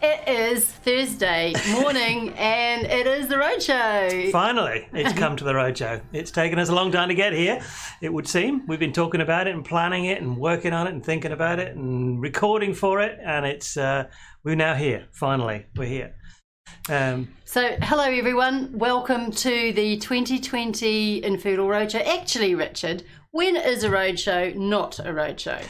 It is Thursday morning and it is the Roadshow. Finally, it's come to the Roadshow. It's taken us a long time to get here, it would seem. We've been talking about it and planning it and working on it and thinking about it and recording for it, and it's we're now here. Finally, we're here. So, hello everyone. Welcome to the 2020 infoodle Roadshow. Actually, Richard, when is a roadshow not a roadshow?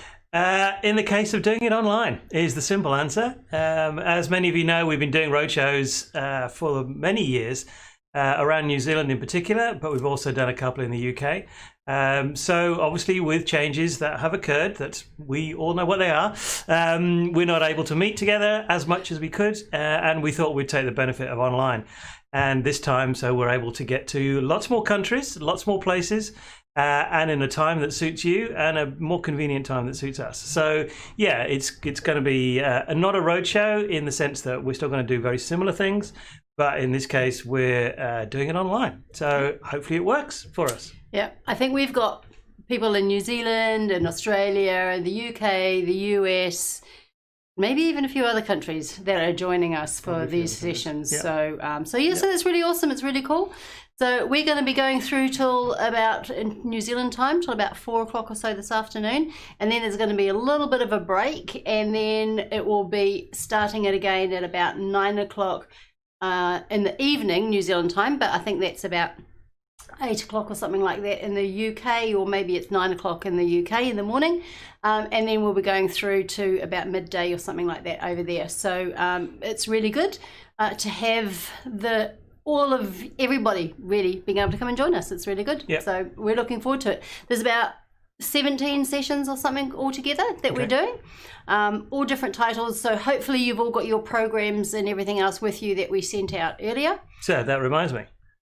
In the case of doing it online is the simple answer. As many of you know, we've been doing roadshows for many years around New Zealand in particular, but we've also done a couple in the UK. So obviously with changes that have occurred, that we all know what they are, we're not able to meet together as much as we could, and we thought we'd take the benefit of online. And this time, so we're able to get to lots more countries, lots more places, and in a time that suits you and a more convenient time that suits us. So yeah, it's going to be not a roadshow in the sense that we're still going to do very similar things, but in this case we're doing it online. So hopefully it works for us. Yeah, I think we've got people in New Zealand and Australia, the UK, the US, maybe even a few other countries that are joining us for these sessions. Yeah. So that's really awesome. It's really cool. So we're going to be going through till about, in New Zealand time, till about 4 o'clock or so this afternoon. And then there's going to be a little bit of a break. And then it will be starting it again at about 9 o'clock in the evening, New Zealand time. But I think that's about 8 o'clock or something like that in the UK, or maybe it's 9 o'clock in the UK in the morning. And then we'll be going through to about midday or something like that over there. So it's really good to have all of everybody really being able to come and join us. It's really good. Yep. So we're looking forward to it. There's about 17 sessions or something altogether that we're doing, all different titles. So hopefully you've all got your programs and everything else with you that we sent out earlier. So that reminds me.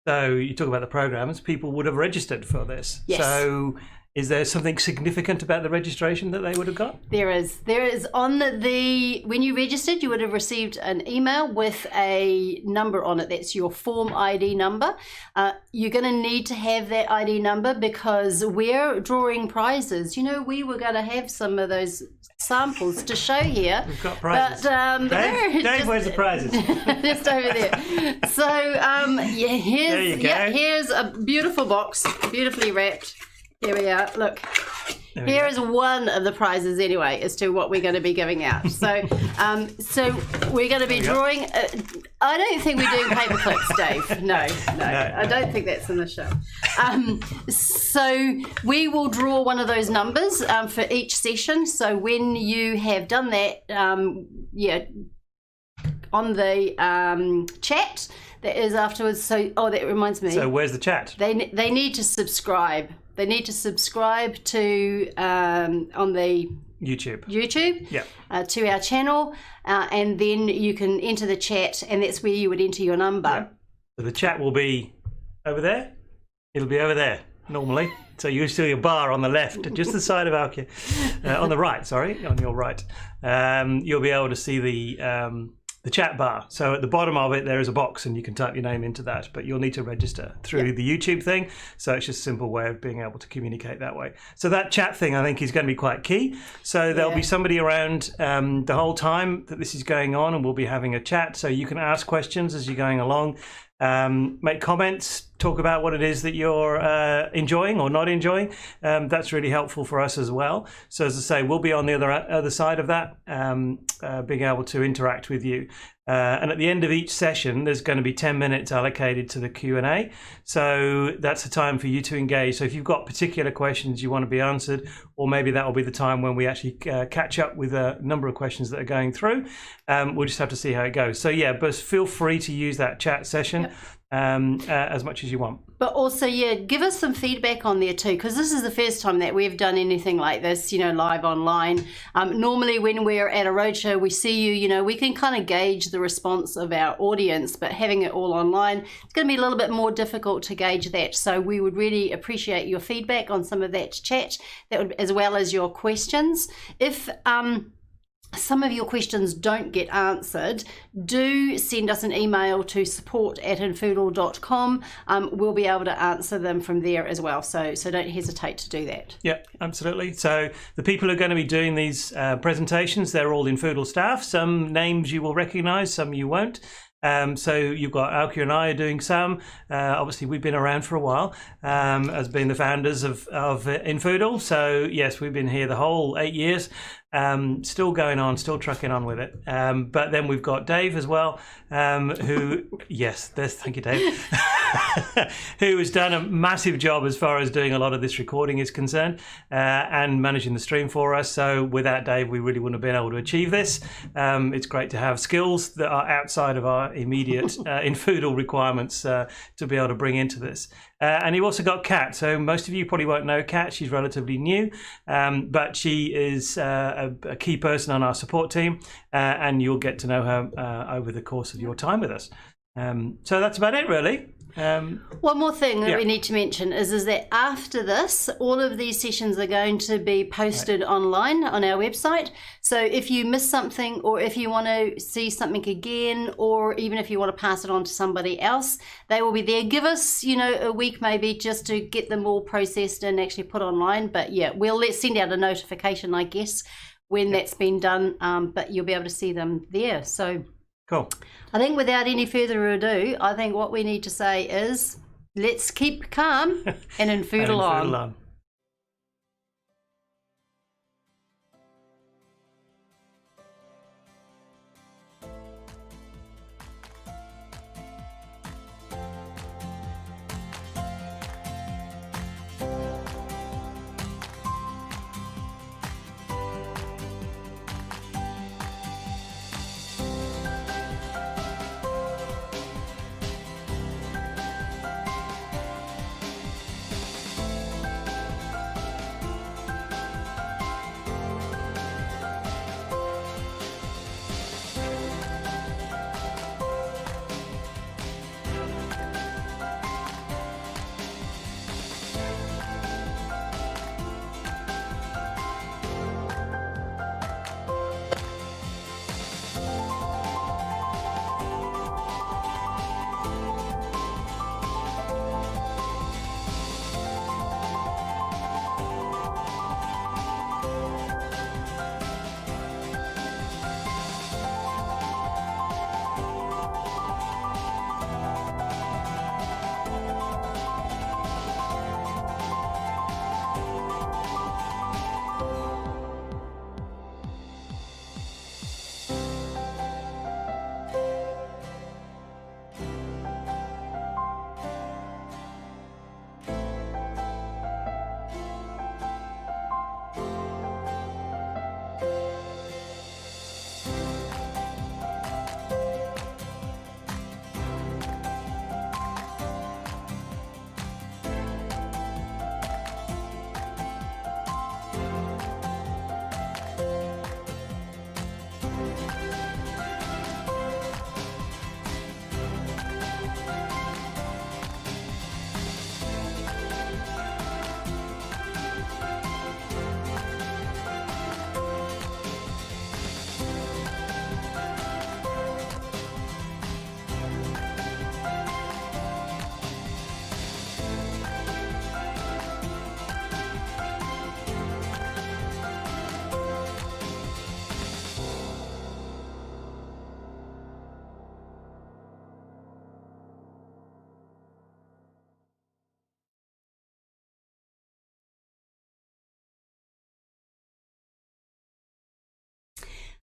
So you talk about the programs, people would have registered for this. Yes. So is there something significant about the registration that they would have got? There is on the when you registered, you would have received an email with a number on it. That's your form ID number. You're going to need to have that ID number because we're drawing prizes. You know, we were going to have some of those samples to show here. We've got prizes. But, Dave, where's the prizes? Just over there. So here's a beautiful box, beautifully wrapped. Here we are. Look, here is one of the prizes anyway as to what we're going to be giving out. So we're going to be drawing. I don't think we're doing paper clips, Dave. No, I don't think that's in the show. So we will draw one of those numbers for each session. So when you have done that, on the chat that is afterwards. So that reminds me. So where's the chat? They need to subscribe. They need to subscribe to on the YouTube, to our channel, and then you can enter the chat, and that's where you would enter your number. Yeah. So the chat will be over there. It'll be over there normally. So you see a bar on the left, just the side of Alkia, on the right. Sorry, on your right. You'll be able to see the chat bar. So at the bottom of it there is a box and you can type your name into that, but you'll need to register through the YouTube thing. So it's just a simple way of being able to communicate that way. So that chat thing I think is going to be quite key. So there'll be somebody around the whole time that this is going on, and we'll be having a chat so you can ask questions as you're going along. Make comments, talk about what it is that you're enjoying or not enjoying. That's really helpful for us as well. So as I say, we'll be on the other side of that, being able to interact with you. And at the end of each session, there's going to be 10 minutes allocated to the Q&A. So that's the time for you to engage. So if you've got particular questions you want to be answered, or maybe that will be the time when we actually catch up with a number of questions that are going through. We'll just have to see how it goes. So yeah, but feel free to use that chat session as much as you want. But also, give us some feedback on there too, because this is the first time that we've done anything like this, live online. Normally when we're at a roadshow, we see you, we can kind of gauge the response of our audience, but having it all online, it's going to be a little bit more difficult to gauge that. So we would really appreciate your feedback on some of that chat, as well as your questions. If some of your questions don't get answered, do send us an email to support@infoodle.com. We'll be able to answer them from there as well. So don't hesitate to do that. Yeah, absolutely. So the people who are going to be doing these presentations, they're all Infoodle staff. Some names you will recognise, some you won't. So you've got Alkia and I are doing some. Obviously, we've been around for a while as being the founders of Infoodle. So yes, we've been here the whole 8 years. Still going on, still trucking on with it. But then we've got Dave as well, who, yes, thank you, Dave, who has done a massive job as far as doing a lot of this recording is concerned and managing the stream for us. So without Dave, we really wouldn't have been able to achieve this. It's great to have skills that are outside of our immediate Infoodle requirements to be able to bring into this. And you've also got Kat. So most of you probably won't know Kat. She's relatively new, but she is a key person on our support team, and you'll get to know her over the course of your time with us. So that's about it, really. One more thing that we need to mention is that after this, all of these sessions are going to be posted online on our website. So if you miss something, or if you want to see something again, or even if you want to pass it on to somebody else, they will be there. Give us, a week maybe just to get them all processed and actually put online. But yeah, let's send out a notification, I guess, when that's been done. But you'll be able to see them there. So cool. I think without any further ado, I think what we need to say is, let's keep calm and infoodle on.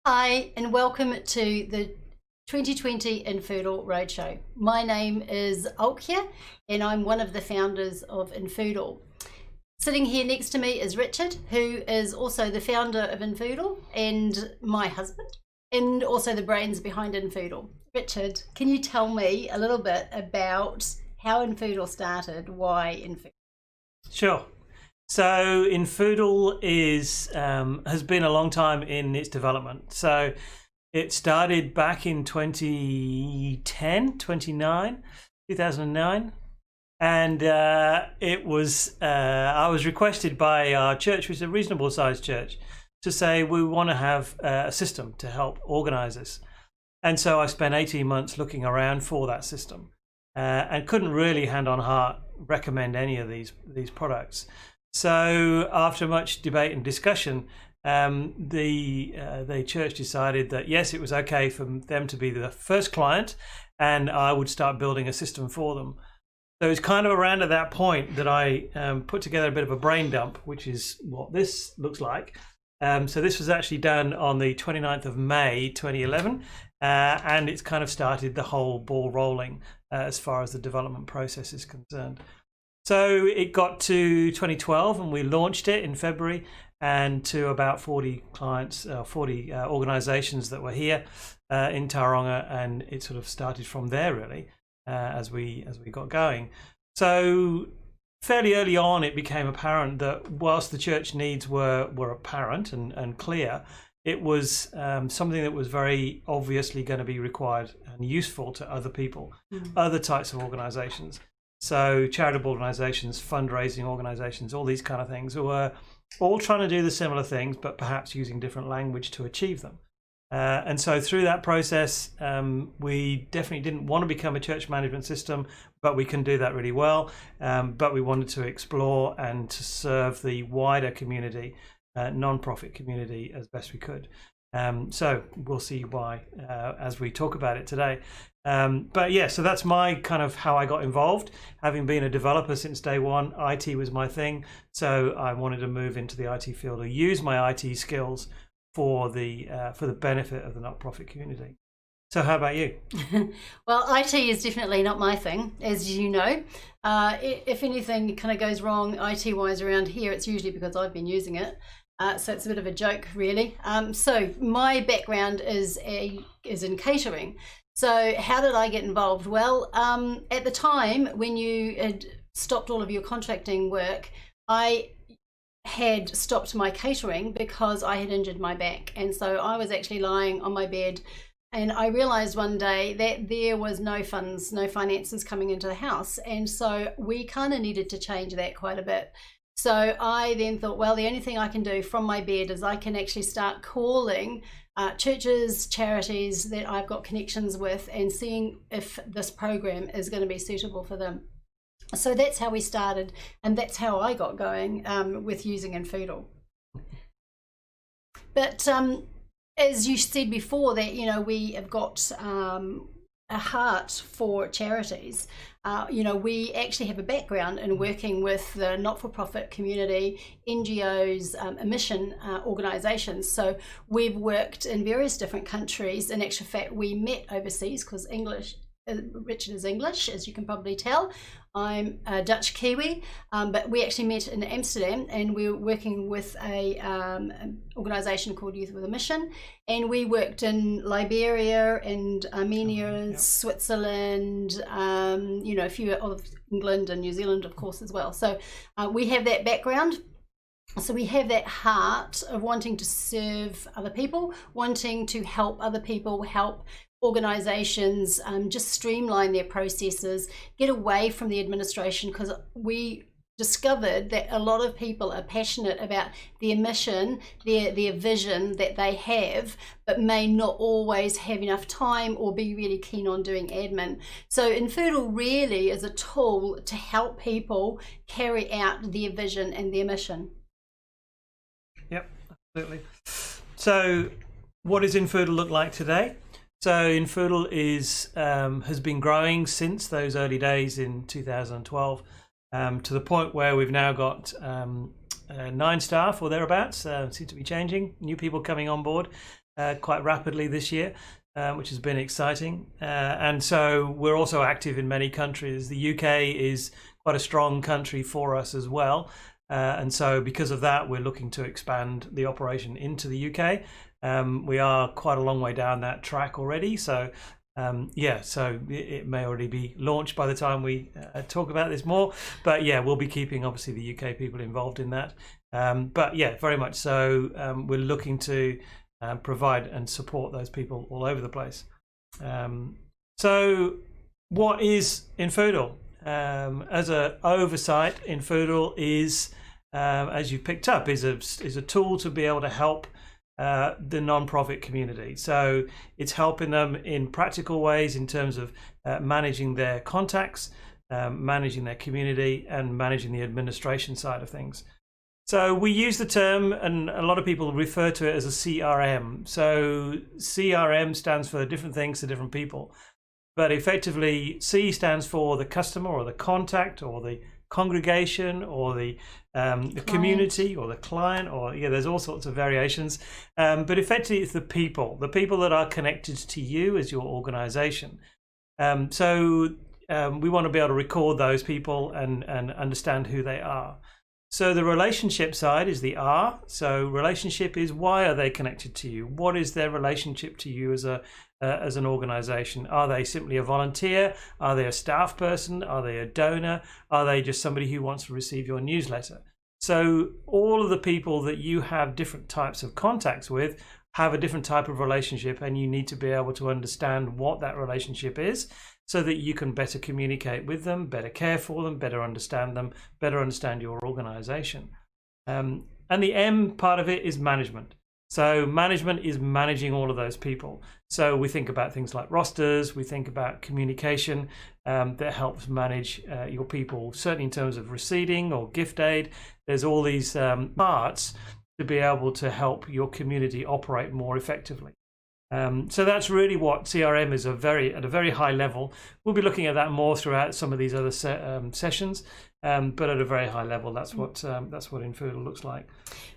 Hi, and welcome to the 2020 Infoodle Roadshow. My name is Alkia, and I'm one of the founders of Infoodle. Sitting here next to me is Richard, who is also the founder of Infoodle and my husband, and also the brains behind Infoodle. Richard, can you tell me a little bit about how Infoodle started, why Infoodle? Sure. So Infoodle has been a long time in its development. So it started back in 2009, and it was I was requested by our church, which is a reasonable sized church, to say we want to have a system to help organize this. And so I spent 18 months looking around for that system, and couldn't really hand on heart recommend any of these products. So after much debate and discussion, the church decided that yes, it was okay for them to be the first client, and I would start building a system for them. So it's kind of around at that point that I put together a bit of a brain dump, which is what this looks like. So this was actually done on the 29th of May 2011, and it's kind of started the whole ball rolling as far as the development process is concerned. So it got to 2012 and we launched it in February, and to about 40 clients, 40 organizations that were here in Tauranga, and it sort of started from there really as we got going. So fairly early on it became apparent that whilst the church needs were apparent and clear, it was something that was very obviously going to be required and useful to other people, other types of organizations. So charitable organizations, fundraising organizations, all these kind of things were all trying to do the similar things, but perhaps using different language to achieve them. And so through that process, we definitely didn't want to become a church management system, but we can do that really well. But we wanted to explore and to serve the wider community, non-profit community, as best we could. So we'll see why as we talk about it today. But yeah, so that's my kind of how I got involved. Having been a developer since day one, IT was my thing. So I wanted to move into the IT field or use my IT skills for the benefit of the not-profit community. So how about you? Well, IT is definitely not my thing, as you know. If anything kind of goes wrong IT-wise around here, it's usually because I've been using it. So it's a bit of a joke, really. So my background is in catering. So how did I get involved? Well, at the time when you had stopped all of your contracting work, I had stopped my catering because I had injured my back. And so I was actually lying on my bed, and I realized one day that there was no funds, no finances coming into the house. And so we kind of needed to change that quite a bit. So I then thought, well, the only thing I can do from my bed is I can actually start calling churches, charities that I've got connections with, and seeing if this program is going to be suitable for them. So that's how we started, and that's how I got going with using infoodle. But as you said before, that we have got a heart for charities. We actually have a background in working with the not-for-profit community, NGOs, mission organisations. So we've worked in various different countries. In actual fact, we met overseas because Richard is English, as you can probably tell. I'm a Dutch Kiwi, but we actually met in Amsterdam, and we were working with an organisation called Youth with a Mission, and we worked in Liberia and Armenia, Switzerland, a few of England and New Zealand, of course, as well. So we have that background. So we have that heart of wanting to serve other people, wanting to help other people, help organizations just streamline their processes, get away from the administration, because we discovered that a lot of people are passionate about their mission, their vision that they have, but may not always have enough time or be really keen on doing admin. So infoodle really is a tool to help people carry out their vision and their mission. Yep, absolutely. So what does infoodle look like today? So infoodle has been growing since those early days in 2012 to the point where we've now got 9 staff or thereabouts. Seem to be changing, new people coming on board quite rapidly this year, which has been exciting. And so we're also active in many countries. The UK is quite a strong country for us as well. And so because of that, we're looking to expand the operation into the UK. We are quite a long way down that track already. So so it may already be launched by the time we talk about this more. But yeah, we'll be keeping obviously the UK people involved in that. But yeah, very much so. We're looking to provide and support those people all over the place. So what is infoodle? As an oversight, infoodle is as you've picked up, is a tool to be able to help the non-profit community. So it's helping them in practical ways in terms of managing their contacts, managing their community, and managing the administration side of things. So we use the term, and a lot of people refer to it as a CRM. So CRM stands for different things to different people, but effectively C stands for the customer or the contact or the congregation or the community or the client, or there's all sorts of variations, but effectively it's the people that are connected to you as your organization. So we want to be able to record those people and understand who they are. So the relationship side is the R. So relationship is, why are they connected to you? What is their relationship to you as an organization? Are they simply a volunteer? Are they a staff person? Are they a donor? Are they just somebody who wants to receive your newsletter? So all of the people that you have different types of contacts with have a different type of relationship, and you need to be able to understand what that relationship is so that you can better communicate with them, better care for them, better understand them, better understand your organization. And the M part of it is management. So management is managing all of those people. So we think about things like rosters, we think about communication that helps manage your people, certainly in terms of receiving or gift aid. There's all these parts to be able to help your community operate more effectively. So that's really what CRM is, at a very high level. We'll be looking at that more throughout some of these other sessions, but at a very high level, that's what infoodle looks like.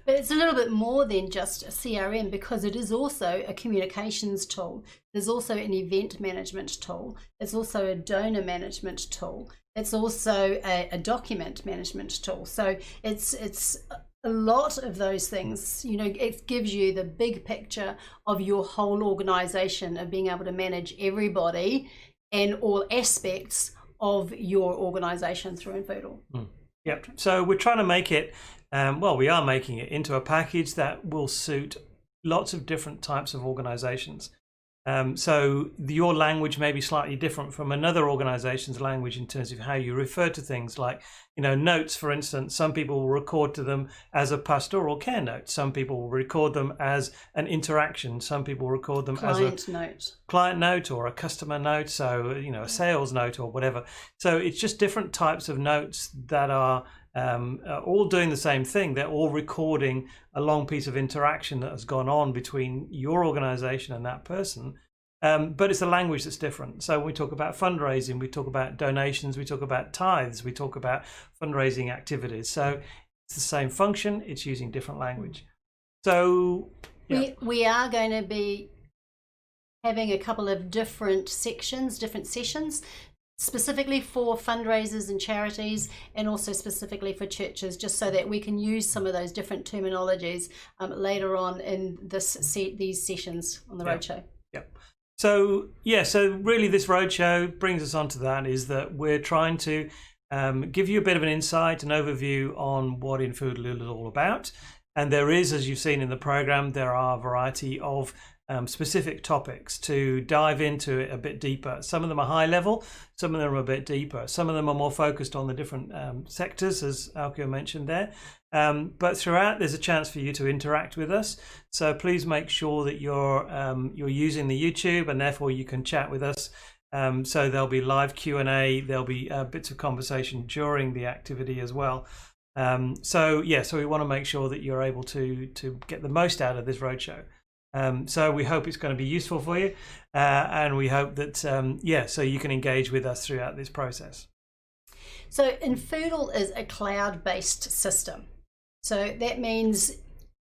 But it's a little bit more than just a CRM, because it is also a communications tool. There's also an event management tool. It's also a donor management tool. It's also a document management tool. So it's a lot of those things. It gives you the big picture of your whole organization, of being able to manage everybody and all aspects of your organization through infoodle. Yep. So we're trying to make it, we are making it into a package that will suit lots of different types of organizations. So your language may be slightly different from another organization's language in terms of how you refer to things, like, notes, for instance. Some people will record to them as a pastoral care note. Some people will record them as an interaction. Some people record them as a client note or a customer note. So, a sales note or whatever. So it's just different types of notes that are all doing the same thing. They're all recording a long piece of interaction that has gone on between your organization and that person. But it's a language that's different. So when we talk about fundraising, we talk about donations, we talk about tithes, we talk about fundraising activities. So it's the same function, it's using different language. So we are going to be having a couple of different sessions, specifically for fundraisers and charities, and also specifically for churches, just so that we can use some of those different terminologies later on in these sessions on the Roadshow. Yep. So really this Roadshow brings us onto that, is that we're trying to give you a bit of an insight, an overview on what infoodle is all about. And there is, as you've seen in the program, there are a variety of specific topics to dive into it a bit deeper. Some of them are high level, some of them are a bit deeper. Some of them are more focused on the different sectors, as Alkio mentioned there. But throughout, there's a chance for you to interact with us. So please make sure that you're using the YouTube, and therefore you can chat with us. So there'll be live Q&A, there'll be bits of conversation during the activity as well. So we want to make sure that you're able to get the most out of this Roadshow. So we hope it's going to be useful for you, and we hope that so you can engage with us throughout this process. So infoodle is a cloud-based system. So that means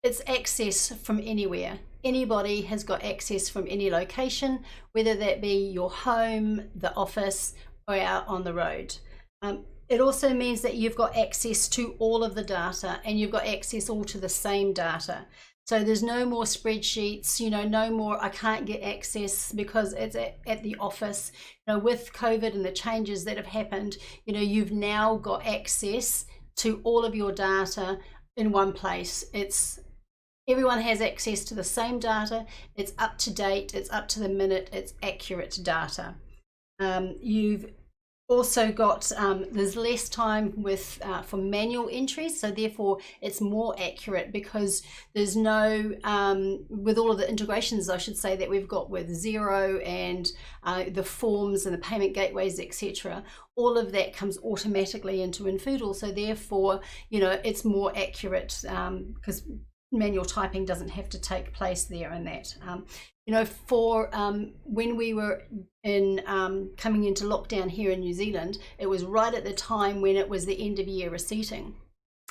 it's access from anywhere. Anybody has got access from any location, whether that be your home, the office, or out on the road. It also means that you've got access to all of the data, and you've got access all to the same data. So there's no more spreadsheets, no more I can't get access because it's at the office. With COVID and the changes that have happened, you've now got access to all of your data in one place. Everyone has access to the same data. It's up to date, it's up to the minute, it's accurate data. You've also got there's less time with for manual entries, so therefore it's more accurate, because there's no with all of the integrations, I should say, that we've got with Xero and the forms and the payment gateways, etc. All of that comes automatically into infoodle, so therefore, you know, it's more accurate, because manual typing doesn't have to take place there. And that you know, for when we were in coming into lockdown here in New Zealand, it was right at the time when it was the end of year receipting.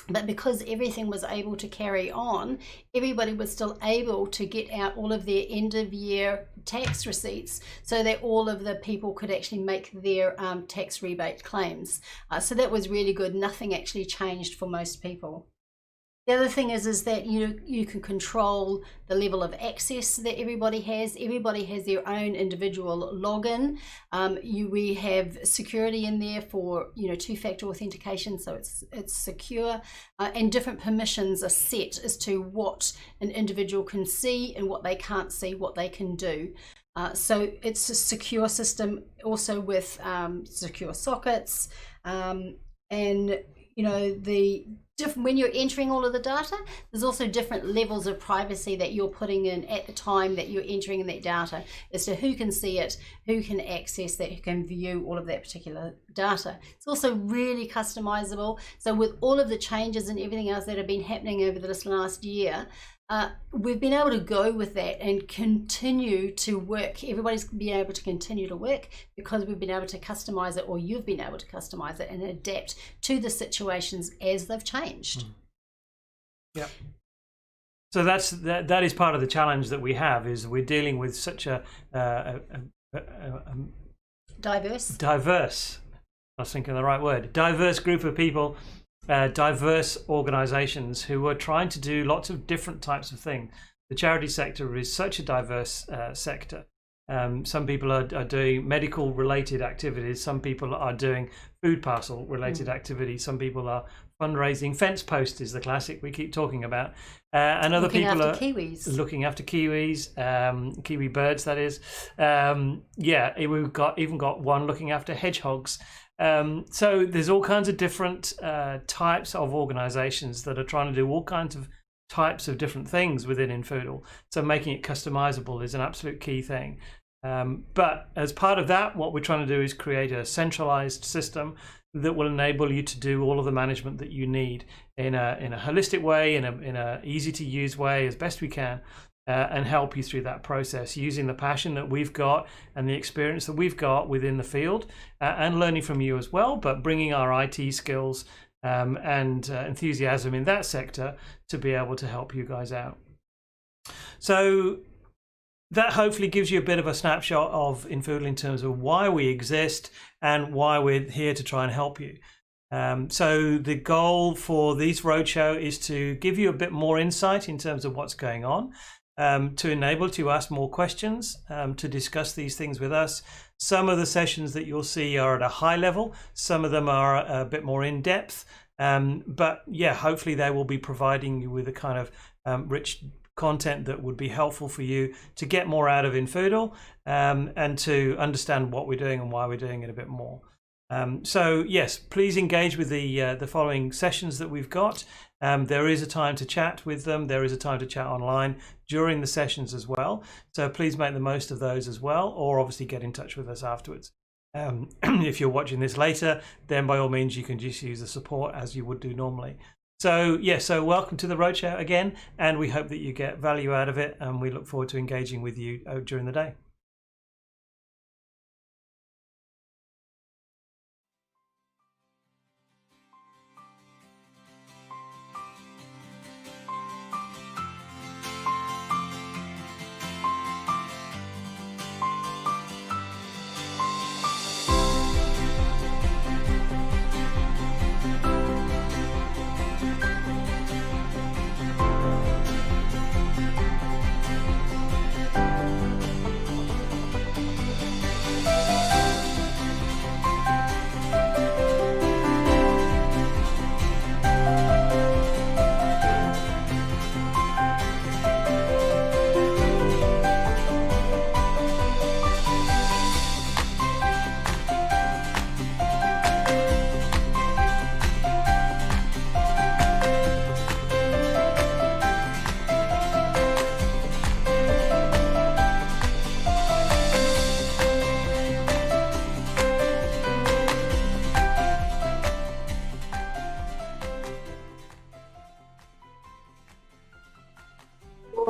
But because everything was able to carry on, everybody was still able to get out all of their end of year tax receipts, so that all of the people could actually make their tax rebate claims. So that was really good. Nothing actually changed for most people. The other thing is that you can control the level of access that everybody has. Everybody has their own individual login. We have security in there for, you know, two-factor authentication, so it's secure, and different permissions are set as to what an individual can see and what they can't see, what they can do. So it's a secure system, also with secure sockets, and you know, when you're entering all of the data, there's also different levels of privacy that you're putting in at the time that you're entering that data, as to who can see it, who can access that, who can view all of that particular data. It's also really customizable. So with all of the changes and everything else that have been happening over this last year, we've been able to go with that and continue to work. Everybody's been able to continue to work because we've been able to customize it, or you've been able to customize it and adapt to the situations as they've changed. Yeah. So that is part of the challenge that we have, is we're dealing with such a diverse. I was thinking the right word. Diverse group of people. Diverse organizations who are trying to do lots of different types of things. The charity sector is such a diverse sector. Some people are doing medical related activities, some people are doing food parcel related activities, some people are fundraising. Fence post is the classic we keep talking about, and other people are looking after kiwis, kiwi birds, that is. Yeah, we've even got one looking after hedgehogs. So there's all kinds of different types of organizations that are trying to do all kinds of types of different things within infoodle. So making it customizable is an absolute key thing. But as part of that, what we're trying to do is create a centralized system that will enable you to do all of the management that you need in a holistic way, in a easy to use way, as best we can. And help you through that process, using the passion that we've got and the experience that we've got within the field, and learning from you as well, but bringing our IT skills and enthusiasm in that sector to be able to help you guys out. So that hopefully gives you a bit of a snapshot of infoodle in terms of why we exist and why we're here to try and help you. So the goal for this roadshow is to give you a bit more insight in terms of what's going on, to enable to ask more questions, to discuss these things with us. Some of the sessions that you'll see are at a high level, some of them are a bit more in depth, but yeah, hopefully they will be providing you with a kind of rich content that would be helpful for you to get more out of infoodle, and to understand what we're doing and why we're doing it a bit more. So yes, please engage with the following sessions that we've got. There is a time to chat with them. There is a time to chat online during the sessions as well. So please make the most of those as well, or obviously get in touch with us afterwards. If you're watching this later, then by all means you can just use the support as you would do normally. So yes, so welcome to the Roadshow again, and we hope that you get value out of it, and we look forward to engaging with you during the day.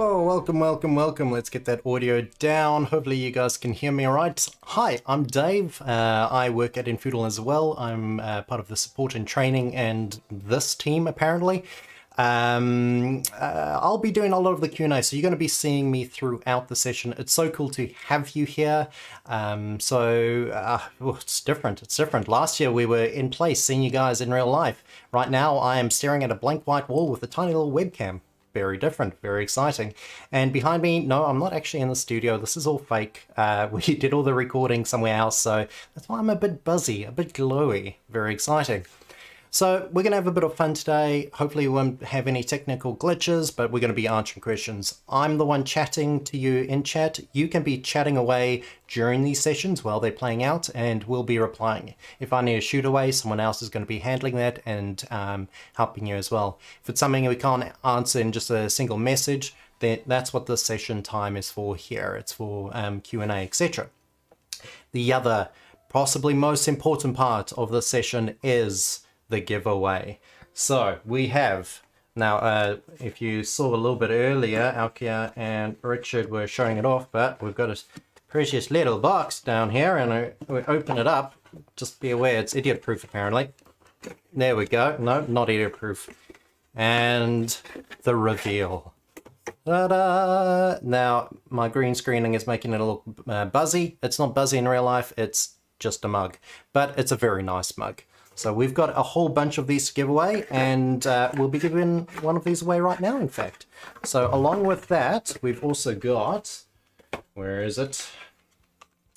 Oh, welcome. Let's get that audio down. Hopefully you guys can hear me all right. Hi, I'm Dave. I work at infoodle as well. I'm part of the support and training and this team, apparently. I'll be doing a lot of the Q&A, so you're going to be seeing me throughout the session. It's so cool to have you here. It's different. It's different. Last year we were in place seeing you guys in real life. Right now I am staring at a blank white wall with a tiny little webcam. Very different, very exciting. And behind me, no, I'm not actually in the studio. This is all fake. We did all the recording somewhere else, so that's why I'm a bit buzzy, a bit glowy. Very exciting. So we're going to have a bit of fun today. Hopefully we won't have any technical glitches, but we're going to be answering questions. I'm the one chatting to you in chat. You can be chatting away during these sessions while they're playing out, and we'll be replying. If I need a shoot away, someone else is going to be handling that and helping you as well. If it's something we can't answer in just a single message, then that's what the session time is for here. It's for Q&A, etc. The other, possibly most important part of the session is the giveaway. So we have now, if you saw a little bit earlier, Alkia and Richard were showing it off, but we've got a precious little box down here, and we open it up. Just be aware, it's idiot proof apparently. There we go. No, not idiot proof. And the reveal. Ta-da! Now my green screening is making it a little buzzy. It's not buzzy in real life, it's just a mug, but it's a very nice mug. So we've got a whole bunch of these to give away, and we'll be giving one of these away right now, in fact. So along with that, we've also got, where is it?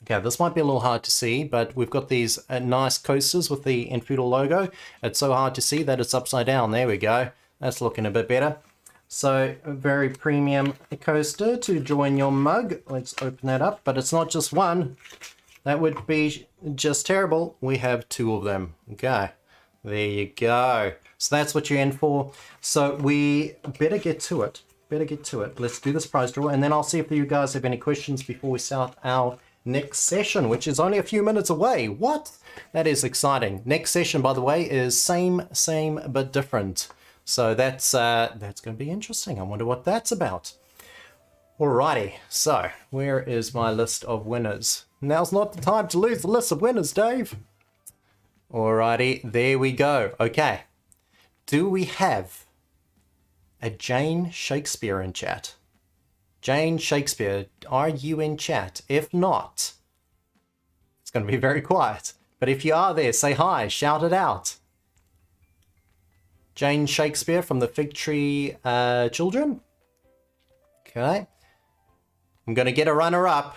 Okay, this might be a little hard to see, but we've got these nice coasters with the infoodle logo. It's so hard to see that it's upside down. There we go. That's looking a bit better. So a very premium coaster to join your mug. Let's open that up, but it's not just one. That would be just terrible. We have two of them. Okay, there you go. So that's what you're in for. So we better get to it. Let's do this prize draw, and then I'll see if you guys have any questions before we start our next session, which is only a few minutes away. What? That is exciting. Next session, by the way, is same, but different. So that's going to be interesting. I wonder what that's about. Alrighty, so where is my list of winners? Now's not the time to lose the list of winners, Dave. Alrighty, there we go. Okay, do we have a Jane Shakespeare in chat? Jane Shakespeare, are you in chat? If not, it's going to be very quiet. But if you are there, say hi, shout it out. Jane Shakespeare from the Fig Tree Children. Okay. I'm going to get a runner-up.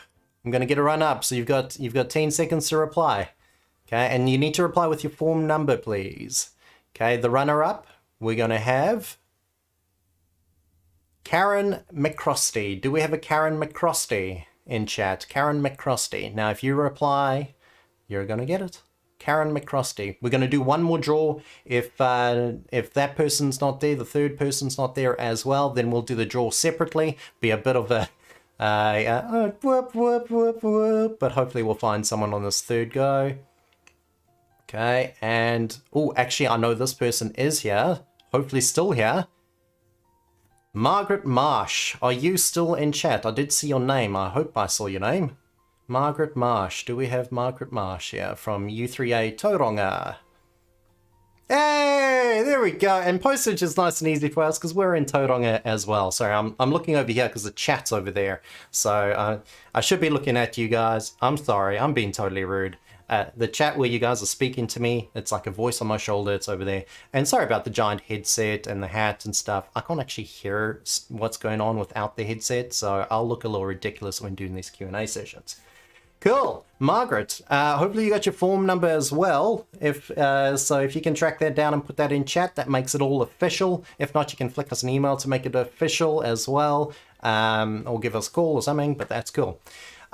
So you've got 10 seconds to reply. Okay, and you need to reply with your form number, please. Okay, the runner-up, we're going to have Karen McCrosty. Do we have a Karen McCrosty in chat? Karen McCrosty. Now, if you reply, you're going to get it. Karen McCrosty. We're going to do one more draw. If that person's not there, the third person's not there as well, then we'll do the draw separately. Be a bit of a whoop, but hopefully we'll find someone on this third go. Okay, and oh, actually I know this person is here, hopefully still here. Margaret Marsh, are you still in chat? I did see your name. I hope I saw your name. Margaret Marsh. Do we have Margaret Marsh here from U3A Tauranga? Hey, there we go. And postage is nice and easy for us because we're in Tauranga as well. Sorry, I'm looking over here because the chat's over there. So I should be looking at you guys. I'm sorry, I'm being totally rude. The chat where you guys are speaking to me, it's like a voice on my shoulder, it's over there. And sorry about the giant headset and the hat and stuff. I can't actually hear what's going on without the headset, so I'll look a little ridiculous when doing these Q&A sessions. Cool. Margaret, hopefully you got your form number as well. If you can track that down and put that in chat, that makes it all official. If not, you can flick us an email to make it official as well, or give us a call or something, but that's cool.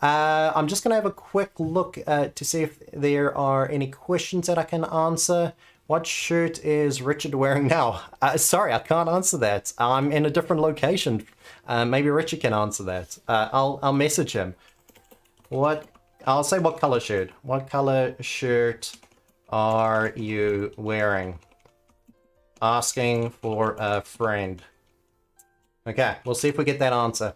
I'm just going to have a quick look to see if there are any questions that I can answer. What shirt is Richard wearing now? Sorry, I can't answer that. I'm in a different location. Maybe Richard can answer that. I'll message him. I'll say what color shirt. What color shirt are you wearing? Asking for a friend. Okay, we'll see if we get that answer.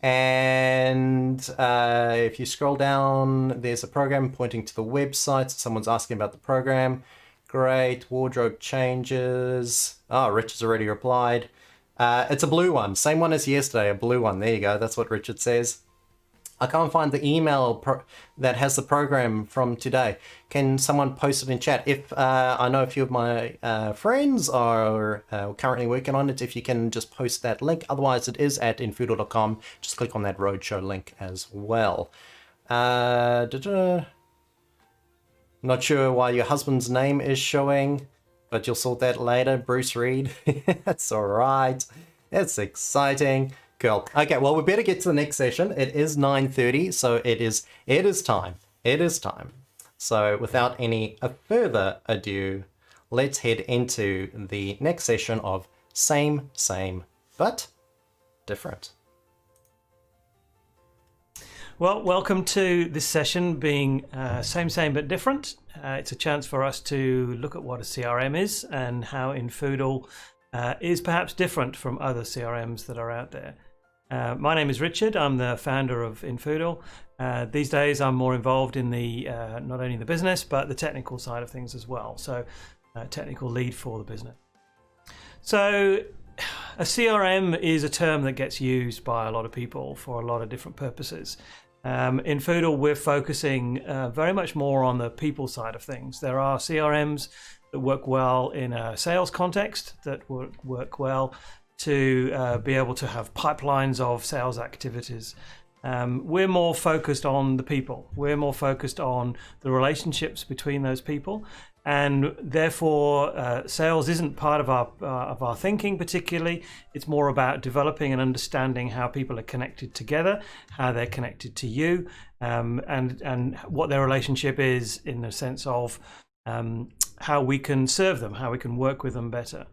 And if you scroll down, there's a program pointing to the website. Someone's asking about the program. Great. Wardrobe changes. Oh, Rich has already replied. It's a blue one. Same one as yesterday, a blue one. There you go. That's what Richard says. I can't find the email that has the program from today. Can someone post it in chat? If I know a few of my friends are currently working on it, if you can just post that link. Otherwise, it is at infoodle.com. Just click on that Roadshow link as well. Not sure why your husband's name is showing, but you'll sort that later. Bruce Reed. That's all right. It's exciting. Cool. Okay, well, we better get to the next session. It is 9:30, so it is time. It is time. So without any further ado, let's head into the next session of same, but different. Well, welcome to this session being same, but different. It's a chance for us to look at what a CRM is and how infoodle is perhaps different from other CRMs that are out there. My name is Richard. I'm the founder of infoodle. These days I'm more involved in the not only the business but the technical side of things as well. So technical lead for the business. So a CRM is a term that gets used by a lot of people for a lot of different purposes. In Foodle, we're focusing very much more on the people side of things. There are CRMs that work well in a sales context, that work well to be able to have pipelines of sales activities. We're more focused on the people. We're more focused on the relationships between those people. And therefore, sales isn't part of our thinking particularly. It's more about developing and understanding how people are connected together, how they're connected to you, and what their relationship is in the sense of how we can serve them, how we can work with them better.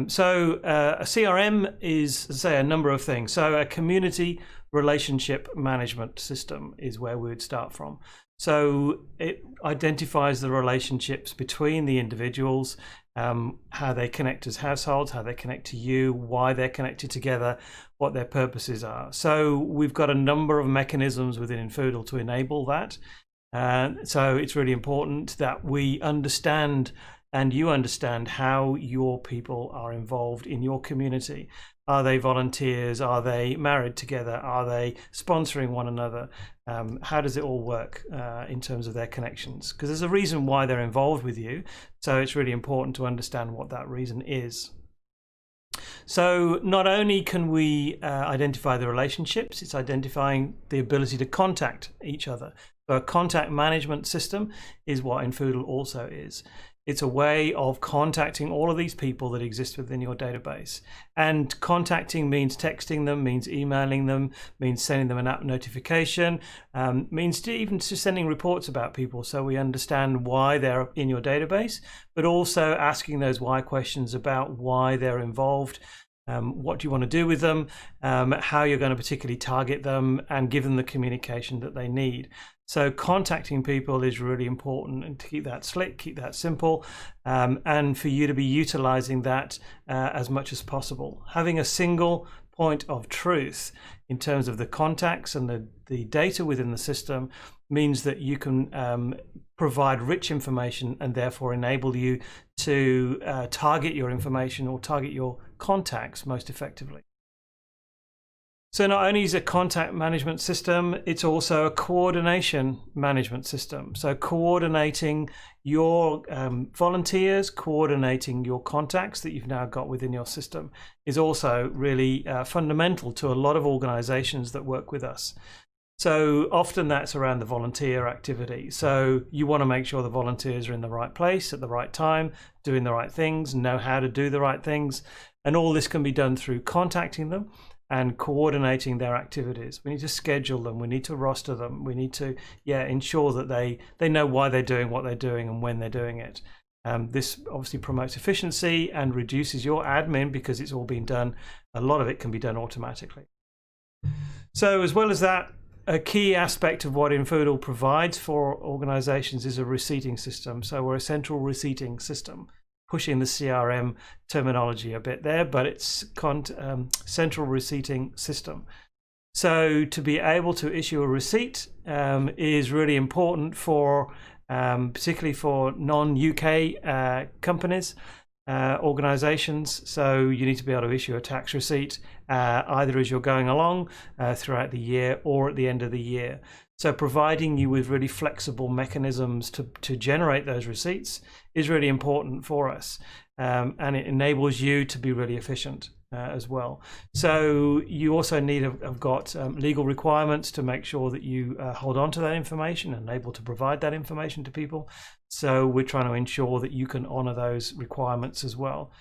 So a CRM is, as I say, a number of things. So a community relationship management system is where we would start from. So it identifies the relationships between the individuals, how they connect as households, how they connect to you, why they're connected together, what their purposes are. So we've got a number of mechanisms within infoodle to enable that. So it's really important that we understand and you understand how your people are involved in your community. Are they volunteers? Are they married together? Are they sponsoring one another? How does it all work in terms of their connections? Because there's a reason why they're involved with you. So it's really important to understand what that reason is. So not only can we identify the relationships, it's identifying the ability to contact each other. So a contact management system is what infoodle also is. It's a way of contacting all of these people that exist within your database. And contacting means texting them, means emailing them, means sending them an app notification, means even sending reports about people so we understand why they're in your database, but also asking those why questions about why they're involved, what do you want to do with them, how you're going to particularly target them, and give them the communication that they need. So contacting people is really important, and to keep that slick, keep that simple, and for you to be utilizing that as much as possible. Having a single point of truth in terms of the contacts and the data within the system means that you can provide rich information and therefore enable you to target your information or target your contacts most effectively. So not only is it a contact management system, it's also a coordination management system. So coordinating your volunteers, coordinating your contacts that you've now got within your system is also really fundamental to a lot of organizations that work with us. So often that's around the volunteer activity. So you want to make sure the volunteers are in the right place at the right time, doing the right things, know how to do the right things. And all this can be done through contacting them and coordinating their activities. We need to schedule them, we need to roster them, we need to ensure that they know why they're doing what they're doing and when they're doing it. This obviously promotes efficiency and reduces your admin because it's all been done, a lot of it can be done automatically. So as well as that, a key aspect of what infoodle provides for organizations is a receipting system. So we're a central receipting system pushing the CRM terminology a bit there, but it's central receipting system. So to be able to issue a receipt is really important for particularly for non-UK companies, organizations. So you need to be able to issue a tax receipt either as you're going along throughout the year or at the end of the year. So providing you with really flexible mechanisms to generate those receipts is really important for us, and it enables you to be really efficient as well. So you also have got legal requirements to make sure that you hold on to that information and able to provide that information to people. So we're trying to ensure that you can honour those requirements as well.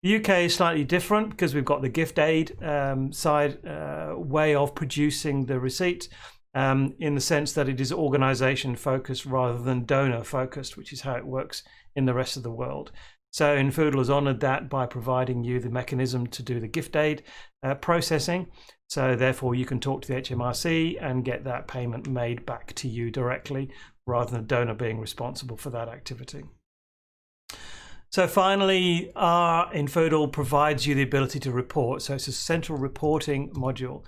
The UK is slightly different because we've got the gift aid way of producing the receipt, in the sense that it is organisation focused rather than donor focused, which is how it works in the rest of the world. So infoodle has honoured that by providing you the mechanism to do the gift aid processing. So therefore you can talk to the HMRC and get that payment made back to you directly rather than the donor being responsible for that activity. So finally, our infoodle provides you the ability to report. So it's a central reporting module.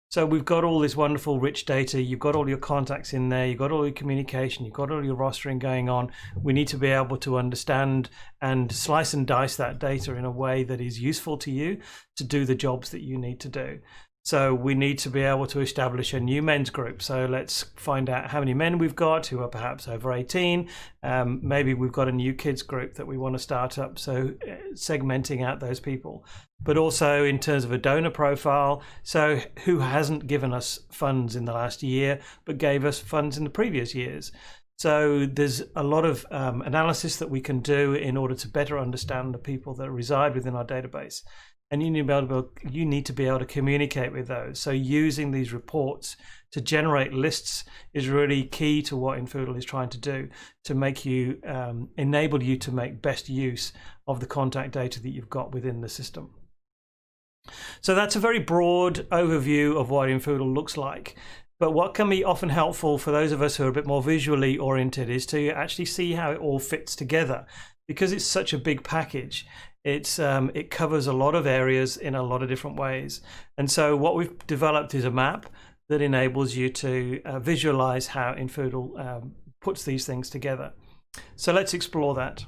So we've got all this wonderful rich data, you've got all your contacts in there, you've got all your communication, you've got all your rostering going on. We need to be able to understand and slice and dice that data in a way that is useful to you to do the jobs that you need to do. So we need to be able to establish a new men's group. So let's find out how many men we've got who are perhaps over 18. Maybe we've got a new kids group that we want to start up. So segmenting out those people. But also in terms of a donor profile. So who hasn't given us funds in the last year, but gave us funds in the previous years. So there's a lot of analysis that we can do in order to better understand the people that reside within our database. And you need to be able to communicate with those. So using these reports to generate lists is really key to what infoodle is trying to do, to make you enable you to make best use of the contact data that you've got within the system. So that's a very broad overview of what infoodle looks like. But what can be often helpful for those of us who are a bit more visually oriented is to actually see how it all fits together, because it's such a big package. It covers a lot of areas in a lot of different ways. And so what we've developed is a map that enables you to visualize how infoodle puts these things together. So let's explore that.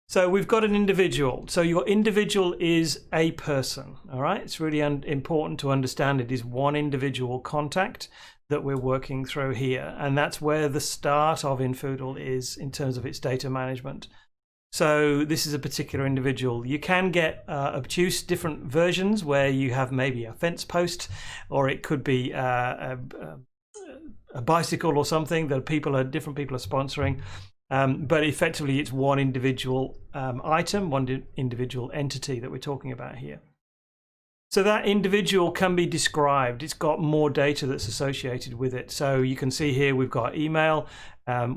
So we've got an individual. So your individual is a person, all right? It's really important to understand it is one individual contact that we're working through here. And that's where the start of infoodle is in terms of its data management. So this is a particular individual. You can get obtuse different versions where you have maybe a fence post, or it could be a bicycle or something that different people are sponsoring. But effectively, it's one individual item, one individual entity that we're talking about here. So that individual can be described. It's got more data that's associated with it. So you can see here we've got email,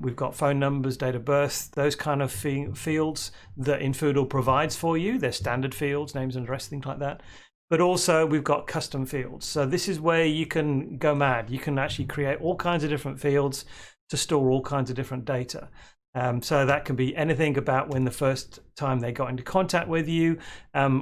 we've got phone numbers, date of birth, those kind of fields that infoodle provides for you. They're standard fields, names and address, things like that. But also we've got custom fields. So this is where you can go mad. You can actually create all kinds of different fields to store all kinds of different data. So that can be anything about when the first time they got into contact with you,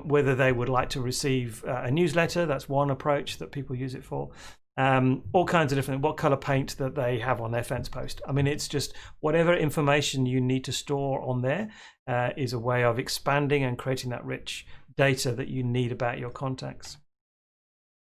whether they would like to receive a newsletter. That's one approach that people use it for. All kinds of different, what color paint that they have on their fence post. I mean, it's just whatever information you need to store on there is a way of expanding and creating that rich data that you need about your contacts.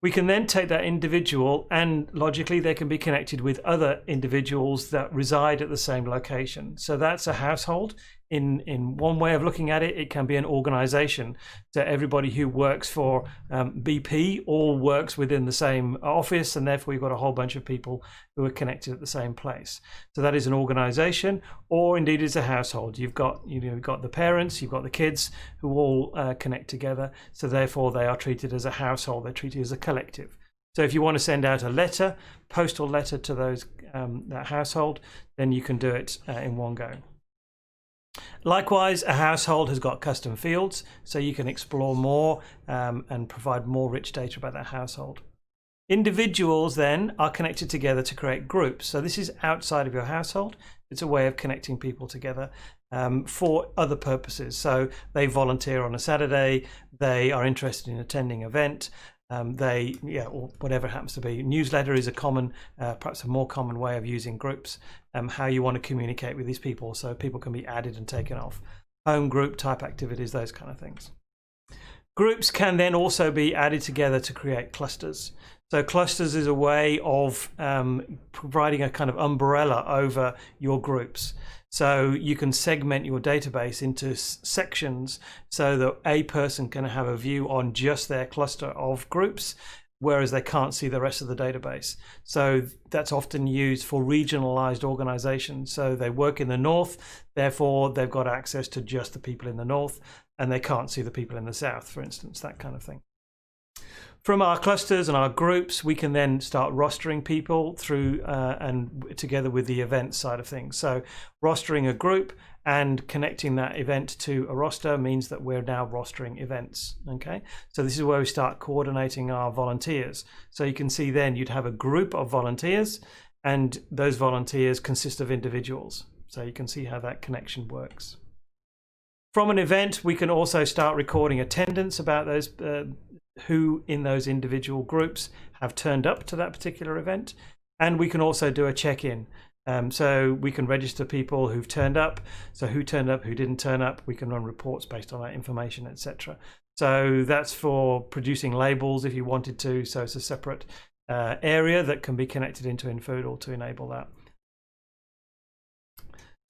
We can then take that individual and logically they can be connected with other individuals that reside at the same location. So that's a household. In one way of looking at it, it can be an organization. So everybody who works for BP all works within the same office, and therefore you've got a whole bunch of people who are connected at the same place. So that is an organization, or indeed it's a household. You've got the parents, you've got the kids who all connect together. So therefore they are treated as a household. They're treated as a collective. So if you want to send out a letter, postal letter to those that household, then you can do it in one go. Likewise, a household has got custom fields, so you can explore more and provide more rich data about that household. Individuals then are connected together to create groups. So this is outside of your household. It's a way of connecting people together. for other purposes. So they volunteer on a Saturday, they are interested in attending an event, or whatever it happens to be. Newsletter is a common, perhaps a more common way of using groups, how you want to communicate with these people so people can be added and taken off. Home group type activities, those kind of things. Groups can then also be added together to create clusters. So clusters is a way of providing a kind of umbrella over your groups. So you can segment your database into sections so that a person can have a view on just their cluster of groups, whereas they can't see the rest of the database. So that's often used for regionalized organizations. So they work in the north, therefore they've got access to just the people in the north, and they can't see the people in the south, for instance, that kind of thing. From our clusters and our groups, we can then start rostering people through and together with the event side of things. So rostering a group and connecting that event to a roster means that we're now rostering events. Okay, so this is where we start coordinating our volunteers. So you can see then you'd have a group of volunteers, and those volunteers consist of individuals. So you can see how that connection works. From an event, we can also start recording attendance about those who in those individual groups have turned up to that particular event, and we can also do a check-in. So we can register people who've turned up, so who turned up, who didn't turn up. We can run reports based on that information, etc. So that's for producing labels if you wanted to, so it's a separate area that can be connected into infoodle to enable that.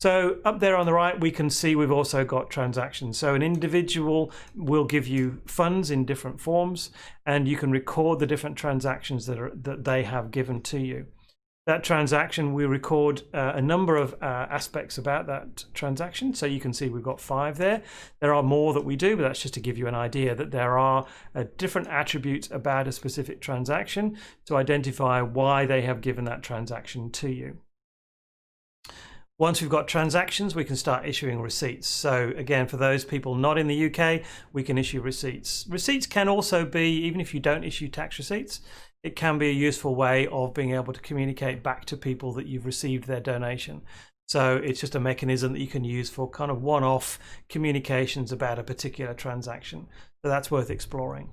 So up there on the right, we can see we've also got transactions. So an individual will give you funds in different forms, and you can record the different transactions that they have given to you. That transaction, we record a number of aspects about that transaction. So you can see we've got 5 there. There are more that we do, but that's just to give you an idea that there are different attributes about a specific transaction to identify why they have given that transaction to you. Once we've got transactions, we can start issuing receipts. So again, for those people not in the UK, we can issue receipts. Receipts can also be, even if you don't issue tax receipts, it can be a useful way of being able to communicate back to people that you've received their donation. So it's just a mechanism that you can use for kind of one-off communications about a particular transaction. So that's worth exploring.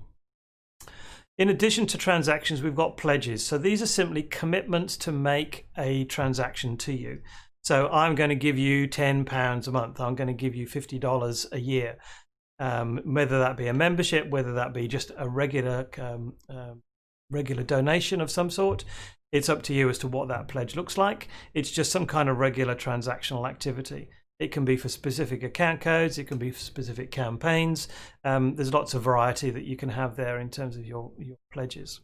In addition to transactions, we've got pledges. So these are simply commitments to make a transaction to you. So I'm going to give you £10 a month. I'm going to give you $50 a year. Whether that be a membership, whether that be just a regular donation of some sort, it's up to you as to what that pledge looks like. It's just some kind of regular transactional activity. It can be for specific account codes. It can be for specific campaigns. There's lots of variety that you can have there in terms of your pledges.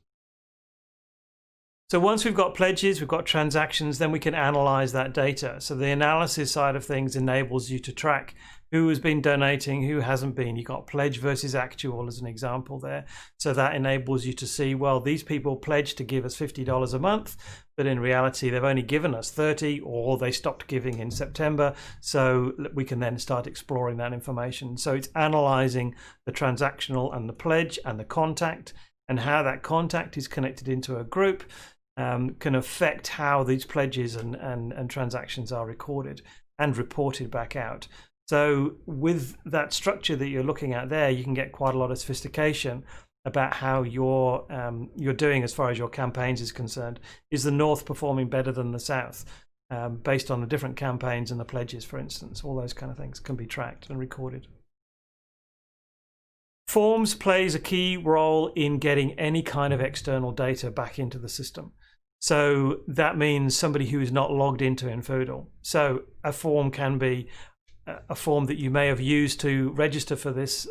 So once we've got pledges, we've got transactions, then we can analyze that data. So the analysis side of things enables you to track who has been donating, who hasn't been. You've got pledge versus actual as an example there. So that enables you to see, well, these people pledged to give us $50 a month, but in reality, they've only given us 30, or they stopped giving in September. So we can then start exploring that information. So it's analyzing the transactional and the pledge and the contact, and how that contact is connected into a group. Can affect how these pledges and transactions are recorded and reported back out. So with that structure that you're looking at there, you can get quite a lot of sophistication about how you're doing as far as your campaigns is concerned. Is the North performing better than the South? Based on the different campaigns and the pledges, for instance. All those kind of things can be tracked and recorded. Forms plays a key role in getting any kind of external data back into the system. So that means somebody who is not logged into infoodle. So a form can be a form that you may have used to register for this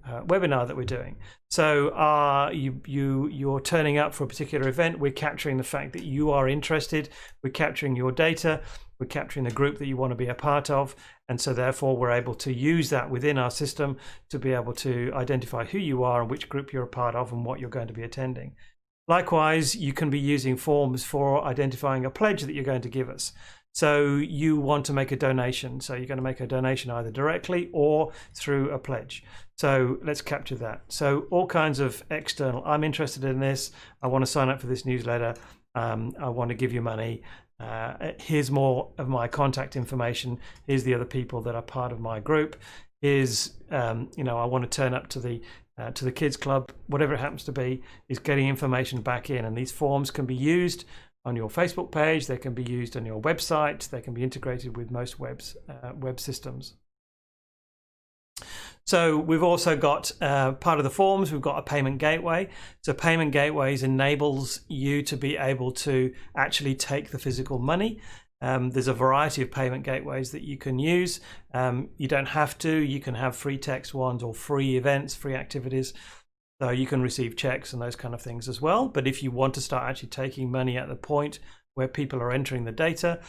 webinar that we're doing. So you're turning up for a particular event. We're capturing the fact that you are interested. We're capturing your data. We're capturing the group that you want to be a part of. And so therefore we're able to use that within our system to be able to identify who you are and which group you're a part of and what you're going to be attending. Likewise, you can be using forms for identifying a pledge that you're going to give us. So you want to make a donation. So you're going to make a donation either directly or through a pledge. So let's capture that. So all kinds of external, I'm interested in this. I want to sign up for this newsletter. I want to give you money. Here's more of my contact information. Here's the other people that are part of my group. Here's, you know, I want to turn up to the kids club, whatever it happens to be, is getting information back in. And these forms can be used on your Facebook page. They can be used on your website. They can be integrated with most web systems. So we've also got part of the forms, we've got a payment gateway. So payment gateways enables you to be able to actually take the physical money. There's a variety of payment gateways that you can use. You don't have to. You can have free text ones or free events, free activities. So you can receive checks and those kind of things as well. But if you want to start actually taking money at the point where people are entering the data,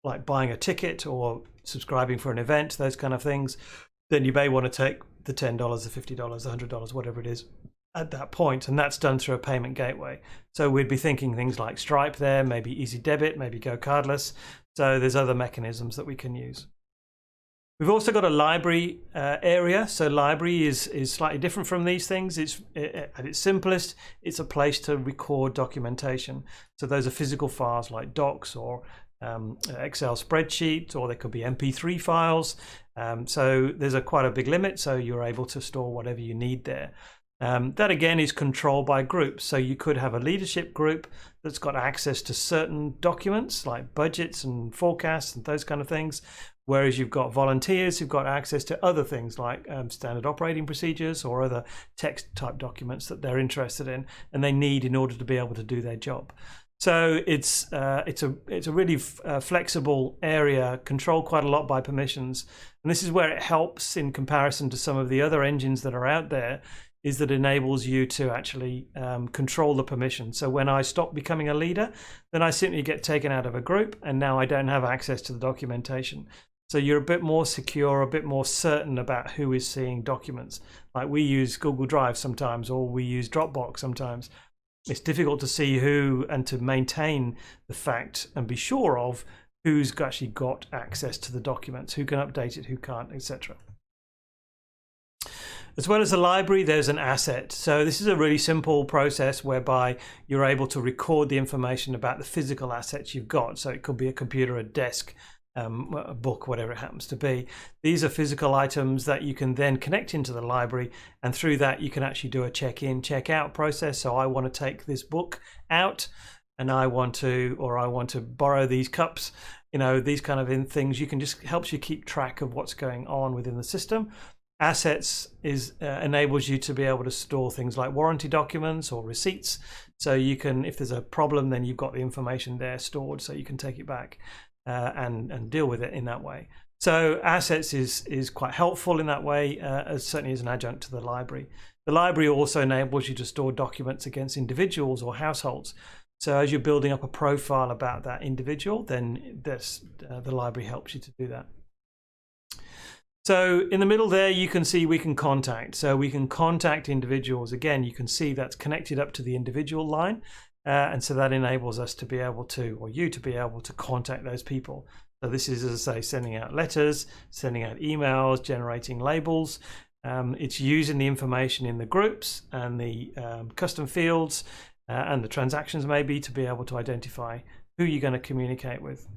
like buying a ticket or subscribing for an event, those kind of things, then you may want to take the $10, the $50, the $100, whatever it is at that point, and that's done through a payment gateway. So we'd be thinking things like Stripe there, maybe Easy Debit, maybe Go Cardless. So there's other mechanisms that we can use. We've also got a library area. So library is slightly different from these things. At its simplest, it's a place to record documentation. So those are physical files like docs or Excel spreadsheets, or they could be MP3 files. So there's quite a big limit, so you're able to store whatever you need there. That again is controlled by groups. So you could have a leadership group that's got access to certain documents like budgets and forecasts and those kind of things, whereas you've got volunteers who've got access to other things like standard operating procedures or other text type documents that they're interested in and they need in order to be able to do their job. So it's a really flexible area, controlled quite a lot by permissions, and this is where it helps in comparison to some of the other engines that are out there, is that it enables you to actually control the permission. So when I stop becoming a leader, then I simply get taken out of a group, and now I don't have access to the documentation. So you're a bit more secure, a bit more certain about who is seeing documents. Like we use Google Drive sometimes, or we use Dropbox sometimes. It's difficult to see who and to maintain the fact and be sure of who's actually got access to the documents, who can update it, who can't, etc. As well as the library, there's an asset. So this is a really simple process whereby you're able to record the information about the physical assets you've got. So it could be a computer, a desk, a book, whatever it happens to be. These are physical items that you can then connect into the library, and through that you can actually do a check-in, check-out process. So I want to take this book out, and I want to borrow these cups, you know, these kind of things. You can just helps you keep track of what's going on within the system. Assets enables you to be able to store things like warranty documents or receipts. So you can, if there's a problem, then you've got the information there stored, so you can take it back and deal with it in that way. So assets is quite helpful in that way, certainly as an adjunct to the library. The library also enables you to store documents against individuals or households. So as you're building up a profile about that individual, then the library helps you to do that. So in the middle there, you can see we can contact. So we can contact individuals. Again, you can see that's connected up to the individual line. And so that enables us to be able to, or you to be able to contact those people. So this is, as I say, sending out letters, sending out emails, generating labels. It's using the information in the groups and the custom fields and the transactions maybe to be able to identify who you're going to communicate with.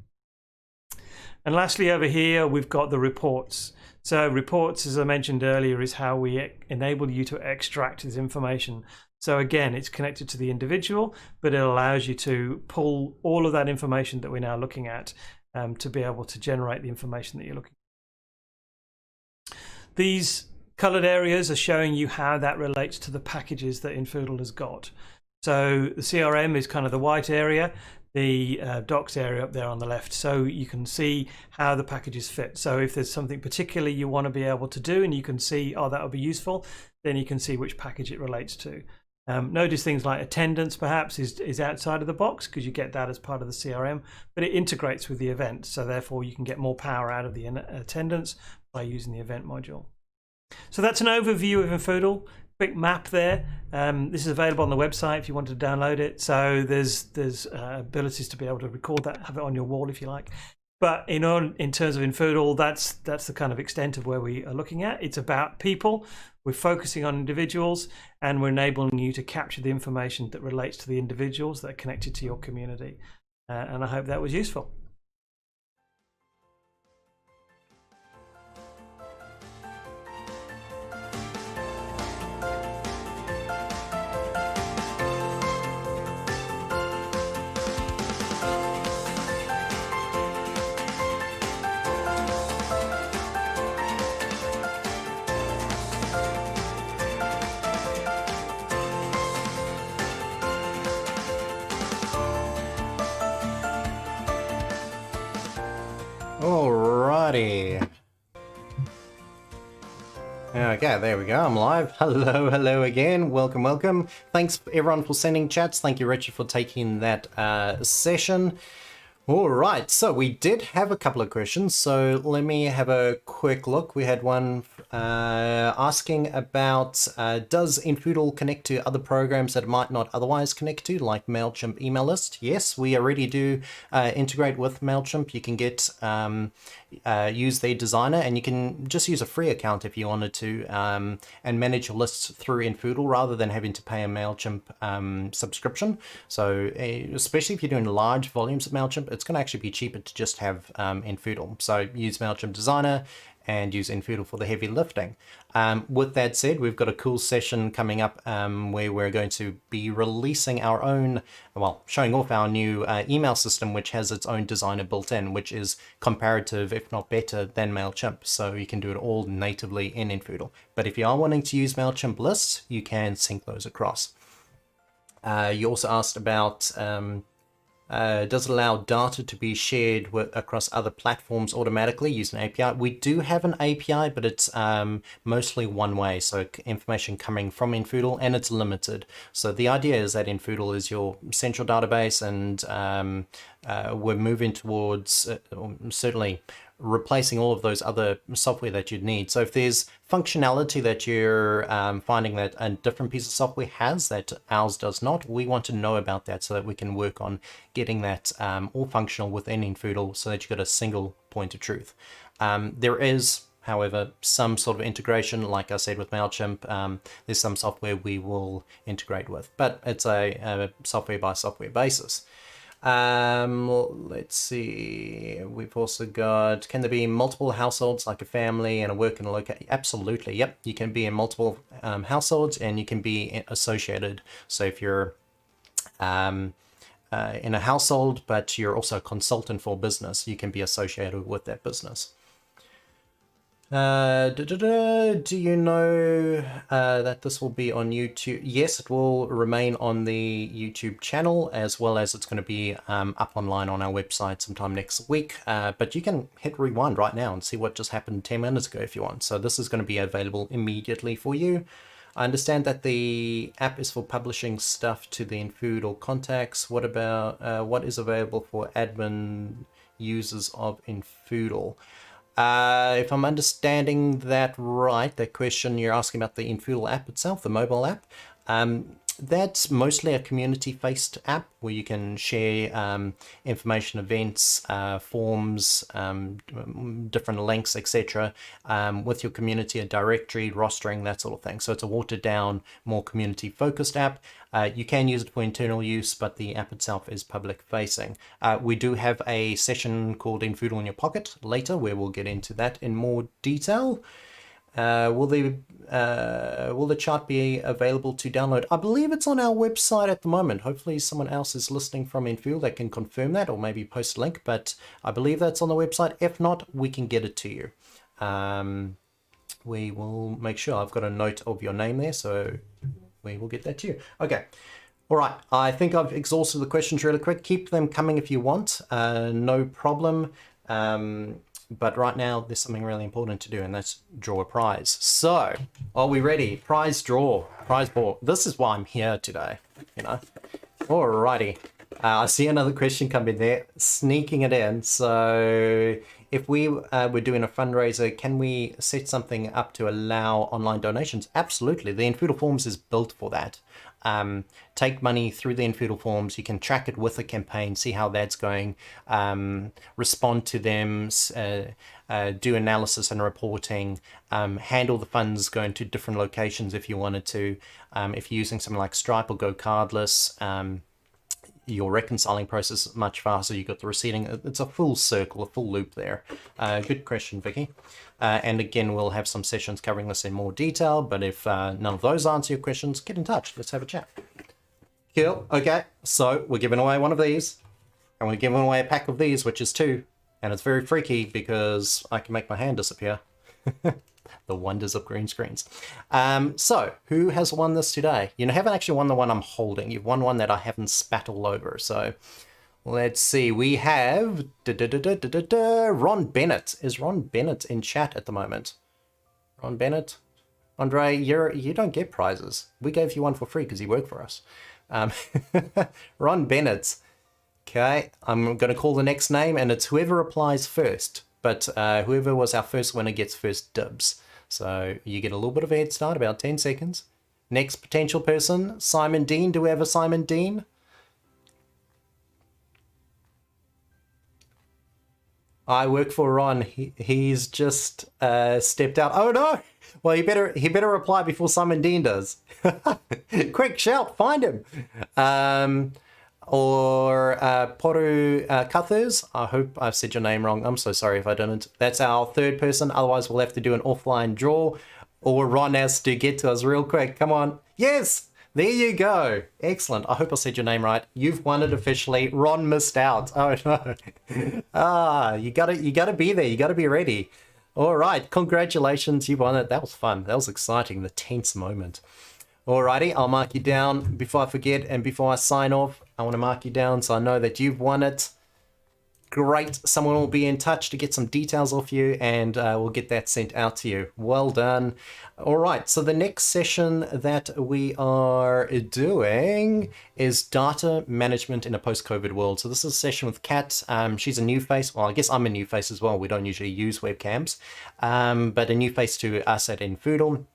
And lastly, over here, we've got the reports. So reports, as I mentioned earlier, is how we enable you to extract this information. So again, it's connected to the individual, but it allows you to pull all of that information that we're now looking at to be able to generate the information that you're looking at. These colored areas are showing you how that relates to the packages that infoodle has got. So the CRM is kind of the white area, the docs area up there on the left, so you can see how the packages fit. So if there's something particularly you want to be able to do and you can see, oh, that would be useful, then you can see which package it relates to. Notice things like attendance perhaps is outside of the box because you get that as part of the CRM, but it integrates with the event, so therefore you can get more power out of the attendance by using the event module. So that's an overview of infoodle. Quick map there. This is available on the website if you wanted to download it. So there's abilities to be able to record that, have it on your wall if you like. But in terms of infoodle, that's the kind of extent of where we are looking at. It's about people. We're focusing on individuals, and we're enabling you to capture the information that relates to the individuals that are connected to your community. and I hope that was useful. Alrighty. Okay, there we go. I'm live. Hello again. Welcome. Thanks everyone for sending chats. Thank you, Richard, for taking that session. All right, so we did have a couple of questions, so let me have a quick look. We had one asking about does infoodle connect to other programs that it might not otherwise connect to, like MailChimp email list? Yes, we already do integrate with MailChimp. You can get use their designer, and you can just use a free account if you wanted to, and manage your lists through infoodle rather than having to pay a MailChimp subscription. So especially if you're doing large volumes of MailChimp, it's going to actually be cheaper to just have infoodle. So use MailChimp designer and use infoodle for the heavy lifting. With that said, we've got a cool session coming up where we're going to be releasing our own, well, showing off our new email system, which has its own designer built in, which is comparative, if not better, than MailChimp. So you can do it all natively in infoodle. But if you are wanting to use MailChimp lists, you can sync those across. You also asked about does it allow data to be shared across other platforms automatically using an API? We do have an API, but it's mostly one way, so information coming from infoodle, and it's limited. So the idea is that infoodle is your central database, and we're moving towards certainly replacing all of those other software that you'd need. So if there's functionality that you're finding that a different piece of software has that ours does not, we want to know about that so that we can work on getting that all functional within infoodle so that you've got a single point of truth. There is, however, some sort of integration, like I said, with MailChimp. There's some software we will integrate with, but it's a software by software basis. Let's see, we've also got, can there be multiple households like a family and a work and a location? Absolutely, yep, you can be in multiple households, and you can be associated. So if you're in a household but you're also a consultant for business, you can be associated with that business. Do you know that this will be on YouTube? Yes, it will remain on the YouTube channel, as well as it's going to be up online on our website sometime next week. But you can hit rewind right now and see what just happened 10 minutes ago if you want. So this is going to be available immediately for you. I understand that the app is for publishing stuff to the infoodle contacts. What about what is available for admin users of infoodle? If I'm understanding that right, that question you're asking about the infoodle app itself, the mobile app, that's mostly a community-faced app where you can share information, events, forms, different links, etc. With your community, a directory, rostering, that sort of thing. So it's a watered-down, more community-focused app. You can use it for internal use, but the app itself is public-facing. We do have a session called Infoodle in Your Pocket later, where we'll get into that in more detail. Will the chart be available to download? I believe it's on our website at the moment. Hopefully someone else is listening from infoodle that can confirm that, or maybe post a link, but I believe that's on the website. If not, we can get it to you. We will make sure. I've got a note of your name there, so we will get that to you. Okay. All right. I think I've exhausted the questions really quick. Keep them coming if you want. No problem. But right now, there's something really important to do, and that's draw a prize. So, are we ready? Prize draw, prize ball. This is why I'm here today, you know. Alrighty. I see another question come in there, sneaking it in. So, if we were doing a fundraiser, can we set something up to allow online donations? Absolutely. The Infoodle Forms is built for that. Take money through the Infoodle Forms. You can track it with a campaign, see how that's going, respond to them, do analysis and reporting, handle the funds going to different locations if you wanted to. If you're using something like Stripe or Go Cardless, your reconciling process is much faster. You got the receipting. It's a full circle, a full loop there. Good question, Vicky. And again, we'll have some sessions covering this in more detail, but if none of those answer your questions, get in touch. Let's have a chat. Cool. Okay, so we're giving away one of these, and we're giving away a pack of these, which is 2. And it's very freaky because I can make my hand disappear. The wonders of green screens. So, who has won this today? You haven't actually won the one I'm holding. You've won one that I haven't spat all over. So, let's see. We have Ron Bennett. Is Ron Bennett in chat at the moment? Ron Bennett? Andre, you don't get prizes. We gave you one for free because you work for us. Ron Bennett. Okay, I'm going to call the next name, and it's whoever replies first. But whoever was our first winner gets first dibs. So you get a little bit of a head start, about 10 seconds. Next potential person, Simon Dean. Do we have a Simon Dean? I work for Ron. He's just stepped out. Oh no! Well, he better reply before Simon Dean does. Quick shout, find him. Or Poru Cuthers. I hope I've said your name wrong. I'm so sorry if I didn't. That's our third person. Otherwise, we'll have to do an offline draw. Or Ron has to get to us real quick. Come on. Yes! There you go. Excellent. I hope I said your name right. You've won it officially. Ron missed out. Oh no. You gotta be there. You gotta be ready. All right. Congratulations. You won it. That was fun. That was exciting. The tense moment. Alrighty, I'll mark you down before I forget, and before I sign off, I want to mark you down so I know that you've won it. Great, someone will be in touch to get some details off you, and we'll get that sent out to you. Well done. Alright, so the next session that we are doing is data management in a post-COVID world. So this is a session with Kat. She's a new face. Well, I guess I'm a new face as well. We don't usually use webcams, but a new face to us at infoodle.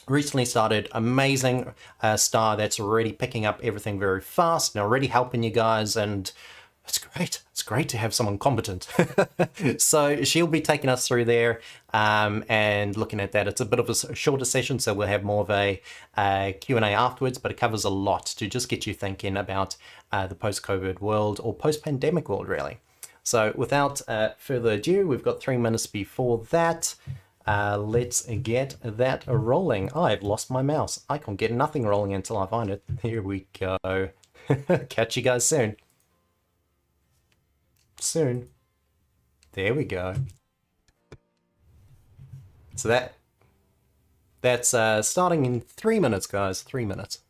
Recently started, amazing star that's already picking up everything very fast and already helping you guys, and it's great. It's great to have someone competent. So she'll be taking us through there and looking at that. It's a bit of a shorter session, so we'll have more of a Q&A afterwards, but it covers a lot to just get you thinking about the post-COVID world or post-pandemic world, really. So without further ado, we've got 3 minutes before that. Let's get that rolling. I've lost my mouse. I can't get nothing rolling until I find it. Here we go. Catch you guys soon. There we go. So that's starting in 3 minutes, guys. 3 minutes.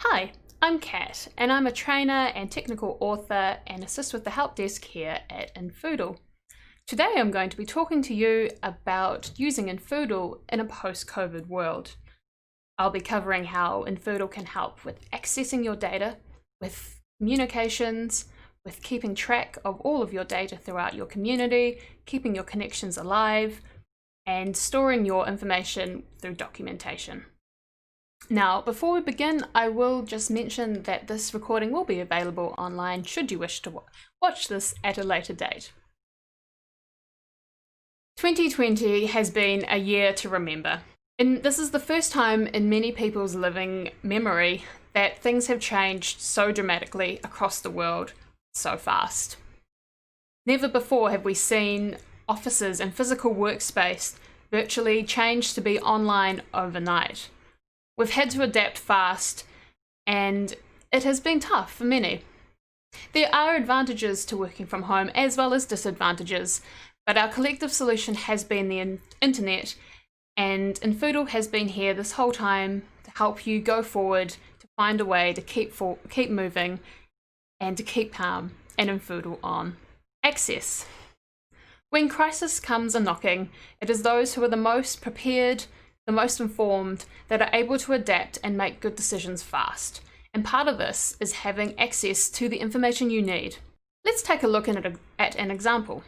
Hi, I'm Kat, and I'm a trainer and technical author and assist with the help desk here at infoodle. Today I'm going to be talking to you about using infoodle in a post-COVID world. I'll be covering how infoodle can help with accessing your data, with communications, with keeping track of all of your data throughout your community, keeping your connections alive, and storing your information through documentation. Now, before we begin, I will just mention that this recording will be available online should you wish to watch this at a later date. 2020 has been a year to remember. And this is the first time in many people's living memory that things have changed so dramatically across the world so fast. Never before have we seen offices and physical workspace virtually change to be online overnight. We've had to adapt fast, and it has been tough for many. There are advantages to working from home as well as disadvantages, but our collective solution has been the internet, and infoodle has been here this whole time to help you go forward, to find a way to keep moving, and to keep calm and infoodle on. Access. When crisis comes a-knocking, it is those who are the most prepared, the most informed, that are able to adapt and make good decisions fast. And part of this is having access to the information you need. Let's take a look at an example.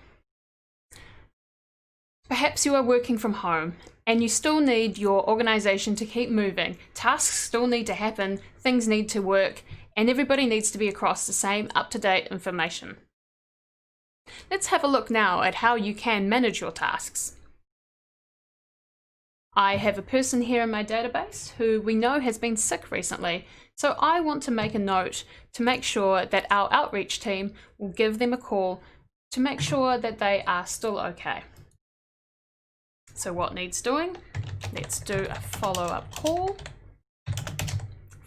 Perhaps you are working from home and you still need your organization to keep moving. Tasks still need to happen, things need to work, and everybody needs to be across the same up-to-date information. Let's have a look now at how you can manage your tasks. I have a person here in my database who we know has been sick recently, so I want to make a note to make sure that our outreach team will give them a call to make sure that they are still okay. So what needs doing? Let's do a follow-up call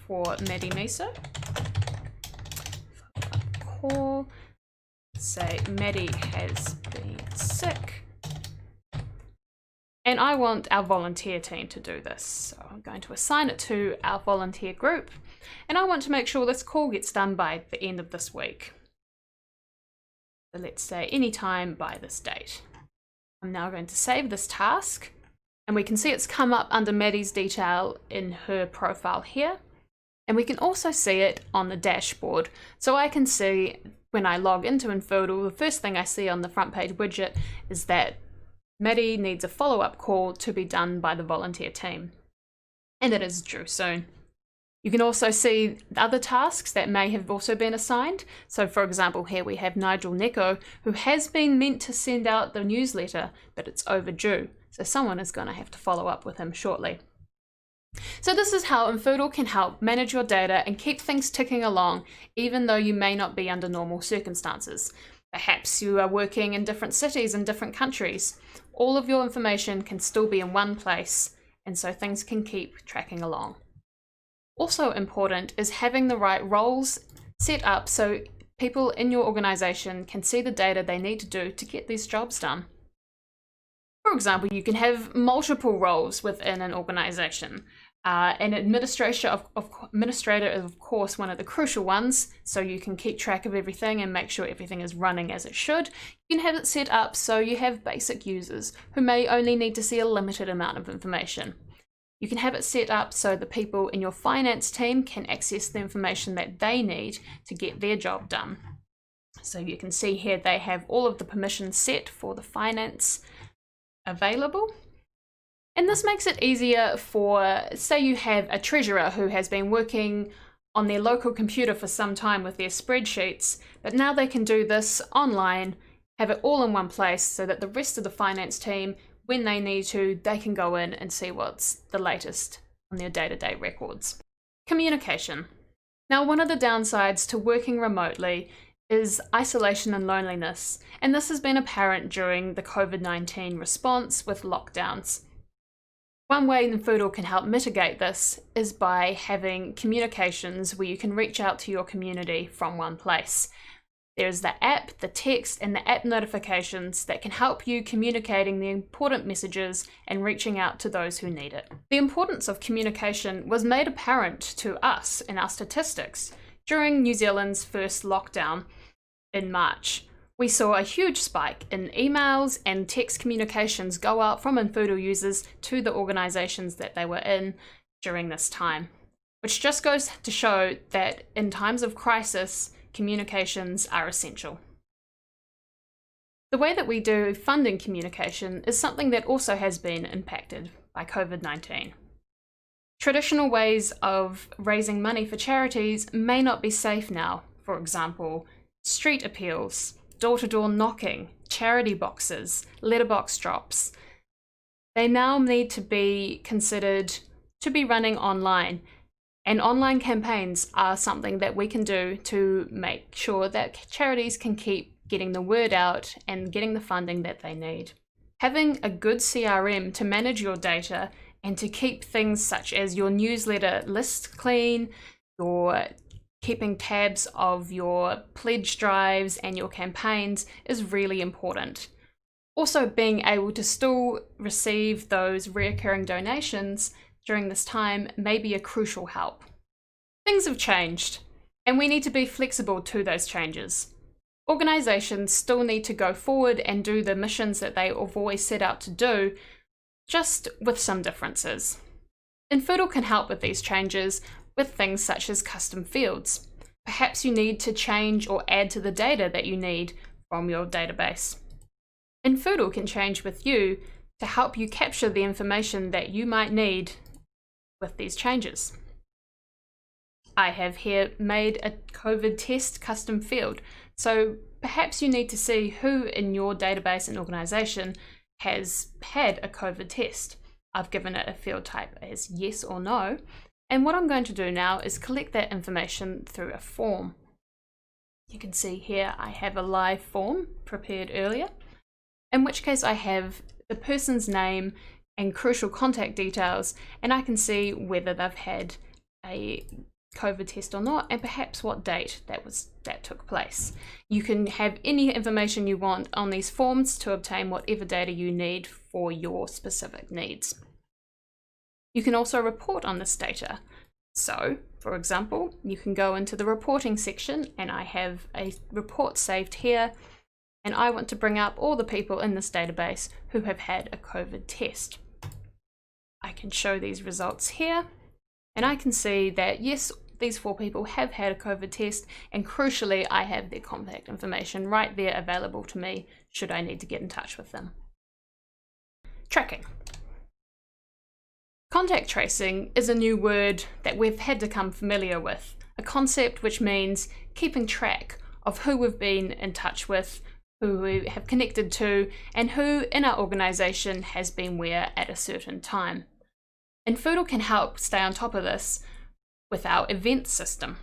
for Maddie Miso. Follow-up call. Say Maddie has been sick. And I want our volunteer team to do this. So I'm going to assign it to our volunteer group. And I want to make sure this call gets done by the end of this week. So let's say anytime by this date. I'm now going to save this task. And we can see it's come up under Maddie's detail in her profile here. And we can also see it on the dashboard. So I can see when I log into infoodle, the first thing I see on the front page widget is that Maddie needs a follow-up call to be done by the volunteer team, and it is due soon. You can also see other tasks that may have also been assigned. So for example, here we have Nigel Neko, who has been meant to send out the newsletter, but it's overdue. So someone is going to have to follow up with him shortly. So this is how infoodle can help manage your data and keep things ticking along, even though you may not be under normal circumstances. Perhaps you are working in different cities and different countries. All of your information can still be in one place, and so things can keep tracking along. Also important is having the right roles set up so people in your organization can see the data they need to do to get these jobs done. For example, you can have multiple roles within an organization. An administrator is of course one of the crucial ones, so you can keep track of everything and make sure everything is running as it should. You can have it set up so you have basic users who may only need to see a limited amount of information. You can have it set up so the people in your finance team can access the information that they need to get their job done. So you can see here they have all of the permissions set for the finance available. And this makes it easier for, say you have a treasurer who has been working on their local computer for some time with their spreadsheets, but now they can do this online, have it all in one place so that the rest of the finance team, when they need to, they can go in and see what's the latest on their day-to-day records. Communication. Now, one of the downsides to working remotely is isolation and loneliness, and this has been apparent during the COVID-19 response with lockdowns. One way infoodle can help mitigate this is by having communications where you can reach out to your community from one place. There's the app, the text, and the app notifications that can help you communicating the important messages and reaching out to those who need it. The importance of communication was made apparent to us in our statistics during New Zealand's first lockdown in March. We saw a huge spike in emails and text communications go out from infoodle users to the organisations that they were in during this time, which just goes to show that in times of crisis, communications are essential. The way that we do funding communication is something that also has been impacted by COVID-19. Traditional ways of raising money for charities may not be safe now. For example, street appeals, door-to-door knocking, charity boxes, letterbox drops. They now need to be considered to be running online. And online campaigns are something that we can do to make sure that charities can keep getting the word out and getting the funding that they need. Having a good CRM to manage your data and to keep things such as your newsletter list clean, your keeping tabs of your pledge drives and your campaigns is really important. Also, being able to still receive those recurring donations during this time may be a crucial help. Things have changed, and we need to be flexible to those changes. Organisations still need to go forward and do the missions that they have always set out to do, just with some differences. infoodle can help with these changes with things such as custom fields. Perhaps you need to change or add to the data that you need from your database. infoodle can change with you to help you capture the information that you might need with these changes. I have here made a COVID test custom field, so perhaps you need to see who in your database and organisation has had a COVID test. I've given it a field type as yes or no, and what I'm going to do now is collect that information through a form. You can see here I have a live form prepared earlier, in which case I have the person's name and crucial contact details, and I can see whether they've had a COVID test or not, and perhaps what date that took place. You can have any information you want on these forms to obtain whatever data you need for your specific needs. You can also report on this data. So, for example, you can go into the reporting section, and I have a report saved here, and I want to bring up all the people in this database who have had a COVID test. I can show these results here, and I can see that yes, these 4 people have had a COVID test, and crucially I have their contact information right there available to me should I need to get in touch with them. Tracking. Contact tracing is a new word that we've had to become familiar with, a concept which means keeping track of who we've been in touch with, who we have connected to, and who in our organisation has been where at a certain time. infoodle can help stay on top of this with our event system.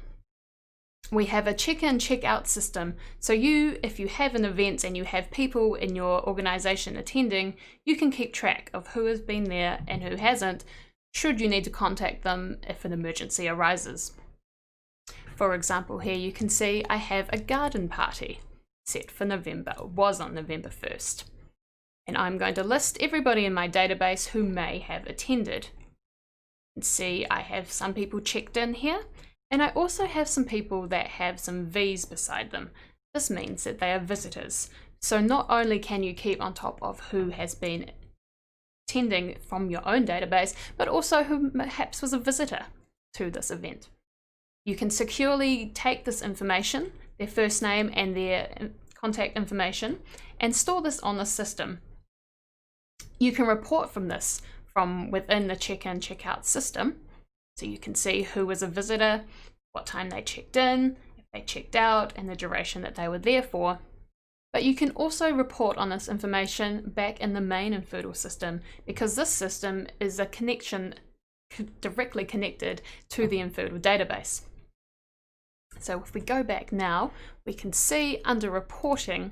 We have a check-in, check-out system, so if you have an event and you have people in your organisation attending, you can keep track of who has been there and who hasn't, should you need to contact them if an emergency arises. For example, here you can see I have a garden party set for November, was on November 1st. And I'm going to list everybody in my database who may have attended. And see, I have some people checked in here, and I also have some people that have some V's beside them. This means that they are visitors. So not only can you keep on top of who has been attending from your own database, but also who perhaps was a visitor to this event. You can securely take this information, their first name and their contact information, and store this on the system. You can report from this from within the check-in, check-out system. So you can see who was a visitor, what time they checked in, if they checked out, and the duration that they were there for. But you can also report on this information back in the main infoodle system, because this system is a connection directly connected to the infoodle database. So if we go back now, we can see under reporting,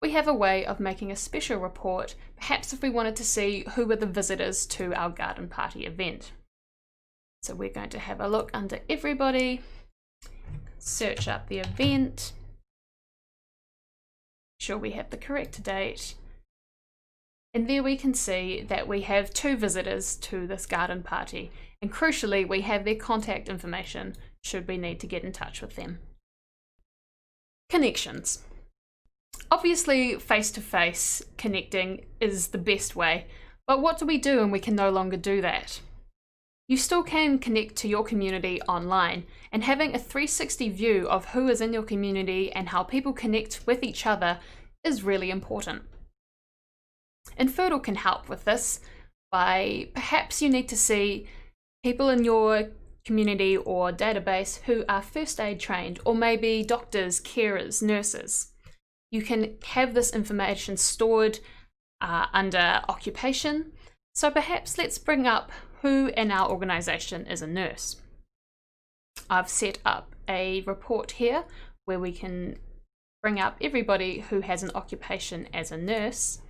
we have a way of making a special report, perhaps if we wanted to see who were the visitors to our garden party event. So we're going to have a look under everybody, search up the event, sure we have the correct date. And there we can see that we have 2 visitors to this garden party, and crucially we have their contact information should we need to get in touch with them. Connections. Obviously face-to-face connecting is the best way, but what do we do when we can no longer do that? You still can connect to your community online, and having a 360 view of who is in your community and how people connect with each other is really important. Infoodle can help with this by perhaps you need to see people in your community or database who are first aid trained, or maybe doctors, carers, nurses. You can have this information stored under occupation. So perhaps let's bring up who in our organisation is a nurse. I've set up a report here where we can bring up everybody who has an occupation as a nurse,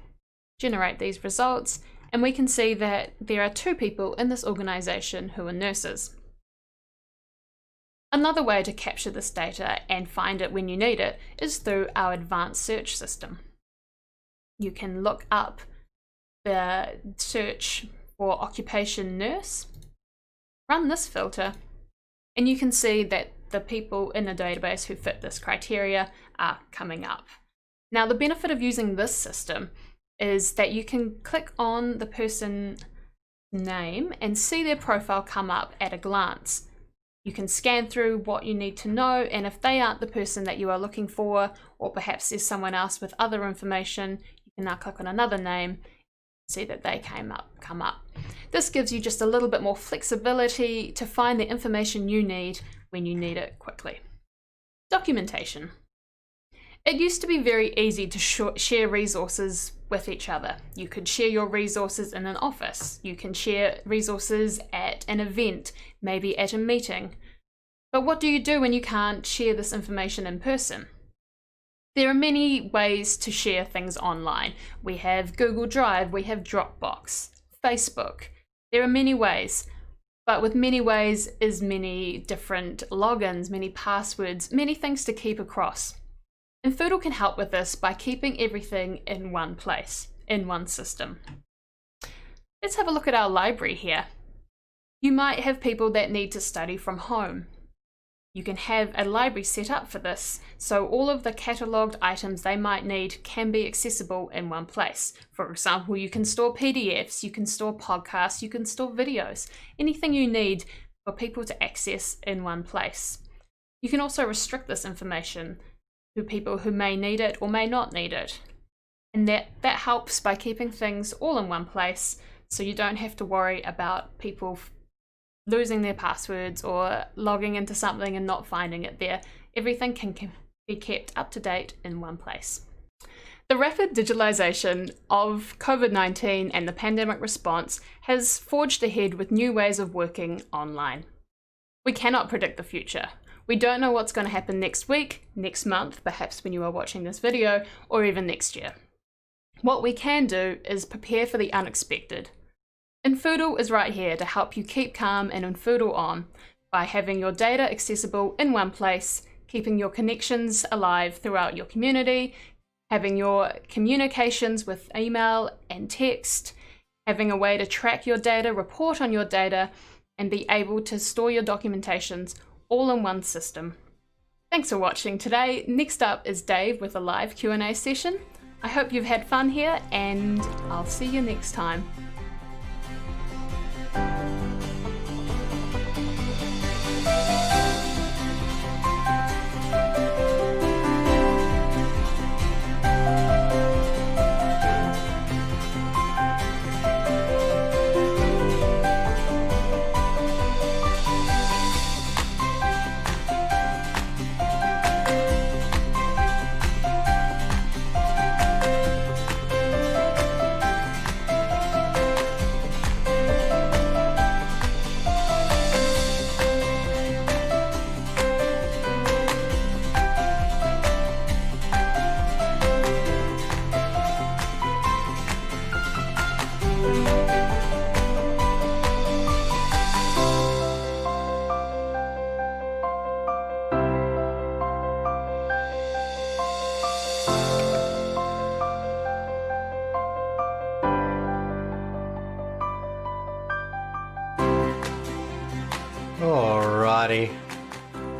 generate these results, and we can see that there are 2 people in this organisation who are nurses. Another way to capture this data and find it when you need it is through our advanced search system. You can look up the search for occupation nurse, run this filter, and you can see that the people in the database who fit this criteria are coming up. Now, the benefit of using this system is that you can click on the person's name and see their profile come up at a glance. You can scan through what you need to know, and if they aren't the person that you are looking for, or perhaps there's someone else with other information, you can now click on another name, see that they come up. This gives you just a little bit more flexibility to find the information you need when you need it quickly. Documentation. It used to be very easy to share resources with each other. You could share your resources in an office. You can share resources at an event, maybe at a meeting. But what do you do when you can't share this information in person? There are many ways to share things online. We have Google Drive, we have Dropbox, Facebook. There are many ways, but with many ways is many different logins, many passwords, many things to keep across. Infoodle can help with this by keeping everything in one place, in one system. Let's have a look at our library here. You might have people that need to study from home. You can have a library set up for this, so all of the catalogued items they might need can be accessible in one place. For example, you can store PDFs, you can store podcasts, you can store videos, anything you need for people to access in one place. You can also restrict this information to people who may need it or may not need it. And that helps by keeping things all in one place, so you don't have to worry about people losing their passwords or logging into something and not finding it there. Everything can be kept up to date in one place. The rapid digitalization of COVID-19 and the pandemic response has forged ahead with new ways of working online. We cannot predict the future. We don't know what's going to happen next week, next month, perhaps when you are watching this video, or even next year. What we can do is prepare for the unexpected. Infoodle is right here to help you keep calm and infoodle on by having your data accessible in one place, keeping your connections alive throughout your community, having your communications with email and text, having a way to track your data, report on your data, and be able to store your documentations all in one system. Thanks for watching today. Next up is Dave with a live Q&A session. I hope you've had fun here, and I'll see you next time.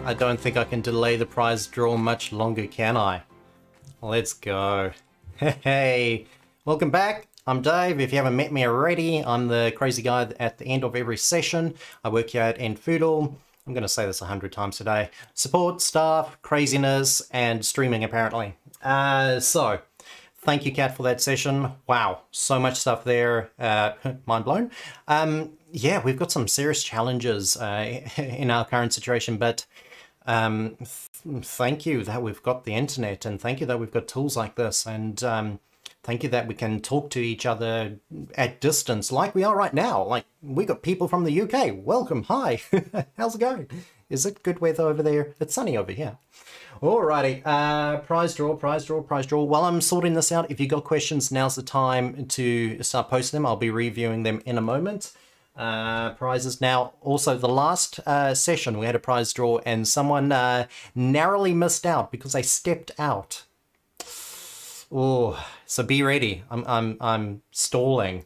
I don't think I can delay the prize draw much longer, can I? Let's go. Hey, welcome back. I'm Dave. If you haven't met me already, I'm the crazy guy at the end of every session. I work here at infoodle. I'm going to say this 100 times today. Support, staff, craziness, and streaming apparently. So, thank you, Kat, for that session. Wow, so much stuff there. Mind blown. Yeah, we've got some serious challenges in our current situation, but thank you that we've got the internet, and thank you that we've got tools like this, and thank you that we can talk to each other at distance like we are right now. Like, we got people from the UK. Welcome. Hi. How's it going? Is it good weather over there? It's sunny over here. Alrighty. Prize draw. While I'm sorting this out, if you got questions, now's the time to start posting them. I'll be reviewing them in a moment. Prizes. Now, also the last session we had a prize draw and someone narrowly missed out because they stepped out. Oh, so be ready. I'm stalling.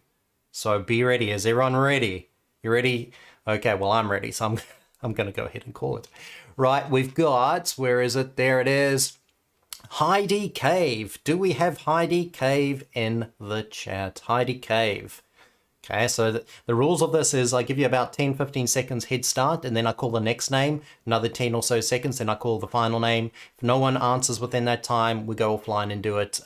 So be ready. Is everyone ready? You ready? Okay, well, I'm ready. So I'm going to go ahead and call it. Right, we've got, where is it? There it is. Heidi Cave. Do we have Heidi Cave in the chat? Heidi Cave. Okay, so the rules of this is I give you about 10-15 seconds head start, and then I call the next name, another 10 or so seconds, then I call the final name. If no one answers within that time, we go offline and do it,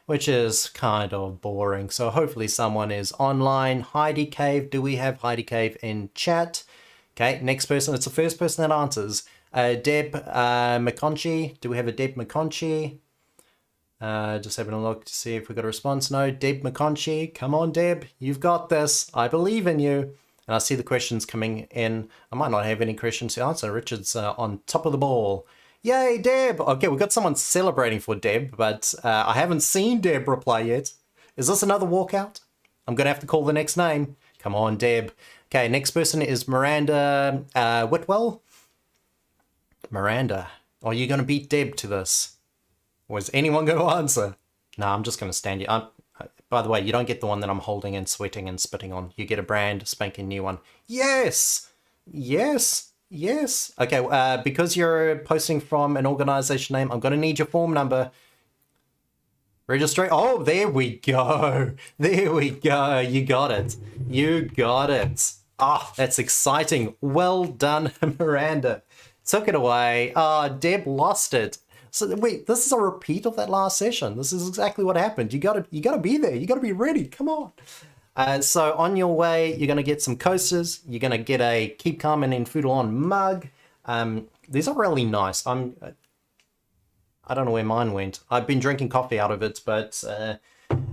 which is kind of boring. So hopefully someone is online. Heidi Cave, do we have Heidi Cave in chat? Okay, next person, it's the first person that answers. Deb McConchie, do we have a Deb McConchie? Just having a look to see if we got a response. No, Deb McConchie. Come on, Deb. You've got this. I believe in you. And I see the questions coming in. I might not have any questions to answer. Richard's on top of the ball. Yay, Deb. Okay, we've got someone celebrating for Deb, but I haven't seen Deb reply yet. Is this another walkout? I'm going to have to call the next name. Come on, Deb. Okay, next person is Miranda Whitwell. Miranda, are you going to beat Deb to this? Or is anyone going to answer? No, I'm just going to stand here. By the way, you don't get the one that I'm holding and sweating and spitting on. You get a brand spanking new one. Yes! Yes! Yes! Okay, because you're posting from an organization name, I'm going to need your form number. Register. Oh, there we go. There we go. You got it. You got it. Ah, that's exciting. Well done, Miranda. Took it away. Ah, Deb lost it. So wait, this is a repeat of that last session. This is exactly what happened. You gotta be there. You gotta be ready. Come on. So on your way, you're gonna get some coasters. You're gonna get a Keep Calm and Infoodle on mug. These are really nice. I don't know where mine went. I've been drinking coffee out of it, but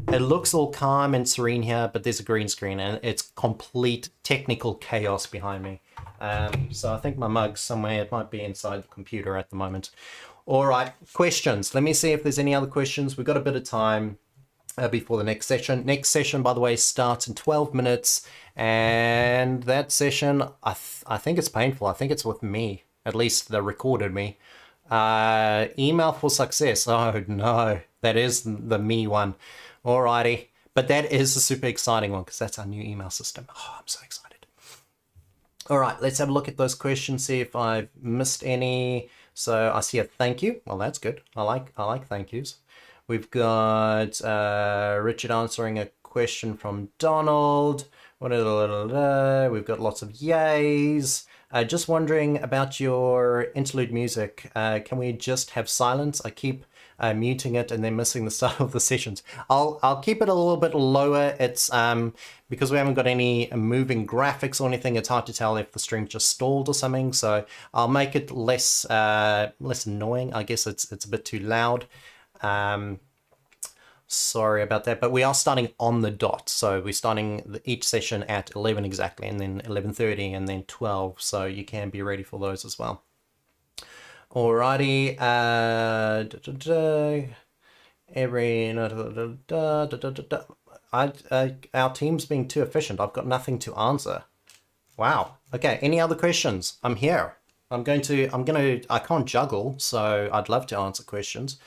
it looks all calm and serene here. But there's a green screen and it's complete technical chaos behind me. So I think my mug's somewhere. It might be inside the computer at the moment. All right, questions. Let me see if there's any other questions. We've got a bit of time before the next session. Next session, by the way, starts in 12 minutes. And that session, I think it's painful. I think it's with me, at least the recorded me. Email for success. Oh, no, that is the me one. All righty. But that is a super exciting one because that's our new email system. Oh, I'm so excited. All right, let's have a look at those questions, see if I've missed any. So I see a thank you. Well, that's good. I like thank yous. We've got Richard answering a question from Donald. We've got lots of yays. Just wondering about your interlude music. Can we just have silence? I keep muting it and then missing the start of the sessions. I'll keep it a little bit lower. It's because we haven't got any moving graphics or anything. It's hard to tell if the stream just stalled or something. So I'll make it less annoying. I guess it's a bit too loud. Sorry about that, but we are starting on the dot. So we're starting each session at 11 exactly, and then 11:30, and then 12. So you can be ready for those as well. Alrighty. Our team's being too efficient. I've got nothing to answer. Wow. Okay. Any other questions? I'm here. I can't juggle, so I'd love to answer questions.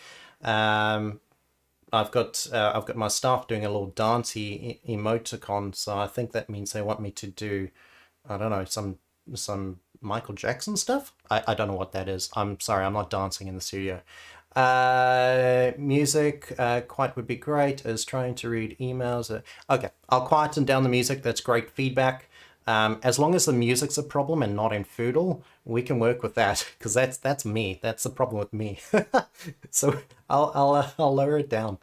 I've got my staff doing a little dancey emoticon, so I think that means they want me to do, I don't know, some Michael Jackson stuff. I don't know what that is. I'm sorry, I'm not dancing in the studio. Music, quiet would be great. Is trying to read emails. Okay, I'll quieten down the music. That's great feedback. As long as the music's a problem and not infoodle, we can work with that, because that's me. That's the problem with me. So I'll lower it down.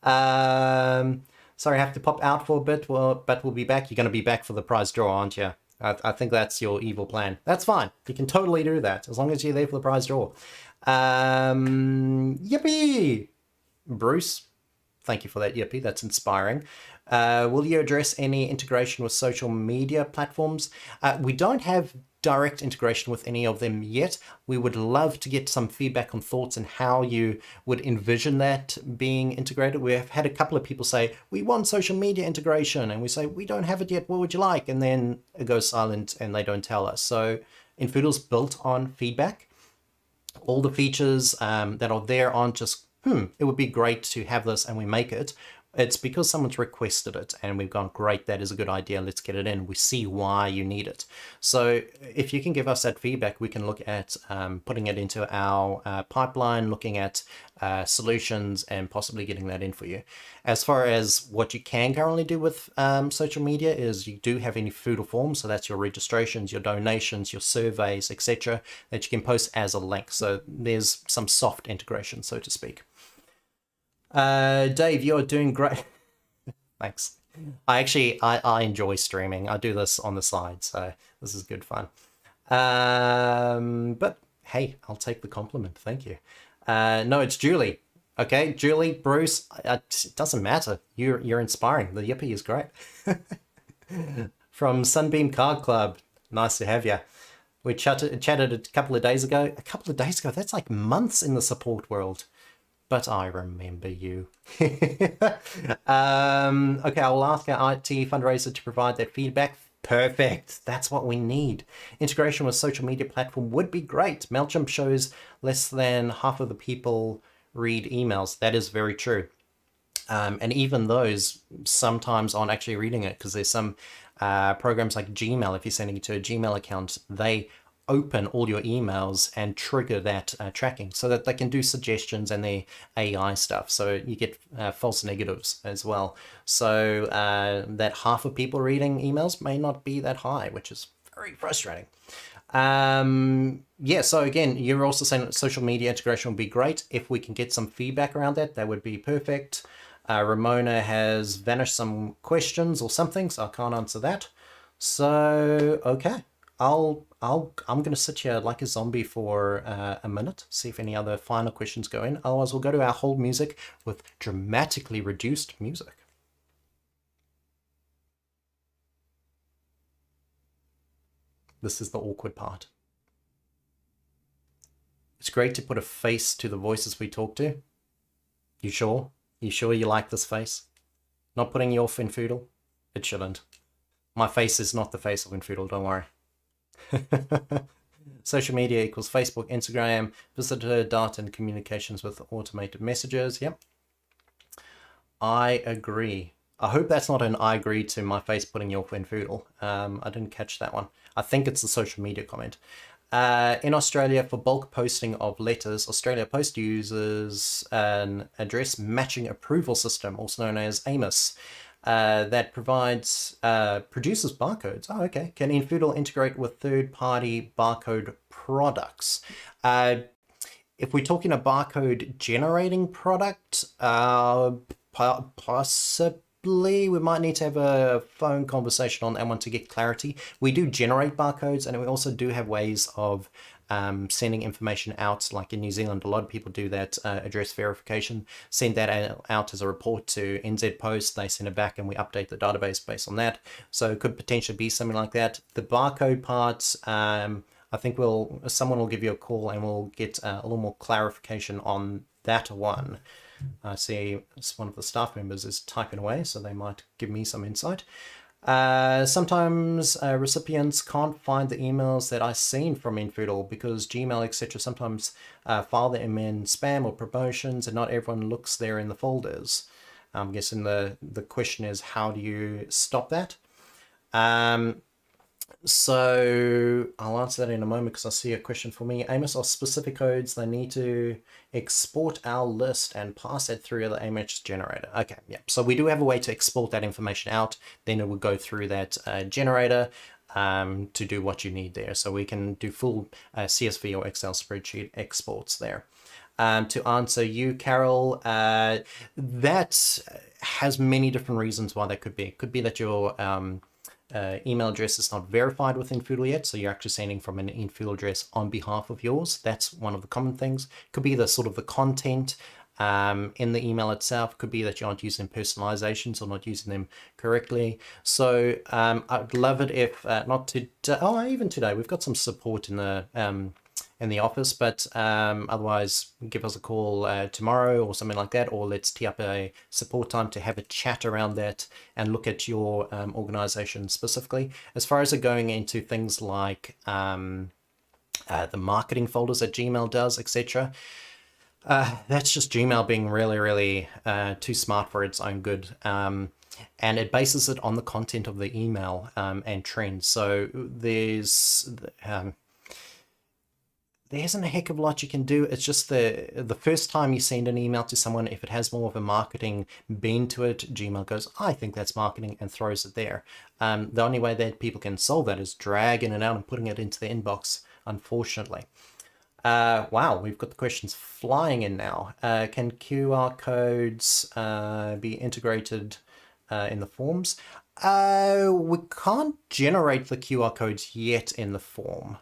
Sorry, I have to pop out for a bit. Well, but we'll be back. You're going to be back for the prize draw, aren't you? I think that's your evil plan. That's fine. You can totally do that as long as you're there for the prize draw. Yippee! Bruce, thank you for that yippee. That's inspiring. Will you address any integration with social media platforms? We don't have direct integration with any of them yet. We would love to get some feedback on thoughts and how you would envision that being integrated. We have had a couple of people say, we want social media integration, and we say, we don't have it yet, what would you like? And then it goes silent and they don't tell us. So infoodle's built on feedback. All the features that are there aren't just, it would be great to have this and we make it. It's because someone's requested it and we've gone, great, that is a good idea, let's get it in. We see why you need it. So if you can give us that feedback, we can look at putting it into our pipeline, looking at solutions and possibly getting that in for you. As far as what you can currently do with social media is you do have infoodle forms, so that's your registrations, your donations, your surveys, etc., that you can post as a link. So there's some soft integration, so to speak. Dave, you're doing great. Thanks. I enjoy streaming. I do this on the side, so this is good fun. But hey, I'll take the compliment. Thank you. No, it's Julie. Okay, Julie, Bruce, it doesn't matter. You're inspiring. The yippee is great. From Sunbeam Card Club. Nice to have you. We chatted a couple of days ago. That's like months in the support world. But I remember you. Okay, I'll ask our IT fundraiser to provide that feedback. Perfect. That's what we need. Integration with social media platform would be great. MailChimp shows less than half of the people read emails. That is very true. And even those sometimes aren't actually reading it, because there's some programs like Gmail. If you're sending it to a Gmail account, they open all your emails and trigger that tracking so that they can do suggestions and their AI stuff. So you get false negatives as well. So that half of people reading emails may not be that high, which is very frustrating. Yeah, so again, you're also saying that social media integration would be great. If we can get some feedback around that, that would be perfect. Ramona has vanished some questions or something, so I can't answer that. So, okay. I'm going to sit here like a zombie for a minute, see if any other final questions go in. Otherwise, we'll go to our hold music with dramatically reduced music. This is the awkward part. It's great to put a face to the voices we talk to. You sure? You sure you like this face? Not putting you off infoodle? It shouldn't. My face is not the face of infoodle, don't worry. Social media equals Facebook, Instagram, visitor data and communications with automated messages. Yep. I agree. I hope that's not an I agree to my face putting you off infoodle. I didn't catch that one. I think it's the social media comment. In Australia, for bulk posting of letters, Australia Post uses an address matching approval system, also known as AMOS. That produces barcodes. Oh, okay. Can infoodle integrate with third-party barcode products? If we're talking a barcode generating product, possibly we might need to have a phone conversation on that one to get clarity. We do generate barcodes, and we also do have ways of sending information out. Like in New Zealand, a lot of people do that address verification, send that out as a report to NZ Post, they send it back and we update the database based on that. So it could potentially be something like that. The barcode part, I think someone will give you a call and we'll get a little more clarification on that one. I see one of the staff members is typing away, so they might give me some insight. Sometimes recipients can't find the emails that I've seen from infoodle because Gmail, etc. sometimes file them in spam or promotions, and not everyone looks there in the folders. I'm guessing the question is, how do you stop that? So I'll answer that in a moment because I see a question for me. Amos, are specific codes they need to export our list and pass it through the image generator? Okay, yeah. So we do have a way to export that information out. Then it will go through that generator to do what you need there. So we can do full CSV or Excel spreadsheet exports there. To answer you, Carol, that has many different reasons why that could be. It could be that your email address is not verified with infoodle yet, so you're actually sending from an infoodle address on behalf of yours. That's one of the common things. Could be the sort of the content in the email itself. Could be that you aren't using personalizations or not using them correctly. So I'd love it if not to even today we've got some support in the office, but otherwise give us a call tomorrow or something like that, or let's tee up a support time to have a chat around that and look at your organization specifically. As far as it going into things like the marketing folders that Gmail does, etc., that's just Gmail being really, really too smart for its own good. And it bases it on the content of the email and trends. So there isn't a heck of a lot you can do. It's just the first time you send an email to someone, if it has more of a marketing bent to it, Gmail goes, I think that's marketing, and throws it there. The only way that people can solve that is dragging it out and putting it into the inbox, unfortunately. Wow, we've got the questions flying in now. Can QR codes be integrated in the forms? We can't generate the QR codes yet in the form.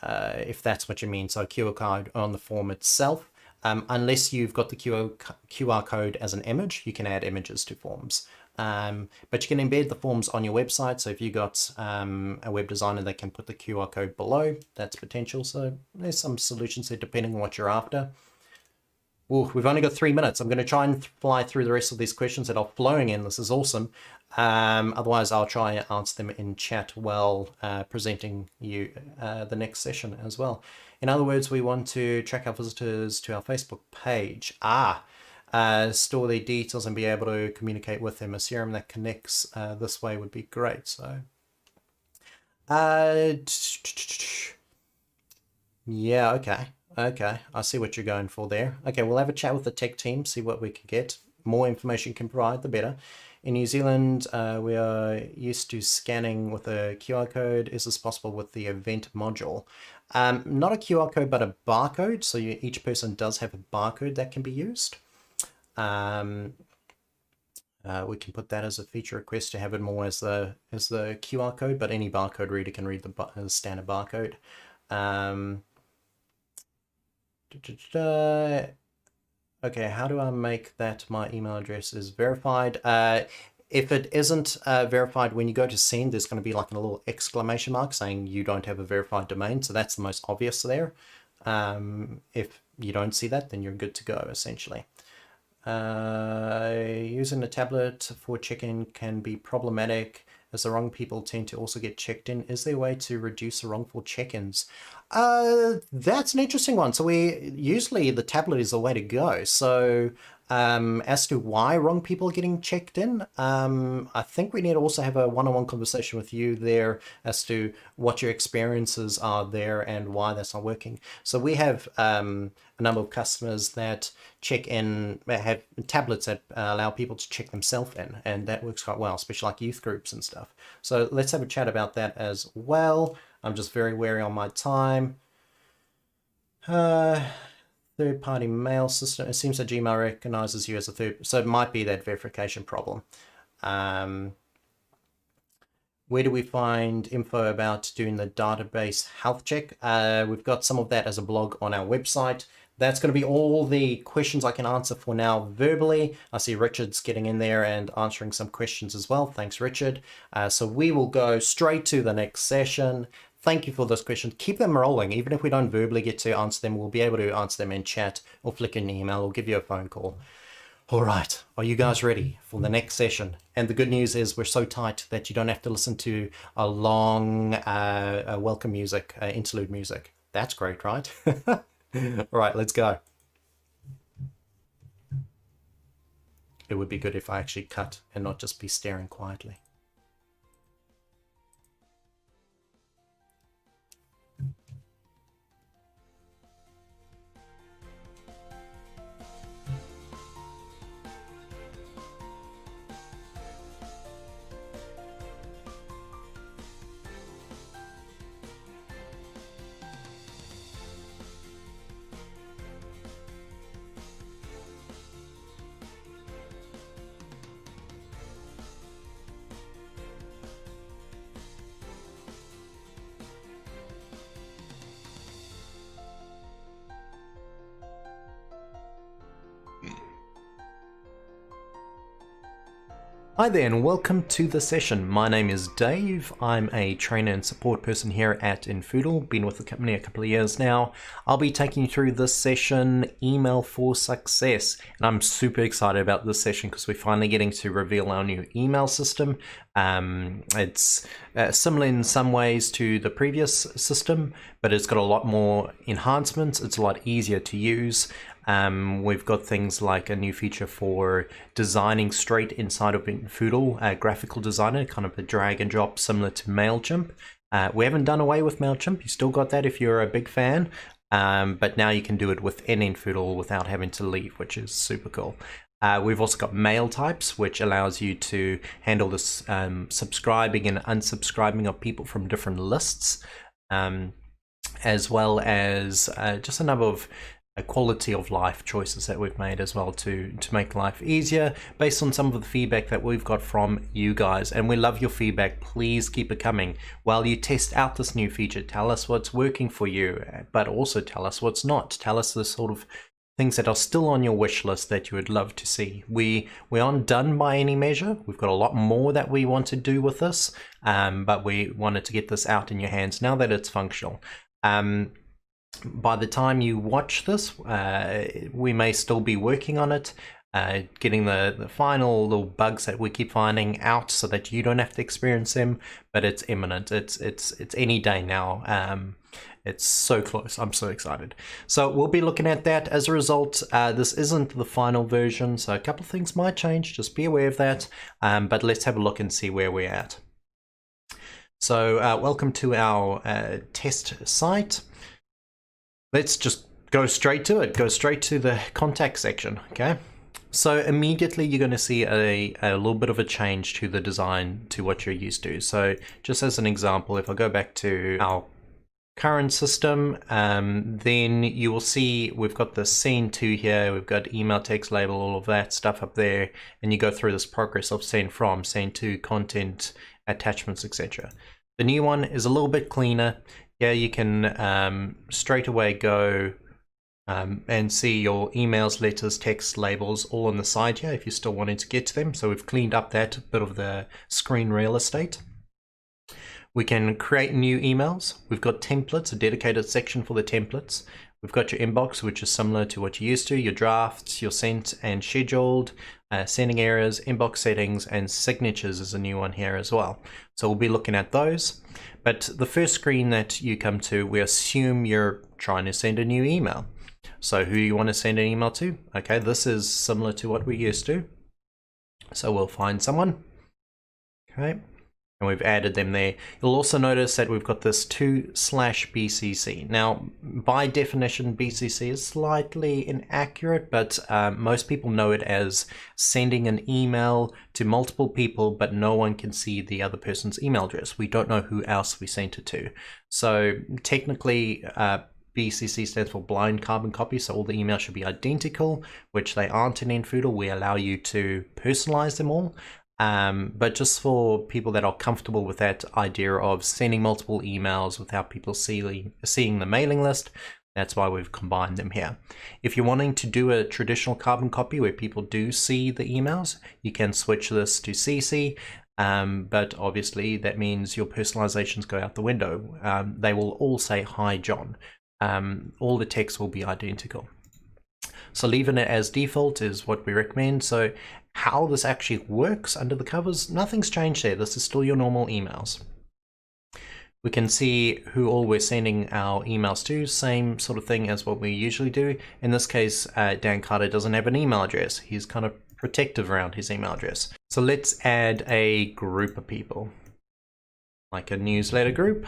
If that's what you mean. So QR code on the form itself, unless you've got the QR code as an image, you can add images to forms. But you can embed the forms on your website. So if you got a web designer that can put the QR code below, that's potential. So there's some solutions there depending on what you're after. Ooh, we've only got 3 minutes. I'm going to try and fly through the rest of these questions that are flowing in. This is awesome. Otherwise, I'll try and answer them in chat while presenting you the next session as well. In other words, we want to track our visitors to our Facebook page. Store their details and be able to communicate with them. A CRM that connects this way would be great. So, yeah, okay. Okay, I see what you're going for there. Okay, we'll have a chat with the tech team, see what we can get. More information you can provide, the better. In New Zealand, we are used to scanning with a QR code. Is this possible with the event module? Not a QR code, but a barcode. So each person does have a barcode that can be used. We can put that as a feature request to have it more as the QR code, but any barcode reader can read the standard barcode. Okay, how do I make that my email address is verified? If it isn't verified, when you go to send, there's going to be like a little exclamation mark saying you don't have a verified domain. So that's the most obvious there. If you don't see that, then you're good to go, essentially. Using a tablet for check-in can be problematic as the wrong people tend to also get checked in. Is there a way to reduce the wrongful check-ins? That's an interesting one. So usually the tablet is the way to go. So as to why wrong people are getting checked in, I think we need to also have a one-on-one conversation with you there as to what your experiences are there and why that's not working. So we have a number of customers that check in, have tablets that allow people to check themselves in, and that works quite well, especially like youth groups and stuff. So let's have a chat about that as well. I'm just very wary on my time. Third-party mail system. It seems that Gmail recognizes you as a third, so it might be that verification problem. Where do we find info about doing the database health check? We've got some of that as a blog on our website. That's going to be all the questions I can answer for now verbally. I see Richard's getting in there and answering some questions as well. Thanks, Richard. So we will go straight to the next session. Thank you for those questions. Keep them rolling. Even if we don't verbally get to answer them, we'll be able to answer them in chat or flick an email or give you a phone call. All right, are you guys ready for the next session? And the good news is we're so tight that you don't have to listen to a long welcome music, interlude music. That's great, right? All right, let's go. It would be good if I actually cut and not just be staring quietly. Hi there and welcome to the session. My name is Dave. I'm a trainer and support person here at infoodle. Been with the company a couple of years now. I'll be taking you through this session, Email for Success. And I'm super excited about this session because we're finally getting to reveal our new email system. It's similar in some ways to the previous system, but it's got a lot more enhancements. It's a lot easier to use. We've got things like a new feature for designing straight inside of infoodle, graphical designer, kind of a drag and drop similar to MailChimp. We haven't done away with MailChimp. You still got that if you're a big fan, but now you can do it within infoodle without having to leave, which is super cool. We've also got mail types, which allows you to handle this subscribing and unsubscribing of people from different lists, as well as just a number of quality of life choices that we've made as well to make life easier based on some of the feedback that we've got from you guys. And we love your feedback. Please keep it coming. While you test out this new feature, tell us what's working for you, but also tell us what's not. Tell us the sort of things that are still on your wish list that you would love to see. We aren't done by any measure. We've got a lot more that we want to do with this, but we wanted to get this out in your hands now that it's functional. By the time you watch this, we may still be working on it, getting the final little bugs that we keep finding out so that you don't have to experience them, but it's imminent. It's any day now. It's so close. I'm so excited. So we'll be looking at that. As a result, this isn't the final version, so a couple of things might change. Just be aware of that, but let's have a look and see where we're at. So welcome to our test site. Let's just go straight to it. Go straight to the contact section, okay? So immediately you're going to see a little bit of a change to the design to what you're used to. So just as an example, if I go back to our current system, then you will see we've got the send to here, we've got email, text, label, all of that stuff up there, and you go through this progress of send from, send to, content, attachments, etc. The new one is a little bit cleaner. Yeah, you can straight away go and see your emails, letters, text, labels all on the side here if you're still wanting to get to them. So we've cleaned up that bit of the screen real estate. We can create new emails. We've got templates, a dedicated section for the templates. We've got your inbox, which is similar to what you're used to, your drafts, your sent and scheduled, sending errors, inbox settings, and signatures is a new one here as well. So we'll be looking at those. But the first screen that you come to, we assume you're trying to send a new email. So who you want to send an email to? Okay, this is similar to what we're used to. So we'll find someone. Okay. And we've added them there. You'll also notice that we've got this to/BCC. Now, by definition, BCC is slightly inaccurate, but most people know it as sending an email to multiple people, but no one can see the other person's email address. We don't know who else we sent it to. So technically, BCC stands for blind carbon copy, so all the emails should be identical, which they aren't in infoodle. We allow you to personalize them all. But just for people that are comfortable with that idea of sending multiple emails without people seeing the mailing list, that's why we've combined them here. If you're wanting to do a traditional carbon copy where people do see the emails, you can switch this to CC, but obviously that means your personalizations go out the window. They will all say, "Hi, John." All the text will be identical. So leaving it as default is what we recommend. So how this actually works under the covers, nothing's changed there. This is still your normal emails. We can see who all we're sending our emails to, same sort of thing as what we usually do. In this case, Dan Carter doesn't have an email address. He's kind of protective around his email address. So let's add a group of people, like a newsletter group.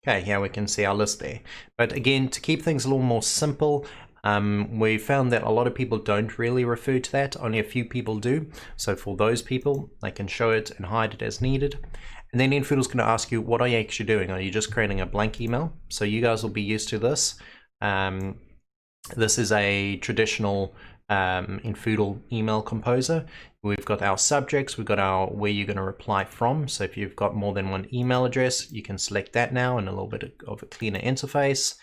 Okay, here we can see our list there. But again, to keep things a little more simple, we found that a lot of people don't really refer to that. Only a few people do. So for those people, they can show it and hide it as needed. And then infoodle's going to ask you, what are you actually doing? Are you just creating a blank email? So you guys will be used to this. This is a traditional infoodle email composer. We've got our subjects, we've got our where you're going to reply from. So if you've got more than one email address, you can select that now in a little bit of a cleaner interface.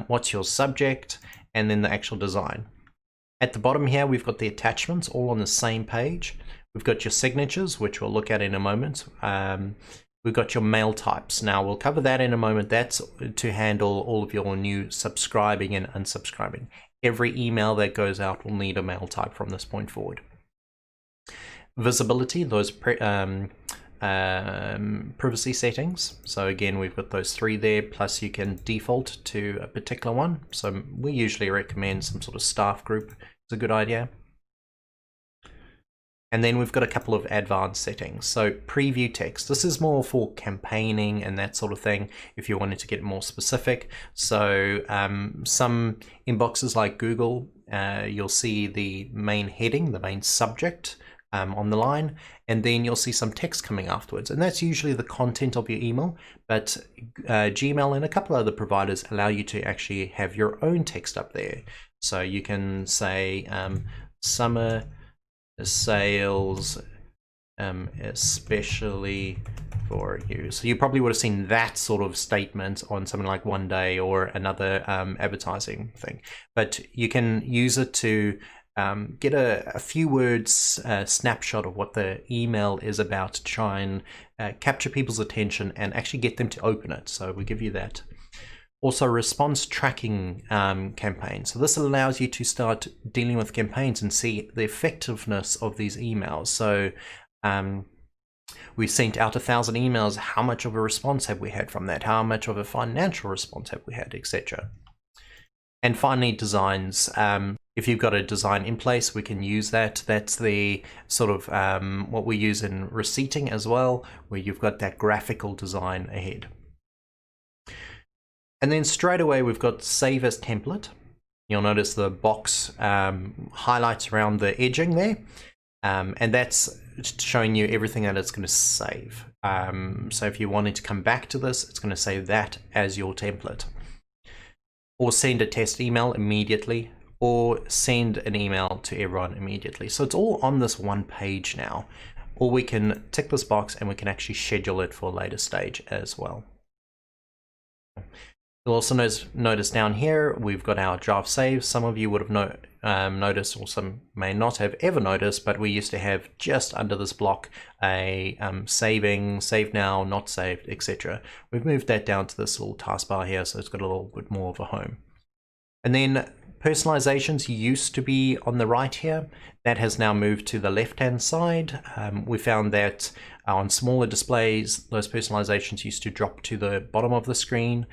What's your subject, and then the actual design. At the bottom here, we've got the attachments all on the same page. We've got your signatures, which we'll look at in a moment. We've got your mail types. Now, we'll cover that in a moment. That's to handle all of your new subscribing and unsubscribing. Every email that goes out will need a mail type from this point forward. Visibility, those privacy settings. So again, we've got those 3 there, plus you can default to a particular one. So we usually recommend some sort of staff group. It's a good idea. And then we've got a couple of advanced settings. So preview text, this is more for campaigning and that sort of thing if you wanted to get more specific. So some inboxes like Google, you'll see the main heading, the main subject on the line, and then you'll see some text coming afterwards. And that's usually the content of your email, but Gmail and a couple other providers allow you to actually have your own text up there. So you can say summer sales, especially for you. So you probably would have seen that sort of statement on something like One Day or another advertising thing. But you can use it to get a few words snapshot of what the email is about to try and capture people's attention and actually get them to open it. So we give you that. Also, response tracking campaign. So this allows you to start dealing with campaigns and see the effectiveness of these emails. So we've sent out 1,000 emails. How much of a response have we had from that? How much of a financial response have we had, etc. And finally, designs. If you've got a design in place, we can use that. That's the sort of what we use in receipting as well, where you've got that graphical design ahead. And then straight away, we've got Save as Template. You'll notice the box highlights around the edging there. And that's showing you everything that it's going to save. So if you wanted to come back to this, it's going to save that as your template. Or send a test email immediately, or send an email to everyone immediately. So it's all on this one page now. Or we can tick this box and we can actually schedule it for a later stage as well. You'll also notice down here, we've got our draft save. Some of you would have noticed, or some may not have ever noticed, but we used to have just under this block a saving, save now, not saved, etc. We've moved that down to this little taskbar here, so it's got a little bit more of a home. And then personalizations used to be on the right here. That has now moved to the left-hand side. We found that on smaller displays, those personalizations used to drop to the bottom of the screen.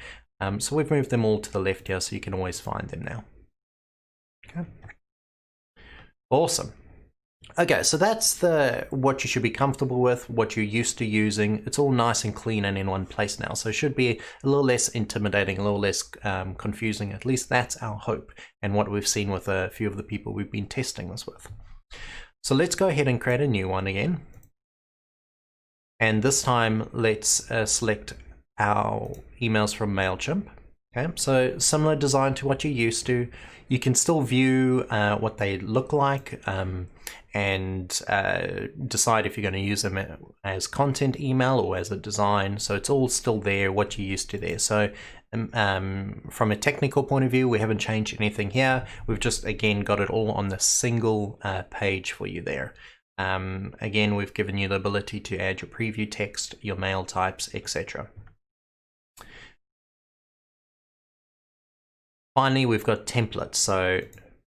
So we've moved them all to the left here, so you can always find them now. Okay. Awesome. Okay, so that's what you should be comfortable with, what you're used to using. It's all nice and clean and in one place now, so it should be a little less intimidating, a little less confusing. At least that's our hope, and what we've seen with a few of the people we've been testing this with. So let's go ahead and create a new one again. And this time, let's select our emails from MailChimp. Okay, so similar design to what you're used to. You can still view what they look like and decide if you're going to use them as content email or as a design. So it's all still there, what you're used to there. So from a technical point of view, we haven't changed anything here. We've just, again, got it all on the single page for you there. Again, we've given you the ability to add your preview text, your mail types, etc. Finally, we've got templates. So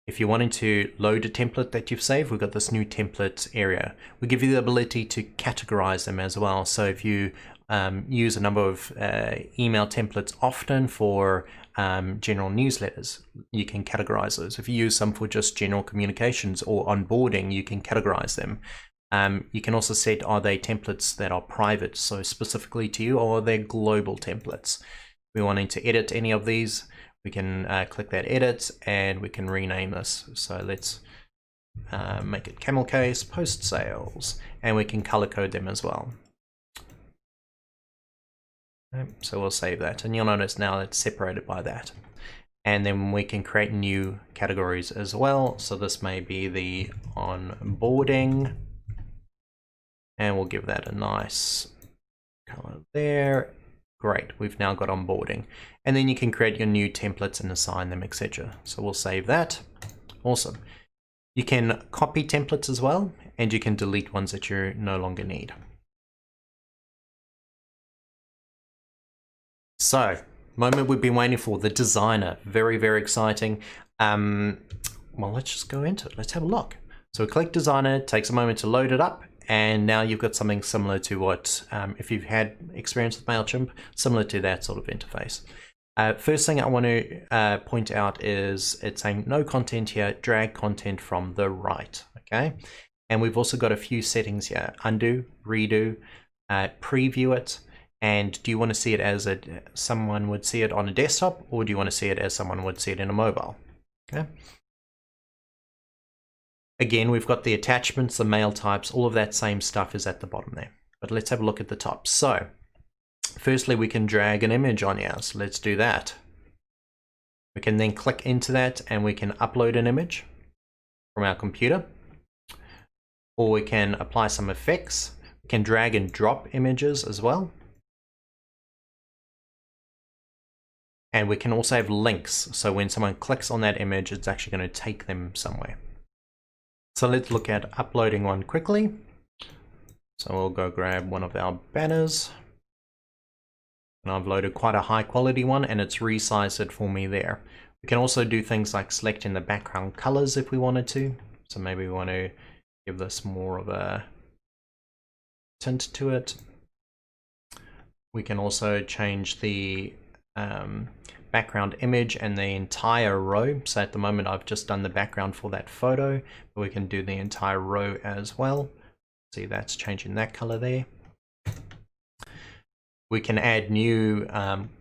if you're wanting to load a template that you've saved, we've got this new templates area. We give you the ability to categorize them as well. So if you use a number of email templates often for general newsletters, you can categorize those. If you use some for just general communications or onboarding, you can categorize them. You can also set, are they templates that are private, so specifically to you, or are they global templates? If we're wanting to edit any of these, we can click that edit and we can rename this. So let's make it camel case, post sales, and we can color code them as well. Okay, so we'll save that, and you'll notice now it's separated by that. And then we can create new categories as well. So this may be the onboarding, and we'll give that a nice color there. Great, we've now got onboarding. And then you can create your new templates and assign them, etc. So we'll save that. Awesome. You can copy templates as well, and you can delete ones that you no longer need. So, moment we've been waiting for, the designer. Very, very exciting. Well, let's just go into it. Let's have a look. So click designer, takes a moment to load it up, and now you've got something similar to what, if you've had experience with MailChimp, similar to that sort of interface. First thing I want to point out is it's saying no content here, drag content from the right, okay? And we've also got a few settings here, undo, redo, preview it, and do you want to see it as someone would see it on a desktop, or do you want to see it as someone would see it in a mobile? Okay. Again, we've got the attachments, the mail types, all of that same stuff is at the bottom there. But let's have a look at the top. So, firstly, we can drag an image on here, so let's do that. We can then click into that and we can upload an image from our computer. Or we can apply some effects. We can drag and drop images as well. And we can also have links, so when someone clicks on that image, it's actually going to take them somewhere. So let's look at uploading one quickly. So we'll go grab one of our banners. And I've loaded quite a high quality one, and it's resized it for me there. We can also do things like selecting the background colors if we wanted to. So maybe we want to give this more of a tint to it. We can also change the background image and the entire row. So at the moment I've just done the background for that photo, but we can do the entire row as well. See, that's changing that color there. We can add new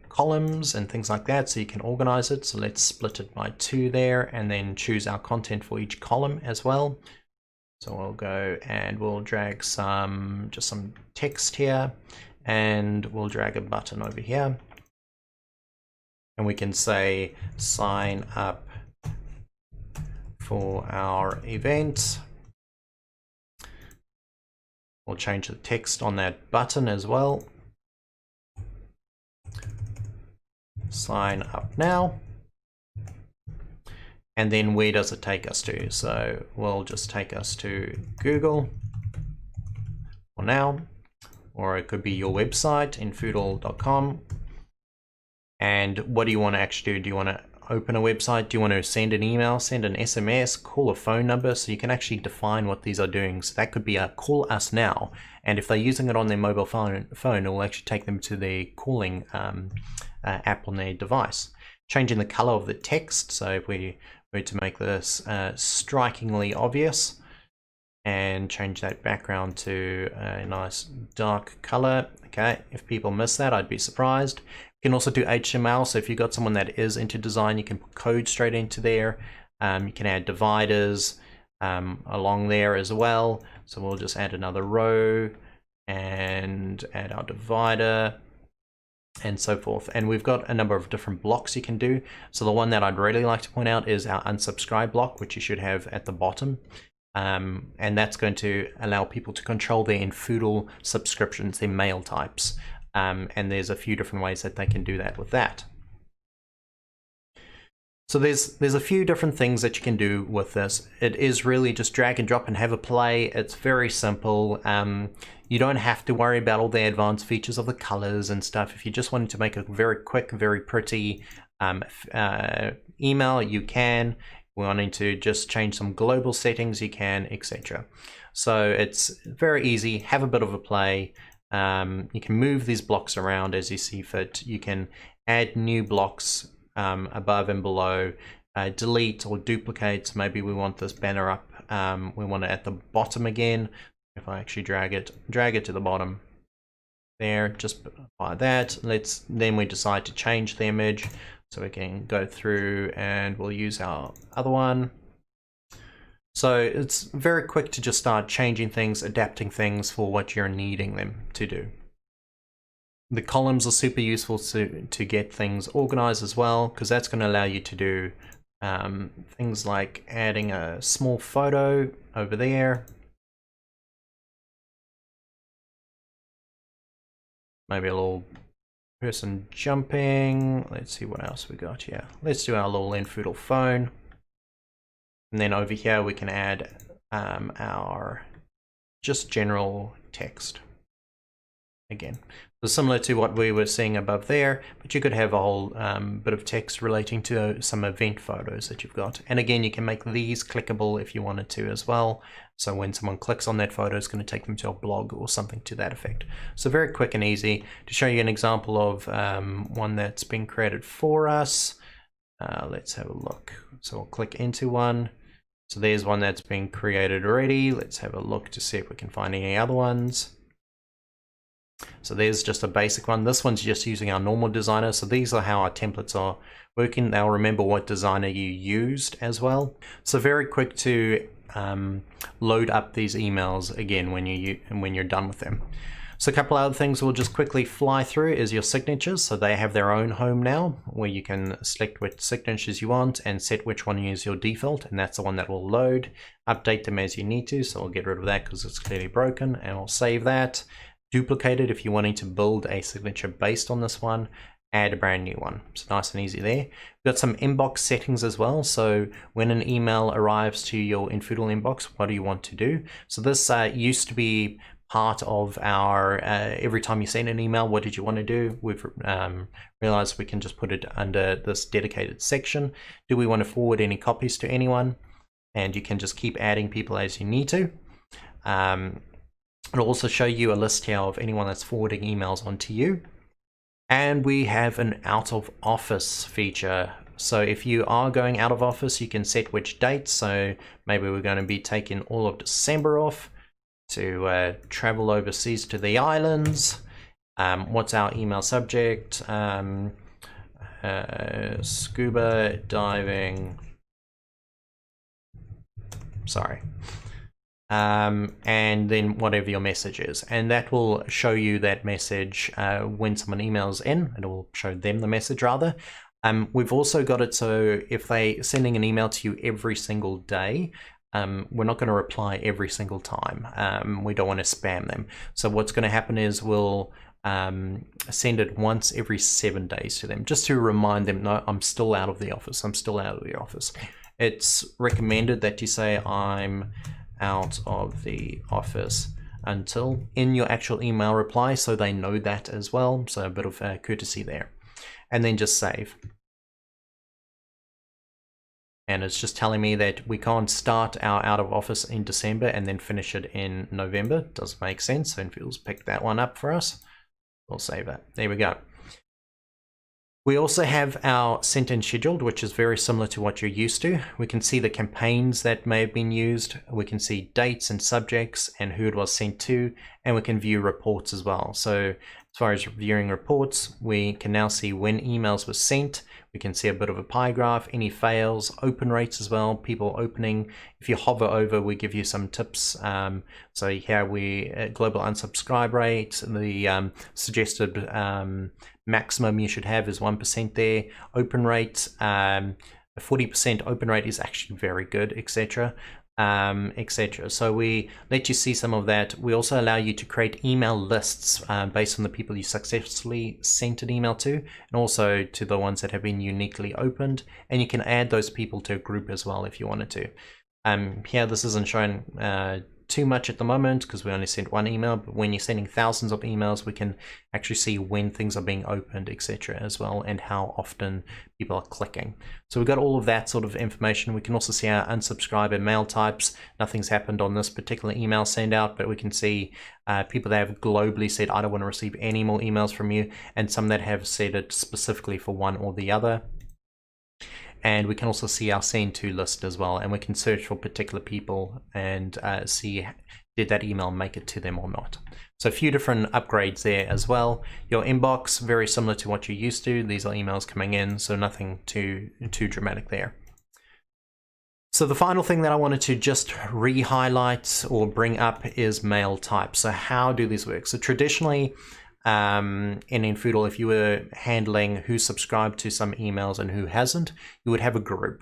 columns and things like that, so you can organize it. So let's split it by 2 there, and then choose our content for each column as well. So we'll go and we'll drag just some text here, and we'll drag a button over here. And we can say sign up for our event. We'll change the text on that button as well. Sign up now. And then where does it take us to? So we'll just take us to Google for now, or it could be your website, infoodle.com. And what do you want to actually do? Do you want to open a website? Do you want to send an email, send an SMS, call a phone number? So you can actually define what these are doing. So that could be a call us now. And if they're using it on their mobile phone, it will actually take them to the calling app on their device. Changing the color of the text. So if we were to make this strikingly obvious, and change that background to a nice dark color. Okay, if people miss that, I'd be surprised. You can also do HTML, so if you've got someone that is into design, you can put code straight into there. You can add dividers along there as well. So we'll just add another row and add our divider and so forth. And we've got a number of different blocks you can do. So the one that I'd really like to point out is our unsubscribe block, which you should have at the bottom. And that's going to allow people to control their infoodle subscriptions, their mail types. And there's a few different ways that they can do that with that. So there's a few different things that you can do with this. It is really just drag and drop and have a play. It's very simple. You don't have to worry about all the advanced features of the colors and stuff. If you just wanted to make a very quick, very pretty email, you can. Wanting to just change some global settings, you can, etc. So it's very easy. Have a bit of a play. You can move these blocks around as you see fit. You can add new blocks above and below, delete or duplicate. So maybe we want this banner up. We want it at the bottom again. If I actually drag it to the bottom there, just by that. Then we decide to change the image. So we can go through and we'll use our other one. So it's very quick to just start changing things, adapting things for what you're needing them to do. The columns are super useful to get things organized as well, because that's going to allow you to do things like adding a small photo over there. Maybe a little person jumping. Let's see what else we got here. Let's do our little infoodle phone. And then over here we can add our just general text. Again, so similar to what we were seeing above there, but you could have a whole bit of text relating to some event photos that you've got. And again, you can make these clickable if you wanted to as well. So when someone clicks on that photo, it's going to take them to a blog or something to that effect. So very quick and easy. To show you an example of one that's been created for us, let's have a look. So we'll click into one. So there's one that's been created already. Let's have a look to see if we can find any other ones. So there's just a basic one. This one's just using our normal designer. So these are how our templates are working. They'll remember what designer you used as well. So very quick to load up these emails again when you're done with them. So a couple other things we'll just quickly fly through is your signatures. So they have their own home now where you can select which signatures you want and set which one is your default, and that's the one that will load. Update them as you need to, so we'll get rid of that because it's clearly broken, and we'll save that. Duplicate it if you're wanting to build a signature based on this one. Add a brand new one. So nice and easy there. We've got some inbox settings as well. So when an email arrives to your infoodle inbox, what do you want to do? So this used to be part of our every time you send an email, what did you want to do? We've realized we can just put it under this dedicated section. Do we want to forward any copies to anyone? And you can just keep adding people as you need to. It'll also show you a list here of anyone that's forwarding emails onto you. And we have an out of office feature. So if you are going out of office, you can set which date. So maybe we're going to be taking all of December off to travel overseas to the islands. What's our email subject? Scuba diving. Sorry. And then whatever your message is, and that will show you that message when someone emails in. It will show them the message rather. We've also got it so if they're sending an email to you every single day, we're not going to reply every single time. We don't want to spam them. So what's going to happen is we'll send it once every 7 days to them, just to remind them, no, I'm still out of the office. I'm still out of the office. It's recommended that you say I'm out of the office until in your actual email reply, so they know that as well. So a bit of courtesy there, and then just save. And it's just telling me that we can't start our out of office in December and then finish it in November. Doesn't make sense. So Infoodle's picked that one up for us. We'll save that. There we go. We also have our sent and scheduled, which is very similar to what you're used to. We can see the campaigns that may have been used. We can see dates and subjects and who it was sent to, and we can view reports as well. So as far as viewing reports, we can now see when emails were sent. We can see a bit of a pie graph, any fails, open rates as well, people opening. If you hover over, we give you some tips. So here we global unsubscribe rate, the suggested maximum you should have is 1% there. Open rate, 40% open rate is actually very good, etc. Etc. So we let you see some of that. We also allow you to create email lists based on the people you successfully sent an email to, and also to the ones that have been uniquely opened, and you can add those people to a group as well if you wanted to. Here this isn't shown too much at the moment because we only sent one email, but when you're sending thousands of emails, we can actually see when things are being opened, etc. as well, and how often people are clicking. So we've got all of that sort of information. We can also see our unsubscribe and mail types. Nothing's happened on this particular email send out, but we can see people that have globally said, I don't want to receive any more emails from you, and some that have said it specifically for one or the other. And we can also see our send to list as well, and we can search for particular people and see did that email make it to them or not. So a few different upgrades there as well. Your inbox, very similar to what you're used to. These are emails coming in, so nothing too dramatic there. So the final thing that I wanted to just re-highlight or bring up is mail type. So how do these work? So traditionally, in Infoodle, if you were handling who subscribed to some emails and who hasn't, you would have a group,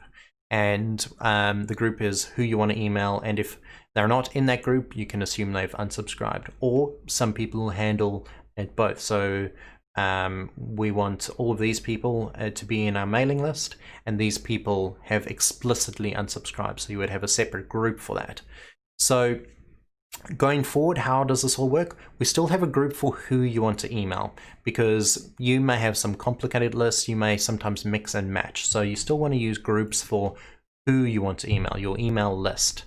and the group is who you want to email, and if they're not in that group, you can assume they've unsubscribed. Or some people handle it both. So we want all of these people to be in our mailing list, and these people have explicitly unsubscribed. So you would have a separate group for that. So going forward, how does this all work? We still have a group for who you want to email, because you may have some complicated lists. You may sometimes mix and match. So you still want to use groups for who you want to email, your email list.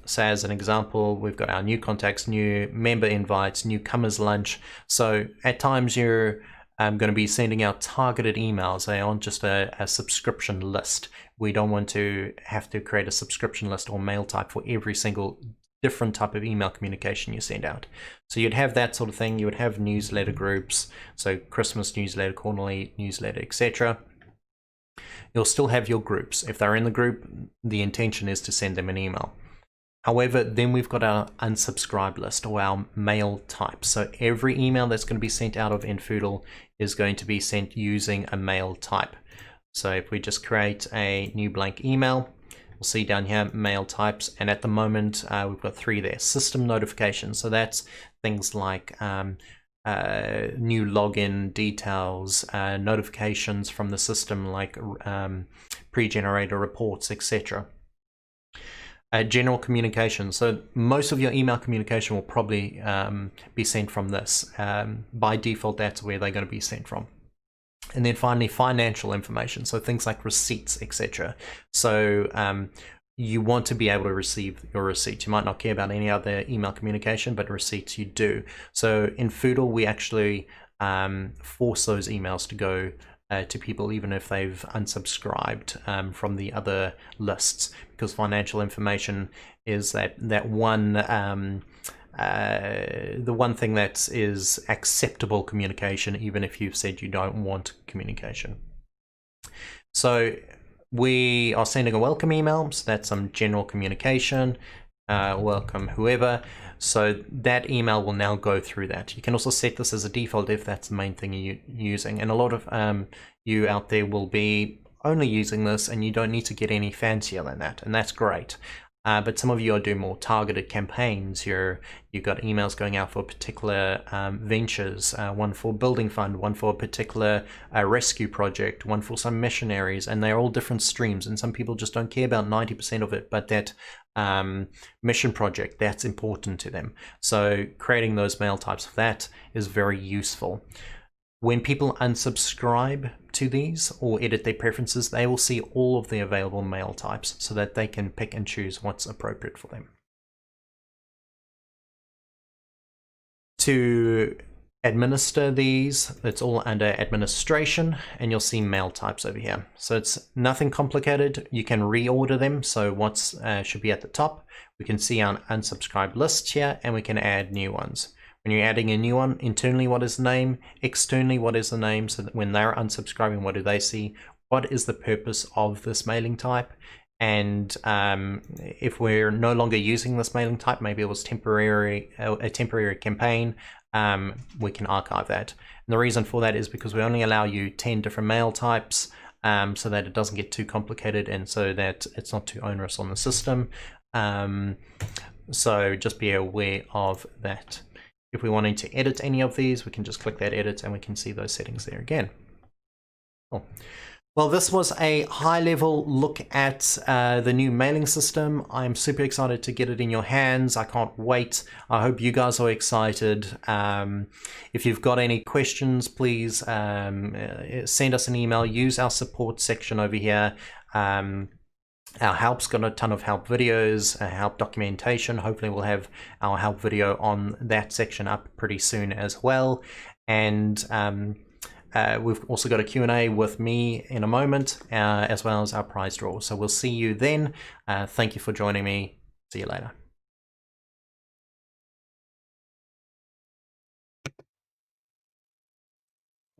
So as an example, we've got our new contacts, new member invites, newcomers lunch. So at times you're going to be sending out targeted emails. They aren't just a subscription list. We don't want to have to create a subscription list or mail type for every single different type of email communication you send out. So you'd have that sort of thing. You would have newsletter groups, so Christmas newsletter, quarterly newsletter, etc. You'll still have your groups. If they're in the group, the intention is to send them an email. However, then we've got our unsubscribe list, or our mail type. So every email that's going to be sent out of infoodle is going to be sent using a mail type. So if we just create a new blank email, we'll see down here mail types, and at the moment we've got 3 there. System notifications, so that's things like new login details, notifications from the system like pre-generated reports, etc. General communication, so most of your email communication will probably be sent from this. By default, that's where they're going to be sent from. And then finally, financial information, so things like receipts, etc. So you want to be able to receive your receipts. You might not care about any other email communication, but receipts you do. So in Foodle, we actually force those emails to go to people even if they've unsubscribed from the other lists, because financial information is that one the one thing that is acceptable communication, even if you've said you don't want communication. So we are sending a welcome email, so that's some general communication, welcome whoever. So that email will now go through that. You can also set this as a default if that's the main thing you're using. And a lot of you out there will be only using this, and you don't need to get any fancier than that, and that's great. But some of you are doing more targeted campaigns. You've got emails going out for particular ventures, one for building fund, one for a particular rescue project, one for some missionaries, and they're all different streams. And some people just don't care about 90% of it, but that mission project, that's important to them. So creating those mail types for that is very useful. When people unsubscribe to these or edit their preferences, they will see all of the available mail types so that they can pick and choose what's appropriate for them. To administer these, it's all under administration, and you'll see mail types over here. So it's nothing complicated. You can reorder them. So what's should be at the top. We can see our unsubscribed list here, and we can add new ones. When you're adding a new one, internally what is the name, externally what is the name, so that when they're unsubscribing, what do they see? What is the purpose of this mailing type? And if we're no longer using this mailing type, maybe it was a temporary campaign, we can archive that. And the reason for that is because we only allow you 10 different mail types, so that it doesn't get too complicated and so that it's not too onerous on the system. So just be aware of that. If we wanted to edit any of these, we can just click that edit and we can see those settings there again. Cool. Well, this was a high-level look at the new mailing system. I'm super excited to get it in your hands. I can't wait. I hope you guys are excited. If you've got any questions, please send us an email. Use our support section over here. Our help's got a ton of help videos, help documentation. Hopefully we'll have our help video on that section up pretty soon as well. And we've also got a Q&A with me in a moment, as well as our prize draw. So we'll see you then. Thank you for joining me. See you later.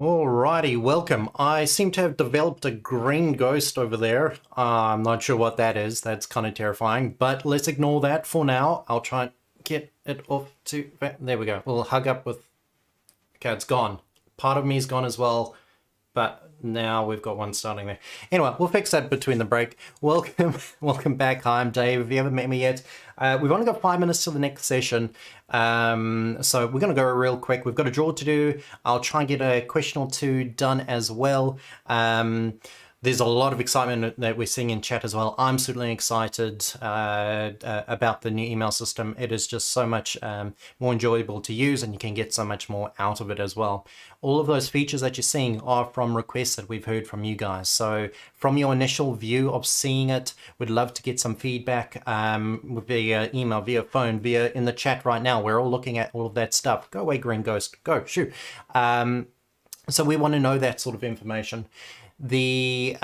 Alrighty, welcome. I seem to have developed a green ghost over there. I'm not sure what that is. That's kind of terrifying, but let's ignore that for now. I'll try and get it off to... There we go. We'll hug up with... Okay, it's gone. Part of me is gone as well. but now we've got one starting there. Anyway, we'll fix that between the break. Welcome back. Hi, I'm Dave. If you haven't met me yet, we've only got 5 minutes to the next session. So we're going to go real quick. We've got a draw to do. I'll try and get a question or two done as well. There's a lot of excitement that we're seeing in chat as well. I'm certainly excited about the new email system. It is just so much more enjoyable to use, and you can get so much more out of it as well. All of those features that you're seeing are from requests that we've heard from you guys. So from your initial view of seeing it, we'd love to get some feedback via email, via phone, via in the chat right now. We're all looking at all of that stuff. Go away, Green Ghost. Go, shoot. So we want to know that sort of information. If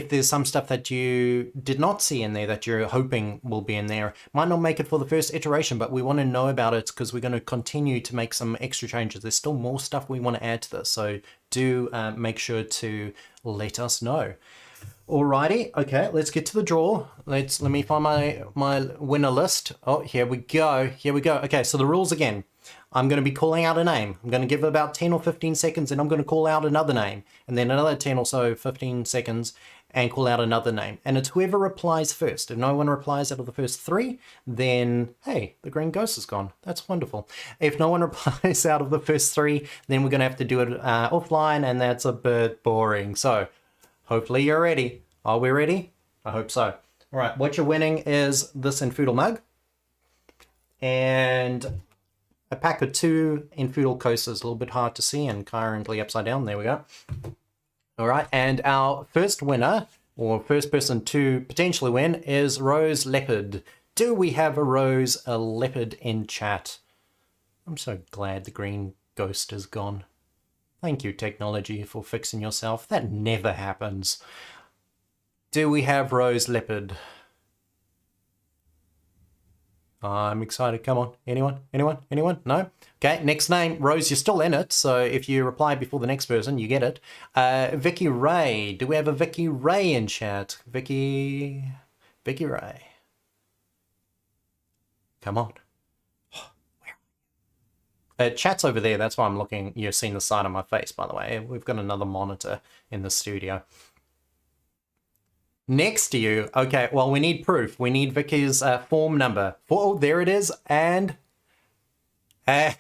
there's some stuff that you did not see in there that you're hoping will be in there, might not make it for the first iteration, but we want to know about it because we're going to continue to make some extra changes. There's still more stuff we want to add to this, so do make sure to let us know. Alrighty, okay, let's get to the draw. Let me find my winner list. Oh, here we go. Okay, so the rules again. I'm going to be calling out a name. I'm going to give it about 10 or 15 seconds, and I'm going to call out another name, and then another 10 or so, 15 seconds, and call out another name. And it's whoever replies first. If no one replies out of the first 3, then, hey, the green ghost is gone. That's wonderful. If no one replies out of the first 3, then we're going to have to do it offline, and that's a bit boring. So, hopefully you're ready. Are we ready? I hope so. All right, what you're winning is this infoodle mug, and a pack of 2 infoodle coasters, a little bit hard to see and currently upside down. There we go. All right, and our first winner, or first person to potentially win, is Rose Leopard. Do we have a Rose Leopard in chat? I'm so glad the green ghost is gone. Thank you, technology, for fixing yourself. That never happens. Do we have Rose Leopard? I'm excited. Come on. Anyone? No? Okay, next name. Rose, you're still in it, so if you reply before the next person, you get it. Vicky Ray. Do we have a Vicky Ray in chat? Vicky Ray. Come on. Chat's over there. That's why I'm looking. You're seeing the side of my face, by the way. We've got another monitor in the studio. Next to you. Okay, well, we need proof. We need Vicky's form number. Oh, there it is. And we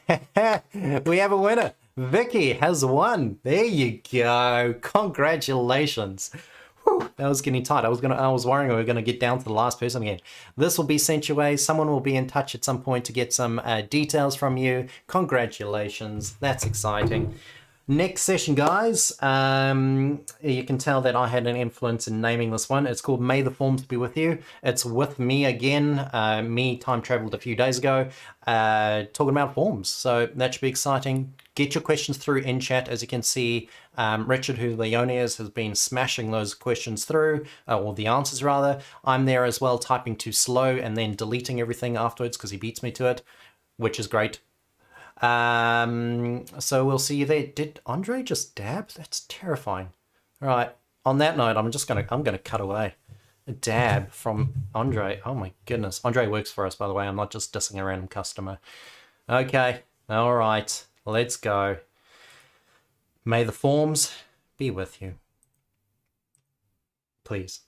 have a winner. Vicky has won. There you go. Congratulations. Whew, that was getting tight. I was worrying we were going to get down to the last person again. This will be sent your way. Someone will be in touch at some point to get some details from you. Congratulations. That's exciting. Next session, guys, you can tell that I had an influence in naming this one. It's called May the Forms Be With You. It's with me again. Me time traveled a few days ago, talking about forms. So that should be exciting. Get your questions through in chat. As you can see, Richard, who the owner is, has been smashing those questions through, or the answers rather. I'm there as well, typing too slow and then deleting everything afterwards because he beats me to it, which is great. So we'll see you there. Did Andre just dab? That's terrifying. All right. On that note, I'm gonna cut away. A dab from Andre. Oh my goodness. Andre works for us, by the way. I'm not just dissing a random customer. Okay. All right. Let's go. May the forms be with you. Please.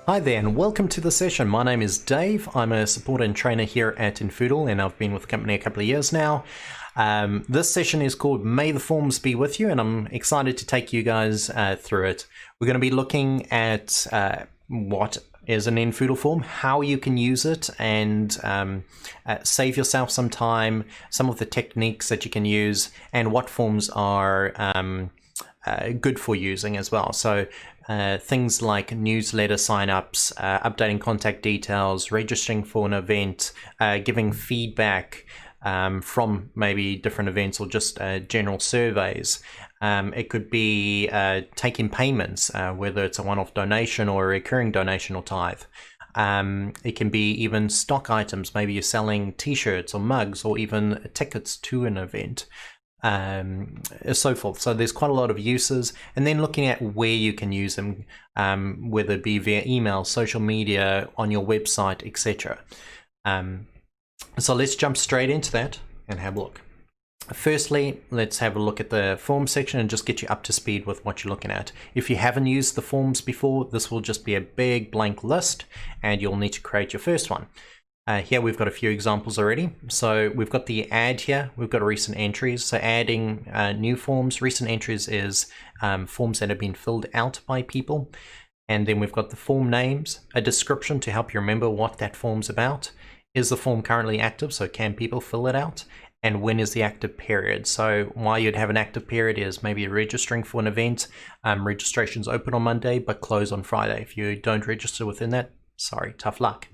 Hi there and welcome to the session. My name is Dave. I'm a support and trainer here at infoodle and I've been with the company a couple of years now. This session is called May the Forms Be With You, and I'm excited to take you guys through it. We're going to be looking at what is an infoodle form, how you can use it and save yourself some time, some of the techniques that you can use, and what forms are good for using as well. So things like newsletter signups, updating contact details, registering for an event, giving feedback from maybe different events or just general surveys. It could be taking payments, whether it's a one-off donation or a recurring donation or tithe. It can be even stock items, maybe you're selling t-shirts or mugs or even tickets to an event. So forth. So there's quite a lot of uses, and then looking at where you can use them, whether it be via email, social media, on your website, etc. So let's jump straight into that and have a look. Firstly, let's have a look at the form section and just get you up to speed with what you're looking at. If you haven't used the forms before, this will just be a big blank list and you'll need to create your first one. Here we've got a few examples already. So we've got the add here, we've got recent entries. So adding new forms, recent entries is forms that have been filled out by people. And then we've got the form names, a description to help you remember what that form's about. Is the form currently active? So can people fill it out? And when is the active period? So why you'd have an active period is maybe you're registering for an event. Registration's open on Monday, but close on Friday. If you don't register within that, sorry, tough luck.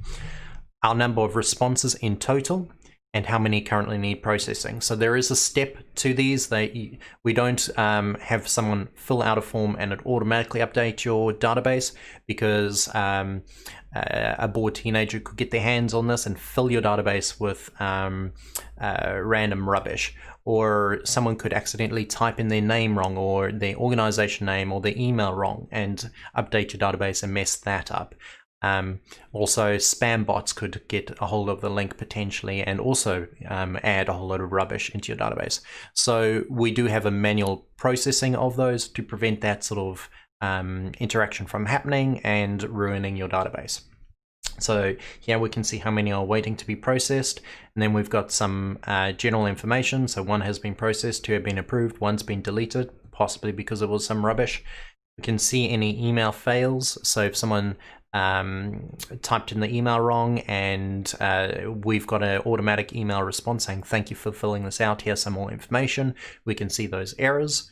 Our number of responses in total, and how many currently need processing. So there is a step to these. We don't have someone fill out a form and it automatically update your database, because a bored teenager could get their hands on this and fill your database with random rubbish, or someone could accidentally type in their name wrong or their organization name or their email wrong and update your database and mess that up. Also, spam bots could get a hold of the link potentially and also add a whole load of rubbish into your database. So we do have a manual processing of those to prevent that sort of interaction from happening and ruining your database. So here we can see how many are waiting to be processed, and then we've got some general information. So one has been processed, two have been approved, one's been deleted, possibly because it was some rubbish. We can see any email fails. So if someone typed in the email wrong and we've got an automatic email response saying thank you for filling this out, here's some more information, we can see those errors.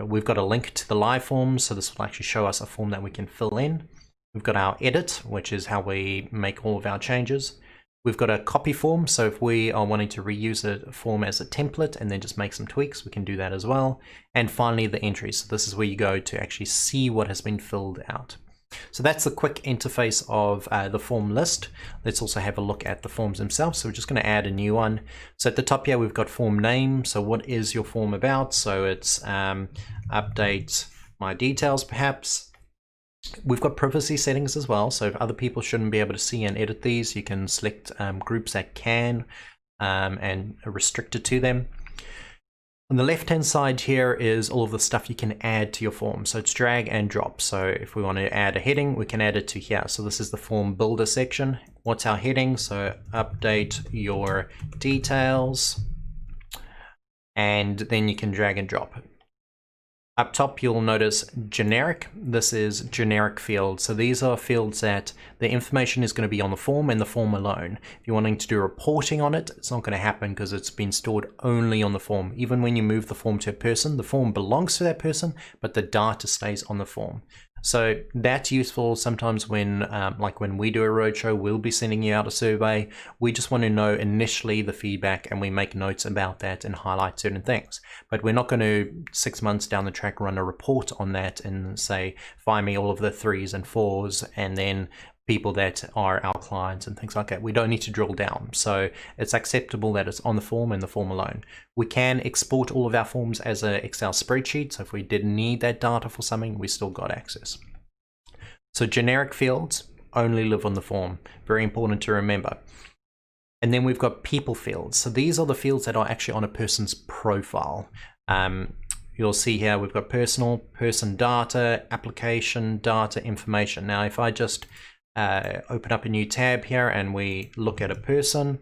We've got a link to the live form, so this will actually show us a form that we can fill in. We've got our edit, which is how we make all of our changes. We've got a copy form, so if we are wanting to reuse a form as a template and then just make some tweaks, we can do that as well. And finally, the entries. So this is where you go to actually see what has been filled out. So that's the quick interface of the form list. Let's also have a look at the forms themselves. So we're just going to add a new one. So at the top here, we've got form name. So what is your form about? So it's update my details, perhaps. We've got privacy settings as well. So if other people shouldn't be able to see and edit these, you can select groups that can and restrict it to them. On the left hand side here is all of the stuff you can add to your form. So it's drag and drop. So if we want to add a heading, we can add it to here. So this is the form builder section. What's our heading? So update your details, and then you can drag and drop it. Up top, you'll notice generic. This is generic fields. So these are fields that the information is going to be on the form and the form alone. If you're wanting to do reporting on it, it's not going to happen because it's been stored only on the form. Even when you move the form to a person, the form belongs to that person, but the data stays on the form. So that's useful sometimes when, like when we do a roadshow, we'll be sending you out a survey. We just want to know initially the feedback and we make notes about that and highlight certain things. But we're not going to 6 months down the track run a report on that and say, find me all of the 3s and 4s and then people that are our clients and things like that. We don't need to drill down. So it's acceptable that it's on the form and the form alone. We can export all of our forms as an Excel spreadsheet. So if we didn't need that data for something, we still got access. So generic fields only live on the form. Very important to remember. And then we've got people fields. So these are the fields that are actually on a person's profile. you'll see here we've got personal, person data, application data, information. Now if I just open up a new tab here and we look at a person,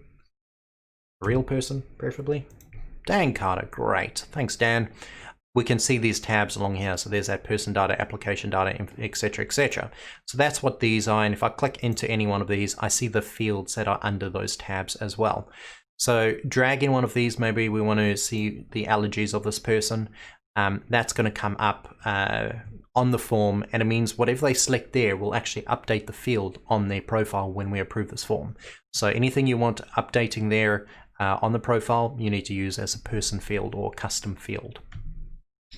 a real person preferably. Dan Carter, great, thanks Dan. We can see these tabs along here. So there's that person data, application data, etc, etc. So that's what these are, and if I click into any one of these, I see the fields that are under those tabs as well. So drag in one of these, maybe we want to see the allergies of this person. That's going to come up on the form, and it means whatever they select there will actually update the field on their profile when we approve this form. So anything you want updating there on the profile, you need to use as a person field or custom field.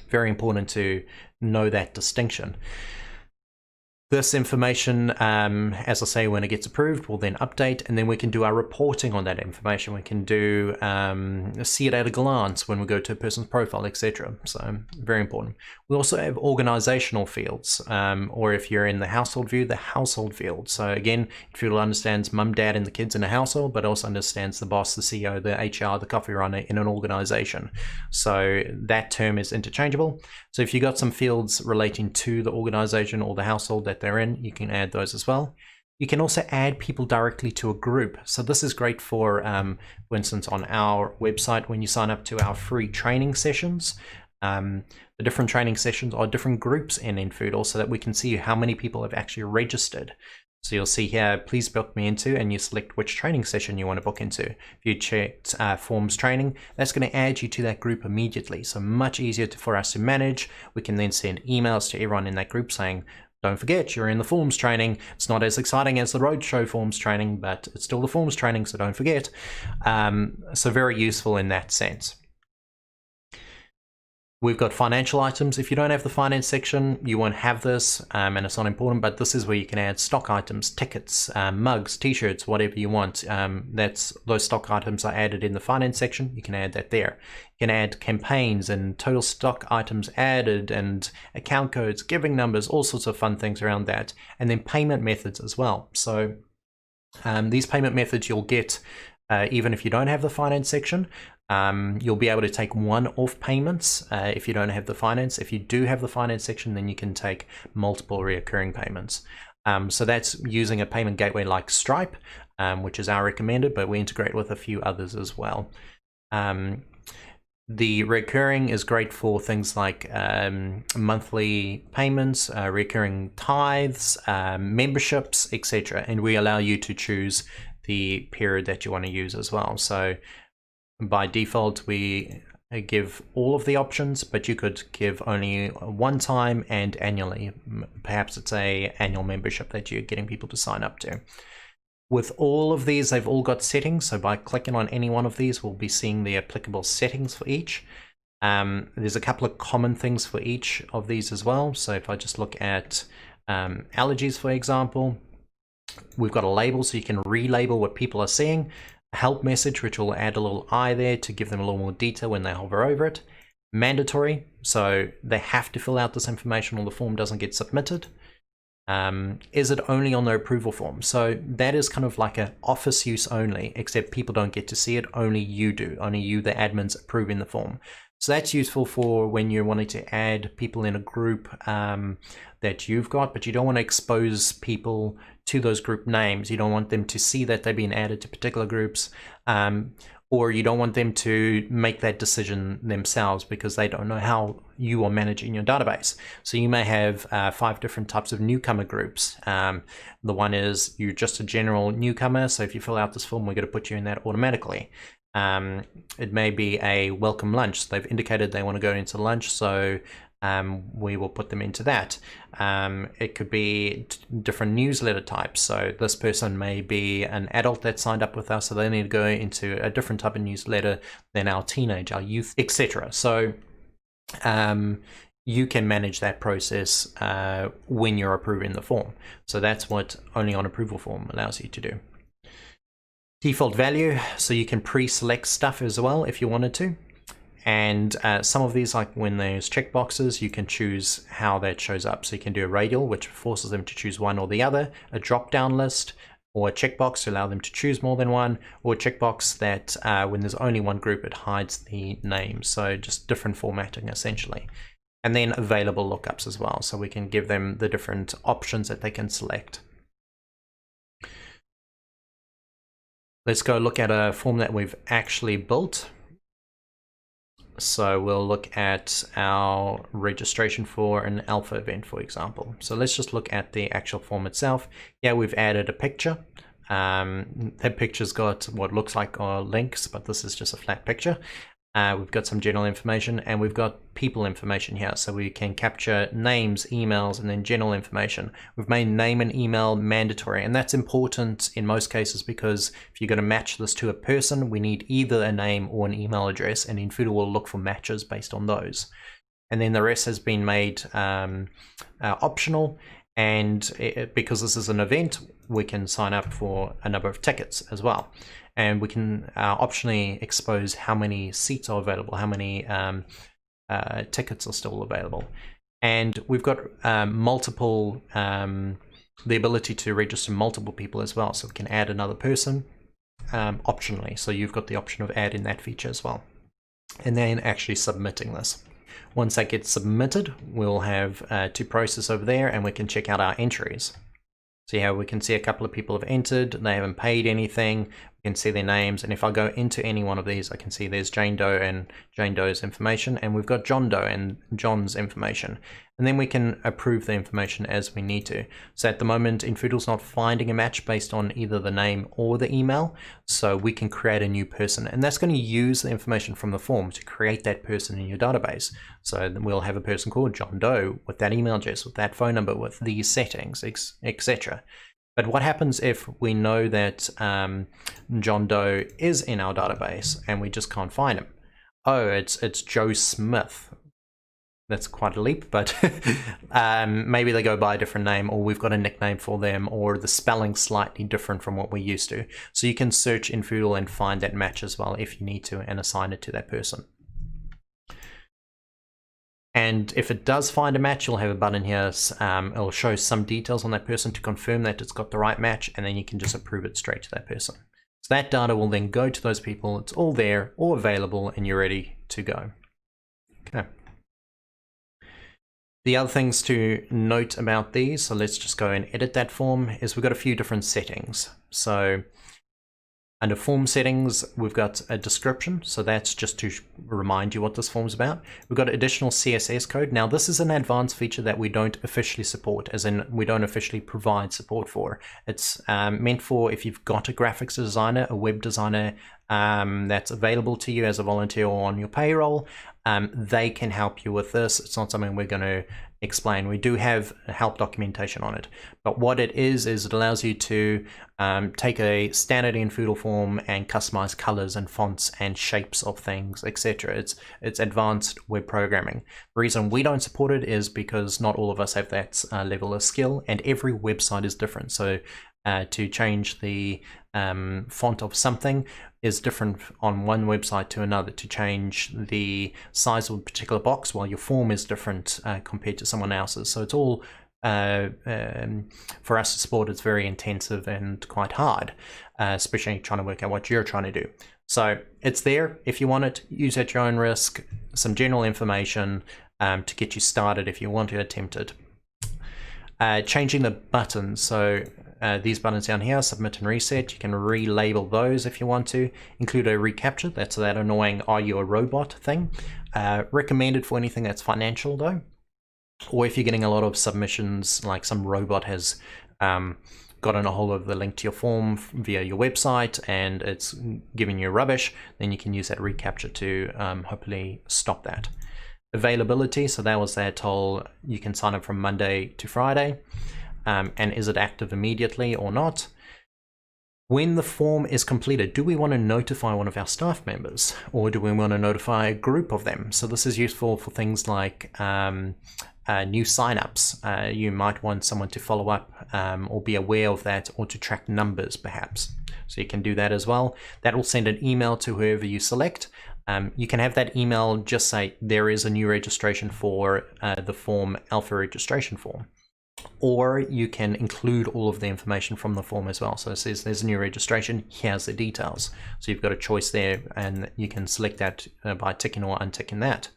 Very important to know that distinction. This information, as I say, when it gets approved, will then update, and then we can do our reporting on that information. We can do see it at a glance when we go to a person's profile, etc. So very important. We also have organizational fields, or if you're in the household view, the household field. So again, infoodle understands mum, dad, and the kids in a household, but also understands the boss, the CEO, the HR, the coffee runner in an organization. So that term is interchangeable. So if you got some fields relating to the organization or the household that they're in, you can add those as well. You can also add people directly to a group. So this is great for instance, on our website, when you sign up to our free training sessions, the different training sessions are different groups in infoodle, so that we can see how many people have actually registered. So you'll see here, please book me into, and you select which training session you want to book into. If you checked forms training, that's going to add you to that group immediately. So much easier for us to manage. We can then send emails to everyone in that group saying, don't forget, you're in the forms training. It's not as exciting as the Roadshow forms training, but it's still the forms training, so don't forget. So very useful in that sense. We've got financial items. If you don't have the finance section, you won't have this, and it's not important, but this is where you can add stock items, tickets, mugs, t-shirts, whatever you want. Those stock items are added in the finance section. You can add that there. You can add campaigns and total stock items added and account codes, giving numbers, all sorts of fun things around that. And then payment methods as well. So these payment methods you'll get even if you don't have the finance section. You'll be able to take one-off payments if you don't have the finance. If you do have the finance section, then you can take multiple recurring payments. So that's using a payment gateway like Stripe, which is our recommended, but we integrate with a few others as well. The recurring is great for things like monthly payments, recurring tithes, memberships, etc. And we allow you to choose the period that you want to use as well. So by default, we give all of the options, but you could give only one time and annually. Perhaps it's an annual membership that you're getting people to sign up to. With all of these, they've all got settings. So by clicking on any one of these, we'll be seeing the applicable settings for each. There's a couple of common things for each of these as well. So if I just look at allergies, for example, we've got a label, so you can relabel what people are seeing. Help message, which will add a little eye there to give them a little more detail when they hover over it. Mandatory, so they have to fill out this information or the form doesn't get submitted. Is it only on the approval form? So that is kind of like an office use only, except people don't get to see it, only you do. Only you, the admins, approve in the form. So that's useful for when you're wanting to add people in a group that you've got, but you don't want to expose people to those group names. You don't want them to see that they've been added to particular groups, or you don't want them to make that decision themselves because they don't know how you are managing your database. So you may have 5 different types of newcomer groups. The one is you're just a general newcomer, so if you fill out this form, we're going to put you in that automatically. It may be a welcome lunch. So they've indicated they want to go into lunch, so we will put them into that. It could be different newsletter types. So this person may be an adult that signed up with us, so they need to go into a different type of newsletter than our teenage, our youth, etc. So you can manage that process when you're approving the form. So that's what only on approval form allows you to do. Default value, so you can pre-select stuff as well if you wanted to. And some of these, like when there's checkboxes, you can choose how that shows up. So you can do a radial, which forces them to choose one or the other, a drop-down list, or a checkbox to allow them to choose more than one, or a checkbox that when there's only one group, it hides the name. So just different formatting essentially. And then available lookups as well, so we can give them the different options that they can select. Let's go look at a form that we've actually built. So we'll look at our registration for an alpha event, for example. So let's just look at the actual form itself. Yeah, we've added a picture. That picture's got what looks like our links, but this is just a flat picture. We've got some general information, and we've got people information here, so we can capture names, emails, and then general information. We've made name and email mandatory, and that's important in most cases because if you're going to match this to a person, we need either a name or an email address, and infoodle will look for matches based on those. And then the rest has been made optional, and because this is an event, we can sign up for a number of tickets as well. And we can optionally expose how many seats are available, how many tickets are still available. And we've got multiple, the ability to register multiple people as well. So we can add another person optionally. So you've got the option of adding that feature as well. And then actually submitting this. Once that gets submitted, we'll have to process over there, and we can check out our entries. See how we can see a couple of people have entered, they haven't paid anything, we can see their names, and if I go into any one of these, I can see there's Jane Doe and Jane Doe's information, and we've got John Doe and John's information. And then we can approve the information as we need to. So at the moment, infoodle's not finding a match based on either the name or the email, so we can create a new person, and that's going to use the information from the form to create that person in your database. So then we'll have a person called John Doe with that email address, with that phone number, with these settings, etc. But what happens if we know that John Doe is in our database and we just can't find him? Oh, it's Joe Smith. That's quite a leap, but maybe they go by a different name, or we've got a nickname for them, or the spelling's slightly different from what we're used to. So you can search infoodle and find that match as well if you need to, and assign it to that person. And if it does find a match, you'll have a button here. It'll show some details on that person to confirm that it's got the right match, and then you can just approve it straight to that person. So that data will then go to those people. It's all there, all available, and you're ready to go. Okay. The other things to note about these, so let's just go and edit that form, is we've got a few different settings. So under form settings, we've got a description, so that's just to remind you what this form's about. We've got additional CSS code. Now this is an advanced feature that we don't officially support, as in we don't officially provide support for. It's meant for if you've got a graphics designer, a web designer that's available to you as a volunteer or on your payroll. They can help you with this. It's not something we're going to explain. We do have help documentation on it, but what it is it allows you to take a standard infoodle form and customize colors and fonts and shapes of things, etc. It's advanced web programming. The reason we don't support it is because not all of us have that level of skill, and every website is different. So to change the font of something is different on one website to another. To change the size of a particular box, while your form is different compared to someone else's. So it's all, for us to support, it's very intensive and quite hard, especially trying to work out what you're trying to do. So it's there if you want it, use at your own risk, some general information to get you started if you want to attempt it. Changing the buttons, so these buttons down here, submit and reset, you can relabel those if you want to. Include a reCAPTCHA, that's that annoying "are you a robot" thing. Recommended for anything that's financial though, or if you're getting a lot of submissions, like some robot has gotten a hold of the link to your form via your website and it's giving you rubbish, then you can use that reCAPTCHA to hopefully stop that. Availability, so that was that whole, you can sign up from Monday to Friday. And is it active immediately or not? When the form is completed, do we want to notify one of our staff members, or do we want to notify a group of them? So this is useful for things like new signups. You might want someone to follow up or be aware of that, or to track numbers perhaps. So you can do that as well. That will send an email to whoever you select. You can have that email just say there is a new registration for the form alpha registration form. Or you can include all of the information from the form as well. So it says there's a new registration, here's the details. So you've got a choice there, and you can select that by ticking or unticking that.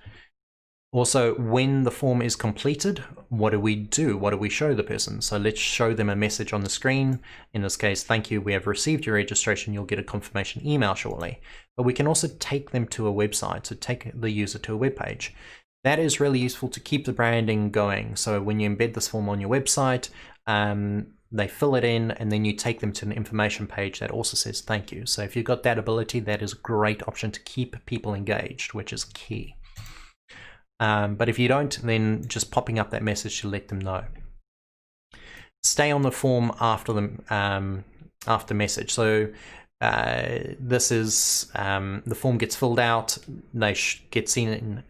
Also, when the form is completed, what do we do? What do we show the person? So let's show them a message on the screen. In this case, thank you, we have received your registration. You'll get a confirmation email shortly. But we can also take them to a website, so take the user to a web page. That is really useful to keep the branding going. So when you embed this form on your website, they fill it in, and then you take them to an information page that also says thank you. So if you've got that ability, that is a great option to keep people engaged, which is key. But if you don't, then just popping up that message to let them know. Stay on the form after the message. So this is the form gets filled out. They get seen in.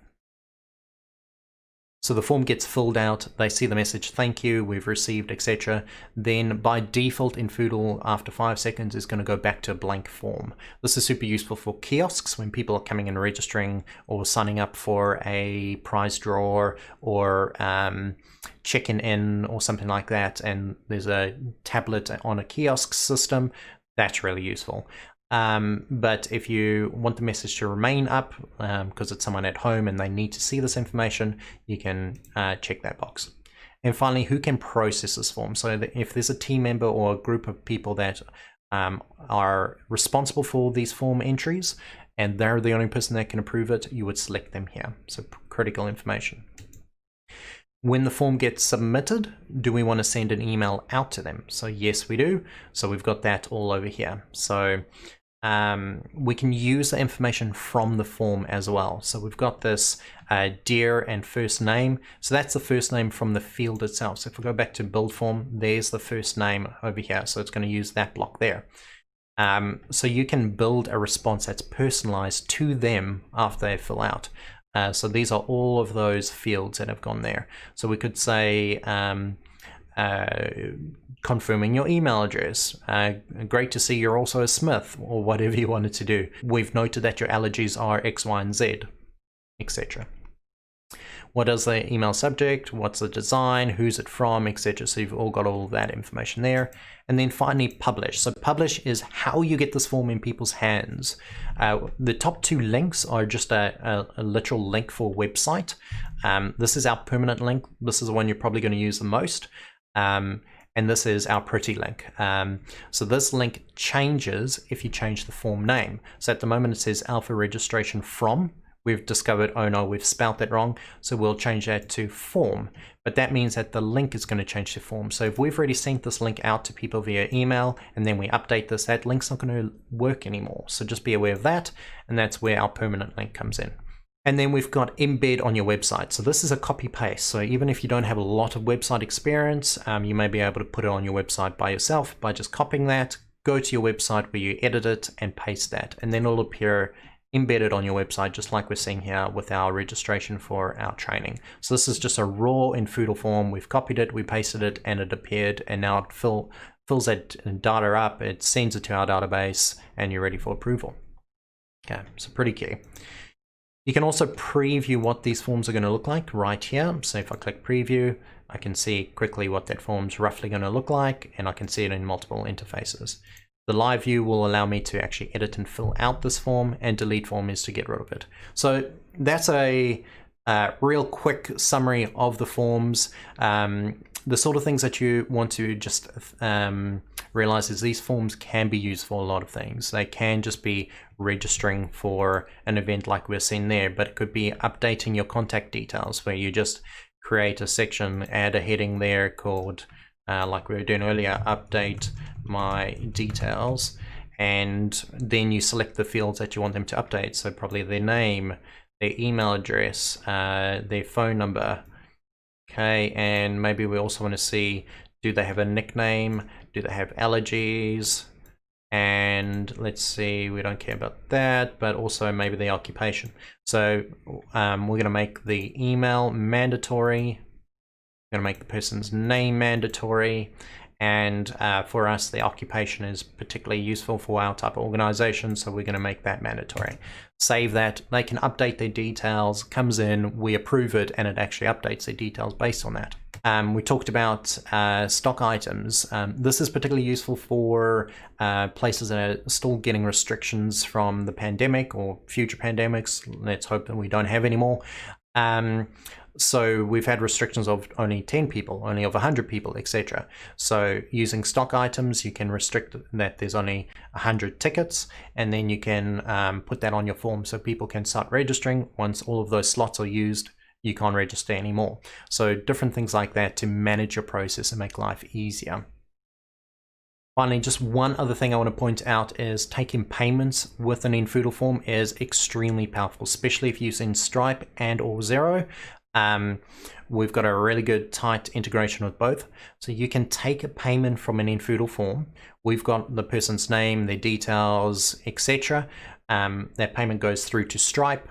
So the form gets filled out, they see the message, thank you, we've received, etc. Then by default, infoodle after 5 seconds is going to go back to a blank form. This is super useful for kiosks when people are coming and registering or signing up for a prize draw or checking in or something like that, and there's a tablet on a kiosk system. That's really useful. But if you want the message to remain up because it's someone at home and they need to see this information, you can check that box. And finally, who can process this form? So that if there's a team member or a group of people that are responsible for these form entries and they're the only person that can approve it, you would select them here. So critical information. When the form gets submitted, do we want to send an email out to them? So yes, we do. So we've got that all over here. So we can use the information from the form as well. So we've got this dear and first name. So that's the first name from the field itself. So if we go back to build form, there's the first name over here. So it's going to use that block there. So you can build a response that's personalized to them after they fill out. So these are all of those fields that have gone there. So we could say confirming your email address, great to see you're also a Smith, or whatever you wanted to do. We've noted that your allergies are X, Y, and Z, etc. What is the email subject? What's the design? Who's it from, etc. So you've all got all of that information there. And then finally, publish. So publish is how you get this form in people's hands. The top two links are just a literal link for a website. This is our permanent link. This is the one you're probably going to use the most. And this is our pretty link. So this link changes if you change the form name. So at the moment it says alpha registration from. We've discovered, oh no, we've spelt that wrong. So we'll change that to form. But that means that the link is going to change to form. So if we've already sent this link out to people via email and then we update this, that link's not going to work anymore. So just be aware of that. And that's where our permanent link comes in. And then we've got embed on your website. So this is a copy paste. So even if you don't have a lot of website experience, you may be able to put it on your website by yourself by just copying that, go to your website where you edit it and paste that. And then it'll appear embedded on your website, just like we're seeing here with our registration for our training. So this is just a raw infoodle form. We've copied it, we pasted it, and it appeared, and now it fills that data up, it sends it to our database, and you're ready for approval. Okay, so pretty key. You can also preview what these forms are going to look like right here. So if I click preview, I can see quickly what that form's roughly going to look like, and I can see it in multiple interfaces. The live view will allow me to actually edit and fill out this form, and delete form is to get rid of it. So that's a real quick summary of the forms. The sort of things that you want to just realize is these forms can be used for a lot of things. They can just be registering for an event like we're seeing there, but it could be updating your contact details, where you just create a section, add a heading there called like we were doing earlier, update my details, and then you select the fields that you want them to update. So probably their name, their email address, their phone number. Okay, and maybe we also want to see, do they have a nickname? Do they have allergies? And let's see, we don't care about that, but also maybe the occupation. So we're going to make the email mandatory. We're going to make the person's name mandatory, and for us the occupation is particularly useful for our type of organization, so we're going to make that mandatory. Save that, they can update their details, comes in, we approve it, and it actually updates their details based on that. We talked about stock items. This is particularly useful for places that are still getting restrictions from the pandemic or future pandemics. Let's hope that we don't have any more. So we've had restrictions of only 10 people, only of 100 people, etc. So using stock items, you can restrict that there's only 100 tickets, and then you can put that on your form so people can start registering. Once all of those slots are used, you can't register anymore. So different things like that to manage your process and make life easier. Finally, just one other thing I want to point out is taking payments with an infoodle form is extremely powerful, especially if you use in Stripe and or Xero. We've got a really good tight integration with both. So you can take a payment from an infoodle form. We've got the person's name, their details, etc. That payment goes through to Stripe.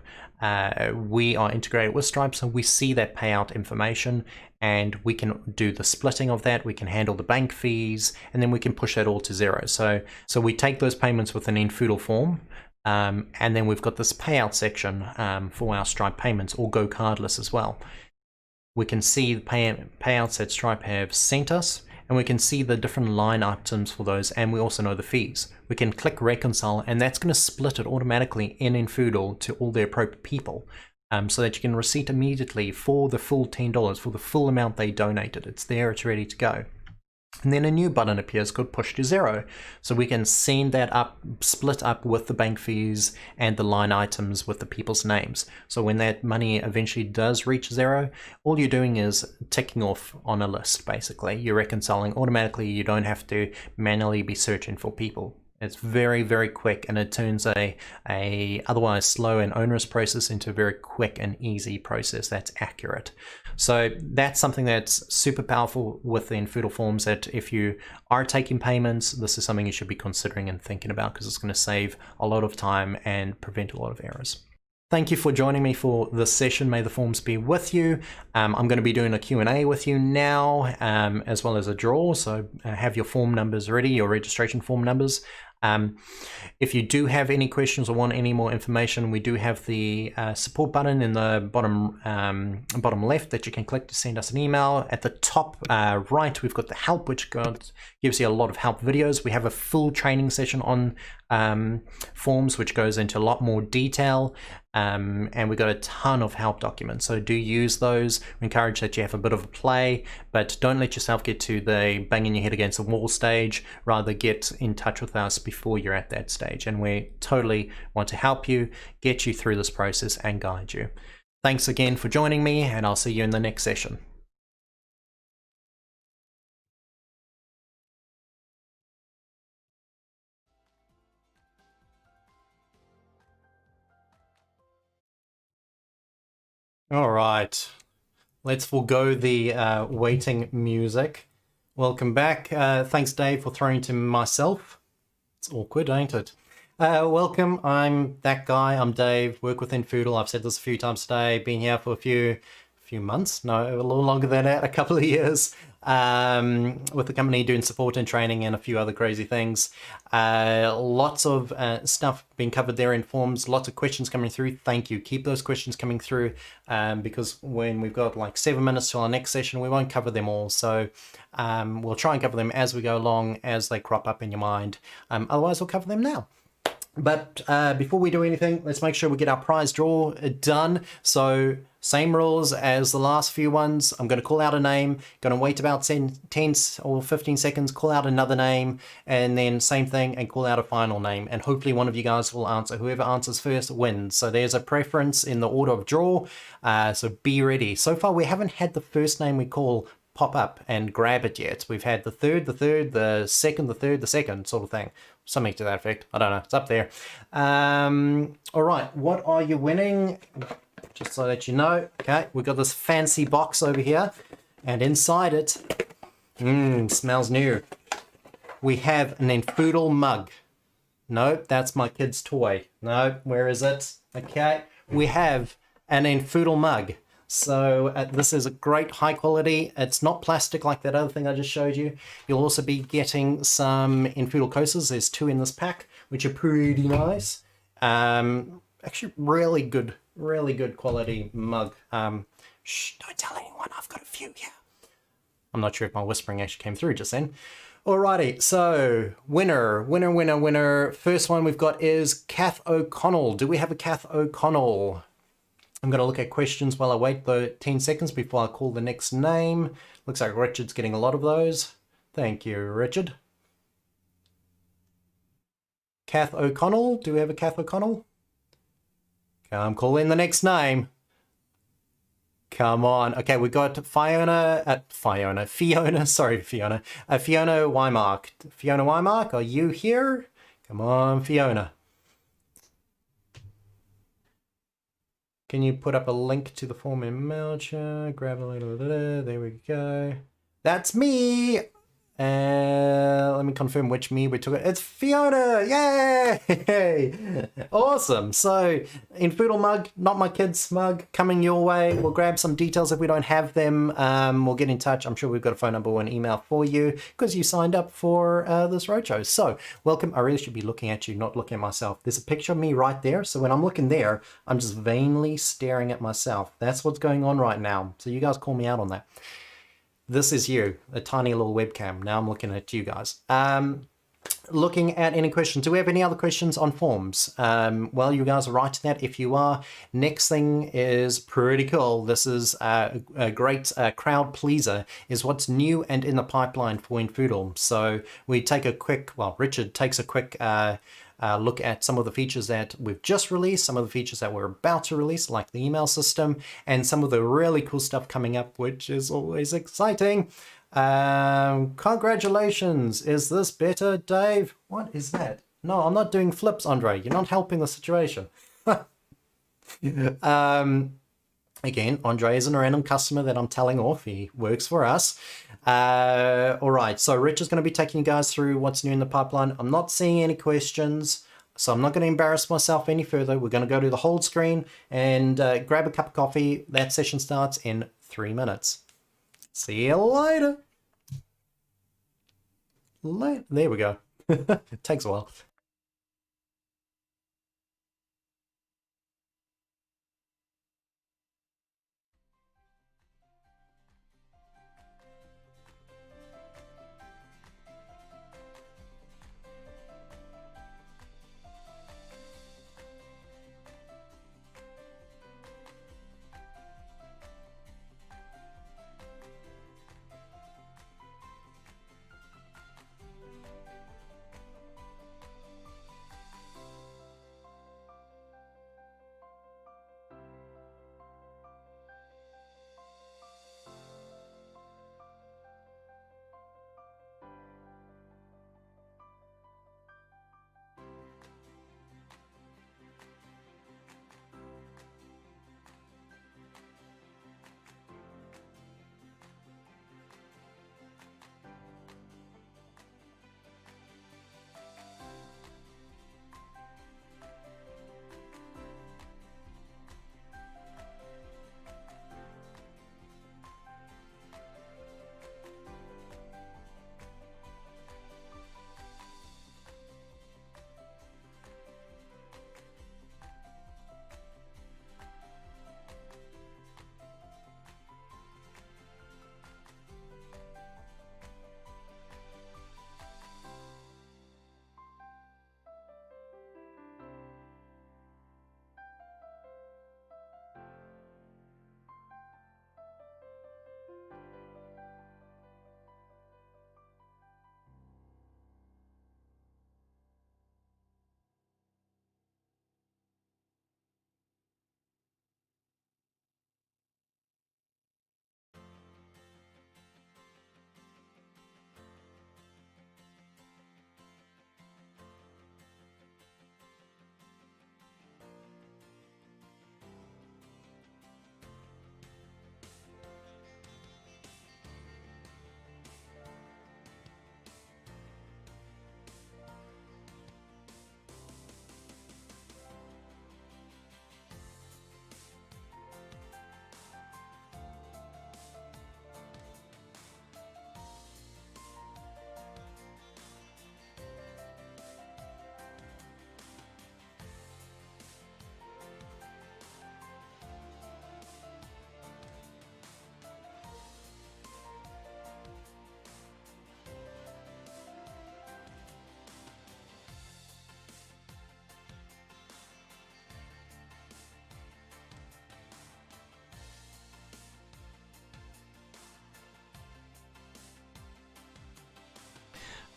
We are integrated with Stripe, so we see that payout information, and we can do the splitting of that. We can handle the bank fees, and then we can push that all to Xero. So we take those payments with an infoodle form, and then we've got this payout section for our Stripe payments, or go cardless as well. We can see the payouts that Stripe have sent us, and we can see the different line items for those, and we also know the fees. We can click reconcile, and that's going to split it automatically in infoodle to all the appropriate people, so that you can receipt immediately for the full $10, for the full amount they donated. It's there, it's ready to go. And then a new button appears called push to Xero. So we can send that up, split up with the bank fees and the line items with the people's names. So when that money eventually does reach Xero, all you're doing is ticking off on a list, basically. You're reconciling automatically. You don't have to manually be searching for people. It's very, very quick, and it turns a otherwise slow and onerous process into a very quick and easy process that's accurate. So that's something that's super powerful with the infoodle forms, that if you are taking payments, this is something you should be considering and thinking about, because it's going to save a lot of time and prevent a lot of errors. Thank you for joining me for this session. May the forms be with you. I'm going to be doing a Q&A with you now, as well as a draw. So have your form numbers ready, your registration form numbers. If you do have any questions or want any more information, we do have the support button in the bottom left that you can click to send us an email. At the top right, we've got the help, which gives you a lot of help videos. We have a full training session on forms, which goes into a lot more detail. And we've got a ton of help documents, so do use those. We encourage that you have a bit of a play, but don't let yourself get to the banging your head against the wall stage. Rather get in touch with us before you're at that stage, and we totally want to help you, get you through this process and guide you. Thanks again for joining me, and I'll see you in the next session. All right, let's forego the waiting music. Welcome back. Thanks, Dave, for throwing to myself. It's awkward, ain't it? Welcome. I'm that guy. I'm Dave. Work with infoodle. I've said this a few times today. Been here for a few months. No, a little longer than that. A couple of years. With the company doing support and training and a few other crazy things. Lots of stuff being covered there in forms, lots of questions coming through. Thank you. Keep those questions coming through, because when we've got like 7 minutes till our next session, we won't cover them all. So we'll try and cover them as we go along, as they crop up in your mind. Otherwise, we'll cover them now. But before we do anything, let's make sure we get our prize draw done. So same rules as the last few ones. I'm going to call out a name, going to wait about 10 or 15 seconds, call out another name, and then same thing and call out a final name. And hopefully one of you guys will answer. Whoever answers first wins. So there's a preference in the order of draw. So be ready. So far we haven't had the first name we call pop up and grab it yet. We've had the third, the second, the third, the second sort of thing. Something to that effect. I don't know. It's up there. All right. What are you winning? Just so that you know. Okay. We've got this fancy box over here. And inside it, smells new. We have an infoodle mug. No, that's my kid's toy. No, where is it? Okay. We have an infoodle mug. So this is a great high quality. It's not plastic like that other thing I just showed you. You'll also be getting some infoodle coasters. There's 2 in this pack, which are pretty nice. Actually, really good quality mug. Shh, don't tell anyone. I've got a few here. I'm not sure if my whispering actually came through just then. Alrighty, so winner. First one we've got is Kath O'Connell. Do we have a Kath O'Connell? I'm going to look at questions while I wait the 10 seconds before I call the next name. Looks like Richard's getting a lot of those. Thank you, Richard. Kath O'Connell. Do we have a Kath O'Connell? I'm calling the next name. Come on. Okay, we got Fiona. Fiona Wymark. Fiona Wymark, are you here? Come on, Fiona. Can you put up a link to the form in MailChimp? Grab a little. There we go. That's me. Let me confirm which me we took. It's Fiona! Yay! Awesome. So, infoodle mug, not my kid's mug, coming your way. We'll grab some details if we don't have them. We'll get in touch. I'm sure we've got a phone number or an email for you because you signed up for this roadshow. So, welcome. I really should be looking at you, not looking at myself. There's a picture of me right there. So, when I'm looking there, I'm just vainly staring at myself. That's what's going on right now. So, you guys call me out on that. This is you, a tiny little webcam. Now I'm looking at you guys. Looking at any questions. Do we have any other questions on forms? Well, you guys are writing that. If you are, next thing is pretty cool. This is a great crowd pleaser, is what's new and in the pipeline for infoodle. So we take a quick, well, Richard takes a quick look at some of the features that we've just released, some of the features that we're about to release, like the email system, and some of the really cool stuff coming up, which is always exciting. Congratulations. Is this better, Dave? What is that? No, I'm not doing flips, Andre. You're not helping the situation. Again, Andre is a random customer that I'm telling off. He works for us. All right, so Rich is going to be taking you guys through what's new in the pipeline. I'm not seeing any questions, so I'm not going to embarrass myself any further. We're going to go to the hold screen and grab a cup of coffee. That session starts in 3 minutes. See you later. There we go. It takes a while.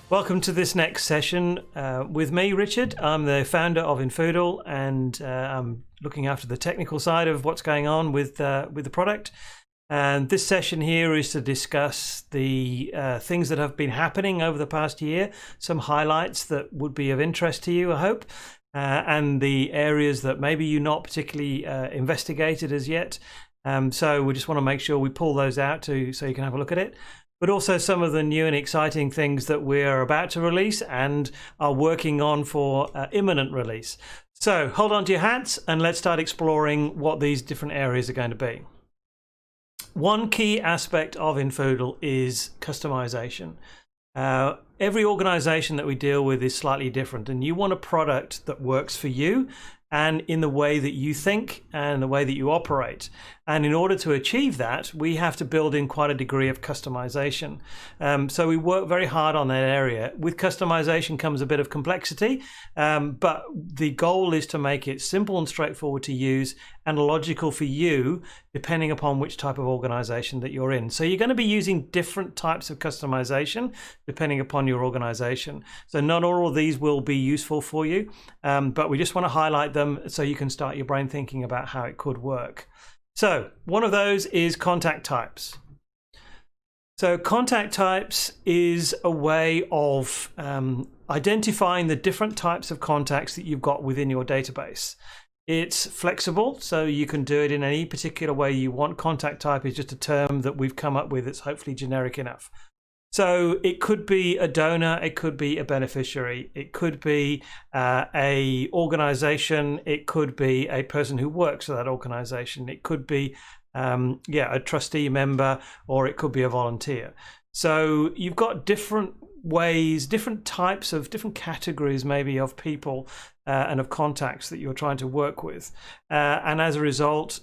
Welcome to this next session with me, Richard. I'm the founder of infoodle, and I'm looking after the technical side of what's going on with the product. And this session here is to discuss the things that have been happening over the past year, some highlights that would be of interest to you, I hope, and the areas that maybe you're not particularly investigated as yet. So we just want to make sure we pull those out so you can have a look at it. But also some of the new and exciting things that we're about to release and are working on for imminent release. So hold on to your hats and let's start exploring what these different areas are going to be. One key aspect of infoodle is customization. Every organization that we deal with is slightly different, and you want a product that works for you and in the way that you think and the way that you operate. And in order to achieve that, we have to build in quite a degree of customization. So we work very hard on that area. With customization comes a bit of complexity, but the goal is to make it simple and straightforward to use and logical for you, depending upon which type of organization that you're in. So you're going to be using different types of customization depending upon your organization. So not all of these will be useful for you, but we just want to highlight them so you can start your brain thinking about how it could work. So one of those is contact types. So contact types is a way of identifying the different types of contacts that you've got within your database. It's flexible, so you can do it in any particular way you want. Contact type is just a term that we've come up with that's hopefully generic enough. So it could be a donor, it could be a beneficiary, it could be a organization, it could be a person who works for that organization, it could be a trustee member, or it could be a volunteer. So you've got different ways, different types of different categories maybe of people and of contacts that you're trying to work with, and as a result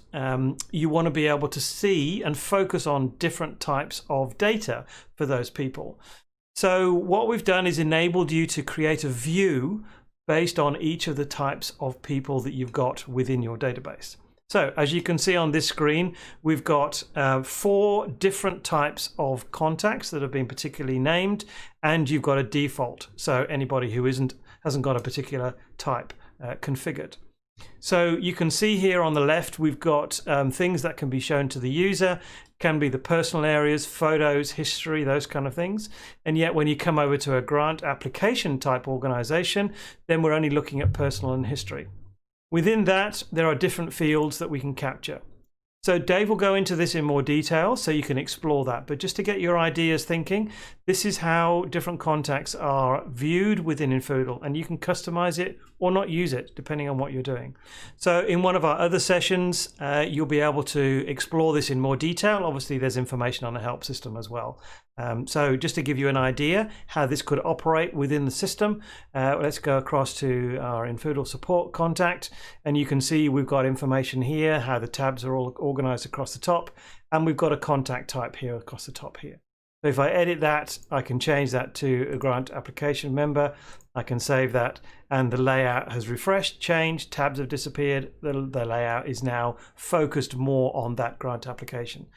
you want to be able to see and focus on different types of data for those people. So what we've done is enabled you to create a view based on each of the types of people that you've got within your database. So as you can see on this screen, we've got 4 different types of contacts that have been particularly named, and you've got a default. So anybody who hasn't got a particular type configured. So you can see here on the left, we've got things that can be shown to the user, can be the personal areas, photos, history, those kind of things. And yet when you come over to a grant application type organization, then we're only looking at personal and history. Within that, there are different fields that we can capture. So Dave will go into this in more detail so you can explore that. But just to get your ideas thinking, this is how different contacts are viewed within infoodle, and you can customize it or not use it depending on what you're doing. So in one of our other sessions, you'll be able to explore this in more detail. Obviously, there's information on the help system as well. So just to give you an idea how this could operate within the system, let's go across to our infoodle support contact, and you can see we've got information here, how the tabs are all organized across the top, and we've got a contact type here across the top here. So if I edit that, I can change that to a grant application member. I can save that, and the layout has refreshed, changed, tabs have disappeared. The layout is now focused more on that grant application.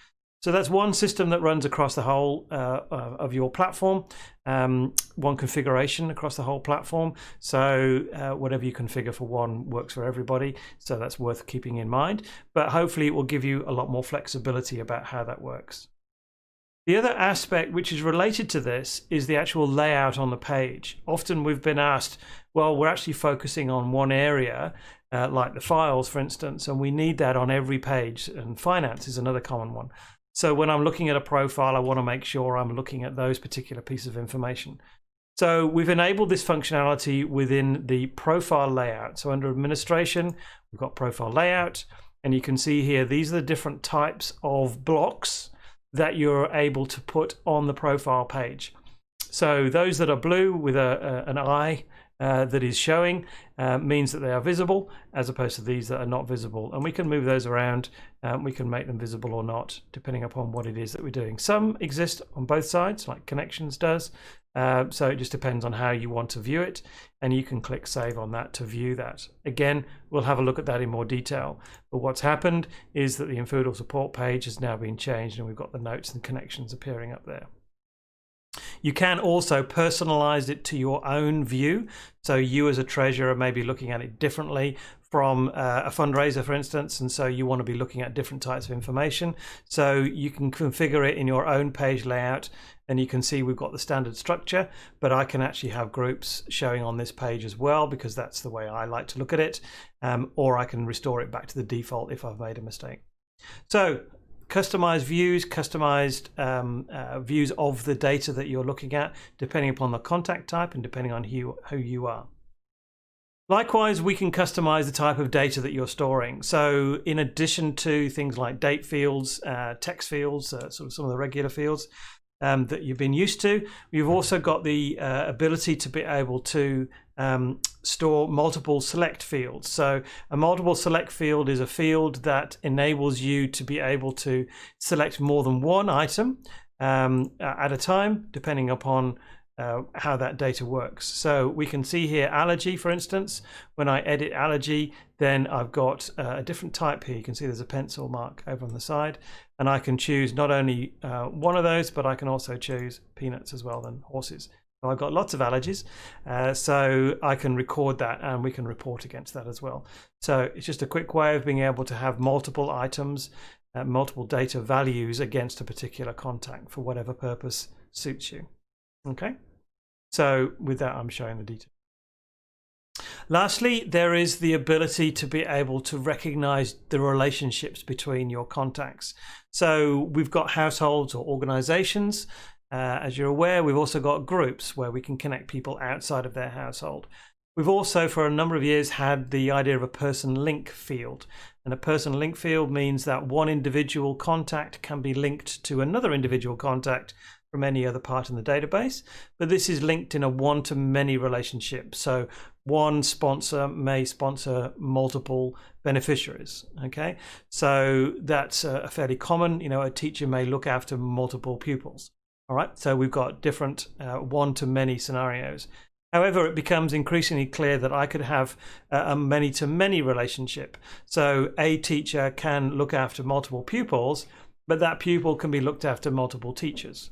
So that's one system that runs across the whole of your platform, one configuration across the whole platform. So whatever you configure for one works for everybody. So that's worth keeping in mind. But hopefully it will give you a lot more flexibility about how that works. The other aspect which is related to this is the actual layout on the page. Often we've been asked, well, we're actually focusing on one area, like the files, for instance, and we need that on every page, and finance is another common one. So when I'm looking at a profile, I want to make sure I'm looking at those particular pieces of information. So we've enabled this functionality within the profile layout. So under administration, we've got profile layout, and you can see here, these are the different types of blocks that you're able to put on the profile page. So those that are blue with an eye that is showing means that they are visible, as opposed to these that are not visible. And we can move those around. We can make them visible or not, depending upon what it is that we're doing. Some exist on both sides, like connections does. So it just depends on how you want to view it, and you can click save on that to view that. Again, we'll have a look at that in more detail. But what's happened is that the infoodle support page has now been changed, and we've got the notes and connections appearing up there. You can also personalize it to your own view. So you as a treasurer may be looking at it differently from a fundraiser, for instance, and so you want to be looking at different types of information. So you can configure it in your own page layout, and you can see we've got the standard structure, but I can actually have groups showing on this page as well, because that's the way I like to look at it, or I can restore it back to the default if I've made a mistake. So customized views, customized views of the data that you're looking at, depending upon the contact type and depending on who you are. Likewise, we can customize the type of data that you're storing. So in addition to things like date fields, text fields, sort of some of the regular fields that you've been used to, we've also got the ability to be able to store multiple select fields. So a multiple select field is a field that enables you to be able to select more than one item at a time, depending upon how that data works. So we can see here allergy, for instance. When I edit allergy, then I've got a different type here. You can see there's a pencil mark over on the side, and I can choose not only one of those, but I can also choose peanuts as well, and horses. So I've got lots of allergies, so I can record that and we can report against that as well. So it's just a quick way of being able to have multiple items, multiple data values against a particular contact for whatever purpose suits you. Okay, so with that, I'm showing the detail. Lastly, there is the ability to be able to recognize the relationships between your contacts. So we've got households or organizations. As you're aware, we've also got groups where we can connect people outside of their household. We've also, for a number of years, had the idea of a person link field. And a person link field means that one individual contact can be linked to another individual contact from any other part in the database, but this is linked in a one-to-many relationship. So one sponsor may sponsor multiple beneficiaries. Okay, so that's a fairly common. A teacher may look after multiple pupils. All right, so we've got different one-to-many scenarios. However, it becomes increasingly clear that I could have a many-to-many relationship. So a teacher can look after multiple pupils, but that pupil can be looked after multiple teachers.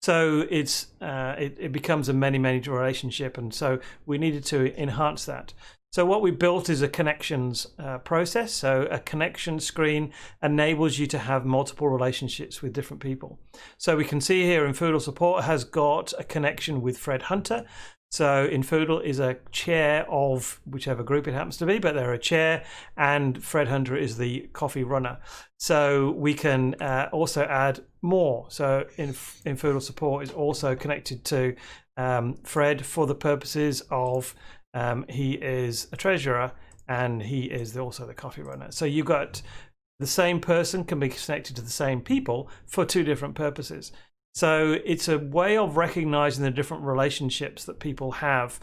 So it becomes a many-many relationship, and so we needed to enhance that. So what we built is a connections process. So a connection screen enables you to have multiple relationships with different people. So we can see here infoodle support has got a connection with Fred Hunter. So infoodle is a chair of whichever group it happens to be, but they're a chair, and Fred Hunter is the coffee runner. So we can also add more. So infoodle support is also connected to Fred for the purposes of he is a treasurer and he is also the coffee runner. So you've got the same person can be connected to the same people for two different purposes. So it's a way of recognizing the different relationships that people have.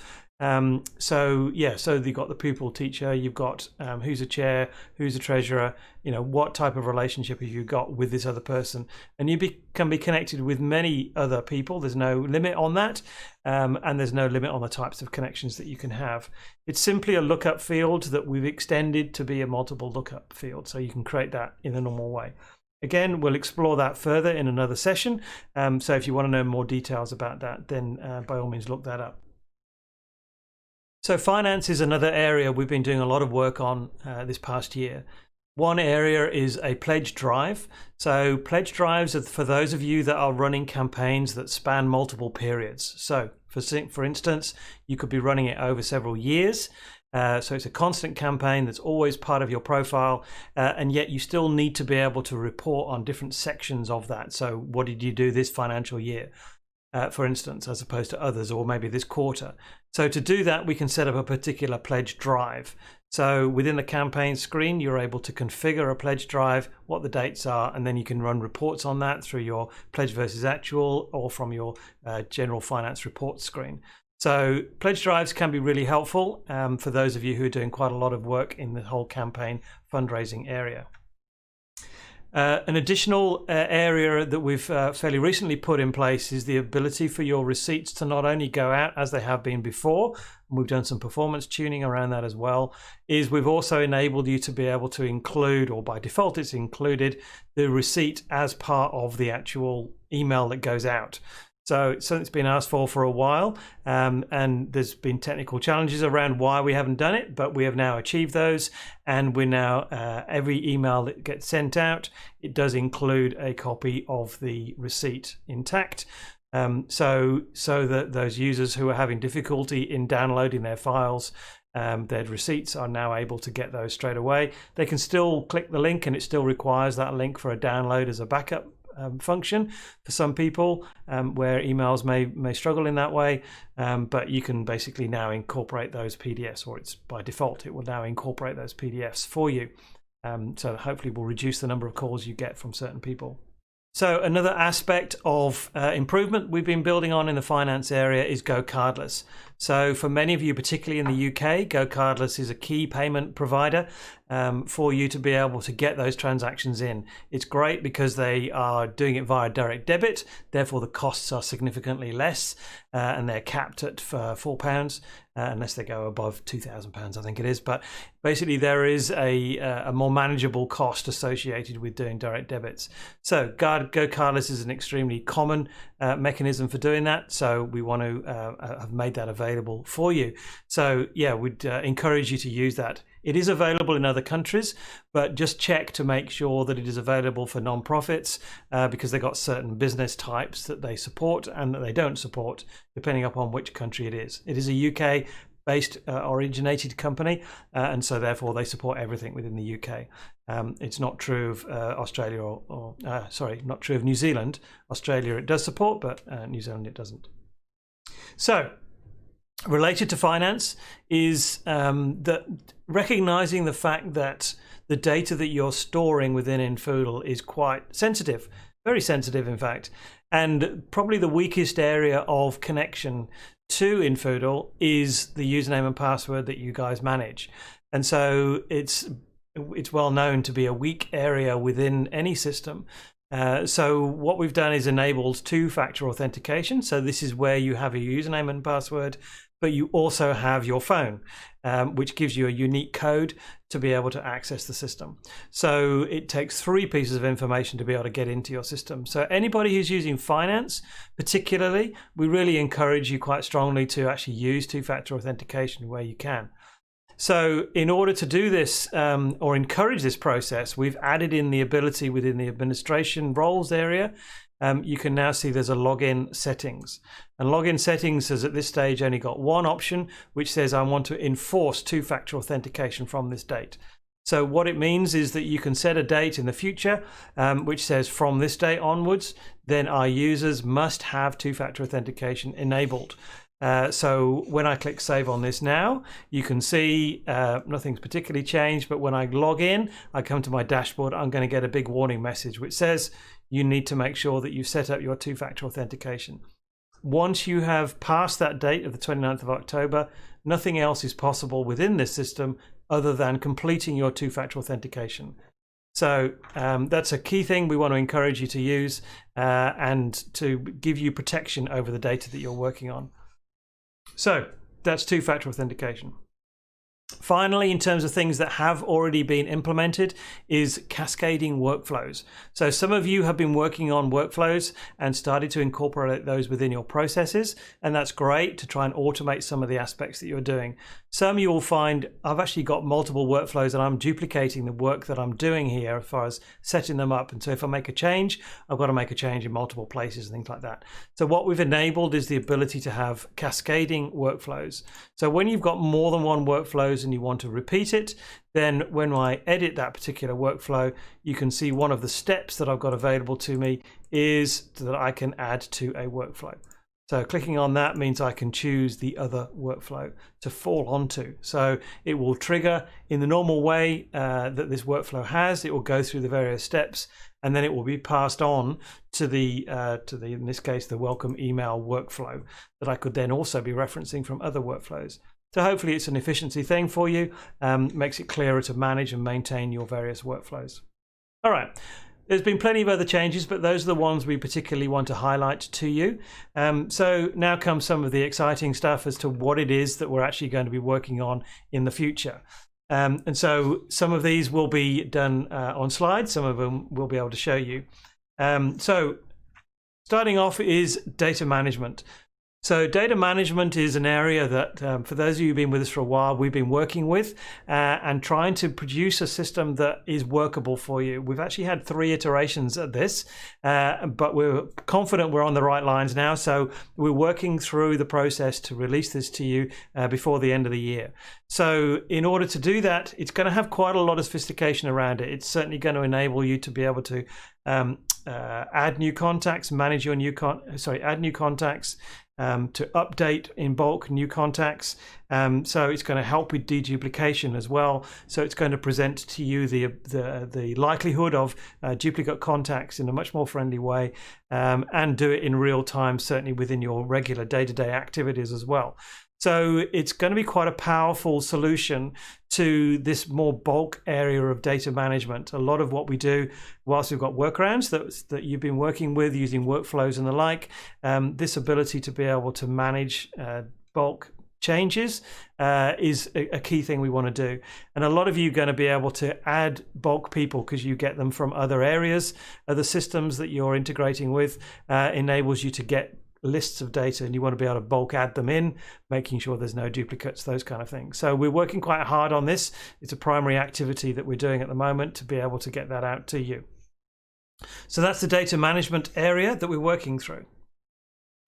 So you've got the pupil teacher, you've got who's a chair, who's a treasurer, what type of relationship have you got with this other person, and you can be connected with many other people. There's no limit on that, and there's no limit on the types of connections that you can have. It's simply a lookup field that we've extended to be a multiple lookup field, so you can create that in a normal way. Again, we'll explore that further in another session, so if you want to know more details about that, then by all means look that up. So finance is another area we've been doing a lot of work on this past year. One area is a pledge drive. So pledge drives are for those of you that are running campaigns that span multiple periods. So for instance, you could be running it over several years. So it's a constant campaign that's always part of your profile, and yet you still need to be able to report on different sections of that. So what did you do this financial year? For instance, as opposed to others, or maybe this quarter. So to do that, we can set up a particular pledge drive. So within the campaign screen, you're able to configure a pledge drive, what the dates are, and then you can run reports on that through your pledge versus actual or from your general finance report screen. So pledge drives can be really helpful for those of you who are doing quite a lot of work in the whole campaign fundraising area. An additional area that we've fairly recently put in place is the ability for your receipts to not only go out as they have been before, and we've done some performance tuning around that as well, is we've also enabled you to be able to include, or by default it's included, the receipt as part of the actual email that goes out. So it's something that's been asked for a while, and there's been technical challenges around why we haven't done it, but we have now achieved those, and we're now, every email that gets sent out, it does include a copy of the receipt intact. So that those users who are having difficulty in downloading their files, their receipts, are now able to get those straight away. They can still click the link, and it still requires that link for a download as a backup function for some people, where emails may struggle in that way, but you can basically now incorporate those PDFs, or it's by default it will now incorporate those PDFs for you, so that hopefully will reduce the number of calls you get from certain people. So another aspect of improvement we've been building on in the finance area is Go Cardless. So for many of you, particularly in the UK, Go Cardless is a key payment provider for you to be able to get those transactions in. It's great because they are doing it via direct debit, therefore the costs are significantly less, and they're capped at £4, unless they go above £2,000, I think it is. But basically there is a more manageable cost associated with doing direct debits. So Go Cardless is an extremely common mechanism for doing that, so we want to have made that available for you. So yeah, we'd encourage you to use that. It is available in other countries, but just check to make sure that it is available for non-profits, because they've got certain business types that they support and that they don't support, depending upon which country it is. It is a UK-based originated company, and so therefore they support everything within the UK. It's not true of Australia not true of New Zealand. Australia it does support, but New Zealand it doesn't. So, related to finance is that recognizing the fact that the data that you're storing within infoodle is quite sensitive, very sensitive in fact, and probably the weakest area of connection to infoodle is the username and password that you guys manage. And so it's well known to be a weak area within any system. So what we've done is enabled two-factor authentication. So this is where you have a username and password, but you also have your phone, which gives you a unique code to be able to access the system. So it takes 3 pieces of information to be able to get into your system. So anybody who's using finance, particularly, we really encourage you quite strongly to actually use two-factor authentication where you can. So in order to do this, or encourage this process, we've added in the ability within the administration roles area. You can now see there's a login settings, and login settings has at this stage only got one option, which says I want to enforce two-factor authentication from this date. So what it means is that you can set a date in the future, which says from this date onwards, then our users must have two-factor authentication enabled. So when I click save on this now, you can see nothing's particularly changed, but when I log in, I come to my dashboard, I'm going to get a big warning message which says you need to make sure that you set up your two-factor authentication. Once you have passed that date of the 29th of October, nothing else is possible within this system other than completing your two-factor authentication. So that's a key thing we want to encourage you to use, and to give you protection over the data that you're working on. So that's two-factor authentication. Finally, in terms of things that have already been implemented, is cascading workflows. So some of you have been working on workflows and started to incorporate those within your processes, and that's great to try and automate some of the aspects that you're doing. Some you will find I've actually got multiple workflows and I'm duplicating the work that I'm doing here as far as setting them up. And so if I make a change, I've got to make a change in multiple places and things like that. So what we've enabled is the ability to have cascading workflows. So when you've got more than one workflows and you want to repeat it, then when I edit that particular workflow, you can see one of the steps that I've got available to me is that I can add to a workflow. So clicking on that means I can choose the other workflow to fall onto. So it will trigger in the normal way that this workflow has. It will go through the various steps, and then it will be passed on to the in this case the welcome email workflow that I could then also be referencing from other workflows. So hopefully it's an efficiency thing for you, makes it clearer to manage and maintain your various workflows. All right. There's been plenty of other changes, but those are the ones we particularly want to highlight to you. So now comes some of the exciting stuff as to what it is that we're actually going to be working on in the future. And so some of these will be done on slides, some of them we'll be able to show you. So Starting off is data management. So data management is an area that, for those of you who've been with us for a while, we've been working with and trying to produce a system that is workable for you. We've actually had 3 iterations of this, but we're confident we're on the right lines now. So we're working through the process to release this to you before the end of the year. So in order to do that, it's going to have quite a lot of sophistication around it. It's certainly going to enable you to be able to add new contacts, manage your add new contacts, to update in bulk new contacts. So it's going to help with deduplication as well. So it's going to present to you the likelihood of duplicate contacts in a much more friendly way, and do it in real time, certainly within your regular day-to-day activities as well. So it's going to be quite a powerful solution to this more bulk area of data management. A lot of what we do, whilst we've got workarounds that you've been working with using workflows and the like, this ability to be able to manage bulk changes is a key thing we want to do. And a lot of you are going to be able to add bulk people because you get them from other areas. Other systems that you're integrating with enables you to get lists of data, and you want to be able to bulk add them in, making sure there's no duplicates, those kind of things. So we're working quite hard on this. It's a primary activity that we're doing at the moment to be able to get that out to you. So that's the data management area that we're working through.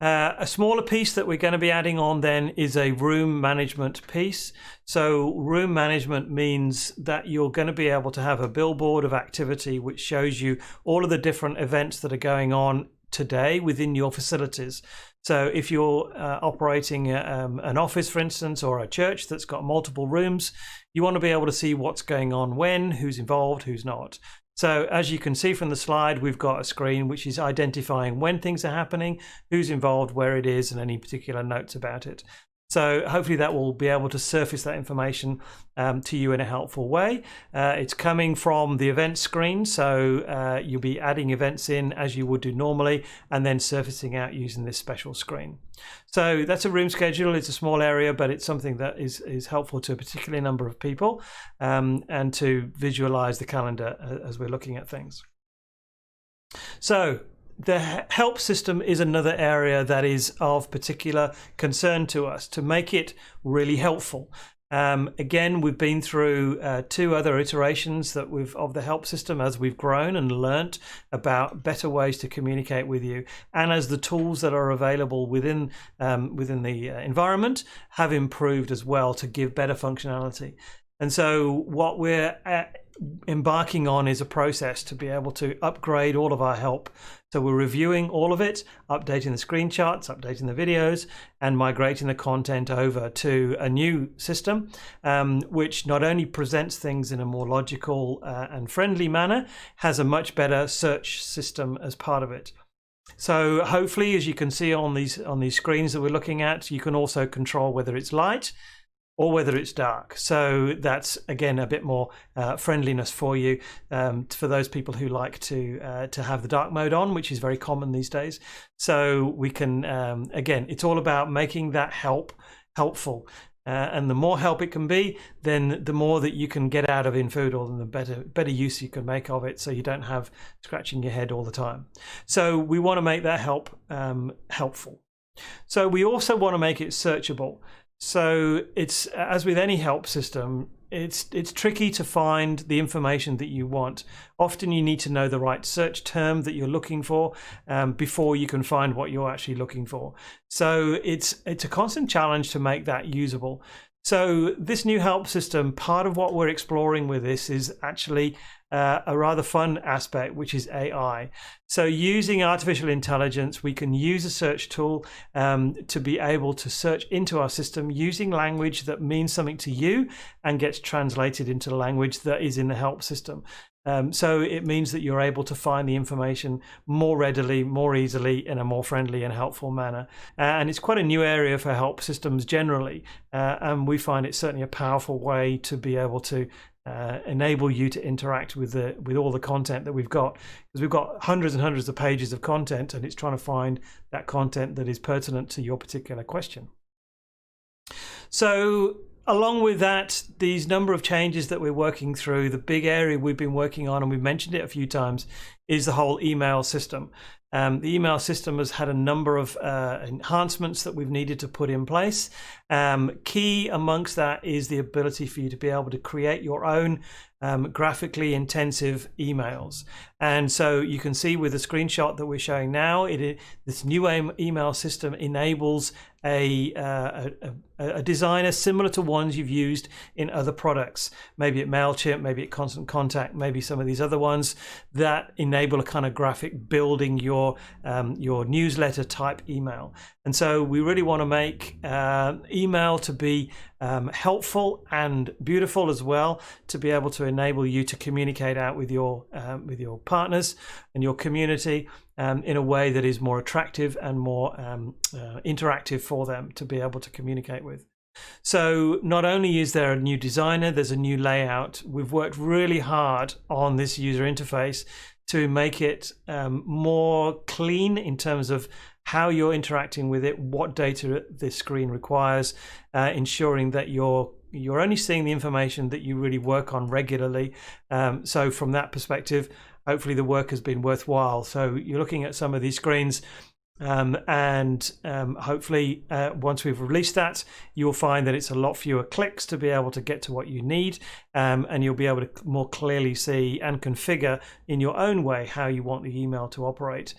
A smaller piece that we're going to be adding on then is a room management piece. So room management means that you're going to be able to have a billboard of activity which shows you all of the different events that are going on today within your facilities. So if you're operating an office, for instance, or a church that's got multiple rooms, you want to be able to see what's going on when, who's involved, who's not. So as you can see from the slide, we've got a screen which is identifying when things are happening, who's involved, where it is, and any particular notes about it. So hopefully that will be able to surface that information to you in a helpful way. It's coming from the event screen, so you'll be adding events in as you would do normally and then surfacing out using this special screen. So that's a room schedule. It's a small area, but it's something that is helpful to a particular number of people, and to visualize the calendar as we're looking at things. So the help system is another area that is of particular concern to us, to make it really helpful. Again, we've been through 2 other iterations of the help system as we've grown and learnt about better ways to communicate with you, and as the tools that are available within the environment have improved as well to give better functionality. And so what we're embarking on is a process to be able to upgrade all of our help. So we're reviewing all of it, updating the screen charts, updating the videos, and migrating the content over to a new system, which not only presents things in a more logical and friendly manner, has a much better search system as part of it. So hopefully, as you can see on these screens that we're looking at, you can also control whether it's light or whether it's dark. So that's again a bit more friendliness for you, for those people who like to have the dark mode on, which is very common these days. So we can again, it's all about making that helpful. And the more help it can be, then the more that you can get out of infoodle, and the better use you can make of it, so you don't have scratching your head all the time. So we want to make that help helpful. So we also want to make it searchable. So it's, as with any help system, it's tricky to find the information that you want. Often you need to know the right search term that you're looking for before you can find what you're actually looking for. So it's a constant challenge to make that usable. So this new help system, part of what we're exploring with this is actually a rather fun aspect, which is AI. So using artificial intelligence, we can use a search tool to be able to search into our system using language that means something to you and gets translated into the language that is in the help system. So it means that you're able to find the information more readily, more easily, in a more friendly and helpful manner. And it's quite a new area for help systems generally. And we find it certainly a powerful way to be able to enable you to interact with all the content that we've got, because we've got hundreds and hundreds of pages of content, and it's trying to find that content that is pertinent to your particular question. So along with that, these number of changes that we're working through, the big area we've been working on, and we've mentioned it a few times, is the whole email system. The email system has had a number of enhancements that we've needed to put in place. Key amongst that is the ability for you to be able to create your own graphically intensive emails. And so you can see with the screenshot that we're showing now, this new email system enables a designer similar to ones you've used in other products, maybe at MailChimp, maybe at Constant Contact, maybe some of these other ones that enable a kind of graphic building your newsletter type email. And so we really want to make email to be helpful and beautiful as well, to be able to enable you to communicate out with your partners and your community in a way that is more attractive and more interactive for them to be able to communicate with. So not only is there a new designer, there's a new layout. We've worked really hard on this user interface to make it more clean in terms of how you're interacting with it, what data this screen requires, ensuring that you're only seeing the information that you really work on regularly. So from that perspective, hopefully the work has been worthwhile. So you're looking at some of these screens, and hopefully once we've released that, you'll find that it's a lot fewer clicks to be able to get to what you need, and you'll be able to more clearly see and configure in your own way how you want the email to operate.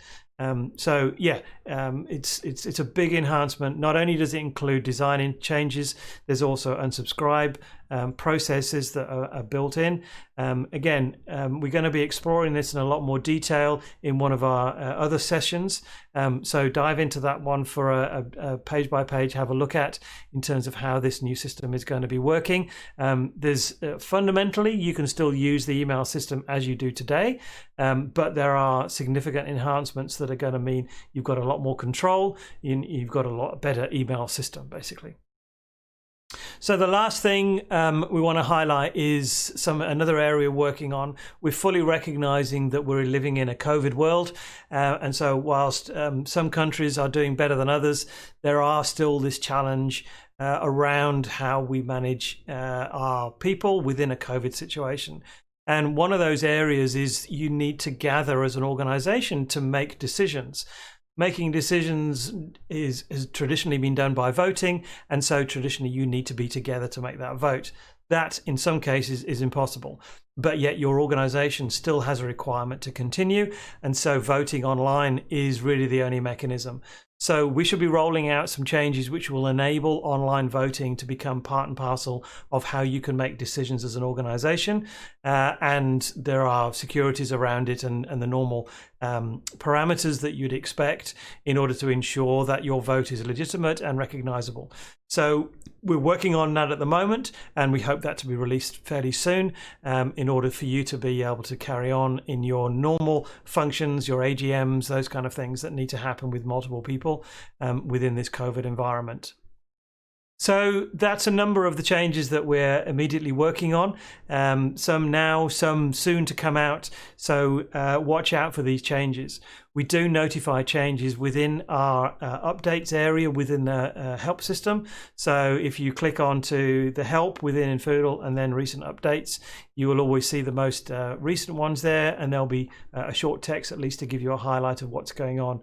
So yeah, it's a big enhancement. Not only does it include design changes, there's also unsubscribe processes that are built in. Again, we're going to be exploring this in a lot more detail in one of our other sessions. So dive into that one for a page by page, have a look at in terms of how this new system is going to be working. There's fundamentally, you can still use the email system as you do today, but there are significant enhancements that are going to mean you've got a lot more control, you've got a lot better email system, basically. So the last thing we want to highlight is another area we're working on. We're fully recognizing that we're living in a COVID world, and so whilst some countries are doing better than others, there are still this challenge around how we manage our people within a COVID situation. And one of those areas is you need to gather as an organization to make decisions. Making decisions has traditionally been done by voting, and so traditionally you need to be together to make that vote. That, in some cases, is impossible, but yet your organization still has a requirement to continue, and so voting online is really the only mechanism. So we should be rolling out some changes which will enable online voting to become part and parcel of how you can make decisions as an organization, and there are securities around it and the normal parameters that you'd expect in order to ensure that your vote is legitimate and recognizable. So we're working on that at the moment, and we hope that to be released fairly soon in order for you to be able to carry on in your normal functions, your AGMs, those kind of things that need to happen with multiple people within this COVID environment. So that's a number of the changes that we're immediately working on. Some now, some soon to come out. So watch out for these changes. We do notify changes within our updates area within the help system. So if you click onto the help within infoodle and then recent updates, you will always see the most recent ones there, and there'll be a short text at least to give you a highlight of what's going on.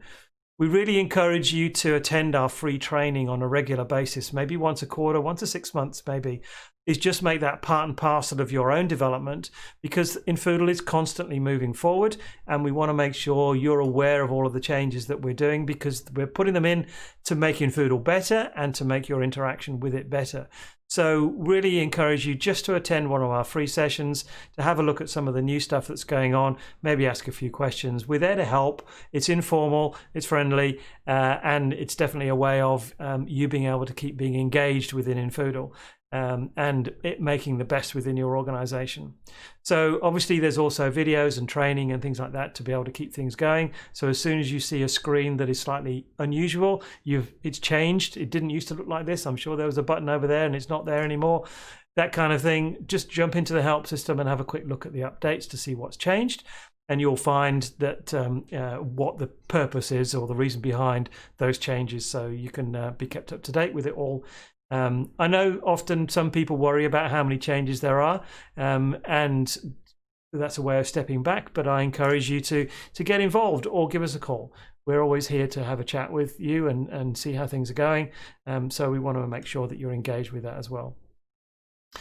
We really encourage you to attend our free training on a regular basis, maybe once a quarter, once a 6 months maybe. Is just make that part and parcel of your own development, because infoodle is constantly moving forward, and we want to make sure you're aware of all of the changes that we're doing, because we're putting them in to make infoodle better and to make your interaction with it better. So really encourage you just to attend one of our free sessions, to have a look at some of the new stuff that's going on, maybe ask a few questions. We're there to help. It's informal, it's friendly, and it's definitely a way of you being able to keep being engaged within infoodle. And it making the best within your organization. So obviously there's also videos and training and things like that to be able to keep things going. So as soon as you see a screen that is slightly unusual, it's changed. It didn't used to look like this. I'm sure there was a button over there and it's not there anymore. That kind of thing. Just jump into the help system and have a quick look at the updates to see what's changed. And you'll find that what the purpose is or the reason behind those changes, so you can be kept up to date with it all. I know often some people worry about how many changes there are, and that's a way of stepping back, but I encourage you to get involved or give us a call. We're always here to have a chat with you and see how things are going. So we want to make sure that you're engaged with that as well.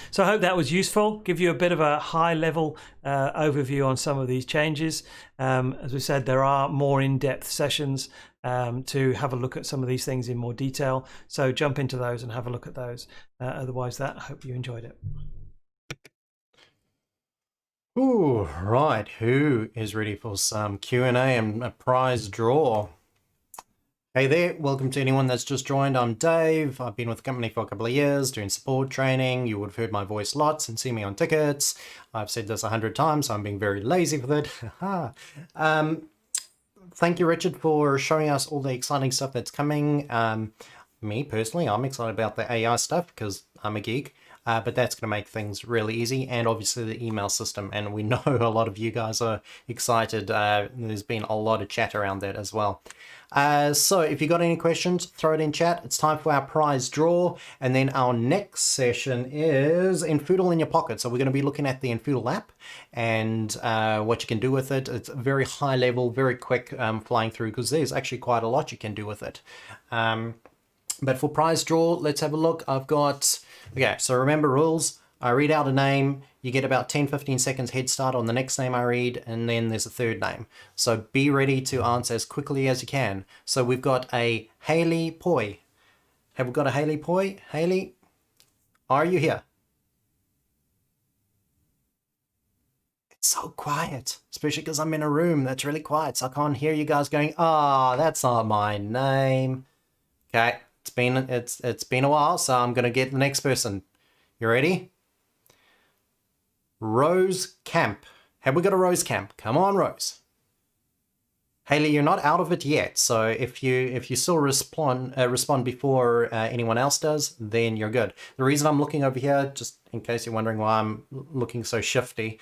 So I hope that was useful, give you a bit of a high level overview on some of these changes. As we said, there are more in-depth sessions to have a look at some of these things in more detail. So jump into those and have a look at those. Otherwise, I hope you enjoyed it. Ooh, right. Who is ready for some Q&A and a prize draw? Hey there, welcome to anyone that's just joined. I'm Dave. I've been with the company for a couple of years doing support training. You would have heard my voice lots and seen me on tickets. I've said this 100 times, so I'm being very lazy with it. Thank you, Richard, for showing us all the exciting stuff that's coming. Me, personally, I'm excited about the AI stuff because I'm a geek. But that's going to make things really easy, and obviously the email system, and we know a lot of you guys are excited. There's been a lot of chat around that as well. So if you got any questions, throw it in chat. It's time for our prize draw, and then our next session is infoodle in your pocket. So we're going to be looking at the infoodle app and what you can do with it. It's very high level, very quick, flying through, because there's actually quite a lot you can do with it. But for prize draw, let's have a look. I've got, okay, so remember rules. I read out a name, you get about 10-15 seconds head start on the next name I read, and then there's a third name. So be ready to answer as quickly as you can. So we've got a Haley Poi. Have we got a Haley Poi? Haley, are you here? It's so quiet, especially because I'm in a room that's really quiet, so I can't hear you guys going, "Ah, that's not my name." Okay. It's been a while, so I'm gonna get the next person. You ready? Rose Camp. Have we got a Rose Camp? Come on, Rose. Haley, you're not out of it yet, so if you still respond before anyone else does, then you're good. The reason I'm looking over here, just in case you're wondering why I'm looking so shifty,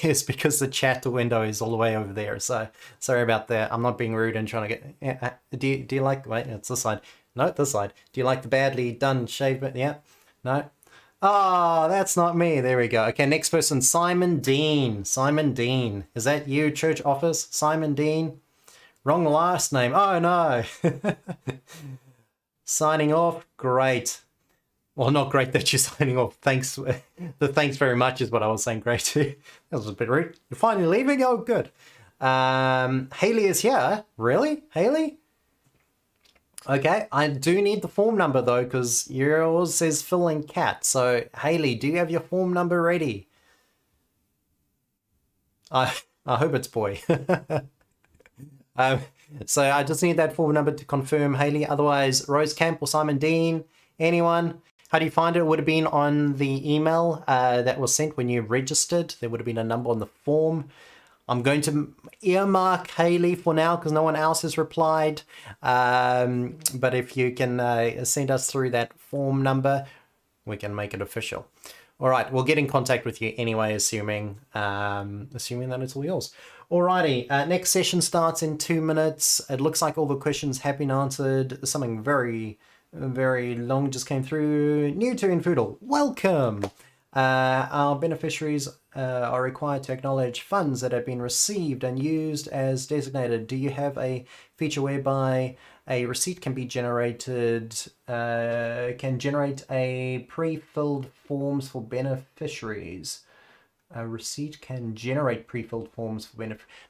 is because the chat window is all the way over there. So sorry about that. I'm not being rude and trying to get. Do you like? Wait, it's this side. No, this side. Do you like the badly done shaved bit? Yeah? No? Oh, that's not me. There we go. Okay, next person, Simon Dean. Simon Dean. Is that you, church office? Simon Dean? Wrong last name. Oh, no. Signing off. Great. Well, not great that you're signing off. Thanks. The thanks very much is what I was saying. Great too. That was a bit rude. You're finally leaving? Oh, good. Haley is here. Really? Haley? Okay, I do need the form number though, because yours says Phil and Cat. So, Haley, do you have your form number ready? I hope it's boy. So I just need that form number to confirm, Haley. Otherwise, Rose Camp or Simon Dean, anyone? How do you find it? It would have been on the email that was sent when you registered. There would have been a number on the form. I'm going to earmark Haley for now because no one else has replied. But if you can send us through that form number, we can make it official. All right, we'll get in contact with you anyway, assuming that it's all yours. Alrighty, next session starts in 2 minutes. It looks like all the questions have been answered. Something very, very long just came through. New to infoodle, welcome. Our beneficiaries are required to acknowledge funds that have been received and used as designated. Do you have a feature whereby a receipt can be generated, can generate a pre-filled forms for beneficiaries? A receipt can generate pre-filled forms for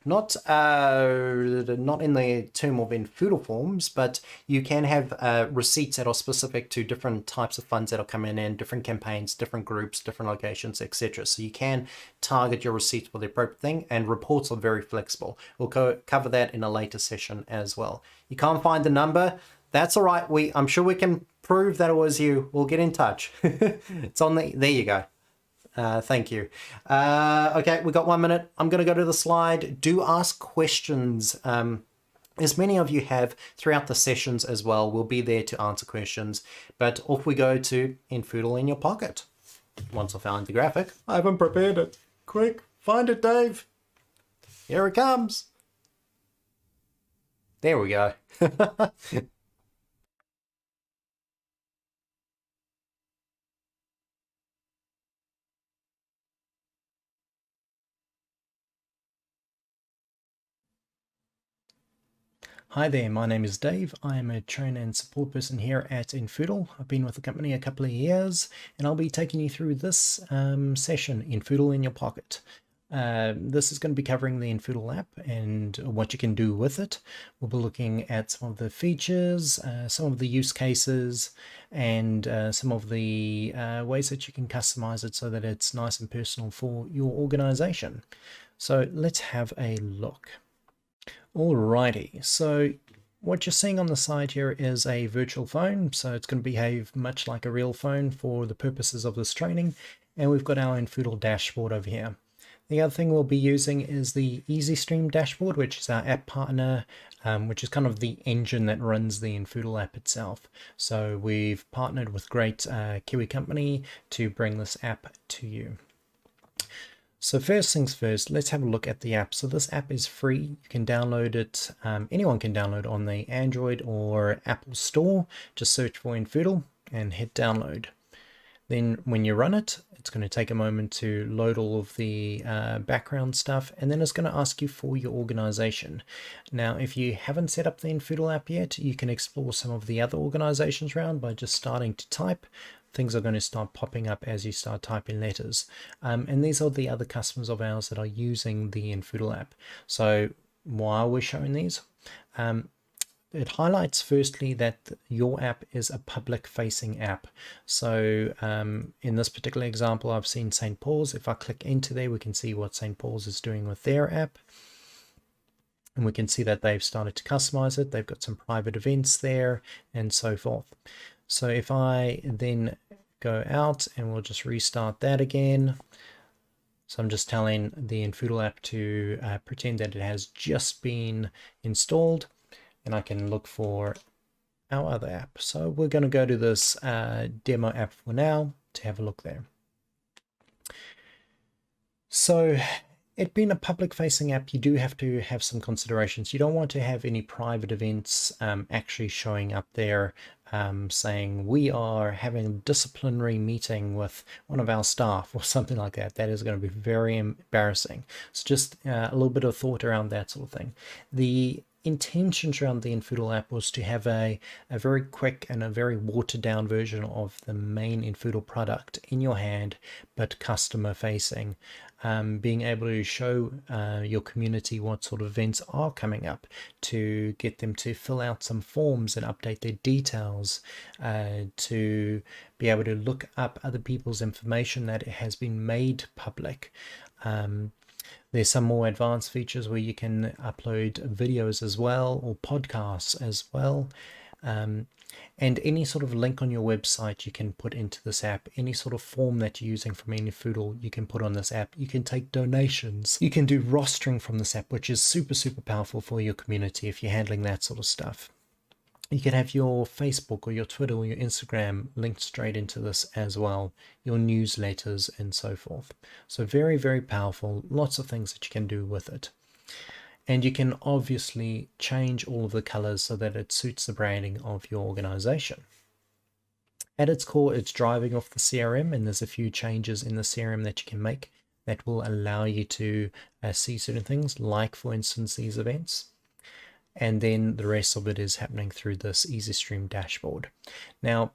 not in the term of infoodle forms, but you can have receipts that are specific to different types of funds that are coming in, different campaigns, different groups, different locations, etc. So you can target your receipts for the appropriate thing, and reports are very flexible. We'll cover that in a later session as well. You can't find the number? That's all right. I'm sure we can prove that it was you. We'll get in touch. It's on there you go. Thank you. Okay, we got 1 minute. I'm going to go to the slide. Do ask questions. As many of you have throughout the sessions as well. We'll be there to answer questions. But off we go to infoodle in your pocket. Once I found the graphic, I haven't prepared it. Quick, find it, Dave. Here it comes. There we go. Hi there, my name is Dave. I am a trainer and support person here at infoodle. I've been with the company a couple of years, and I'll be taking you through this session, infoodle in your pocket. This is going to be covering the infoodle app and what you can do with it. We'll be looking at some of the features, some of the use cases, and some of the ways that you can customize it so that it's nice and personal for your organization. So let's have a look. Alrighty, so what you're seeing on the side here is a virtual phone, so it's going to behave much like a real phone for the purposes of this training, and we've got our infoodle dashboard over here. The other thing we'll be using is the EasyStream dashboard, which is our app partner, which is kind of the engine that runs the infoodle app itself. So we've partnered with great Kiwi company to bring this app to you. So first things first, let's have a look at the app. So this app is free. You can download it. Anyone can download on the Android or Apple Store. Just search for infoodle and hit download. Then when you run it, it's going to take a moment to load all of the background stuff, and then it's going to ask you for your organization. Now, if you haven't set up the infoodle app yet, you can explore some of the other organizations around by just starting to type. Things are going to start popping up as you start typing letters. And these are the other customers of ours that are using the infoodle app. So while we're showing these, it highlights firstly that your app is a public facing app. So in this particular example, I've seen St. Paul's. If I click into there, we can see what St. Paul's is doing with their app. And we can see that they've started to customize it. They've got some private events there and so forth. So if I then go out and we'll just restart that again. So I'm just telling the infoodle app to pretend that it has just been installed, and I can look for our other app. So we're going to go to this demo app for now to have a look there. So it being a public facing app, you do have to have some considerations. You don't want to have any private events actually showing up there saying we are having a disciplinary meeting with one of our staff or something like that. That is going to be very embarrassing. So just a little bit of thought around that sort of thing. The intentions around the infoodle app was to have a very quick and a very watered down version of the main infoodle product in your hand, but customer facing. Being able to show your community what sort of events are coming up, to get them to fill out some forms and update their details, to be able to look up other people's information that has been made public. There's some more advanced features where you can upload videos as well, or podcasts as well. And any sort of link on your website you can put into this app. Any sort of form that you're using from infoodle you can put on this app. You can take donations. You can do rostering from this app, which is super, super powerful for your community if you're handling that sort of stuff. You can have your Facebook or your Twitter or your Instagram linked straight into this as well, your newsletters and so forth. So very, very powerful. Lots of things that you can do with it. And you can obviously change all of the colors so that it suits the branding of your organization. At its core, it's driving off the CRM, and there's a few changes in the CRM that you can make that will allow you to see certain things, like for instance these events. And then the rest of it is happening through this EasyStream dashboard. Now,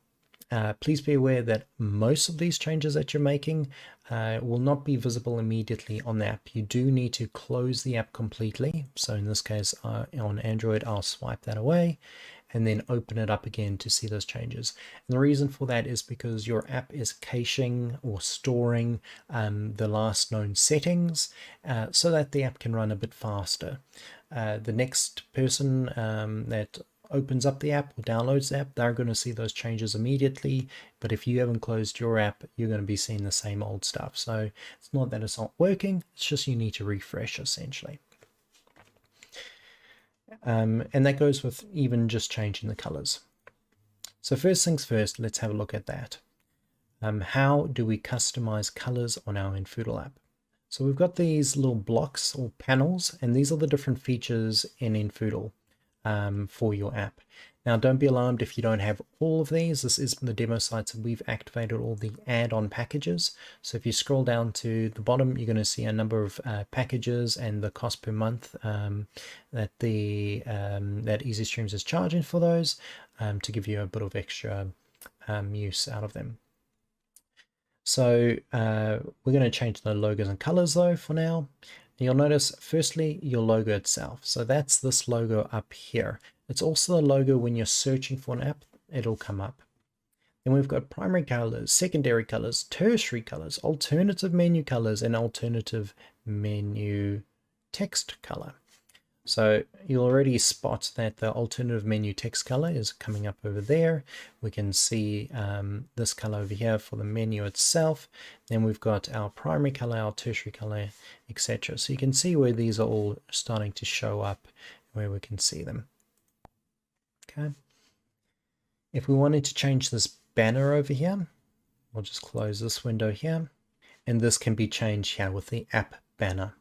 please be aware that most of these changes that you're making will not be visible immediately on the app. You do need to close the app completely. So in this case, on Android, I'll swipe that away and then open it up again to see those changes. And the reason for that is because your app is caching or storing the last known settings so that the app can run a bit faster. The next person that opens up the app or downloads the app, they're going to see those changes immediately. But if you haven't closed your app, you're going to be seeing the same old stuff. So it's not that it's not working, it's just you need to refresh essentially. And that goes with even just changing the colors. So first things first, let's have a look at that. How do we customize colors on our infoodle app? So we've got these little blocks or panels, and these are the different features in infoodle for your app. Now, don't be alarmed if you don't have all of these. This is the demo sites and we've activated all the add-on packages. So if you scroll down to the bottom, you're going to see a number of packages and the cost per month that EasyStreams is charging for those to give you a bit of extra use out of them. So we're going to change the logos and colors though for now. You'll notice firstly your logo itself. So that's this logo up here. It's also the logo when you're searching for an app, it'll come up. Then we've got primary colors, secondary colors, tertiary colors, alternative menu colors, and alternative menu text color. So you'll already spot that the alternative menu text color is coming up over there. We can see this color over here for the menu itself. Then we've got our primary color, our tertiary color, etc. So you can see where these are all starting to show up, where we can see them. Okay. If we wanted to change this banner over here, we'll just close this window here, and this can be changed here with the app banner.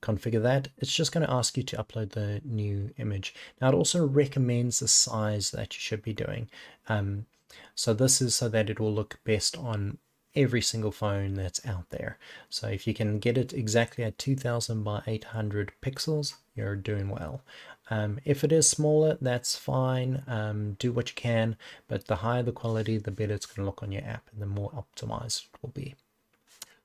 Configure that. It's just going to ask you to upload the new image. Now it also recommends the size that you should be doing. So this is so that it will look best on every single phone that's out there. So if you can get it exactly at 2000 by 800 pixels, you're doing well. If it is smaller, that's fine. Do what you can, but the higher the quality, the better it's going to look on your app and the more optimized it will be.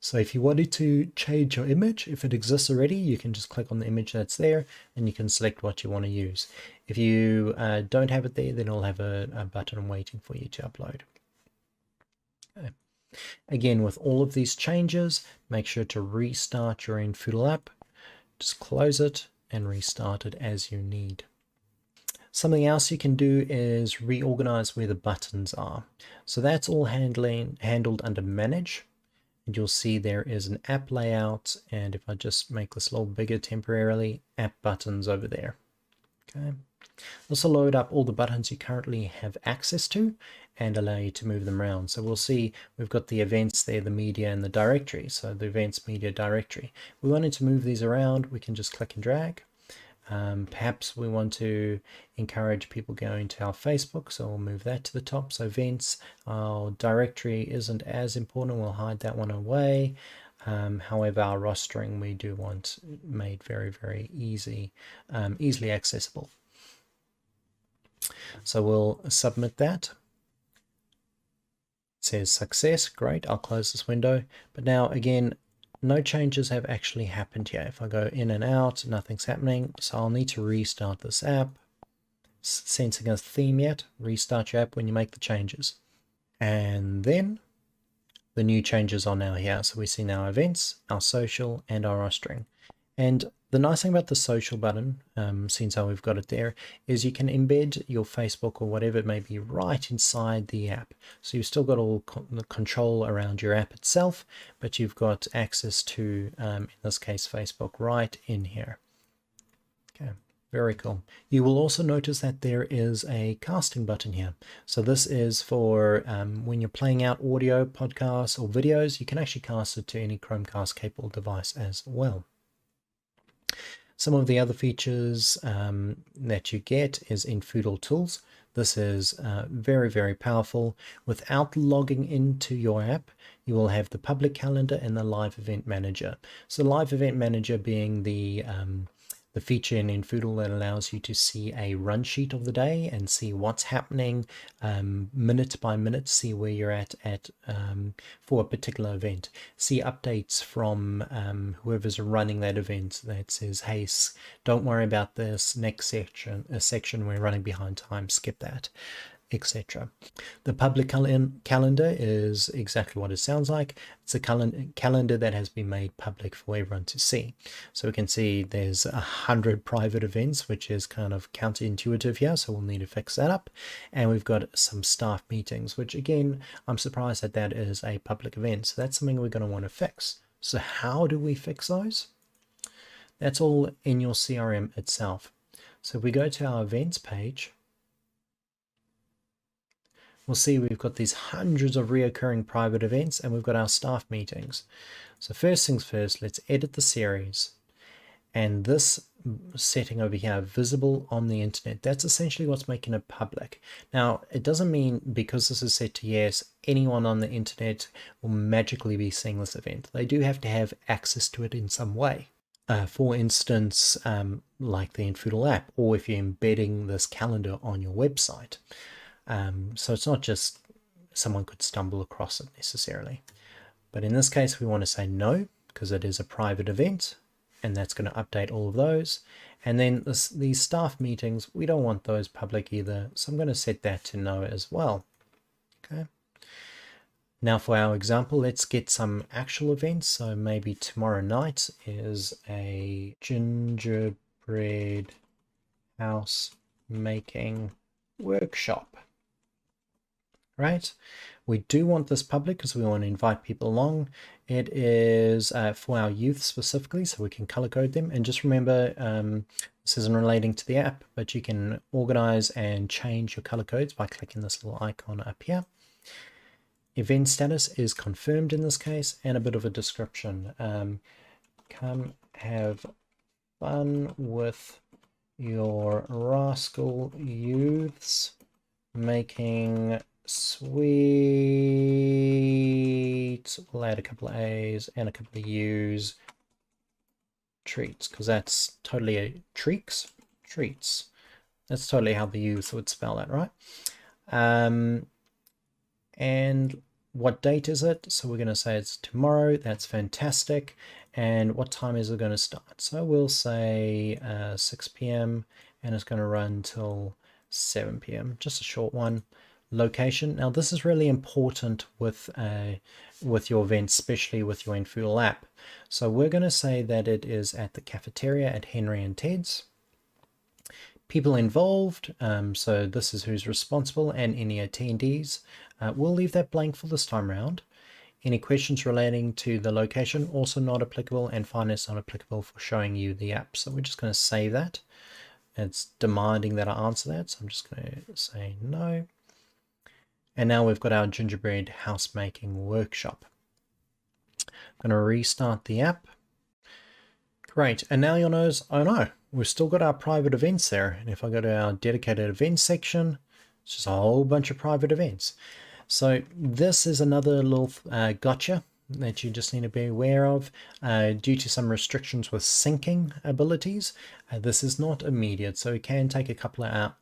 So if you wanted to change your image, if it exists already, you can just click on the image that's there and you can select what you want to use. If you don't have it there, then it'll have a button waiting for you to upload. Okay. Again, with all of these changes, make sure to restart your infoodle app. Just close it and restart it as you need. Something else you can do is reorganize where the buttons are. So that's all handled under Manage. And you'll see there is an app layout, and if I just make this a little bigger temporarily, app buttons over there. Okay. Also load up all the buttons you currently have access to and allow you to move them around. So we'll see we've got the events there, the media, and the directory. So the events, media, directory. If we wanted to move these around, we can just click and drag. Perhaps we want to encourage people going to our Facebook, so we'll move that to the top. So events, our directory isn't as important, we'll hide that one away. However, our rostering we do want made very, very easily accessible. So we'll submit that. It says success, great, I'll close this window. But now again, no changes have actually happened here. If I go in and out, nothing's happening. So I'll need to restart this app. It's sensing a theme yet. Restart your app when you make the changes. And then the new changes are now here. So we see now events, our social, and our rostering. And the nice thing about the social button, since how we've got it there, is you can embed your Facebook or whatever it may be right inside the app. So you've still got all the control around your app itself, but you've got access to, in this case, Facebook right in here. Okay, very cool. You will also notice that there is a casting button here. So this is for when you're playing out audio, podcasts, or videos, you can actually cast it to any Chromecast capable device as well. Some of the other features that you get is infoodle tools. This is very, very powerful. Without logging into your app, you will have the public calendar and the live event manager. So the live event manager being the feature in infoodle that allows you to see a run sheet of the day and see what's happening minute by minute, see where you're at for a particular event. See updates from whoever's running that event that says, hey, don't worry about this next section, we're running behind time, skip that, etc. The public calendar is exactly what it sounds like. It's a calendar that has been made public for everyone to see. So we can see there's 100 private events, which is kind of counterintuitive here, so we'll need to fix that up. And we've got some staff meetings, which again, I'm surprised that that is a public event. So that's something we're going to want to fix. So how do we fix those? That's all in your CRM itself. So if we go to our events page, we'll see we've got these hundreds of reoccurring private events and we've got our staff meetings. So first things first, let's edit the series. And this setting over here, visible on the internet, that's essentially what's making it public. Now, it doesn't mean because this is set to yes, anyone on the internet will magically be seeing this event. They do have to have access to it in some way. For instance, like the infoodle app, or if you're embedding this calendar on your website. So it's not just someone could stumble across it necessarily. But in this case, we want to say no, because it is a private event, and that's going to update all of those. And then these staff meetings, we don't want those public either, so I'm going to set that to no as well. Okay. Now for our example, let's get some actual events. So maybe tomorrow night is a gingerbread house making workshop. Right? We do want this public because we want to invite people along. It is for our youth specifically, so we can color code them. And just remember, this isn't relating to the app, but you can organize and change your color codes by clicking this little icon up here. Event status is confirmed in this case, and a bit of a description. Come have fun with your rascal youths making sweet, we'll add a couple of A's and a couple of U's, treats, because that's totally a treats. That's totally how the youth would spell that, right? And what date is it? So we're going to say it's tomorrow. That's fantastic. And what time is it going to start? So we'll say 6 p.m. and it's going to run till 7 p.m. Just a short one. Location. Now this is really important with your events, especially with your infoodle app. So we're going to say that it is at the cafeteria at Henry and Ted's. People involved, so this is who's responsible and any attendees. We'll leave that blank for this time around. Any questions relating to the location, also not applicable, and finance not applicable for showing you the app. So we're just going to save that. It's demanding that I answer that, so I'm just going to say no. And now we've got our gingerbread house making workshop. I'm going to restart the app. Great, and now you'll notice, oh no, we've still got our private events there. And if I go to our dedicated events section, it's just a whole bunch of private events. So this is another little gotcha that you just need to be aware of. Due to some restrictions with syncing abilities, this is not immediate, so it can take a couple of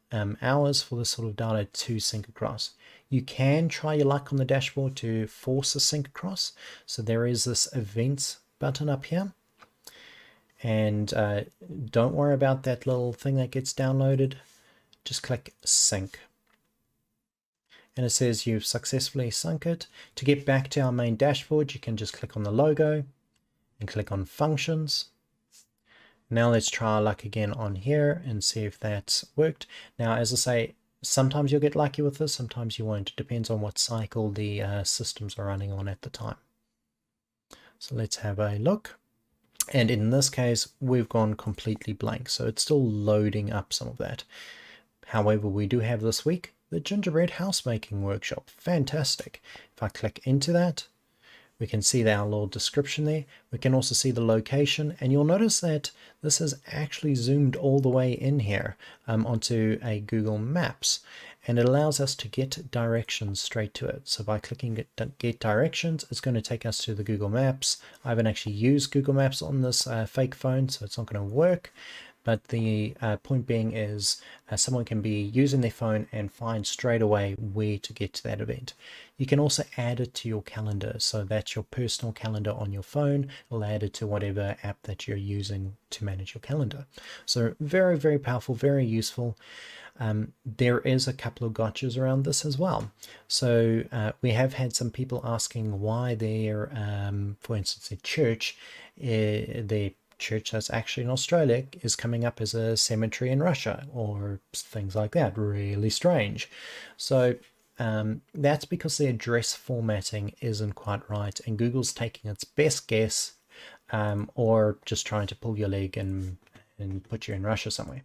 hours for this sort of data to sync across. You can try your luck on the dashboard to force a sync across. So there is this events button up here. And don't worry about that little thing that gets downloaded. Just click sync. And it says you've successfully sunk it. To get back to our main dashboard, you can just click on the logo and click on functions. Now let's try our luck again on here and see if that's worked. Now, as I say, sometimes you'll get lucky with this, sometimes you won't. It depends on what cycle the systems are running on at the time. So let's have a look. And in this case, we've gone completely blank. So it's still loading up some of that. However, we do have this week the gingerbread house making workshop. Fantastic. If I click into that, we can see our little description there. We can also see the location, and you'll notice that this is actually zoomed all the way in here onto a Google Maps, and it allows us to get directions straight to it. So by clicking get directions, it's going to take us to the Google Maps. I haven't actually used Google Maps on this fake phone, so it's not going to work. But the point being is someone can be using their phone and find straight away where to get to that event. You can also add it to your calendar. So that's your personal calendar on your phone. It'll add it to whatever app that you're using to manage your calendar. So very, very powerful, very useful. There is a couple of gotchas around this as well. So we have had some people asking why their, for instance, their church, their church that's actually in Australia is coming up as a cemetery in Russia or things like that. Really strange. So that's because the address formatting isn't quite right, and Google's taking its best guess or just trying to pull your leg and put you in Russia somewhere.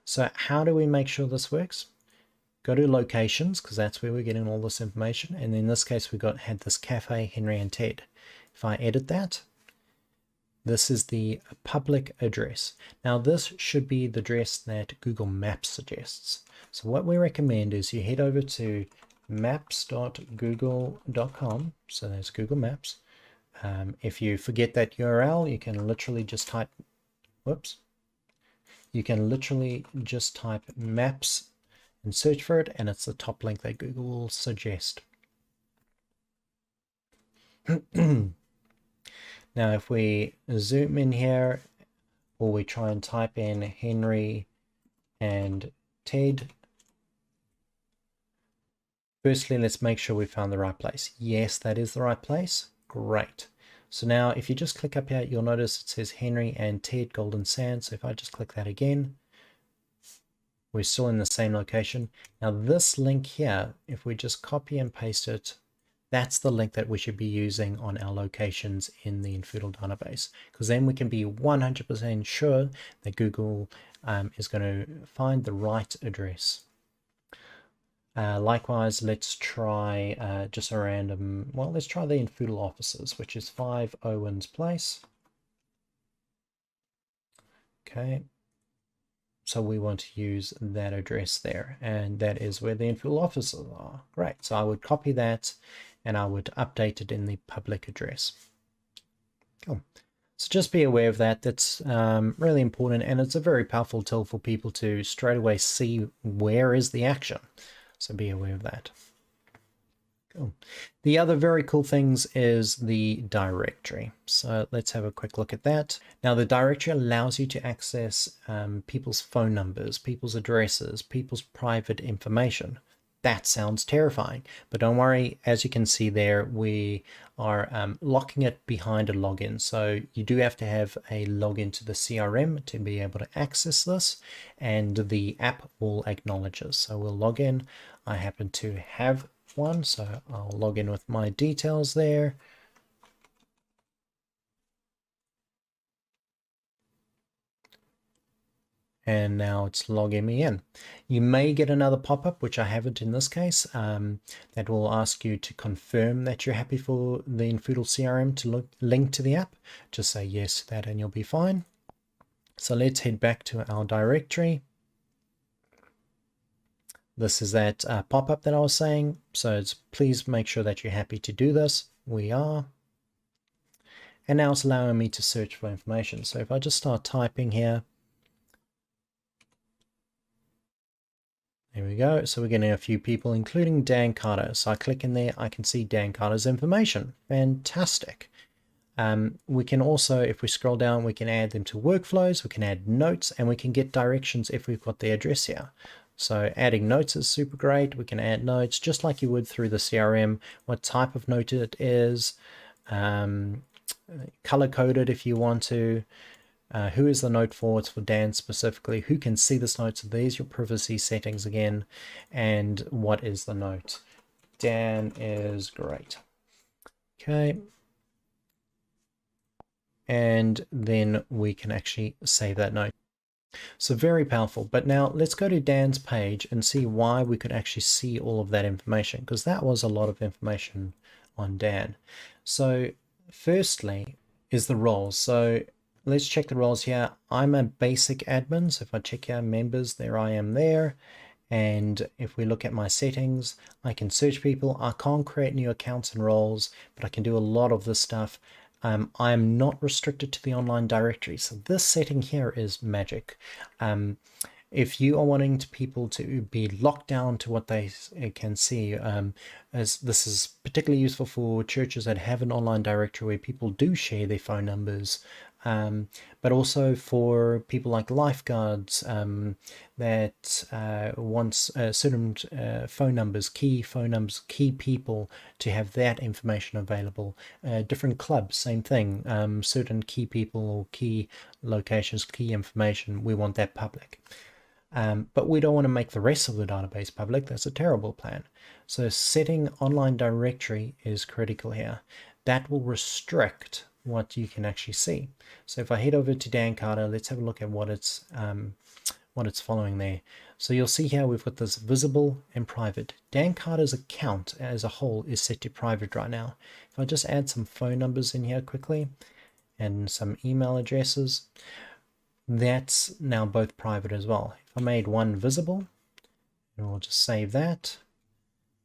So how do we make sure this works? Go to locations, because that's where we're getting all this information. And in this case, we had this cafe, Henry and Ted. If I edit that, This is the public address. Now this should be the address that Google Maps suggests. So what we recommend is you head over to maps.google.com. So there's Google Maps. If you forget that URL, you can literally just type, you can literally just type maps and search for it, and it's the top link that Google will suggest. Now if we zoom in here, or we try and type in Henry and Ted, firstly let's make sure we found the right place. Yes, that is the right place. Great. So now if you just click up here, you'll notice it says Henry and Ted Golden Sands. So if I just click that again, we're still in the same location. Now this link here, if we just copy and paste it, that's the link that we should be using on our locations in the infoodle database, because then we can be 100% sure that Google is going to find the right address. Likewise, let's try just a random, well, let's try the infoodle offices, which is 5 Owens Place. Okay. So we want to use that address there, and that is where the infoodle offices are. Great. So I would copy that and I would update it in the public address. Cool. So just be aware of that. That's really important, and it's a very powerful tool for people to straight away see where is the action. So be aware of that. Cool. The other very cool things is the directory. So let's have a quick look at that. Now the directory allows you to access people's phone numbers, people's addresses, people's private information. That sounds terrifying, but don't worry. As you can see there, we are locking it behind a login. So you do have to have a login to the CRM to be able to access this, and the app will acknowledge us. So we'll log in. I happen to have one, so I'll log in with my details there. And now it's logging me in. You may get another pop-up, which I haven't in this case, that will ask you to confirm that you're happy for the infoodle CRM to link to the app. Just say yes to that and you'll be fine. So let's head back to our directory. This is that pop-up that I was saying. So please make sure that you're happy to do this. We are. And now it's allowing me to search for information. So if I just start typing here, there we go. So we're getting a few people, including Dan Carter. So I click in there, I can see Dan Carter's information. Fantastic. We can also, if we scroll down, we can add them to workflows, we can add notes, and we can get directions if we've got the address here. So adding notes is super great. We can add notes just like you would through the CRM, what type of note it is, color coded if you want to. Who is the note for? It's for Dan specifically. Who can see this note? So there's your privacy settings again. And what is the note? Dan is great. Okay. And then we can actually save that note. So very powerful. But now let's go to Dan's page and see why we could actually see all of that information, because that was a lot of information on Dan. So firstly is the roles. So let's check the roles here. I'm a basic admin. So if I check here members, there I am there. And if we look at my settings, I can search people. I can't create new accounts and roles, but I can do a lot of this stuff. I am not restricted to the online directory. So this setting here is magic. If you are wanting people to be locked down to what they can see, as this is particularly useful for churches that have an online directory where people do share their phone numbers, but also for people like lifeguards that want certain phone numbers, key people to have that information available. Different clubs, same thing, certain key people or key locations, key information, we want that public. But we don't want to make the rest of the database public. That's a terrible plan. So setting online directory is critical here. That will restrict what you can actually see. So if I head over to Dan Carter, let's have a look at what it's following there. So you'll see here we've got this visible and private. Dan Carter's account as a whole is set to private right now. If I just add some phone numbers in here quickly, and some email addresses. That's now both private as well. If I made one visible, and we'll just save that.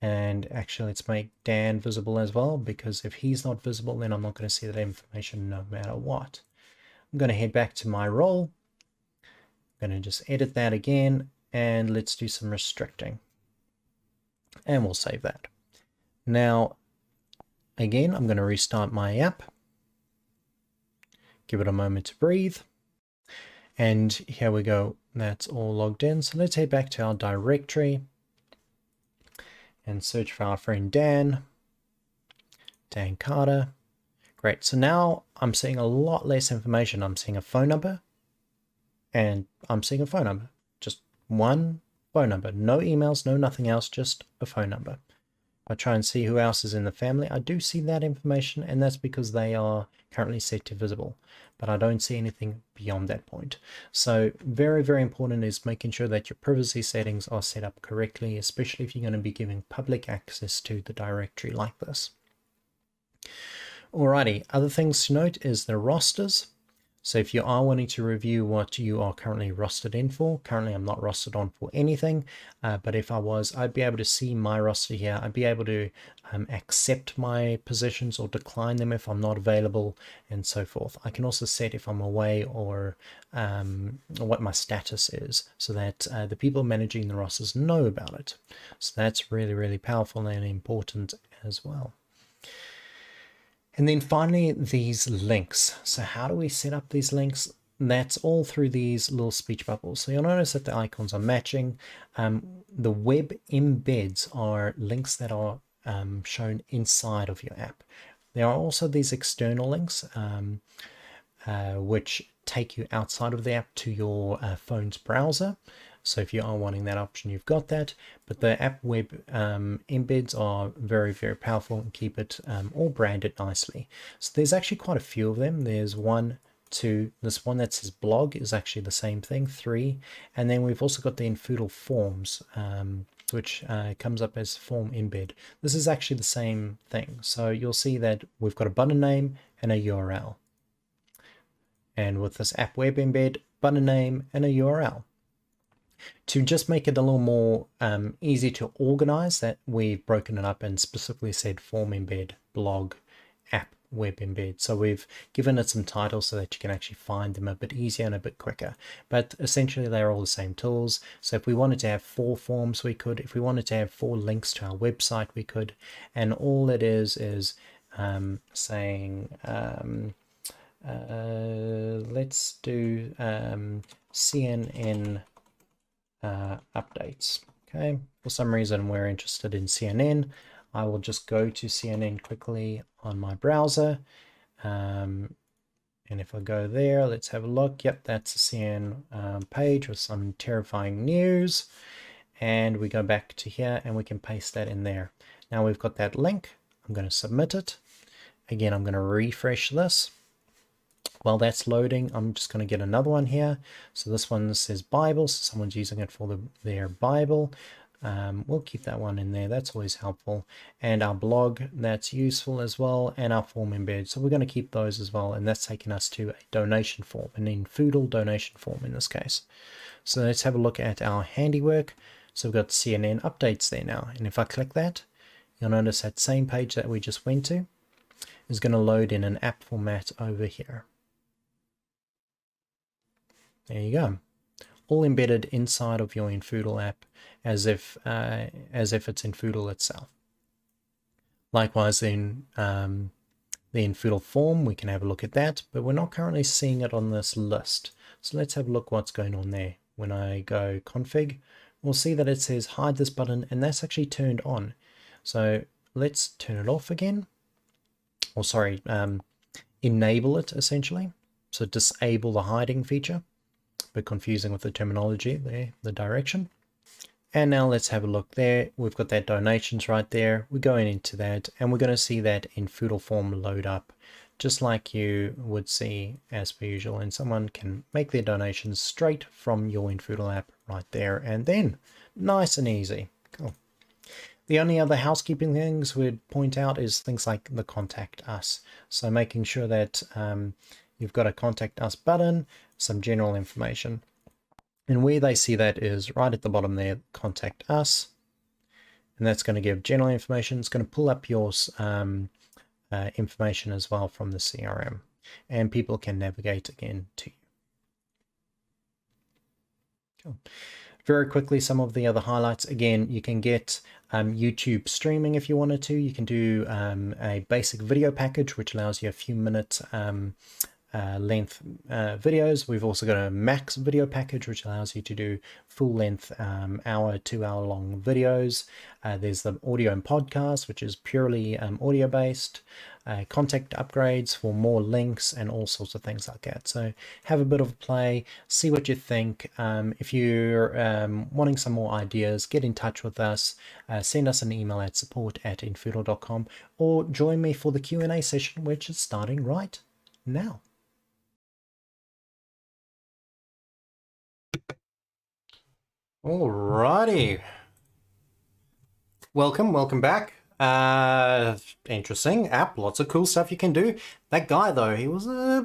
And actually, let's make Dan visible as well, because if he's not visible, then I'm not going to see that information no matter what. I'm going to head back to my role. I'm going to just edit that again, and let's do some restricting. And we'll save that. Now, again, I'm going to restart my app. Give it a moment to breathe. And here we go. That's all logged in. So let's head back to our directory and search for our friend Dan Carter. Great. So now I'm seeing a lot less information. I'm seeing a phone number, and I'm seeing a phone number. Just one phone number. No emails, no nothing else, just a phone number. If I try and see who else is in the family, I do see that information, and that's because they are currently set to visible. But I don't see anything beyond that point. So very, very important is making sure that your privacy settings are set up correctly, especially if you're going to be giving public access to the directory like this. Alrighty, other things to note is the rosters. So if you are wanting to review what you are currently rostered in for, currently I'm not rostered on for anything, but if I was, I'd be able to see my roster here. I'd be able to accept my positions or decline them if I'm not available, and so forth. I can also set if I'm away or what my status is, so that the people managing the rosters know about it. So that's really, really powerful and important as well. And then finally, these links. So how do we set up these links? That's all through these little speech bubbles. So you'll notice that the icons are matching. The web embeds are links that are shown inside of your app. There are also these external links which take you outside of the app to your phone's browser. So if you are wanting that option, you've got that. But the app web embeds are very, very powerful and keep it all branded nicely. So there's actually quite a few of them. There's 1, 2, this one that says blog is actually the same thing, 3. And then we've also got the infoodle forms, which comes up as form embed. This is actually the same thing. So you'll see that we've got a button name and a URL. And with this app web embed, button name and a URL. To just make it a little more easy to organize, that we've broken it up and specifically said form embed, blog, app web embed. So we've given it some titles so that you can actually find them a bit easier and a bit quicker. But essentially they're all the same tools. So if we wanted to have 4 forms, we could. If we wanted to have 4 links to our website, we could. And all it is saying, let's do CNN updates. Okay, for some reason we're interested in CNN. I will just go to CNN quickly on my browser, and if I go there, let's have a look. Yep, that's a CNN page with some terrifying news, and we go back to here and we can paste that in there. Now we've got that link. I'm going to submit it. Again, I'm going to refresh this. While that's loading, I'm just going to get another one here. So this one says Bible, so someone's using it for their Bible. We'll keep that one in there. That's always helpful. And our blog, that's useful as well. And our form embed. So we're going to keep those as well. And that's taking us to a donation form, an infoodle donation form in this case. So let's have a look at our handiwork. So we've got CNN updates there now. And if I click that, you'll notice that same page that we just went to is going to load in an app format over here. There you go, all embedded inside of your infoodle app, as if it's infoodle itself. Likewise, in the infoodle form, we can have a look at that, but we're not currently seeing it on this list. So let's have a look what's going on there. When I go config, we'll see that it says hide this button, and that's actually turned on. So let's turn it off again. Or sorry, enable it essentially. So disable the hiding feature. A bit confusing with the terminology there, the direction. And now let's have a look there. We've got that donations right there. We're going into that, and we're going to see that infoodle form load up, just like you would see as per usual. And someone can make their donations straight from your infoodle app right there, and then nice and easy. Cool. The only other housekeeping things we'd point out is things like the contact us. So making sure that you've got a contact us button, some general information. And where they see that is right at the bottom there, contact us. And that's going to give general information. It's going to pull up your information as well from the CRM. And people can navigate again to you. Cool. Very quickly, some of the other highlights. Again, you can get YouTube streaming if you wanted to. You can do a basic video package, which allows you a few minute length videos. We've also got a max video package, which allows you to do full length hour, 2 hour long videos. There's the audio and podcast, which is purely audio based. Contact upgrades for more links and all sorts of things like that. So have a bit of a play, see what you think. If you're wanting some more ideas, get in touch with us. Send us an email at support@infoodle.com or join me for the Q&A session, which is starting right now. Alrighty. Welcome back. Interesting app, lots of cool stuff you can do. That guy though, he was a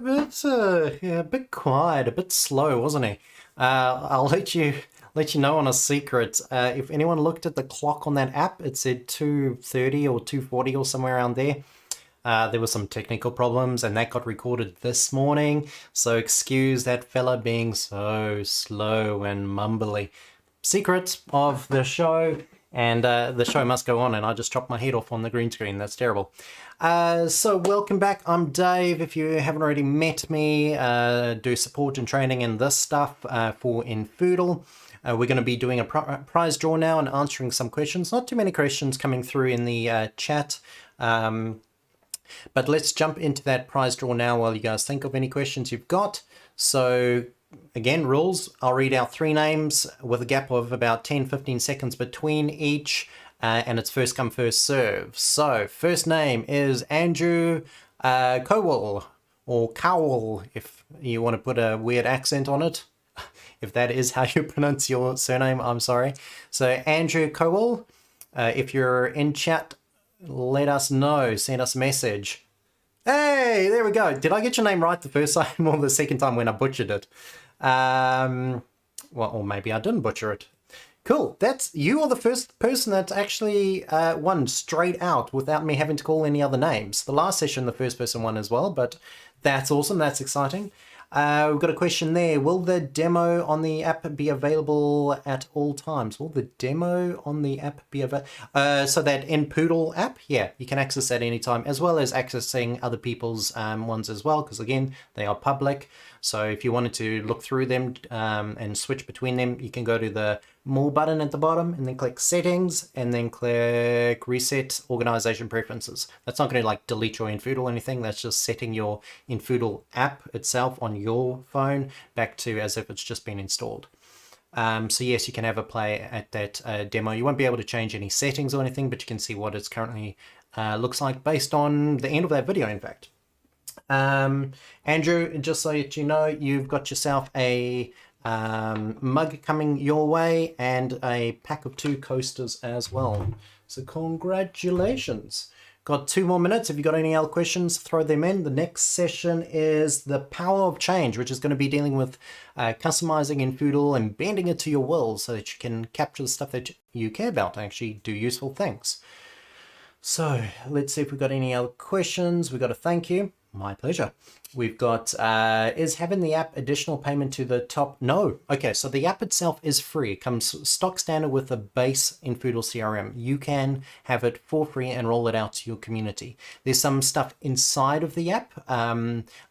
bit quiet, a bit slow, wasn't he? I'll let you know on a secret. If anyone looked at the clock on that app, it said 2:30 or 2:40 or somewhere around there. There were some technical problems and that got recorded this morning, so excuse that fella being so slow and mumbly. Secret of the show, and the show must go on, and I just chopped my head off on the green screen. That's terrible. So welcome back. I'm Dave. If you haven't already met me, do support and training and this stuff for infoodle. We're going to be doing a prize draw now and answering some questions. Not too many questions coming through in the chat. But let's jump into that prize draw now while you guys think of any questions you've got. So again, rules. I'll read out 3 names with a gap of about 10-15 seconds between each, and it's first come, first serve. So first name is Andrew Cowell, or Cowell, if you want to put a weird accent on it. If that is how you pronounce your surname, I'm sorry. So Andrew Cowell, if you're in chat, let us know, send us a message. Hey, there we go. Did I get your name right the first time or the second time when I butchered it? Well, or maybe I didn't butcher it. Cool. You are the first person that's actually won straight out without me having to call any other names. The last session, the first person won as well, but that's awesome. That's exciting. We've got a question there. Will the demo on the app be available at all times? Will the demo on the app be available? So that infoodle app, yeah, you can access that anytime, as well as accessing other people's ones as well, because again, they are public. So if you wanted to look through them and switch between them, you can go to the More button at the bottom and then click Settings and then click Reset Organization Preferences. That's not going to like delete your infoodle or anything. That's just setting your infoodle app itself on your phone back to as if it's just been installed. So yes, you can have a play at that demo. You won't be able to change any settings or anything, but you can see what it's currently looks like based on the end of that video, in fact. Andrew, just so that you know, you've got yourself a mug coming your way and a pack of 2 coasters as well. So congratulations. Got 2 more minutes. If you've got any other questions, throw them in. The next session is the power of change, which is going to be dealing with customizing infoodle and bending it to your will so that you can capture the stuff that you care about and actually do useful things. So let's see if we've got any other questions. We've got a thank you. My pleasure. We've got, is having the app additional payment to the top? No. Okay, so the app itself is free. It comes stock standard with the base infoodle CRM. You can have it for free and roll it out to your community. There's some stuff inside of the app,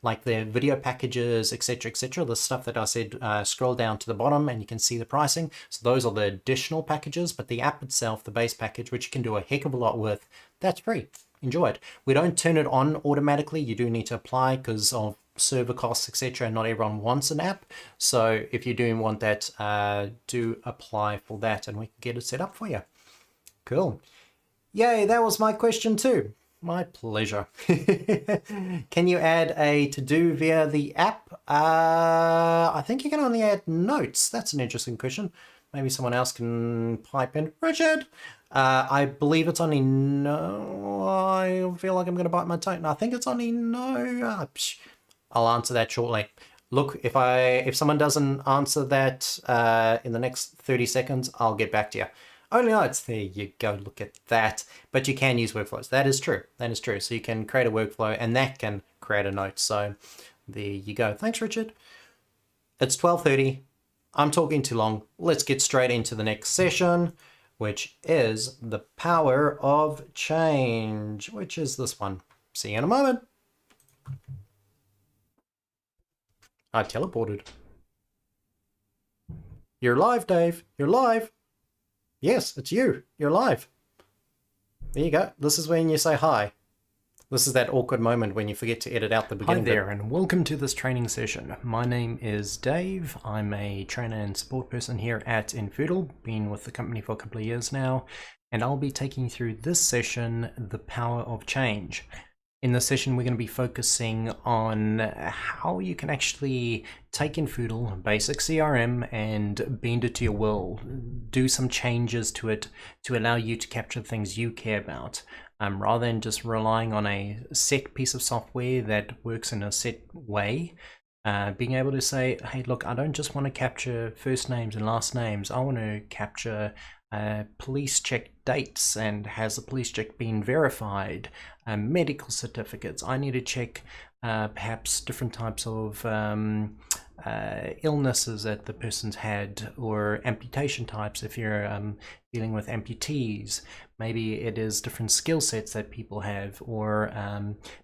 like the video packages, etc., etc. The stuff that I said, scroll down to the bottom and you can see the pricing. So those are the additional packages, but the app itself, the base package, which you can do a heck of a lot with, that's free. Enjoy it. We don't turn it on automatically. You do need to apply because of server costs, etc. Not everyone wants an app. So if you do want that, do apply for that and we can get it set up for you. Cool. Yay, that was my question too. My pleasure. Can you add a to-do via the app? I think you can only add notes. That's an interesting question. Maybe someone else can pipe in. Richard! I believe it's only no. I feel like I'm going to bite my tongue. I think it's only no. I'll answer that shortly. Look, if someone doesn't answer that in the next 30 seconds, I'll get back to you. Only notes, there you go, look at that. But you can use workflows. That is true. That is true. So you can create a workflow and that can create a note. So there you go. Thanks, Richard. It's 12:30. I'm talking too long. Let's get straight into the next session, which is the power of change, which is this one. See you in a moment. I teleported. You're live, Dave. You're live. Yes, it's you. You're live. There you go. This is when you say hi. This is that awkward moment when you forget to edit out the beginning. Hi there, and welcome to this training session. My name is Dave. I'm a trainer and support person here at infoodle. Been with the company for a couple of years now, and I'll be taking you through this session, the power of change. In this session, we're going to be focusing on how you can actually take infoodle, basic CRM, and bend it to your will. Do some changes to it to allow you to capture the things you care about, rather than just relying on a set piece of software that works in a set way. Being able to say, hey, look, I don't just want to capture first names and last names. I want to capture police check dates and has the police check been verified, medical certificates. I need to check perhaps different types of illnesses that the person's had, or amputation types if you're dealing with amputees. Maybe it is different skill sets that people have, or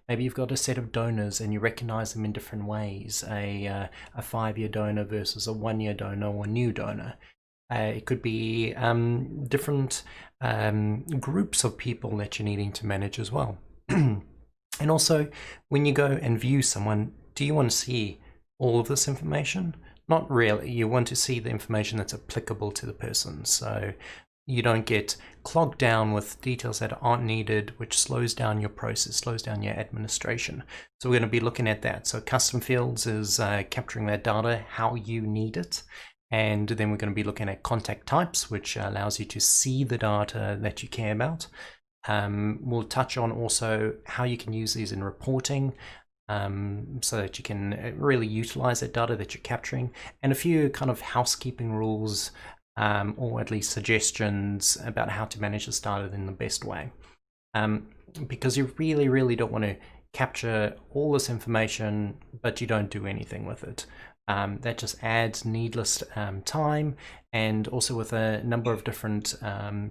maybe you've got a set of donors and you recognize them in different ways, a 5-year donor versus a 1-year donor or new donor. It could be different groups of people that you're needing to manage as well. And also, when you go and view someone, do you want to see all of this information? Not really. You want to see the information that's applicable to the person, so you don't get clogged down with details that aren't needed, which slows down your process, slows down your administration. So we're going to be looking at that. So custom fields is capturing that data how you need it. And then we're going to be looking at contact types, which allows you to see the data that you care about. We'll touch on also how you can use these in reporting, so that you can really utilize that data that you're capturing, and a few kind of housekeeping rules, or at least suggestions about how to manage this data in the best way. Because you really don't want to capture all this information, but you don't do anything with it. That just adds needless time, and also with a number of different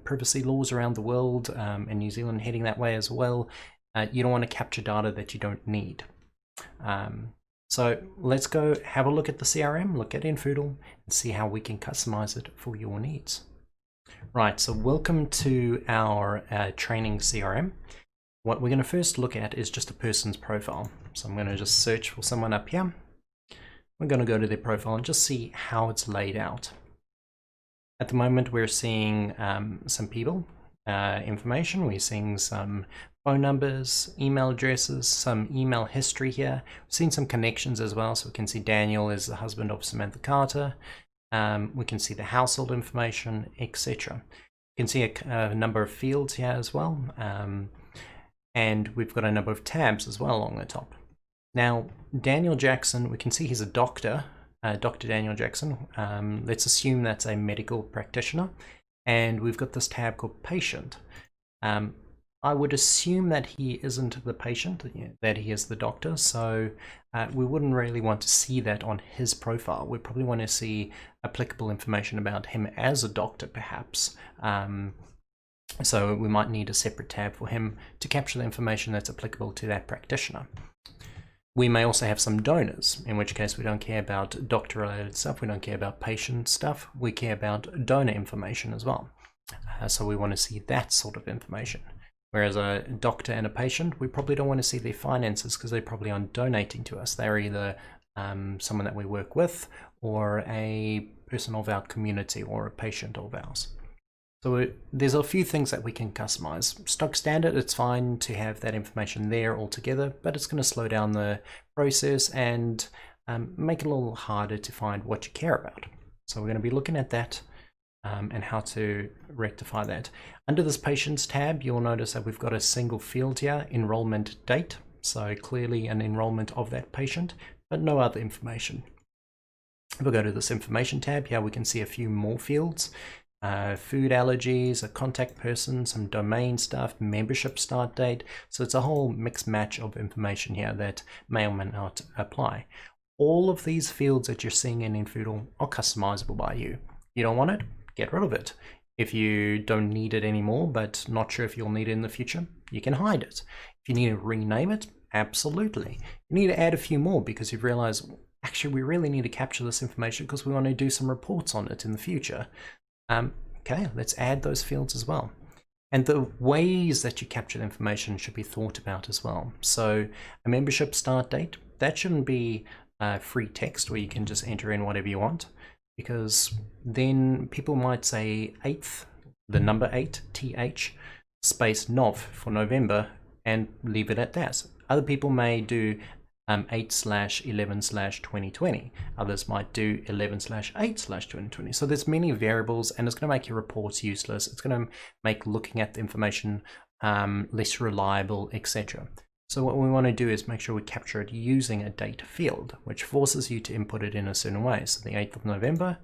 privacy laws around the world, and New Zealand heading that way as well, you don't want to capture data that you don't need. So let's go have a look at the CRM, look at infoodle, and see how we can customize it for your needs. Right, so welcome to our training CRM. What we're going to first look at is just a person's profile. So I'm going to just search for someone up here. We're going to go to their profile and just see how it's laid out. At the moment, we're seeing some people information. We're seeing some phone numbers, email addresses, some email history here. We've seen some connections as well. So we can see Daniel is the husband of Samantha Carter. We can see the household information, etc. You can see a number of fields here as well. And we've got a number of tabs as well along the top. Now, Daniel Jackson, we can see he's a doctor, Dr. Daniel Jackson. Let's assume that's a medical practitioner. And we've got this tab called patient. I would assume that he isn't the patient, that he is the doctor. So we wouldn't really want to see that on his profile. We probably want to see applicable information about him as a doctor, perhaps. So we might need a separate tab for him to capture the information that's applicable to that practitioner. We may also have some donors, in which case we don't care about doctor-related stuff, we don't care about patient stuff, we care about donor information as well. So we want to see that sort of information. Whereas a doctor and a patient, we probably don't want to see their finances because they probably aren't donating to us. They're either someone that we work with, or a person of our community, or a patient of ours. So there's a few things that we can customize. Stock standard, it's fine to have that information there altogether, but it's going to slow down the process and make it a little harder to find what you care about. So we're going to be looking at that and how to rectify that. Under this Patients tab, you'll notice that we've got a single field here, enrollment date. So clearly an enrollment of that patient, but no other information. If we go to this Information tab, here we can see a few more fields. Food allergies, a contact person, some domain stuff, membership start date. So it's a whole mixed match of information here that may or may not apply. All of these fields that you're seeing in infoodle are customizable by you. You don't want it? Get rid of it. If you don't need it anymore, but not sure if you'll need it in the future, you can hide it. If you need to rename it, absolutely. You need to add a few more because you've realized, actually, we really need to capture this information because we want to do some reports on it in the future. Okay, let's add those fields as well. And the ways that you capture the information should be thought about as well. So a membership start date, that shouldn't be free text where you can just enter in whatever you want, because then people might say 8th, the number 8, TH, space NOV for November, and leave it at that. Other people may do 8/11/2020. Others might do 11/8/2020. So there's many variables, and it's going to make your reports useless. It's going to make looking at the information less reliable, etc. So what we want to do is make sure we capture it using a date field, which forces you to input it in a certain way. So the 8th of November,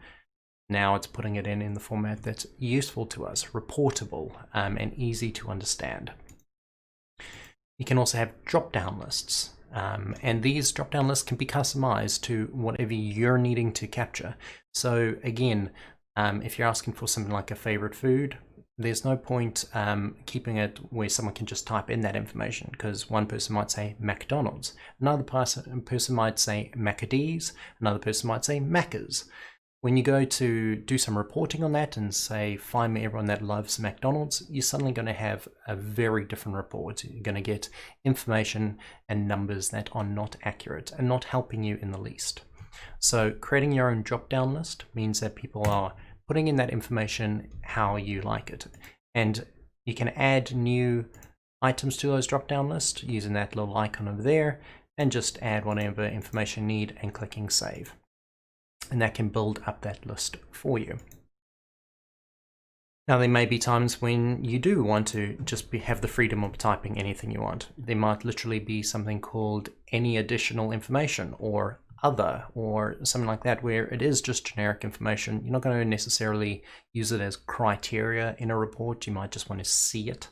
now it's putting it in the format that's useful to us, reportable, and easy to understand. You can also have drop-down lists. And these drop-down lists can be customized to whatever you're needing to capture. So again, if you're asking for something like a favorite food, there's no point keeping it where someone can just type in that information, because one person might say McDonald's, another person might say Maccadees, another person might say Macca's. When you go to do some reporting on that and say, find me everyone that loves McDonald's, you're suddenly going to have a very different report. You're going to get information and numbers that are not accurate and not helping you in the least. So creating your own drop-down list means that people are putting in that information how you like it. And you can add new items to those drop-down lists using that little icon over there, and just add whatever information you need and clicking save. And that can build up that list for you. Now, there may be times when you do want to just have the freedom of typing anything you want. There might literally be something called any additional information or other or something like that, where it is just generic information. You're not going to necessarily use it as criteria in a report. You might just want to see it.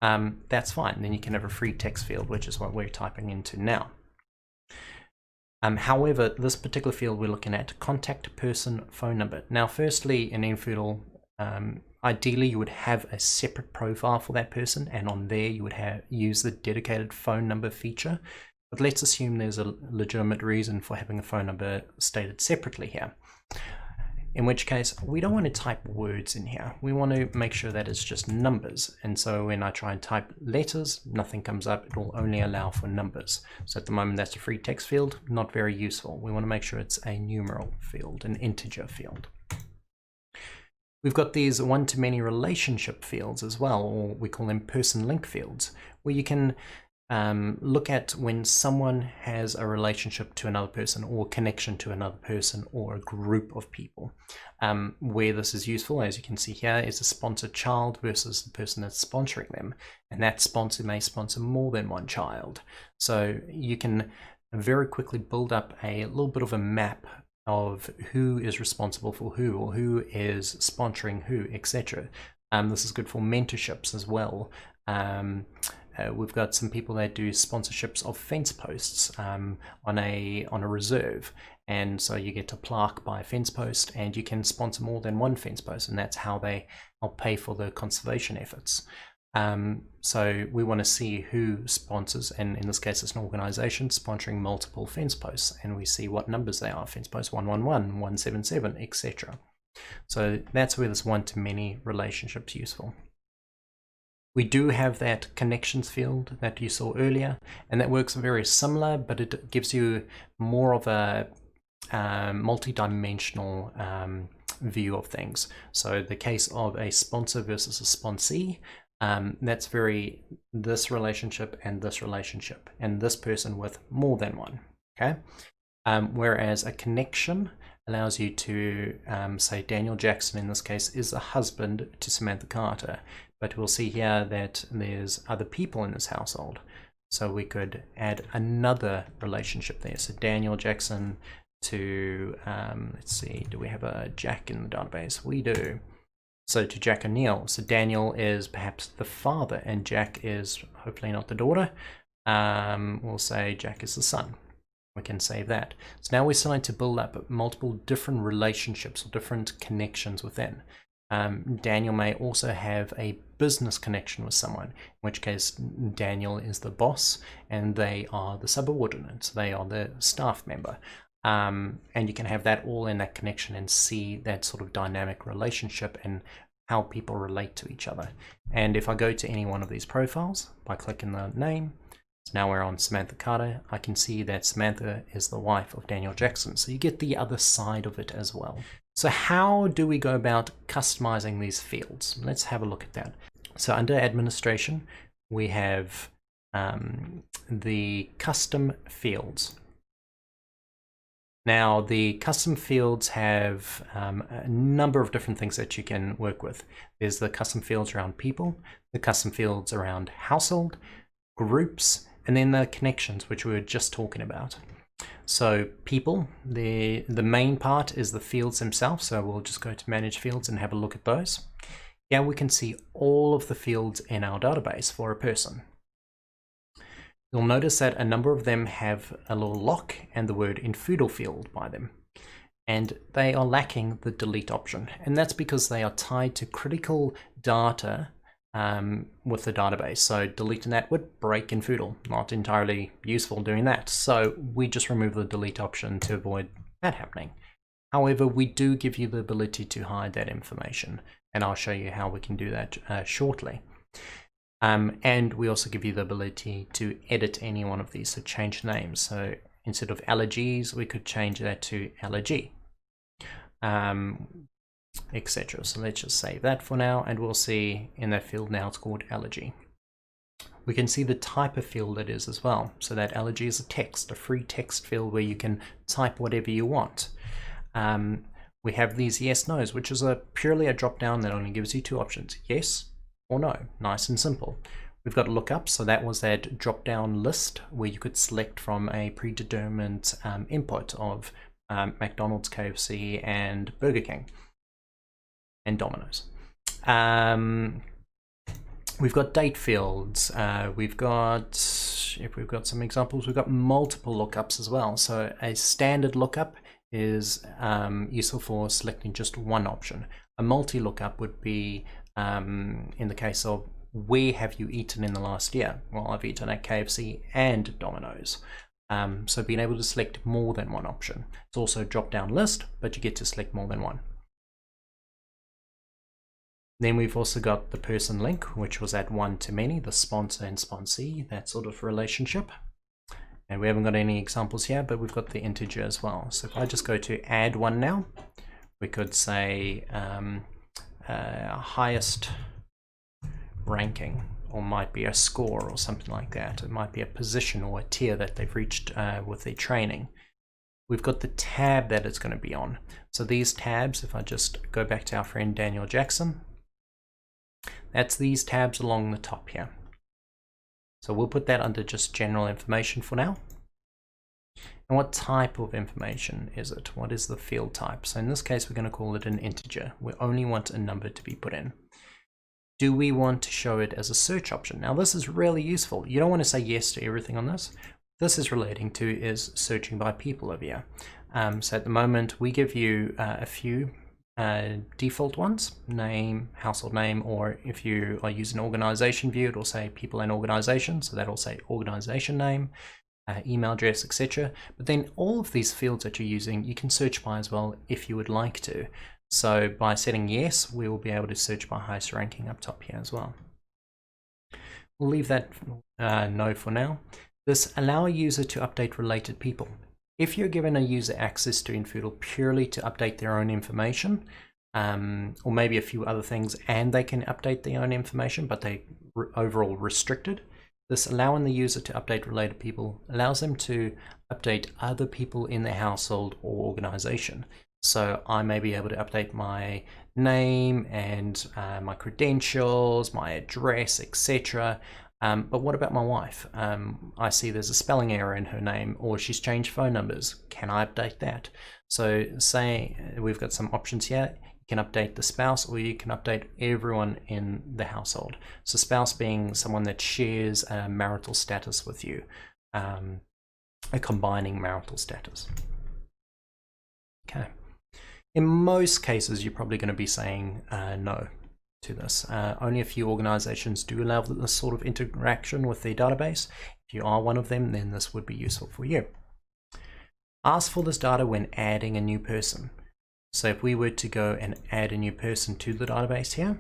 That's fine. Then you can have a free text field, which is what we're typing into now. However, this particular field we're looking at, contact person phone number. Now, firstly, in infoodle, ideally you would have a separate profile for that person, and on there you would use the dedicated phone number feature. But let's assume there's a legitimate reason for having a phone number stated separately here. In which case, we don't want to type words in here. We want to make sure that it's just numbers. And so when I try and type letters, nothing comes up. It will only allow for numbers. So at the moment, that's a free text field, not very useful. We want to make sure it's a numeral field, an integer field. We've got these one-to-many relationship fields as well, or we call them person link fields, where you can look at when someone has a relationship to another person or connection to another person or a group of people. Where this is useful, as you can see here, is a sponsored child versus the person that's sponsoring them. And that sponsor may sponsor more than one child. So you can very quickly build up a little bit of a map of who is responsible for who, or who is sponsoring who, etc. This is good for mentorships as well. We've got some people that do sponsorships of fence posts on a reserve, and so you get a plaque by a fence post, and you can sponsor more than one fence post, and that's how they help pay for the conservation efforts. So we want to see who sponsors, and in this case it's an organization sponsoring multiple fence posts, and we see what numbers they are: fence post 111, 177, etc. So that's where this one-to-many relationship's useful. We do have that connections field that you saw earlier, and that works very similar, but it gives you more of a multi-dimensional view of things. So the case of a sponsor versus a sponsee, that's very this relationship and this person with more than one. Okay. Whereas a connection allows you to say Daniel Jackson in this case is a husband to Samantha Carter, but we'll see here that there's other people in this household. So we could add another relationship there. So Daniel Jackson to, let's see, do we have a Jack in the database? We do. So to Jack O'Neill. So Daniel is perhaps the father and Jack is hopefully not the daughter. We'll say Jack is the son. We can save that. So now we're starting to build up multiple different relationships or different connections within. Daniel may also have a business connection with someone, in which case Daniel is the boss and they are the subordinates, they are the staff member. And you can have that all in that connection and see that sort of dynamic relationship and how people relate to each other. And if I go to any one of these profiles by clicking the name, so now we're on Samantha Carter, I can see that Samantha is the wife of Daniel Jackson. So you get the other side of it as well. So how do we go about customizing these fields? Let's have a look at that. So under administration, we have the custom fields. Now the custom fields have a number of different things that you can work with. There's the custom fields around people, the custom fields around household, groups, and then the connections, which we were just talking about. So people, the main part is the fields themselves. So we'll just go to manage fields and have a look at those. Here we can see all of the fields in our database for a person. You'll notice that a number of them have a little lock and the word infoodle field by them. And they are lacking the delete option. And that's because they are tied to critical data with the database. So deleting that would break infoodle. Not entirely useful doing that. So we just remove the delete option to avoid that happening. However, we do give you the ability to hide that information. And I'll show you how we can do that shortly. And we also give you the ability to edit any one of these, so change names. So instead of allergies, we could change that to allergy, etc. So let's just save that for now, and we'll see in that field now it's called allergy. We can see the type of field it is as well. So that allergy is a text, a free text field where you can type whatever you want. We have these yes, no's, which is purely a drop down that only gives you two options, yes or no, nice and simple. We've got lookup, so that was that drop down list where you could select from a predetermined input of McDonald's, KFC, and Burger King, and Domino's. We've got date fields. If we've got some examples, we've got multiple lookups as well. So a standard lookup is useful for selecting just one option. A multi-lookup would be in the case of where have you eaten in the last year? Well, I've eaten at KFC and Domino's. So being able to select more than one option. It's also a drop-down list, but you get to select more than one. Then we've also got the person link, which was at one-to-many, the sponsor and sponsee, that sort of relationship. And we haven't got any examples here, but we've got the integer as well. So if I just go to add one now, we could say highest ranking, or might be a score or something like that. It might be a position or a tier that they've reached with their training. We've got the tab that it's going to be on. So these tabs, if I just go back to our friend Daniel Jackson, that's these tabs along the top here. So we'll put that under just general information for now. And what type of information is it? What is the field type? So in this case, we're going to call it an integer. We only want a number to be put in. Do we want to show it as a search option? Now this is really useful. You don't want to say yes to everything on this. This is relating to is searching by people over here. So at the moment, we give you a few default ones, name, household name, or if you are using organization view, it'll say people and organization. So that'll say organization name, email address, etc. But then all of these fields that you're using, you can search by as well if you would like to. So by setting yes, we will be able to search by highest ranking up top here as well. We'll leave that no for now. This allow a user to update related people. If you're given a user access to infoodle purely to update their own information, or maybe a few other things, and they can update their own information, but they overall restricted. This allowing the user to update related people allows them to update other people in their household or organization. So I may be able to update my name and my credentials, my address, etc. But what about my wife? I see there's a spelling error in her name, or she's changed phone numbers. Can I update that? So say we've got some options here. You can update the spouse, or you can update everyone in the household. So spouse being someone that shares a marital status with you, a combining marital status. Okay. In most cases, you're probably going to be saying no to this. Only a few organizations do allow this sort of interaction with their database. If you are one of them, then this would be useful for you. Ask for this data when adding a new person. So if we were to go and add a new person to the database here,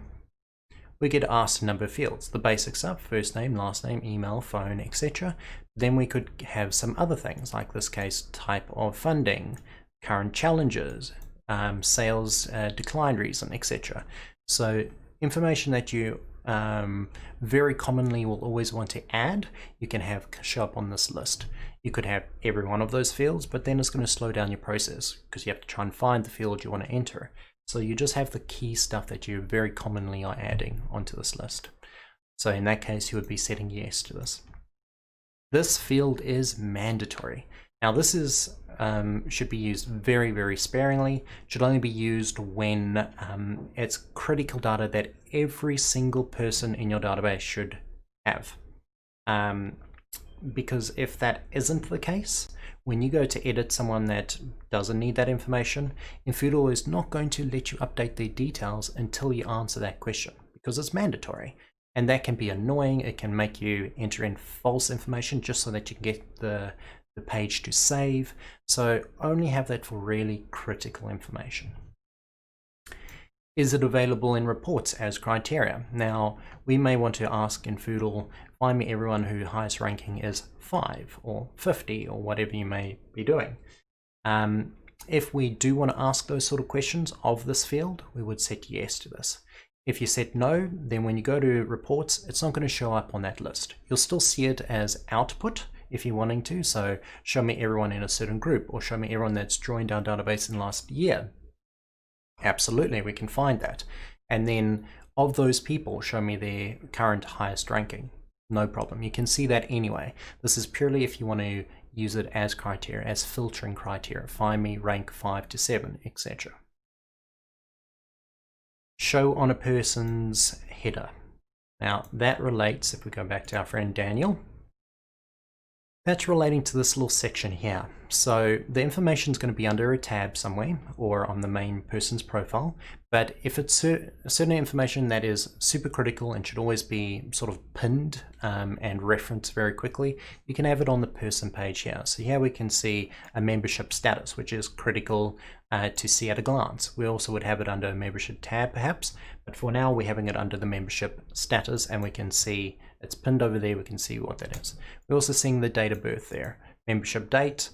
we get asked a number of fields. The basic stuff, first name, last name, email, phone, etc. Then we could have some other things, like this case, type of funding, current challenges, sales decline reason, etc. So information that you very commonly will always want to add, you can have show up on this list. You could have every one of those fields, but then it's going to slow down your process because you have to try and find the field you want to enter. So you just have the key stuff that you very commonly are adding onto this list. So in that case, you would be setting yes to this. This field is mandatory. Now this is should be used very, very sparingly. Should only be used when it's critical data that every single person in your database should have. Because if that isn't the case, when you go to edit someone that doesn't need that information, infoodle is not going to let you update their details until you answer that question, because it's mandatory. And that can be annoying. It can make you enter in false information just so that you can get the page to save. So only have that for really critical information. Is it available in reports as criteria? Now, we may want to ask infoodle, find me everyone whose highest ranking is 5 or 50 or whatever you may be doing. If we do want to ask those sort of questions of this field, we would set yes to this. If you set no, then when you go to reports, it's not going to show up on that list. You'll still see it as output if you're wanting to. So show me everyone in a certain group, or show me everyone that's joined our database in the last year. Absolutely, we can find that. And then of those people, show me their current highest ranking. No problem. You can see that anyway. This is purely if you want to use it as criteria, as filtering criteria. Find me rank 5 to 7, etc. Show on a person's header. Now that relates, if we go back to our friend Daniel, that's relating to this little section here. So the information is going to be under a tab somewhere or on the main person's profile. But if it's certain information that is super critical and should always be sort of pinned and referenced very quickly, you can have it on the person page here. So here we can see a membership status, which is critical to see at a glance. We also would have it under a membership tab perhaps, but for now we're having it under the membership status, and we can see it's pinned over there. We can see what that is. We're also seeing the date of birth there, membership date,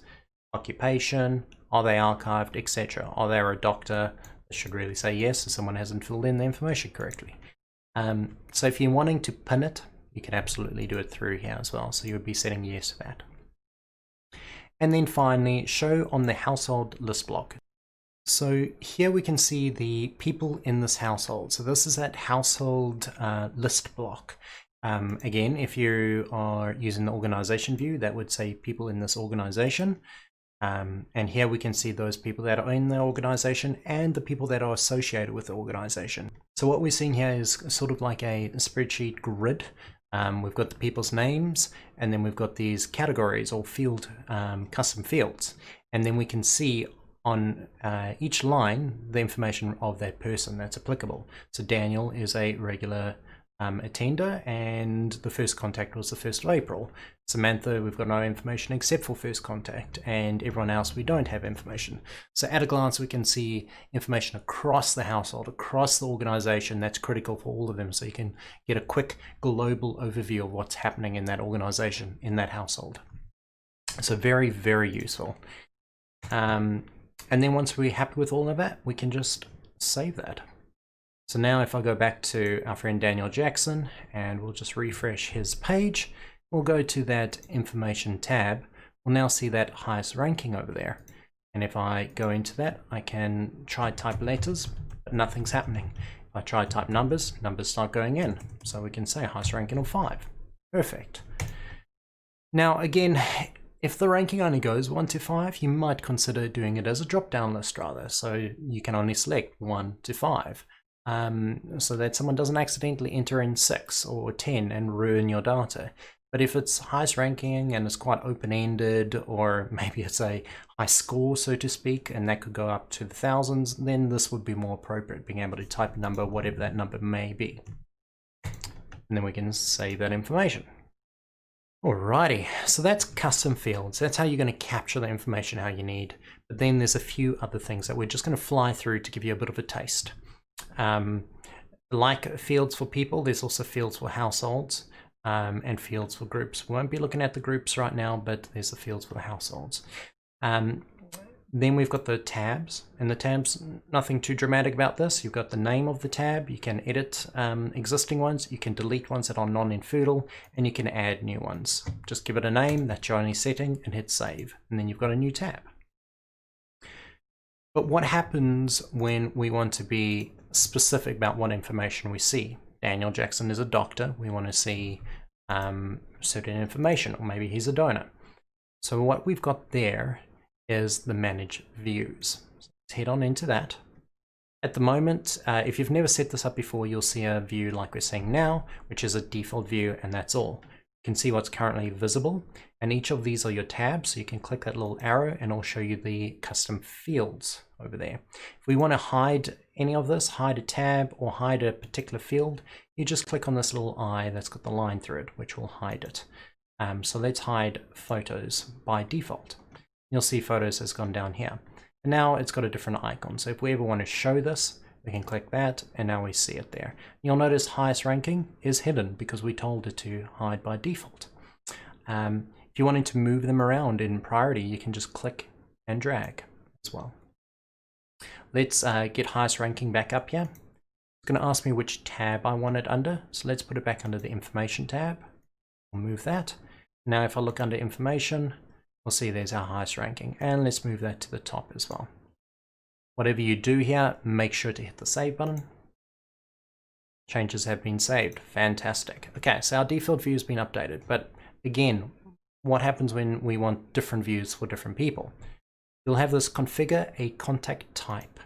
occupation, are they archived, etc. Are they a doctor? This should really say yes if someone hasn't filled in the information correctly. So if you're wanting to pin it, you can absolutely do it through here as well. So you would be setting yes to that. And then finally, show on the household list block. So here we can see the people in this household. So this is that household list block. Again, if you are using the organization view, that would say people in this organization. And here we can see those people that are in the organization and the people that are associated with the organization. So what we're seeing here is sort of like a spreadsheet grid. We've got the people's names, and then we've got these categories or field custom fields. And then we can see on each line the information of that person that's applicable. So Daniel is a regular attender, and the first contact was the 1st of April. Samantha, we've got no information except for first contact, and everyone else we don't have information. So at a glance we can see information across the household, across the organization that's critical for all of them, so you can get a quick global overview of what's happening in that organization, in that household. So very, very useful. And then once we're happy with all of that, we can just save that. So now if I go back to our friend Daniel Jackson and we'll just refresh his page, we'll go to that information tab. We'll now see that highest ranking over there. And if I go into that, I can try type letters, but nothing's happening. If I try type numbers, numbers start going in. So we can say highest ranking of 5. Perfect. Now again, if the ranking only goes 1 to 5, you might consider doing it as a drop-down list rather. So you can only select 1 to 5. So that someone doesn't accidentally enter in 6 or 10 and ruin your data. But if it's highest ranking and it's quite open-ended, or maybe it's a high score, so to speak, and that could go up to the thousands, then this would be more appropriate, being able to type a number, whatever that number may be. And then we can save that information. Alrighty, so that's custom fields. That's how you're going to capture the information how you need. But then there's a few other things that we're just going to fly through to give you a bit of a taste. Like fields for people, there's also fields for households and fields for groups. We won't be looking at the groups right now, but there's the fields for the households. Then we've got the tabs, and the tabs, nothing too dramatic about this. You've got the name of the tab, you can edit existing ones, you can delete ones that are non-infoodle, and you can add new ones. Just give it a name, that's your only setting, and hit save, and then you've got a new tab. But what happens when we want to be specific about what information we see? Daniel Jackson is a doctor, we want to see certain information, or maybe he's a donor. So what we've got there is the manage views. So let's head on into that. At the moment, if you've never set this up before, you'll see a view like we're seeing now, which is a default view, and that's all. You can see what's currently visible, and each of these are your tabs, so you can click that little arrow and it'll show you the custom fields over there. If we want to hide any of this, hide a tab or hide a particular field, you just click on this little eye that's got the line through it, which will hide it. So let's hide photos by default. You'll see photos has gone down here. And now it's got a different icon. So if we ever want to show this, we can click that, and now we see it there. You'll notice highest ranking is hidden because we told it to hide by default. If you wanted to move them around in priority, you can just click and drag as well. Let's get highest ranking back up here. It's going to ask me which tab I want it under. So let's put it back under the information tab. We'll move that. Now if I look under information, we'll see there's our highest ranking, and let's move that to the top as well. Whatever you do here, make sure to hit the save button. Changes have been saved. Fantastic. Okay, so our default view has been updated, but again, what happens when we want different views for different people? You'll have this configure a contact type.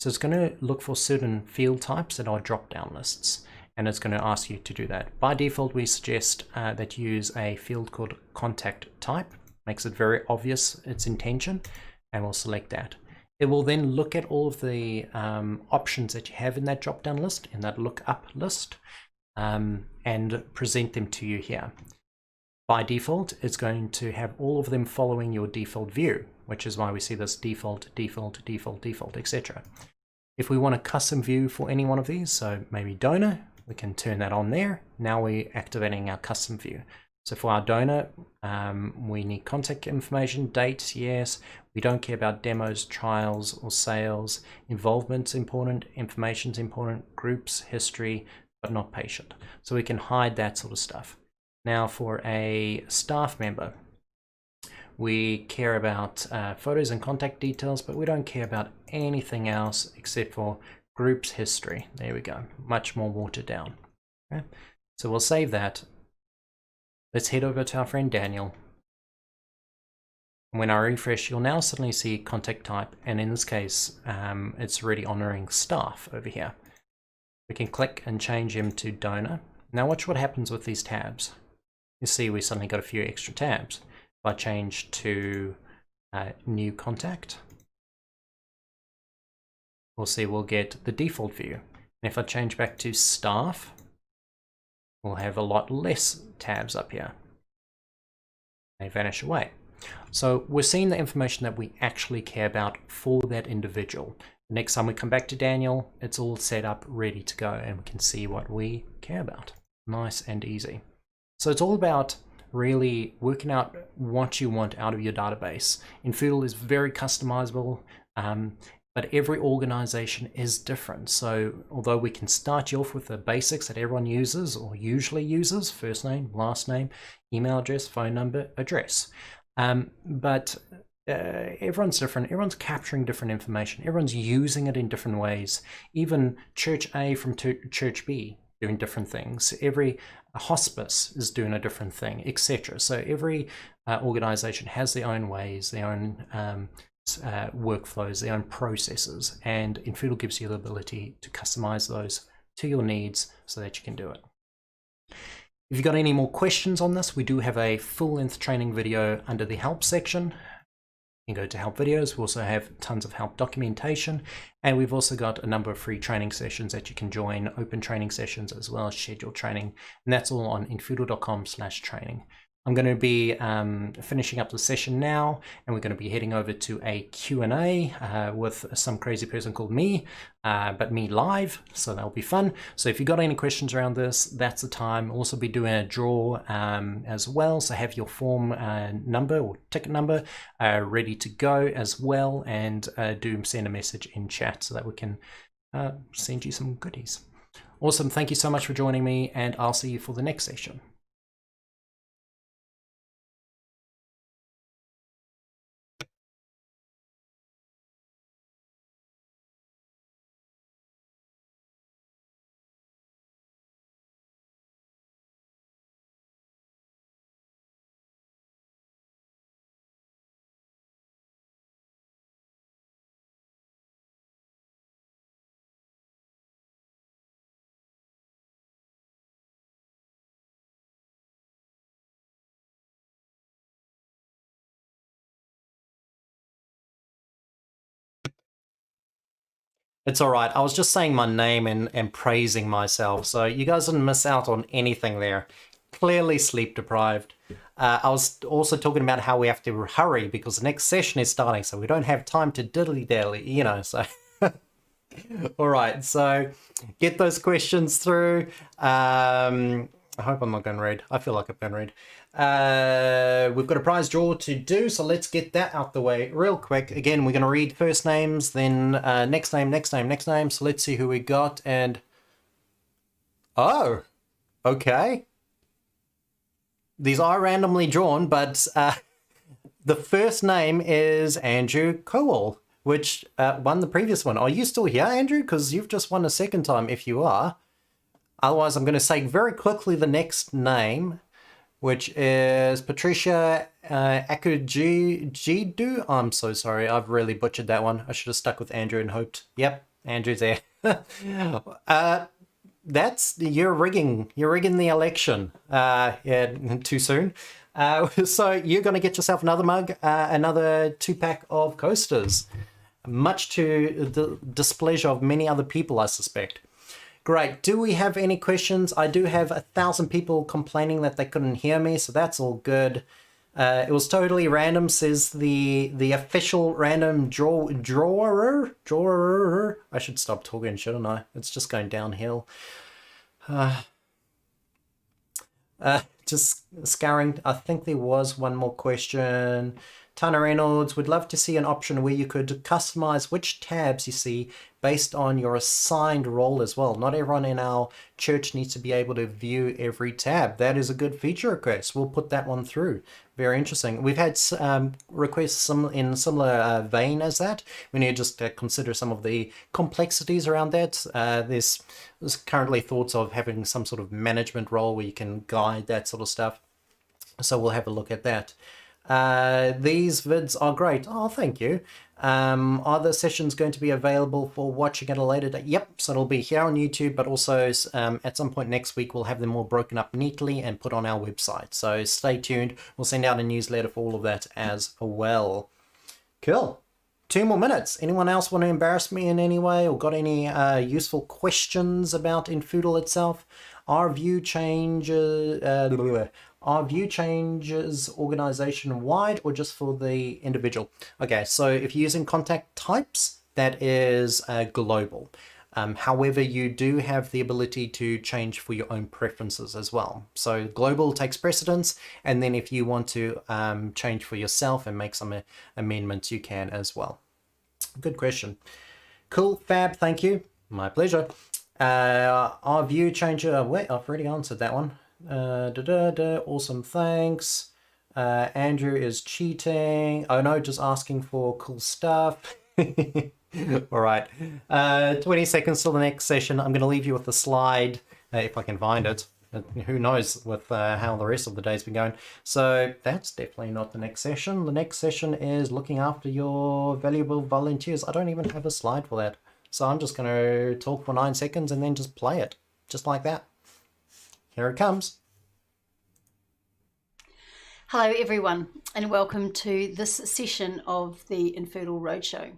So it's going to look for certain field types that are drop-down lists, and it's going to ask you to do that. By default, we suggest that you use a field called contact type. Makes it very obvious its intention, and we'll select that. It will then look at all of the options that you have in that drop-down list, in that look-up list, and present them to you here. By default, it's going to have all of them following your default view, which is why we see this default, default, default, default, etc. If we want a custom view for any one of these, so maybe donor, we can turn that on there. Now we're activating our custom view. So for our donor, we need contact information, dates, yes. We don't care about demos, trials, or sales. Involvement's important, information's important, groups, history, but not patient. So we can hide that sort of stuff. Now for a staff member, we care about photos and contact details, but we don't care about anything else except for groups, history. There we go, much more watered down. Okay? So we'll save that. Let's head over to our friend Daniel. When I refresh, you'll now suddenly see contact type, and in this case, it's already honoring staff over here. We can click and change him to donor. Now watch what happens with these tabs. You see we suddenly got a few extra tabs. If I change to new contact, we'll see we'll get the default view. And if I change back to staff, we'll have a lot less tabs up here. They vanish away. So we're seeing the information that we actually care about for that individual. Next time we come back to Daniel, it's all set up, ready to go, and we can see what we care about. Nice and easy. So it's all about really working out what you want out of your database. Infoodle is very customizable. but every organization is different. So although we can start you off with the basics that everyone uses or usually uses, first name, last name, email address, phone number, address, but everyone's different. Everyone's capturing different information. Everyone's using it in different ways. Even Church A from Church B doing different things. Every hospice is doing a different thing, etc. So every organization has their own ways, their own workflows, their own processes, and infoodle gives you the ability to customize those to your needs so that you can do it. If you've got any more questions on this, we do have a full-length training video under the help section. You can go to help videos. We also have tons of help documentation, and we've also got a number of free training sessions that you can join, open training sessions as well as scheduled training, and that's all on infoodle.com/training. I'm going to be finishing up the session now, and we're going to be heading over to a Q&A with some crazy person called me, but me live, so that'll be fun. So if you've got any questions around this, that's the time. We'll also be doing a draw as well, so have your form number or ticket number ready to go as well, and do send a message in chat so that we can send you some goodies. Awesome, thank you so much for joining me, and I'll see you for the next session. It's all right. I was just saying my name and praising myself, so you guys didn't miss out on anything there. Clearly sleep deprived. I was also talking about how we have to hurry because the next session is starting, so we don't have time to diddly-dally, you know, so... All right, so get those questions through. I hope I'm not going red. I feel like I'm going red. We've got a prize draw to do, so let's get that out the way real quick. Again, we're going to read first names, then next name, next name, next name. So let's see who we got. And oh, okay. These are randomly drawn, but the first name is Andrew Cowell, which won the previous one. Are you still here, Andrew? Because you've just won a second time if you are. Otherwise, I'm going to say very quickly the next name, which is Patricia Akujidu. I'm so sorry. I've really butchered that one. I should have stuck with Andrew and hoped. Yep, Andrew's there. You're rigging the election. Yeah, too soon. So you're going to get yourself another mug, another 2-pack of coasters, much to the displeasure of many other people, I suspect. Great. Do we have any questions? I do have 1,000 people complaining that they couldn't hear me, so that's all good. It was totally random, says the official random drawer. I should stop talking, shouldn't I? It's just going downhill. Just scouring. I think there was one more question. Tana Reynolds would love to see an option where you could customize which tabs you see based on your assigned role as well. Not everyone in our church needs to be able to view every tab. That is a good feature request. We'll put that one through. Very interesting. We've had requests in similar vein as that. We need to just consider some of the complexities around that. There's currently thoughts of having some sort of management role where you can guide that sort of stuff. So we'll have a look at that. These vids are great. Oh, thank you. Are the sessions going to be available for watching at a later date? Yep, so it'll be here on YouTube, but also at some point next week we'll have them all broken up neatly and put on our website. So stay tuned. We'll send out a newsletter for all of that as well. Cool. 2 more minutes. Anyone else want to embarrass me in any way or got any useful questions about infoodle itself? Are view changes organization-wide or just for the individual? Okay, so if you're using contact types, that is global. However, you do have the ability to change for your own preferences as well. So global takes precedence, and then if you want to change for yourself and make some amendments, you can as well. Good question. Cool, fab, thank you. My pleasure. Our view changer, wait, I've already answered that one. Awesome, thanks. Andrew is cheating. Oh no, just asking for cool stuff. All right. 20 seconds till the next session. I'm going to leave you with the slide, if I can find it. Who knows with how the rest of the day's been going. So that's definitely not the next session. The next session is looking after your valuable volunteers. I don't even have a slide for that. So I'm just going to talk for 9 seconds and then just play it. Just like that. Here it comes. Hello everyone, and welcome to this session of the Infoodle Roadshow.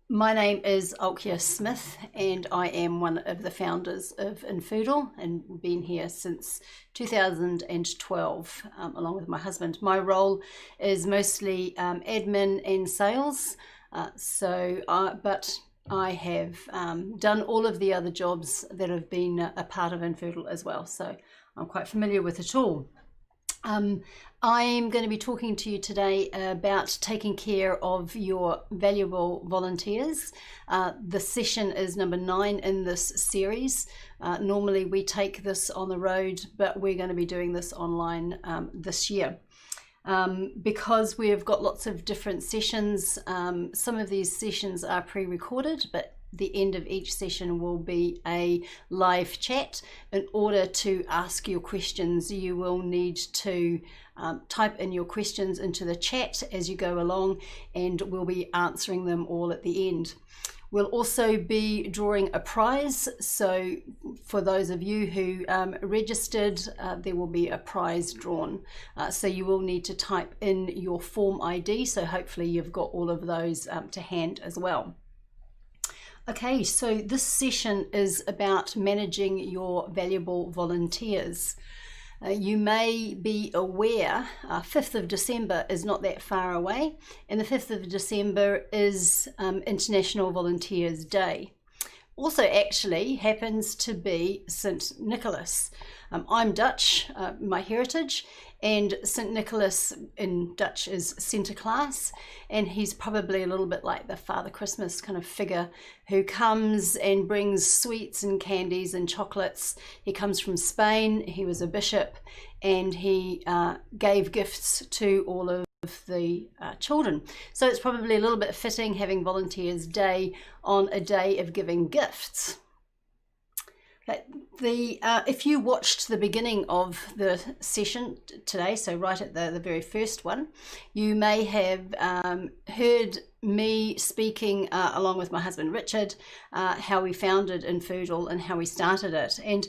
My name is Alkia Smith, and I am one of the founders of Infoodle and been here since 2012 along with my husband. My role is mostly admin and sales, but I have done all of the other jobs that have been a part of Infoodle as well, so I'm quite familiar with it all. I'm going to be talking to you today about taking care of your valuable volunteers. The session is number 9 in this series. Normally we take this on the road, but we're going to be doing this online this year. Because we've got lots of different sessions, some of these sessions are pre-recorded, but the end of each session will be a live chat. In order to ask your questions, you will need to type in your questions into the chat as you go along, and we'll be answering them all at the end. We'll also be drawing a prize, so for those of you who registered, there will be a prize drawn. So you will need to type in your form ID, so hopefully you've got all of those to hand as well. Okay, so this session is about managing your valuable volunteers. You may be aware 5th of December is not that far away, and the 5th of December is International Volunteers Day. Also actually happens to be St. Nicholas. I'm Dutch, my heritage, and St. Nicholas in Dutch is Sinterklaas, and he's probably a little bit like the Father Christmas kind of figure who comes and brings sweets and candies and chocolates. He comes from Spain, he was a bishop, and he gave gifts to all of the children. So it's probably a little bit fitting having Volunteers Day on a day of giving gifts. If you watched the beginning of the session today, so right at the very first one, you may have heard me speaking along with my husband Richard how we founded Infoodle and how we started it. And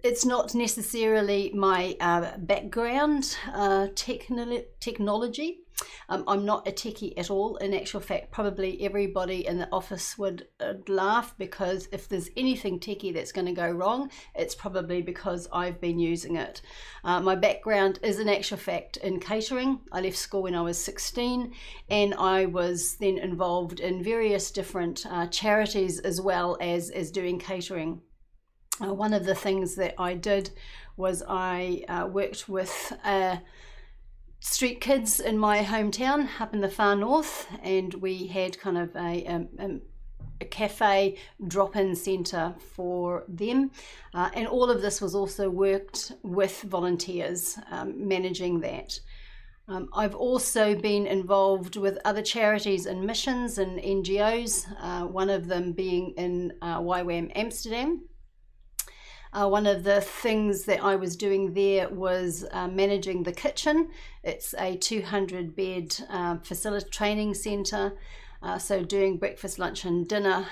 it's not necessarily my background, technology. I'm not a techie at all. In actual fact, probably everybody in the office would laugh, because if there's anything techie that's going to go wrong, it's probably because I've been using it. My background is in actual fact in catering. I left school when I was 16, and I was then involved in various different charities as well as doing catering. One of the things that I did was I worked with street kids in my hometown up in the far north, and we had kind of a cafe drop-in centre for them, and all of this was also worked with volunteers, managing that. I've also been involved with other charities and missions and NGOs, one of them being in YWAM Amsterdam. One of the things that I was doing there was managing the kitchen. It's a 200-bed facility training centre, so doing breakfast, lunch and dinner,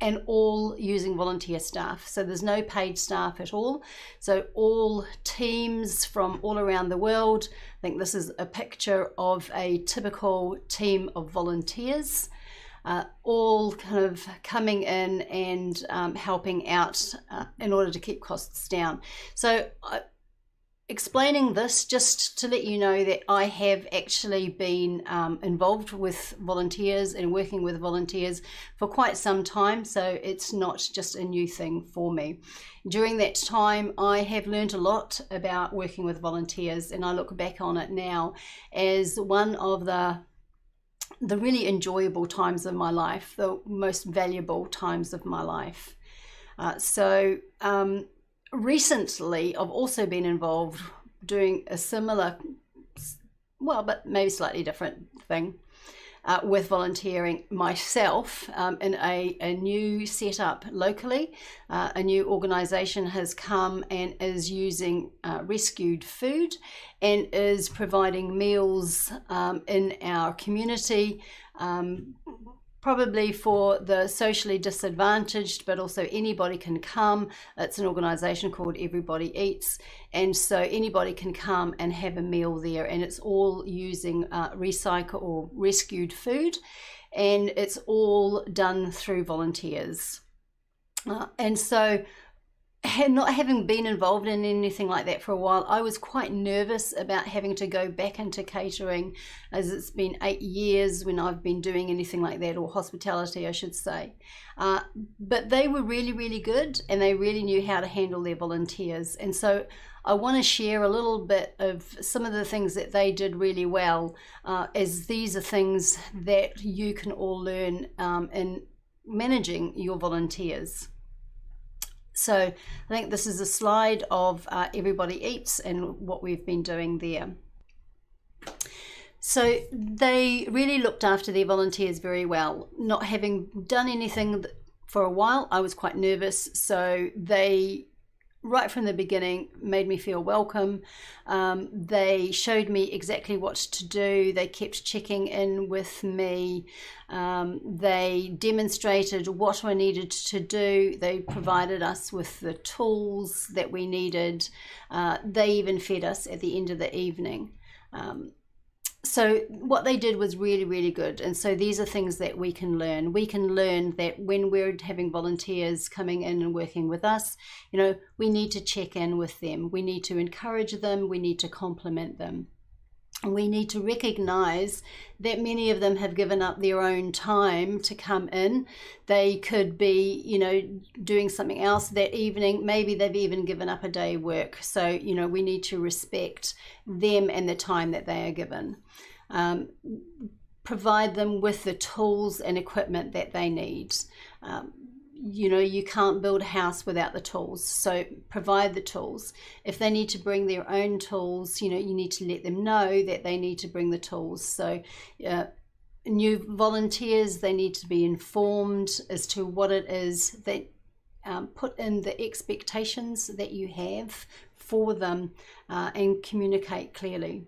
and all using volunteer staff. So there's no paid staff at all. So all teams from all around the world. I think this is a picture of a typical team of volunteers. All kind of coming in and helping out in order to keep costs down. So explaining this just to let you know that I have actually been involved with volunteers and working with volunteers for quite some time, so it's not just a new thing for me. During that time, I have learned a lot about working with volunteers, and I look back on it now as one of the the really enjoyable times of my life, the most valuable times of my life. Recently, I've also been involved doing a similar, well, but maybe slightly different thing with volunteering myself in a new setup locally. A new organisation has come and is using rescued food and is providing meals in our community, probably for the socially disadvantaged, but also anybody can come. It's an organisation called Everybody Eats, and so anybody can come and have a meal there, and it's all using recycle or rescued food, and it's all done through volunteers. And so, not having been involved in anything like that for a while, I was quite nervous about having to go back into catering, as it's been 8 years when I've been doing anything like that, or hospitality I should say. But they were really, really good, and they really knew how to handle their volunteers. And so I want to share a little bit of some of the things that they did really well, as these are things that you can all learn in managing your volunteers. So I think this is a slide of Everybody Eats and what we've been doing there. So they really looked after their volunteers very well. Not having done anything for a while, I was quite nervous. So they, right from the beginning, made me feel welcome. They showed me exactly what to do. They kept checking in with me. They demonstrated what I needed to do. They provided us with the tools that we needed. They even fed us at the end of the evening. So what they did was really, really good. And so these are things that we can learn. We can learn that when we're having volunteers coming in and working with us, you know, we need to check in with them. We need to encourage them. We need to compliment them. And we need to recognize that many of them have given up their own time to come in. They could be, you know, doing something else that evening. Maybe they've even given up a day work. So, you know, we need to respect them and the time that they are given. Provide them with the tools and equipment that they need. You know, you can't build a house without the tools, so provide the tools. If they need to bring their own tools, you know, you need to let them know that they need to bring the tools. So new volunteers, they need to be informed as to what it is that put in the expectations that you have for them and communicate clearly.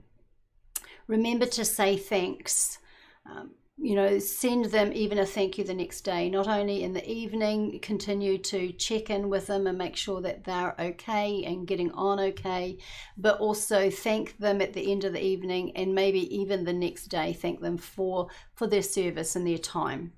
Remember to say thanks. You know, send them even a thank you the next day. Not only in the evening, continue to check in with them and make sure that they're okay and getting on okay, but also thank them at the end of the evening, and maybe even the next day, thank them for their service and their time.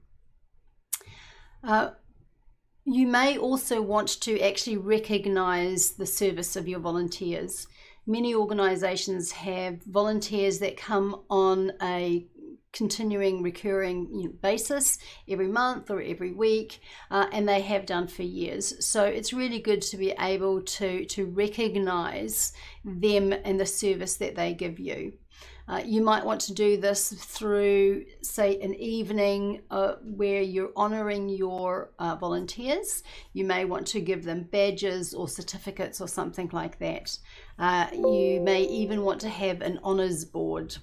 You may also want to actually recognize the service of your volunteers. Many organizations have volunteers that come on a continuing recurring basis every month or every week, and they have done for years. So it's really good to be able to recognize them and the service that they give you. You might want to do this through, say, an evening where you're honoring your volunteers. You may want to give them badges or certificates or something like that. You may even want to have an honors board.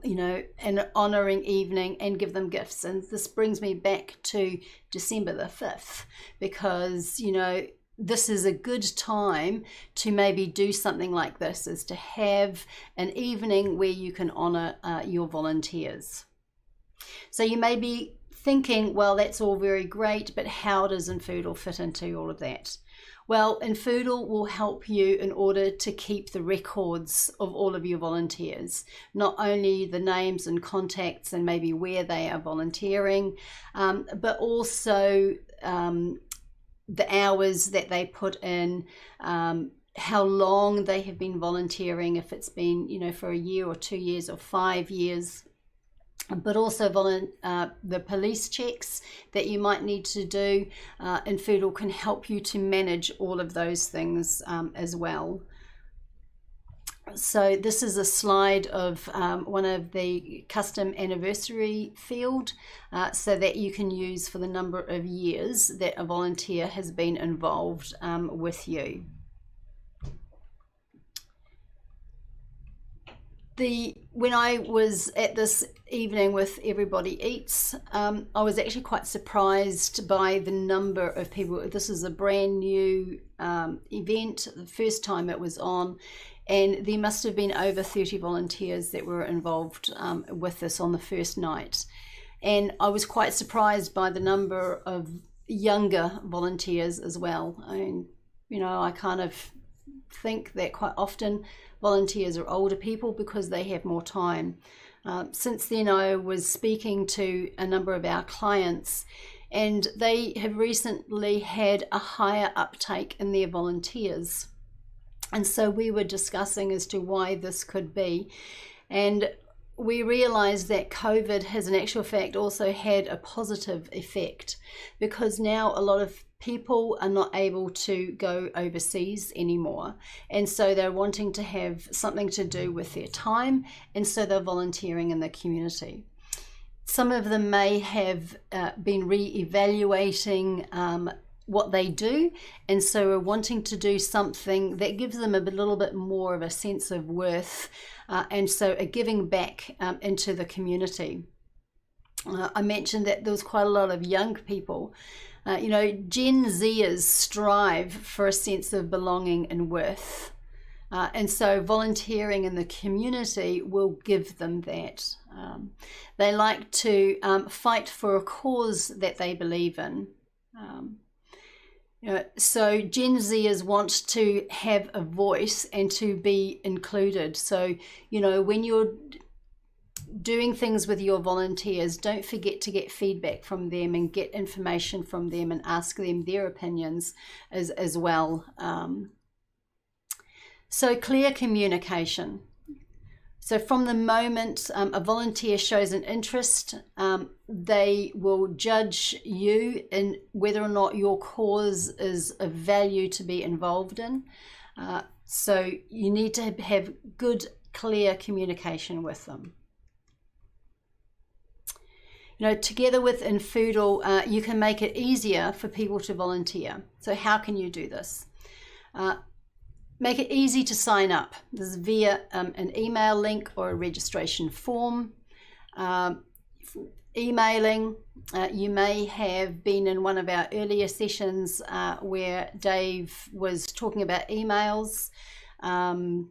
You know, an honouring evening, and give them gifts. And this brings me back to December the 5th, because, you know, this is a good time to maybe do something like this, is to have an evening where you can honour your volunteers. So you may be thinking, well, that's all very great, but how does infoodle fit into all of that? Well, infoodle will help you in order to keep the records of all of your volunteers, not only the names and contacts and maybe where they are volunteering, but also the hours that they put in, how long they have been volunteering, if it's been, you know, for a year or 2 years or 5 years. But also the police checks that you might need to do. Infoodle can help you to manage all of those things as well. So this is a slide of one of the custom anniversary field so that you can use for the number of years that a volunteer has been involved with you. When I was at this evening with Everybody Eats, I was actually quite surprised by the number of people. This is a brand new event, the first time it was on, and there must have been over 30 volunteers that were involved with this on the first night. And I was quite surprised by the number of younger volunteers as well. I mean, you know, I kind of think that quite often volunteers are older people because they have more time. Since then, I was speaking to a number of our clients, and they have recently had a higher uptake in their volunteers. And so we were discussing as to why this could be. And we realized that COVID has in actual fact also had a positive effect, because now a lot of people are not able to go overseas anymore, and so they're wanting to have something to do with their time, and so they're volunteering in the community. Some of them may have been re-evaluating what they do, and so are wanting to do something that gives them a little bit more of a sense of worth, and so are giving back into the community. I mentioned that there was quite a lot of young people. You know, Gen Zers strive for a sense of belonging and worth. And so volunteering in the community will give them that. They like to fight for a cause that they believe in. You know, so Gen Zers want to have a voice and to be included. So, you know, when you're doing things with your volunteers, don't forget to get feedback from them and get information from them and ask them their opinions as well. So clear communication. So from the moment a volunteer shows an interest, they will judge you in whether or not your cause is of value to be involved in. So you need to have good, clear communication with them. You know, together with infoodle, you can make it easier for people to volunteer. So how can you do this? Make it easy to sign up. This is via an email link or a registration form. Emailing, you may have been in one of our earlier sessions where Dave was talking about emails and,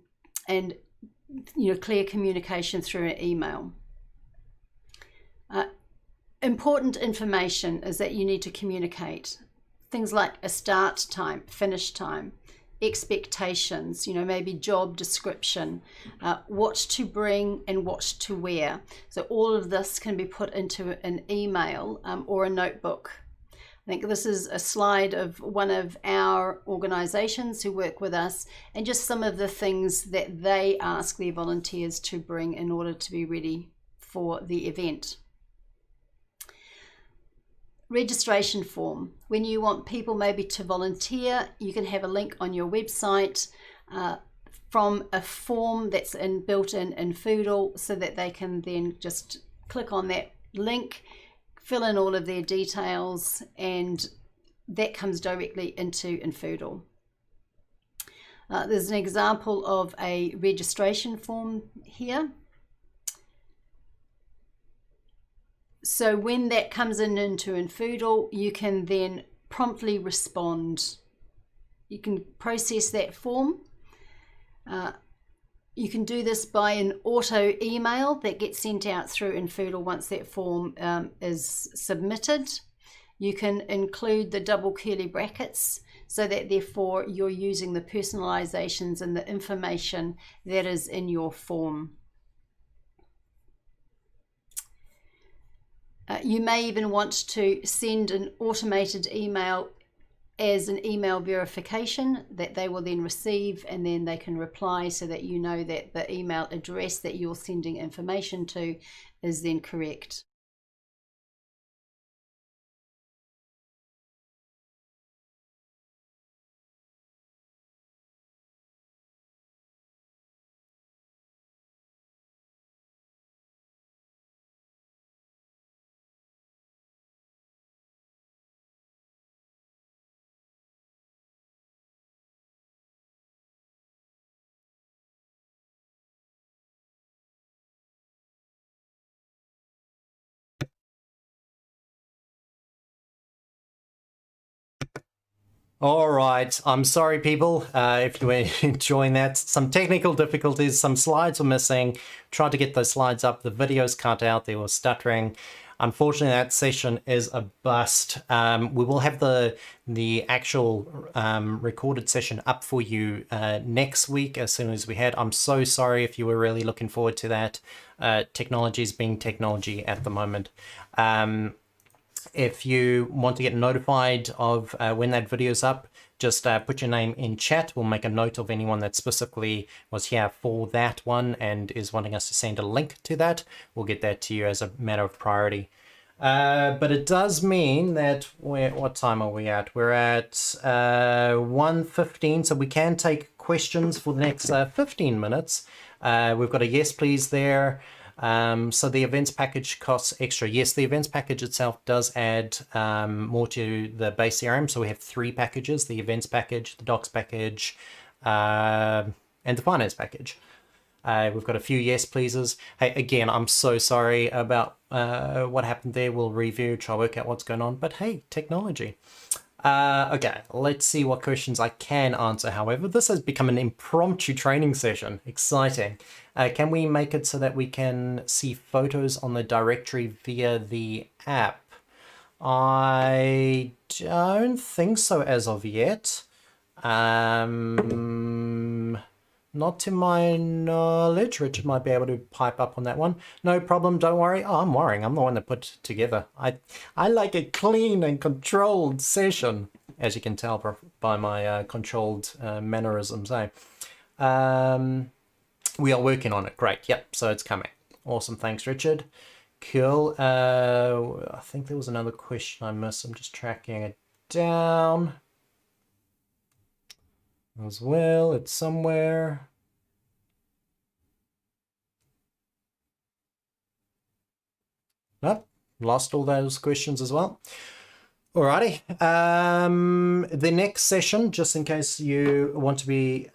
you know, clear communication through an email. Important information is that you need to communicate things like a start time, finish time, expectations, you know, maybe job description, what to bring and what to wear. So all of this can be put into an email or a notebook. I think this is a slide of one of our organizations who work with us, and just some of the things that they ask their volunteers to bring in order to be ready for the event. Registration form. When you want people maybe to volunteer, you can have a link on your website from a form that's built in infoodle, so that they can then just click on that link, fill in all of their details, and that comes directly into infoodle. There's an example of a registration form here. So when that comes into infoodle, you can then promptly respond. You can process that form. You can do this by an auto email that gets sent out through infoodle once that form is submitted. You can include the double curly brackets so that therefore you're using the personalizations and the information that is in your form. You may even want to send an automated email as an email verification that they will then receive, and then they can reply so that you know that the email address that you're sending information to is then correct. All right, I'm sorry, people, if you were enjoying that. Some technical difficulties, some slides were missing. Tried to get those slides up, the videos cut out, they were stuttering. Unfortunately, that session is a bust. We will have the actual recorded session up for you next week as soon as we had. I'm so sorry if you were really looking forward to that. Technology is being technology at the moment. If you want to get notified of when that video's up, just put your name in chat. We'll make a note of anyone that specifically was here for that one and is wanting us to send a link to that. We'll get that to you as a matter of priority. But it does mean that what time are we at? We're at 1:15, so we can take questions for the next 15 minutes. We've got a yes please there. So the events package costs extra. Yes, the events package itself does add more to the base CRM. So we have 3 packages: the events package, the docs package, and the finance package. We've got a few yes pleases. Hey, again, I'm so sorry about what happened there. We'll review, try to work out what's going on. But hey, technology. Okay, let's see what questions I can answer. However, this has become an impromptu training session. Exciting. Can we make it so that we can see photos on the directory via the app? I don't think so as of yet. Not to my knowledge. Richard might be able to pipe up on that one. No problem, don't worry. Oh, I'm worrying. I'm the one that put it together. I like a clean and controlled session, as you can tell by my controlled mannerisms. Eh? We are working on it. Great. Yep, so it's coming. Awesome. Thanks, Richard. Cool. I think there was another question I missed. I'm just tracking it down. As well, it's somewhere. Nope, lost all those questions as well. Alrighty. The next session, just in case you want to be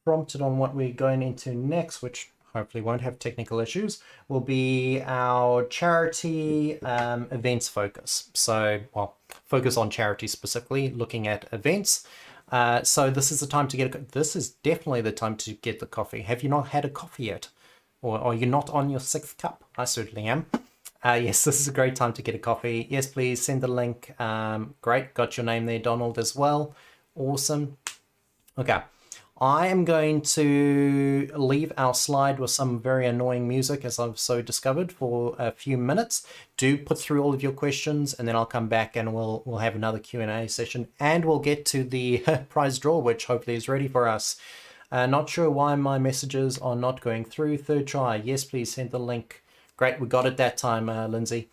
prompted on what we're going into next, which hopefully won't have technical issues, will be our charity events focus. So, well, focus on charity specifically, looking at events. So this is the time to this is definitely the time to get the coffee. Have you not had a coffee yet? Or are you not on your 6th cup? I certainly am. Yes, this is a great time to get a coffee. Yes, please send the link. Great, got your name there, Donald, as well. Awesome. Okay, I am going to leave our slide with some very annoying music, as I've so discovered, for a few minutes. Do put through all of your questions, and then I'll come back and we'll have another Q&A session, and we'll get to the prize draw, which hopefully is ready for us. Not sure why my messages are not going through. 3rd try. Yes, please send the link. Great, we got it that time, Lindsay.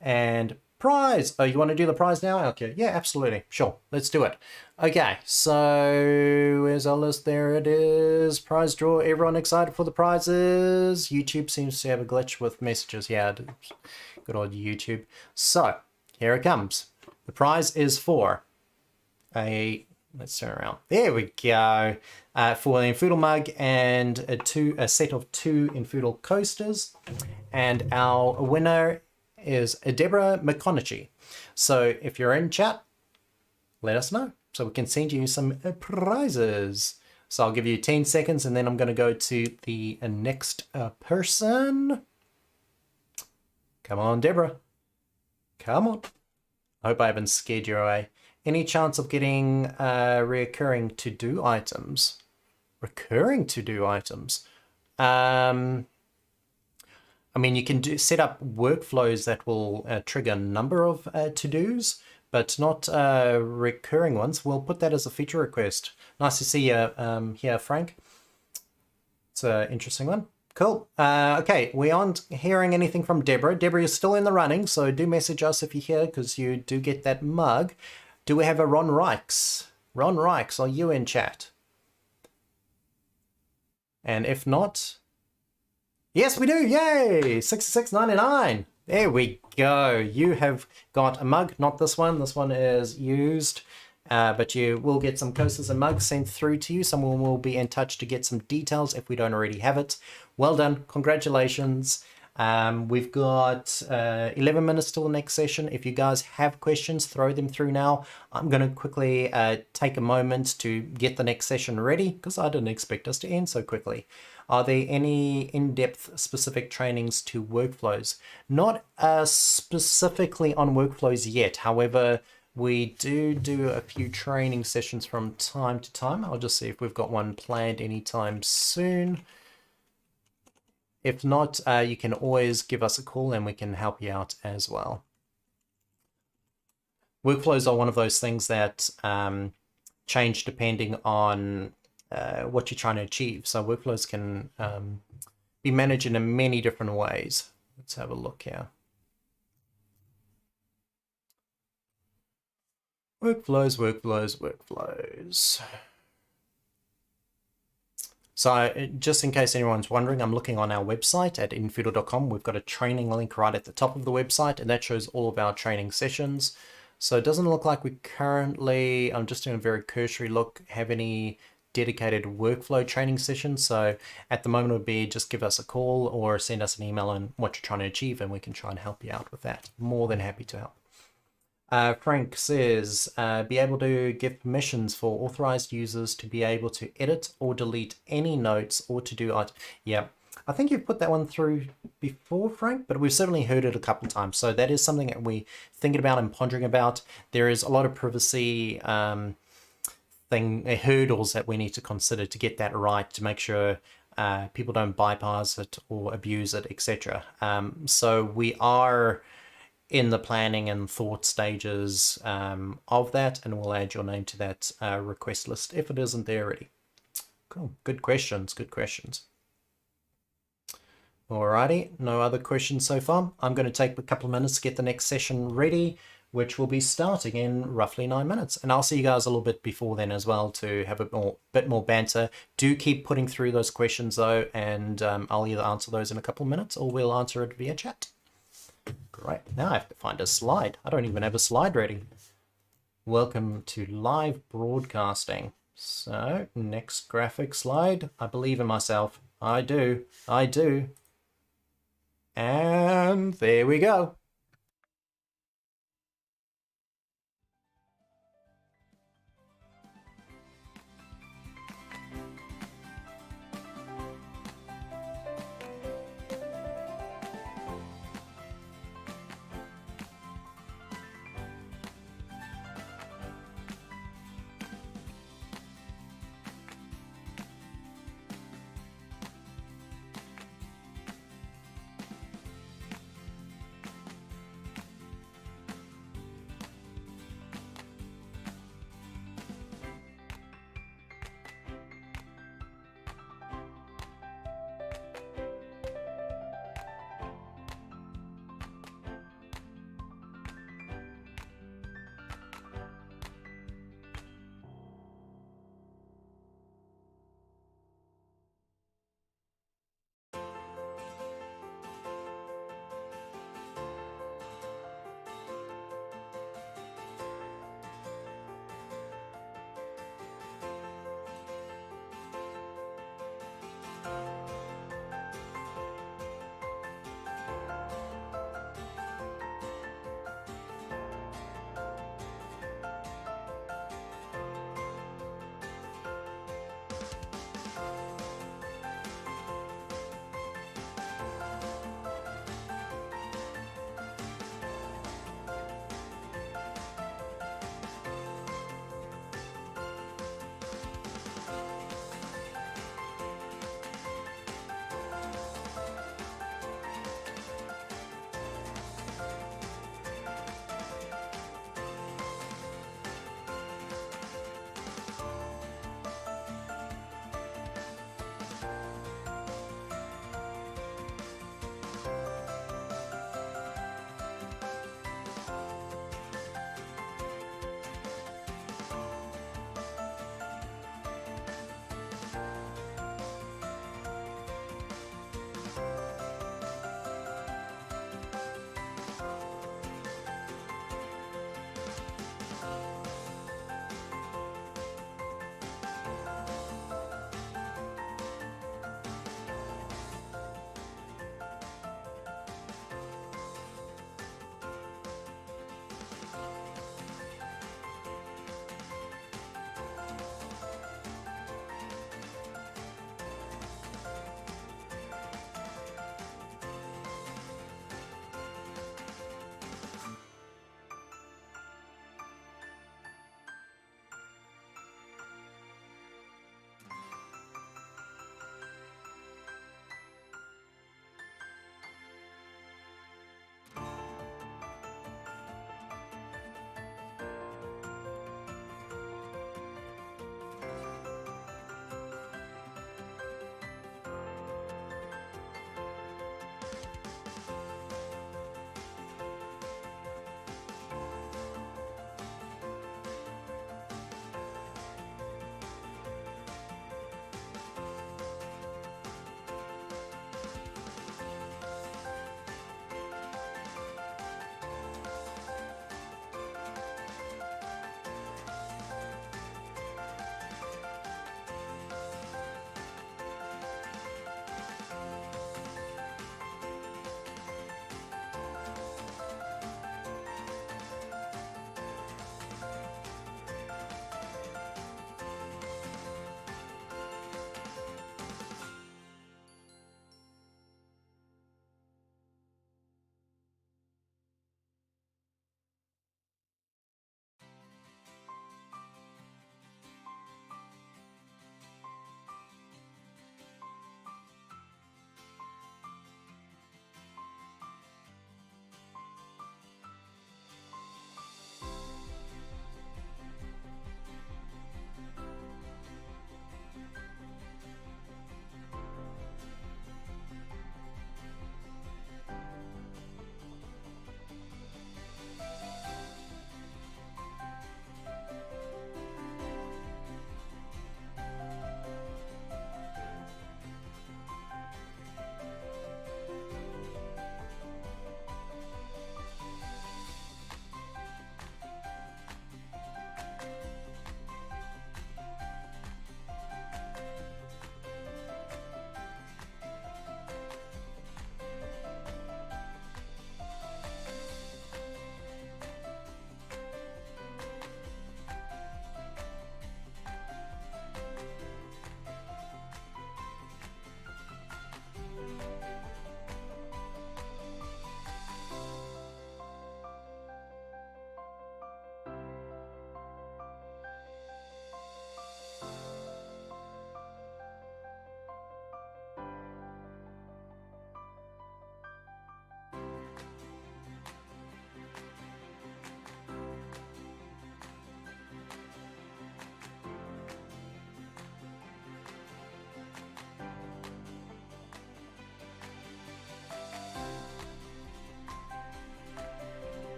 And prize. Oh, you want to do the prize now? Okay, yeah, absolutely. Sure, let's do it. Okay, so where's our list? There it is. Prize draw. Everyone excited for the prizes? YouTube seems to have a glitch with messages. Yeah, good old YouTube. So here it comes. The prize is for let's turn around. There we go. For an infoodle mug and a set of 2 infoodle coasters. And our winner is Deborah McConaughey. So if you're in chat, let us know so we can send you some prizes. So I'll give you 10 seconds and then I'm going to go to the next person. Come on, Deborah. Come on. I hope I haven't scared you away. Any chance of getting recurring to-do items? Recurring to-do items? I mean, you can set up workflows that will trigger a number of to-dos, but not recurring ones. We'll put that as a feature request. Nice to see you here, Frank. It's an interesting one. Cool. Okay, we aren't hearing anything from Deborah. Deborah is still in the running, so do message us if you're here because you do get that mug. Do we have a Ron Rikes? Ron Rikes, are you in chat? And if not... Yes, we do. Yay! 66.99. There we go. You have got a mug. Not this one. This one is used. But you will get some coasters and mugs sent through to you. Someone will be in touch to get some details if we don't already have it. Well done. Congratulations. We've got 11 minutes till the next session. If you guys have questions, throw them through now. I'm going to quickly take a moment to get the next session ready because I didn't expect us to end so quickly. Are there any in-depth specific trainings to workflows? Not specifically on workflows yet. However, we do a few training sessions from time to time. I'll just see if we've got one planned anytime soon. If not, you can always give us a call and we can help you out as well. Workflows are one of those things that change depending on what you're trying to achieve. So workflows can be managed in many different ways. Let's have a look here. Workflows. So just in case anyone's wondering, I'm looking on our website at infoodle.com. We've got a training link right at the top of the website, and that shows all of our training sessions. So it doesn't look like we currently, I'm just doing a very cursory look, have any dedicated workflow training sessions. So at the moment it would be just give us a call or send us an email on what you're trying to achieve, and we can try and help you out with that. More than happy to help. Frank says, be able to give permissions for authorized users to be able to edit or delete any notes or to do art. Yeah, I think you've put that one through before, Frank, but we've certainly heard it a couple of times. So that is something that we're thinking about and pondering about. There is a lot of privacy hurdles that we need to consider to get that right, to make sure people don't bypass it or abuse it, etc. So we are in the planning and thought stages of that, and we'll add your name to that request list if it isn't there already. Cool. Good questions. Alrighty, no other questions so far. I'm going to take a couple of minutes to get the next session ready, which will be starting in roughly 9 minutes. And I'll see you guys a little bit before then as well to have a bit more banter. Do keep putting through those questions though, and I'll either answer those in a couple of minutes or we'll answer it via chat. Great. Now I have to find a slide. I don't even have a slide ready. Welcome to live broadcasting. So, next graphic slide. I believe in myself. I do. And there we go.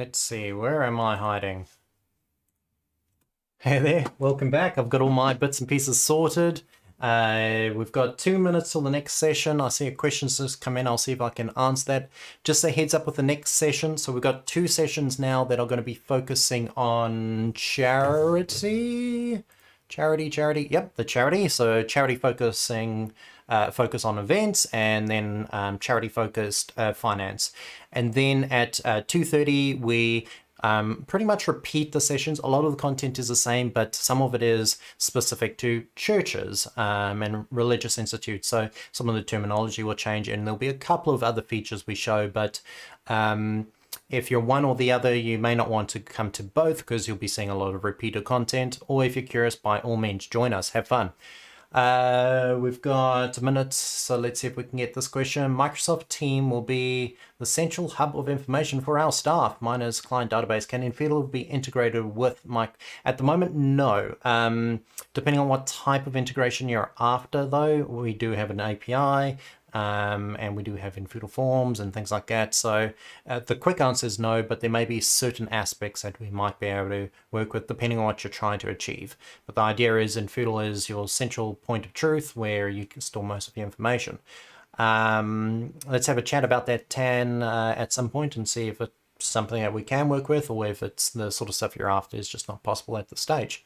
Let's see, where am I hiding? Hey there, welcome back. I've got all my bits and pieces sorted. We've got 2 minutes till the next session. I see a question just come in. I'll see if I can answer that. Just a heads up with the next session. So we've got 2 sessions now that are going to be focusing on charity. Yep, the charity. So charity focusing, focus on events, and then charity focused finance. And then at 2:30 we pretty much repeat the sessions. A lot of the content is the same, but some of it is specific to churches and religious institutes. So some of the terminology will change, and there'll be a couple of other features we show, but if you're one or the other, you may not want to come to both because you'll be seeing a lot of repeated content. Or if you're curious, by all means, join us. Have fun. We've got a minute, so let's see if we can get this question. Microsoft Team will be the central hub of information for our staff. Mine is client database. Can infoodle be integrated with At the moment, no. Depending on what type of integration you're after, though, we do have an API. And we do have infoodle forms and things like that. So the quick answer is no, but there may be certain aspects that we might be able to work with depending on what you're trying to achieve. But the idea is infoodle is your central point of truth where you can store most of your information. Let's have a chat about that, Tan, at some point and see if it's something that we can work with or if it's the sort of stuff you're after is just not possible at this stage.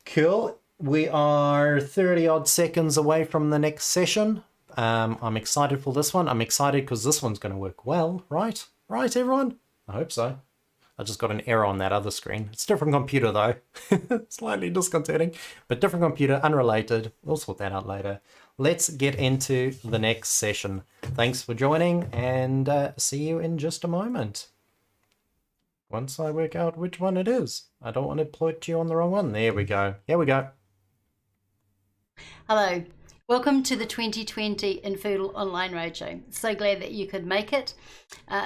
Cool. We are 30 odd seconds away from the next session. I'm excited for this one. I'm excited because this one's going to work well, right? Right, everyone? I hope so. I just got an error on that other screen. It's a different computer, though. Slightly disconcerting, but different computer, unrelated. We'll sort that out later. Let's get into the next session. Thanks for joining, and see you in just a moment. Once I work out which one it is. I don't want to put you on the wrong one. There we go. Here we go. Hello. Welcome to the 2020 infoodle Online Roadshow. So glad that you could make it.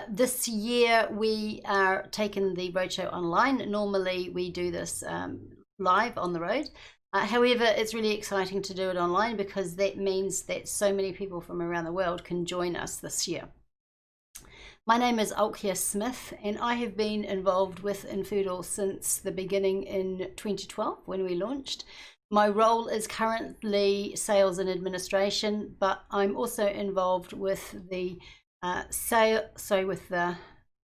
This year we are taking the Roadshow online. Normally we do this live on the road. However, it's really exciting to do it online because that means that so many people from around the world can join us this year. My name is Alkia Smith, and I have been involved with infoodle since the beginning in 2012 when we launched. My role is currently sales and administration, but I'm also involved with the with the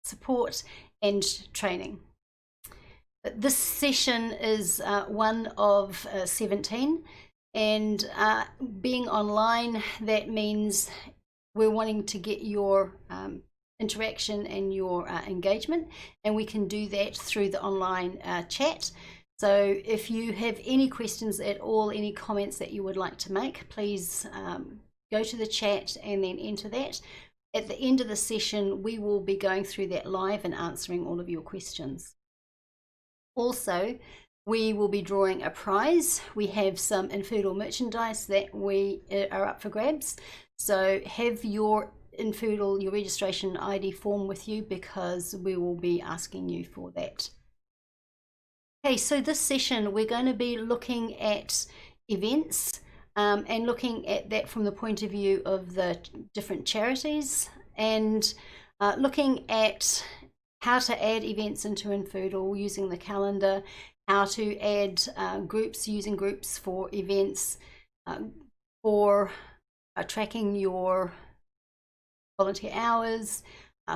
support and training. This session is one of 17, and being online, that means we're wanting to get your interaction and your engagement, and we can do that through the online chat. So if you have any questions at all, any comments that you would like to make, please go to the chat and then enter that. At the end of the session, we will be going through that live and answering all of your questions. Also, we will be drawing a prize. We have some infoodle merchandise that we are up for grabs. So have your infoodle, your registration ID form with you because we will be asking you for that. Okay, so this session we're going to be looking at events and looking at that from the point of view of the different charities and looking at how to add events into infoodle using the calendar, how to add groups, using groups for events, for tracking your volunteer hours,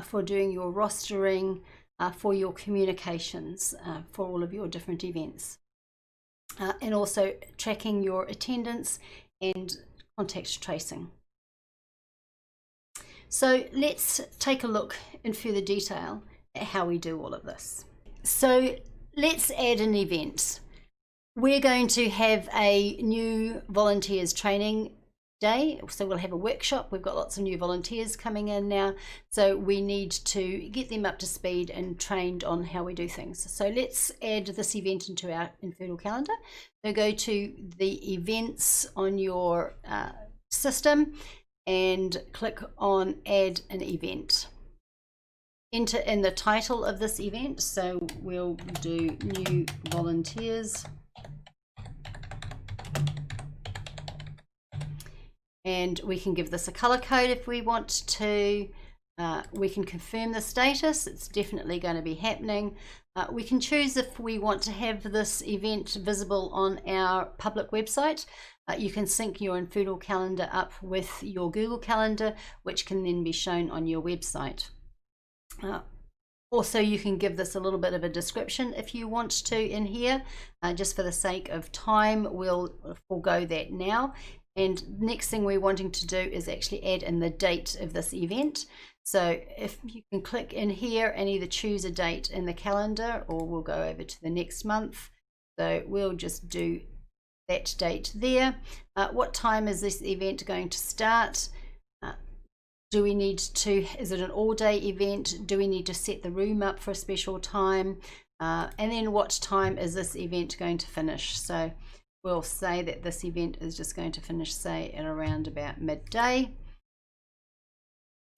for doing your rostering, for your communications for all of your different events, and also tracking your attendance and contact tracing. So let's take a look in further detail at how we do all of this. So let's add an event. We're going to have a new volunteers training day, so we'll have a workshop. We've got lots of new volunteers coming in now, so we need to get them up to speed and trained on how we do things. So let's add this event into our infoodle calendar. So go to the events on your system and click on add an event. Enter in the title of this event, so we'll do new volunteers. And we can give this a color code if we want to. We can confirm the status. It's definitely going to be happening. We can choose if we want to have this event visible on our public website. You can sync your infoodle calendar up with your Google Calendar, which can then be shown on your website. Also, you can give this a little bit of a description if you want to in here. Just for the sake of time, we'll forego that now. And next thing we're wanting to do is actually add in the date of this event. So if you can click in here and either choose a date in the calendar, or we'll go over to the next month. So we'll just do that date there. What time is this event going to start? Do we need to, is it an all-day event? Do we need to set the room up for a special time? And then what time is this event going to finish? So we'll say that this event is just going to finish, say, at around about midday.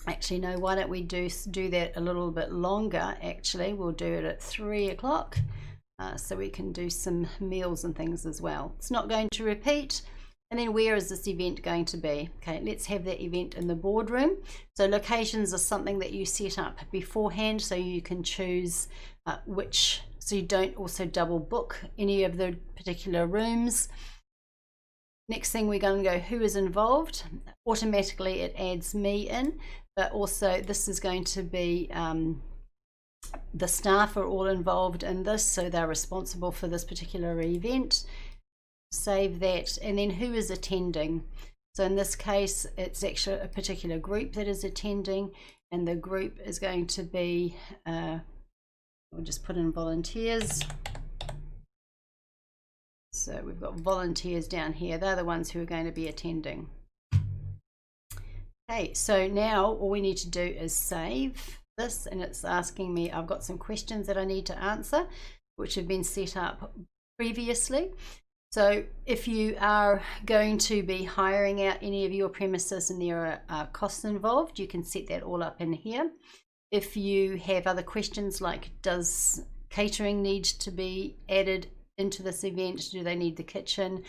Actually, no, why don't we do that a little bit longer? Actually, we'll do it at 3 o'clock, so we can do some meals and things as well. It's not going to repeat. And then where is this event going to be? Okay, let's have that event in the boardroom. So locations are something that you set up beforehand, so you can choose which, so you don't also double book any of the particular rooms. Next thing, we're going to go who is involved. Automatically it adds me in, but also this is going to be the staff are all involved in this, so they're responsible for this particular event. Save that, and then who is attending. So in this case, it's actually a particular group that is attending, and the group is going to be, we'll just put in volunteers. So we've got volunteers down here. They're the ones who are going to be attending. Okay, so now all we need to do is save this, and it's asking me, I've got some questions that I need to answer, which have been set up previously. So if you are going to be hiring out any of your premises and there are costs involved, you can set that all up in here. If you have other questions like, does catering need to be added into this event? Do they need the kitchen?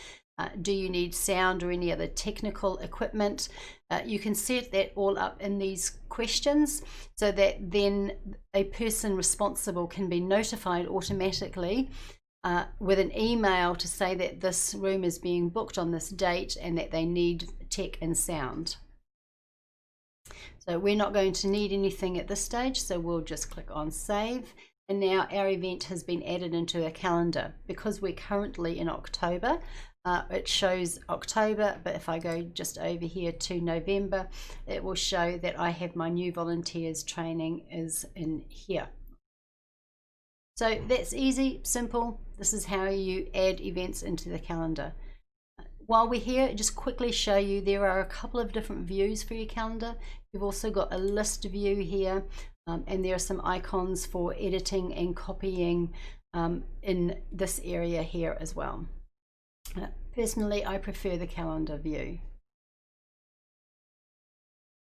Do you need sound or any other technical equipment? You can set that all up in these questions, so that then a person responsible can be notified automatically with an email to say that this room is being booked on this date and that they need tech and sound. So we're not going to need anything at this stage, so we'll just click on save. And now our event has been added into a calendar. Because we're currently in October, it shows October, but if I go just over here to November, it will show that I have my new volunteers training is in here. So that's easy, simple. This is how you add events into the calendar. While we're here, just quickly show you there are a couple of different views for your calendar. You've also got a list view here, and there are some icons for editing and copying in this area here as well. Personally, I prefer the calendar view.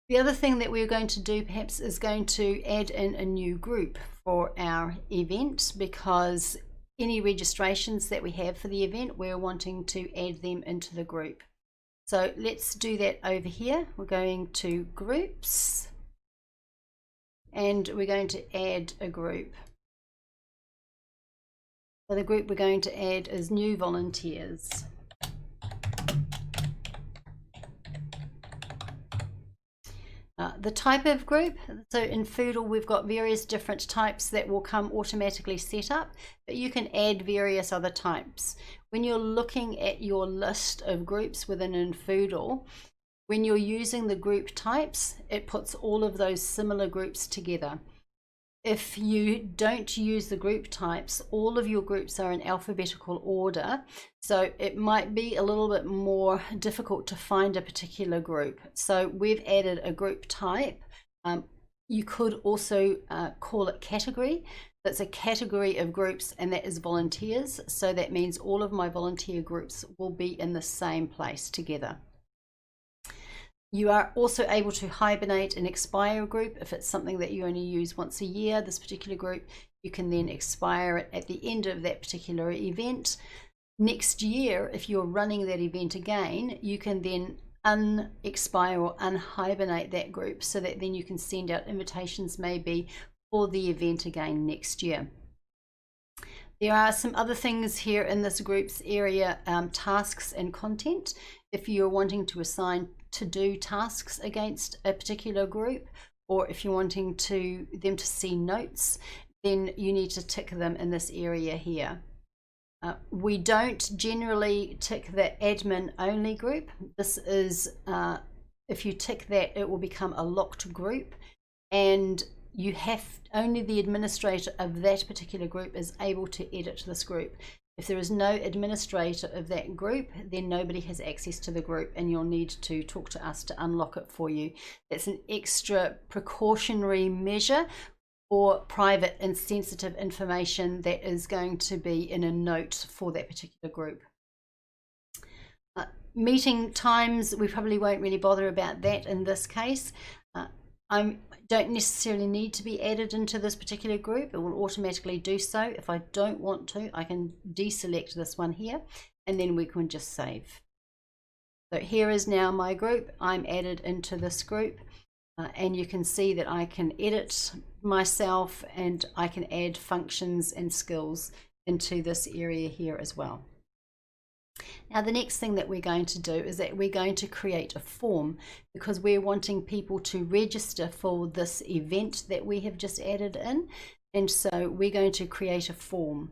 The other thing that we're going to do perhaps is going to add in a new group for our event, because any registrations that we have for the event, we're wanting to add them into the group. So let's do that over here. We're going to groups, and we're going to add a group. So the group we're going to add is new volunteers. The type of group, so in Foodle we've got various different types that will come automatically set up, but you can add various other types. When you're looking at your list of groups within Foodle, when you're using the group types, it puts all of those similar groups together. If you don't use the group types, all of your groups are in alphabetical order, so it might be a little bit more difficult to find a particular group. So we've added a group type. You could also call it category. That's a category of groups, and that is volunteers. So that means all of my volunteer groups will be in the same place together. You are also able to hibernate and expire a group. If it's something that you only use once a year, this particular group, you can then expire it at the end of that particular event. Next year, if you're running that event again, you can then unexpire or unhibernate that group, so that then you can send out invitations maybe for the event again next year. There are some other things here in this groups area, tasks and content. If you're wanting to assign to-do tasks against a particular group, or if you're wanting them to see notes, then you need to tick them in this area here. We don't generally tick the admin only group. This is, if you tick that, it will become a locked group, and you have only the administrator of that particular group is able to edit this group. If there is no administrator of that group, then nobody has access to the group, and you'll need to talk to us to unlock it for you. That's an extra precautionary measure for private and sensitive information that is going to be in a note for that particular group. Meeting times, we probably won't really bother about that in this case. I don't necessarily need to be added into this particular group. It will automatically do so. If I don't want to, I can deselect this one here, and then we can just save. So here is now my group. I'm added into this group, and you can see that I can edit myself, and I can add functions and skills into this area here as well. Now the next thing that we're going to do is that we're going to create a form, because we're wanting people to register for this event that we have just added in, and so we're going to create a form.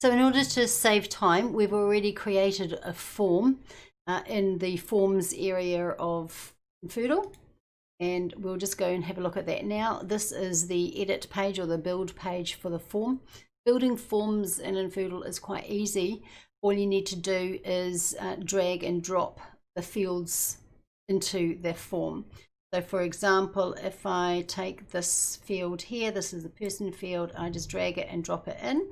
So in order to save time, we've already created a form in the forms area of infoodle, and we'll just go and have a look at that now. This is the edit page or the build page for the form. Building forms in infoodle is quite easy. All you need to do is drag and drop the fields into their form. So for example, if I take this field here, this is the person field, I just drag it and drop it in,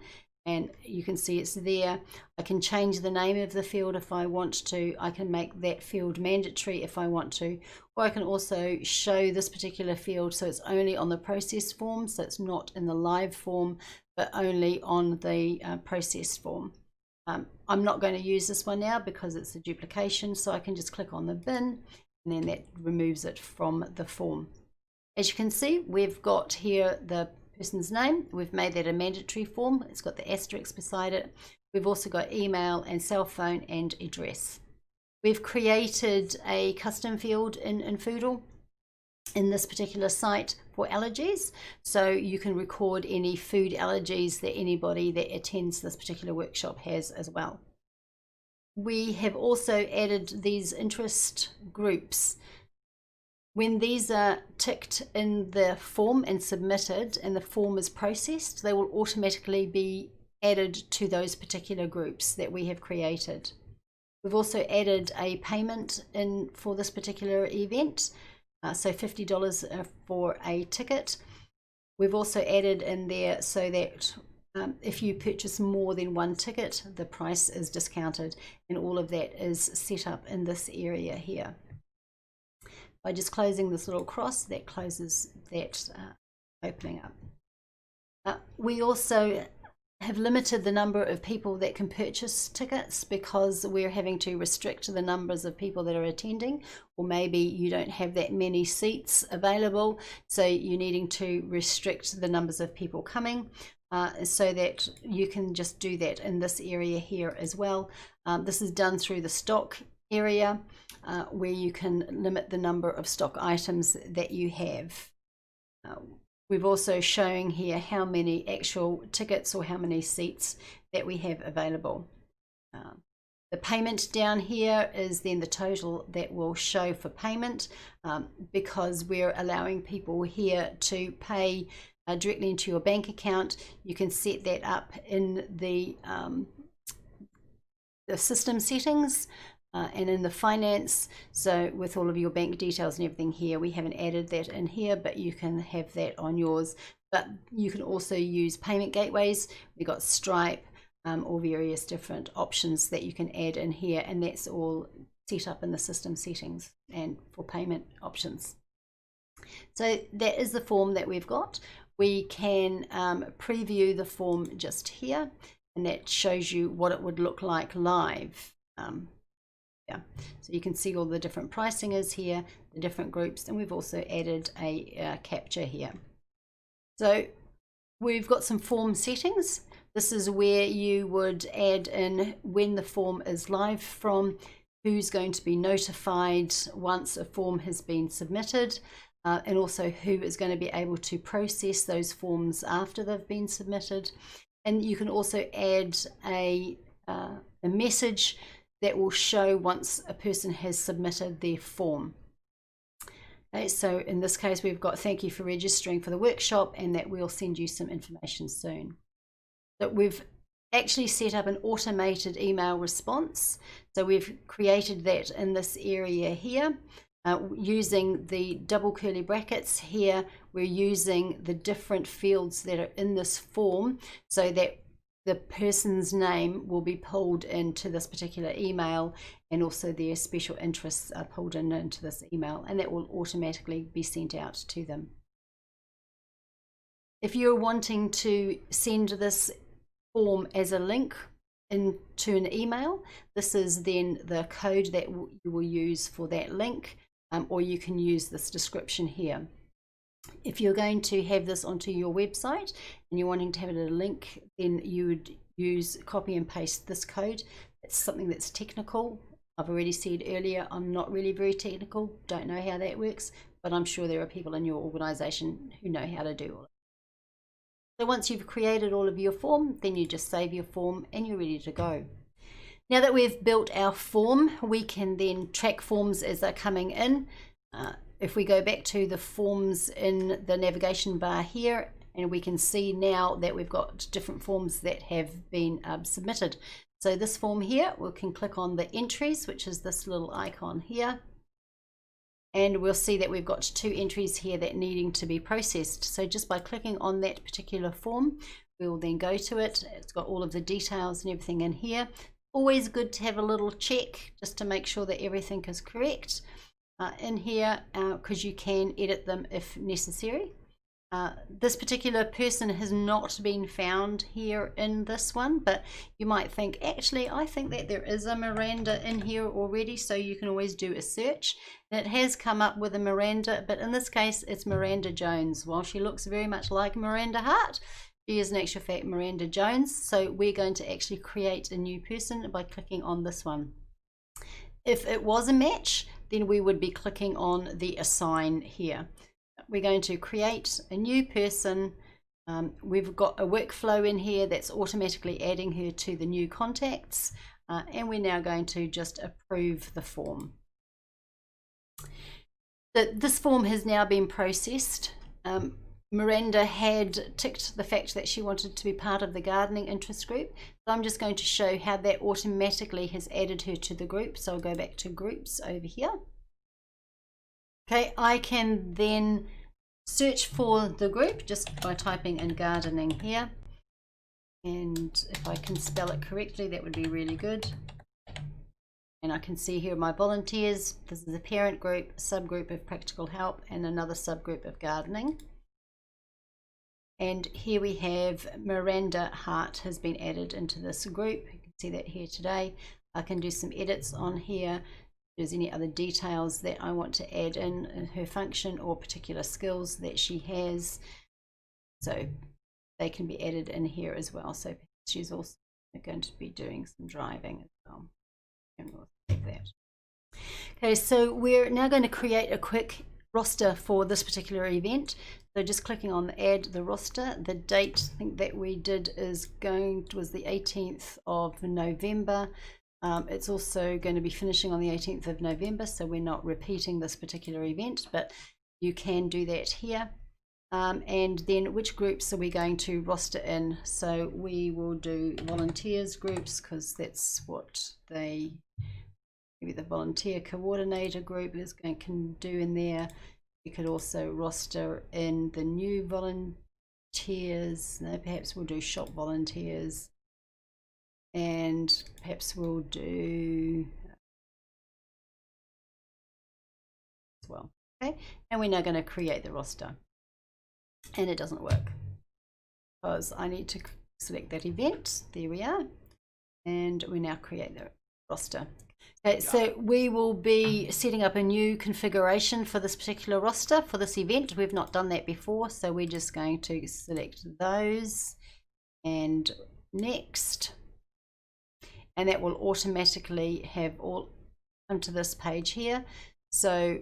and you can see it's there. I can change the name of the field if I want to. I can make that field mandatory if I want to, or I can also show this particular field so it's only on the process form, so it's not in the live form, but only on the process form. I'm not going to use this one now because it's a duplication, so I can just click on the bin, and then that removes it from the form. As you can see, we've got here the person's name. We've made that a mandatory form. It's got the asterisk beside it. We've also got email and cell phone and address. We've created a custom field in infoodle in this particular site for allergies, so you can record any food allergies that anybody that attends this particular workshop has as well. We have also added these interest groups. When these are ticked in the form and submitted and the form is processed, they will automatically be added to those particular groups that we have created. We've also added a payment in for this particular event. So $50 for a ticket. We've also added in there so that if you purchase more than one ticket, the price is discounted, and all of that is set up in this area here. By just closing this little cross, that closes that opening up. We also have limited the number of people that can purchase tickets, because we're having to restrict the numbers of people that are attending, or maybe you don't have that many seats available, so you're needing to restrict the numbers of people coming, so that you can just do that in this area here as well. This is done through the stock area, where you can limit the number of stock items that you have. We've also showing here how many actual tickets or how many seats that we have available. The payment down here is then the total that will show for payment, because we're allowing people here to pay directly into your bank account. You can set that up in the system settings and in the finance. So with all of your bank details and everything here, we haven't added that in here, but you can have that on yours. But you can also use payment gateways. We've got Stripe or various different options that you can add in here, and that's all set up in the system settings and for payment options. So that is the form that we've got. We can preview the form just here, and that shows you what it would look like live. Yeah, so you can see all the different pricing is here, the different groups, and we've also added a capture here. So we've got some form settings. This is where you would add in when the form is live from, who's going to be notified once a form has been submitted, and also who is going to be able to process those forms after they've been submitted. And you can also add a message that will show once a person has submitted their form. Okay, so in this case, we've got thank you for registering for the workshop, and that we'll send you some information soon. So we've actually set up an automated email response. So we've created that in this area here. Using the double curly brackets here, we're using the different fields that are in this form so that the person's name will be pulled into this particular email, and also their special interests are pulled into this email, and that will automatically be sent out to them. If you're wanting to send this form as a link into an email, this is then the code that you will use for that link, or you can use this description here. If you're going to have this onto your website and you're wanting to have it as a link, then you would use copy and paste this code. It's something that's technical. I've already said earlier, I'm not really very technical, don't know how that works, but I'm sure there are people in your organization who know how to do all it. So once you've created all of your form, then you just save your form and you're ready to go. Now that we've built our form, we can then track forms as they're coming in. If we go back to the forms in the navigation bar here, and we can see now that we've got different forms that have been submitted. So this form here, we can click on the entries, which is this little icon here. And we'll see that we've got 2 entries here that needing to be processed. So just by clicking on that particular form, we'll then go to it. It's got all of the details and everything in here. Always good to have a little check just to make sure that everything is correct in here, because you can edit them if necessary. This particular person has not been found here in this one, but you might think, actually, I think that there is a Miranda in here already, so you can always do a search. And it has come up with a Miranda, but in this case, it's Miranda Jones. While she looks very much like Miranda Hart, she is in actual fact Miranda Jones. So we're going to actually create a new person by clicking on this one. If it was a match, then we would be clicking on the assign here. We're going to create a new person. We've got a workflow in here that's automatically adding her to the new contacts, and we're now going to just approve the form. This form has now been processed. Miranda had ticked the fact that she wanted to be part of the gardening interest group, so I'm just going to show how that automatically has added her to the group. So I'll go back to groups over here. Okay, I can then search for the group just by typing in gardening here, and if I can spell it correctly, that would be really good. And I can see here my volunteers. This is a parent group, subgroup of practical help, and another subgroup of gardening. And here we have Miranda Hart has been added into this group. You can see that here today. I can do some edits on here. If there's any other details that I want to add in her function or particular skills that she has, so they can be added in here as well. So she's also going to be doing some driving as well, and we'll save that. Okay, so we're now going to create a quick roster for this particular event. So just clicking on add the roster. The date I think that we did was the 18th of November. It's also going to be finishing on the 18th of November, so we're not repeating this particular event, but you can do that here. And then which groups are we going to roster in? So we will do volunteers groups, because that's what maybe the volunteer coordinator group can do in there. We could also roster in the new volunteers. No, perhaps we'll do shop volunteers, and perhaps we'll do as well. Okay, and we're now going to create the roster, and it doesn't work because I need to select that event. There we are, and we now create the roster. Okay, so we will be setting up a new configuration for this particular roster for this event. We've not done that before, so we're just going to select those and next, and that will automatically have all come to this page here. So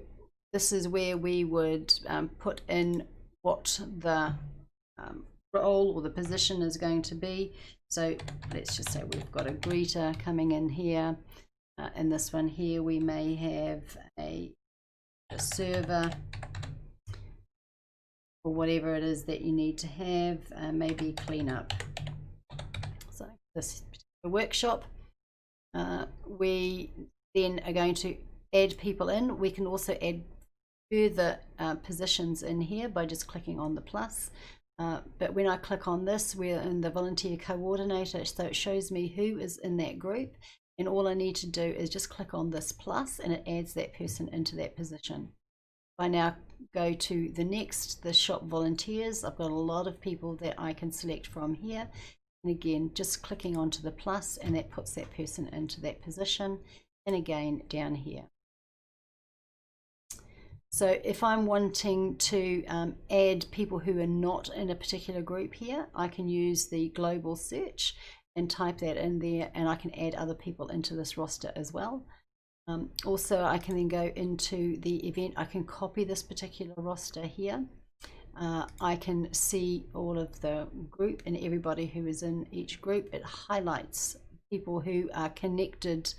this is where we would put in what the role or the position is going to be. So let's just say we've got a greeter coming in here. In this one here, we may have a server or whatever it is that you need to have, maybe cleanup. So this particular workshop, we then are going to add people in. We can also add further positions in here by just clicking on the plus. But when I click on this, we're in the volunteer coordinator, so it shows me who is in that group. And all I need to do is just click on this plus and it adds that person into that position. If I now go to the next, the shop volunteers, I've got a lot of people that I can select from here. And again, just clicking onto the plus and that puts that person into that position. And again, down here. So if I'm wanting to add people who are not in a particular group here, I can use the global search and type that in there, and I can add other people into this roster as well. Also, I can then go into the event. I can copy this particular roster here. I can see all of the group and everybody who is in each group. It highlights people who are connected.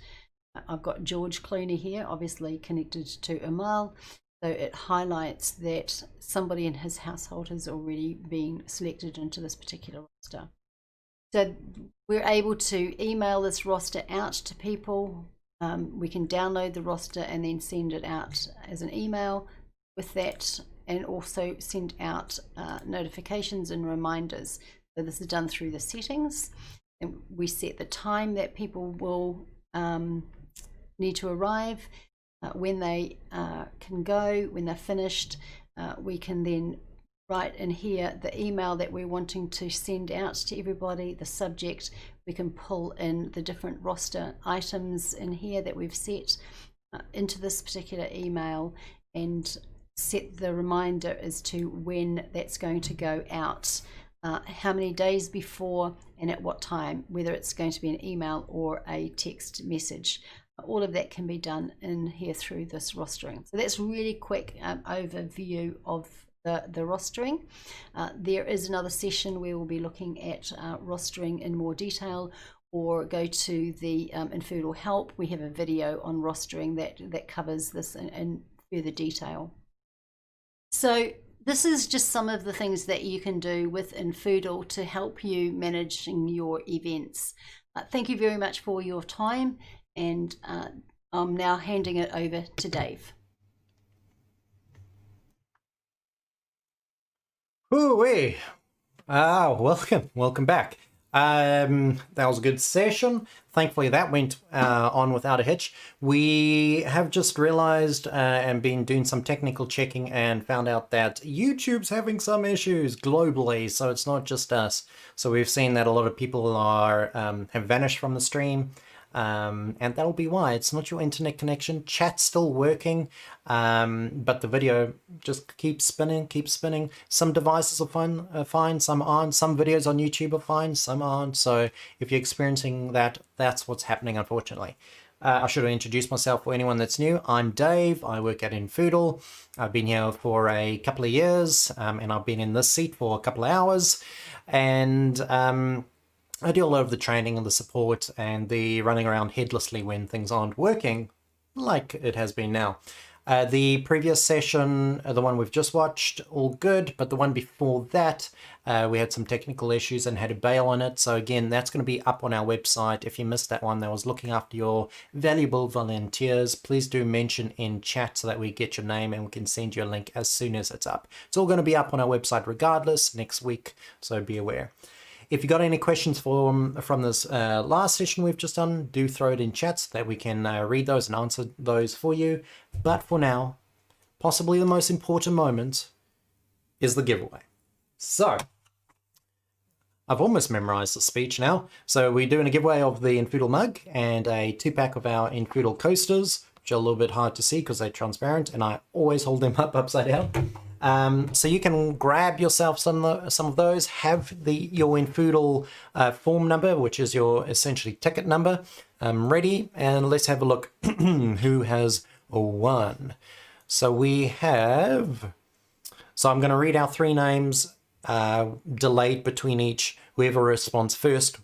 I've got George Clooney here, obviously connected to Amal. So it highlights that somebody in his household has already been selected into this particular roster. So we're able to email this roster out to people. We can download the roster and then send it out as an email with that, and also send out notifications and reminders. So this is done through the settings, and we set the time that people will need to arrive, when they can go, when they're finished. We can then write in here the email that we're wanting to send out to everybody, the subject. We can pull in the different roster items in here that we've set into this particular email and set the reminder as to when that's going to go out, how many days before and at what time, whether it's going to be an email or a text message. All of that can be done in here through this rostering. So that's really quick overview of the rostering. There is another session where we'll be looking at rostering in more detail, or go to the infoodle help. We have a video on rostering that covers this in further detail. So this is just some of the things that you can do with infoodle to help you managing your events. Thank you very much for your time, and I'm now handing it over to Dave. Ooh-wee. Welcome back. That was a good session. Thankfully that went on without a hitch. We have just realized and been doing some technical checking and found out that YouTube's having some issues globally, so it's not just us. So we've seen that a lot of people are have vanished from the stream. And that'll be why. It's not your internet connection. Chat's still working, but the video just keeps spinning. Some devices are fine, some aren't. Some videos on YouTube are fine, some aren't. So if you're experiencing that, that's what's happening, unfortunately. I should have introduced myself for anyone that's new. I'm Dave. I work at infoodle. I've been here for a couple of years, and I've been in this seat for a couple of hours. And I do a lot of the training and the support and the running around headlessly when things aren't working, like it has been now. The previous session, the one we've just watched, all good, but the one before that, we had some technical issues and had to bail on it. So again, that's going to be up on our website. If you missed that one, that was looking after your valuable volunteers, please do mention in chat so that we get your name and we can send you a link as soon as it's up. It's all going to be up on our website regardless next week, so be aware. If you got any questions from this last session we've just done, do throw it in chat so that we can read those and answer those for you. But for now, possibly the most important moment is the giveaway. So, I've almost memorized the speech now. So we're doing a giveaway of the infoodle mug and a 2-pack of our infoodle coasters, which are a little bit hard to see because they're transparent, and I always hold them up upside down. So you can grab yourself some of those, have your infoodle form number, which is your essentially ticket number, ready, and let's have a look who has won. So we have... So I'm going to read out 3 names, delayed between each. Whoever responds first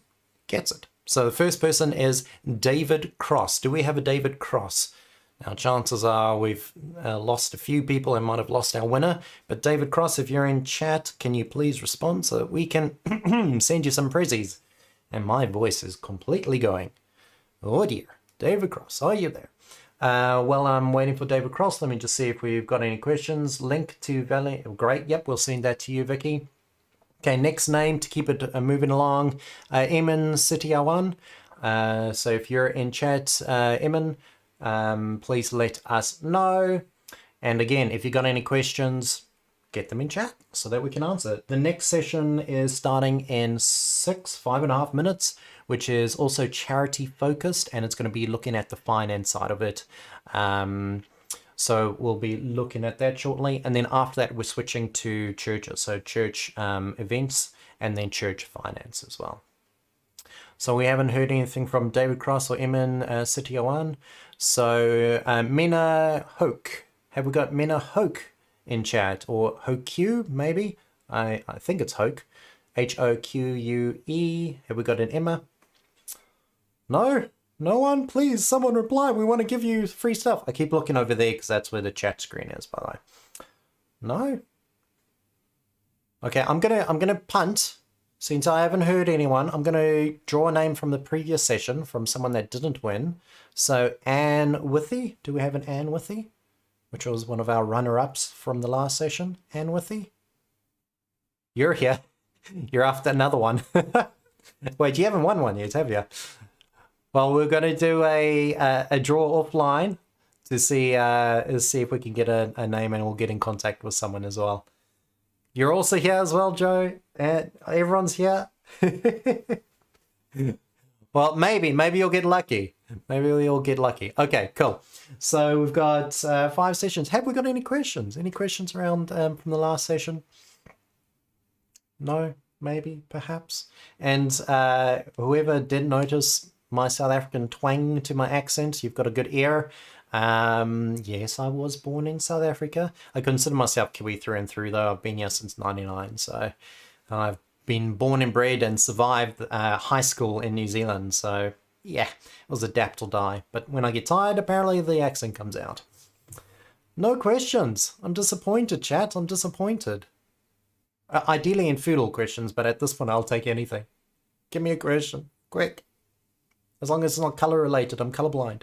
gets it. So the first person is David Cross. Do we have a David Cross? Now, chances are we've lost a few people and might have lost our winner. But David Cross, if you're in chat, can you please respond so that we can send you some prezzies? And my voice is completely going. Oh dear. David Cross, are you there? Well, I'm waiting for David Cross. Let me just see if we've got any questions. Link to Valley. Great. Yep, we'll send that to you, Vicky. Okay, next name to keep it moving along. Eamon Sitiawan. So if you're in chat, Eamon, please let us know. And again, if you've got any questions, get them in chat so that we can answer. The next session is starting in 5.5 minutes, which is also charity focused, and it's going to be looking at the finance side of it. So we'll be looking at that shortly. And then after that, we're switching to churches. So church events and then church finance as well. So we haven't heard anything from David Cross or Eamon Sitiawan. So Mena Hoke. Have we got Mena Hoke in chat? Or Hoque, maybe? I think it's Hoke. Hoque. Have we got an Emma? No? No one? Please, someone reply. We want to give you free stuff. I keep looking over there because that's where the chat screen is, by the way. No? Okay, I'm gonna punt. Since I haven't heard anyone, I'm gonna draw a name from the previous session from someone that didn't win. So Anne Withy. Do we have an Anne Withy? Which was one of our runner-ups from the last session. Anne Withy? You're here. You're after another one. Wait, you haven't won one yet, have you? Well, we're going to do a draw offline to see if we can get a name, and we'll get in contact with someone as well. You're also here as well, Joe. Everyone's here. Well, maybe you'll get lucky. Maybe you'll get lucky. Okay, cool. So we've got 5 sessions. Have we got any questions? Any questions around from the last session? No, maybe, perhaps. And whoever did notice my South African twang to my accent, you've got a good ear. Yes, I was born in South Africa. I consider myself Kiwi through and through, though. I've been here since '99, so I've been born and bred and survived high school in New Zealand. So yeah, it was adapt or die. But when I get tired, apparently the accent comes out. No questions. I'm disappointed, chat. I'm disappointed. Ideally in infoodle questions, but at this point I'll take anything. Give me a question, quick. As long as it's not color related, I'm colorblind.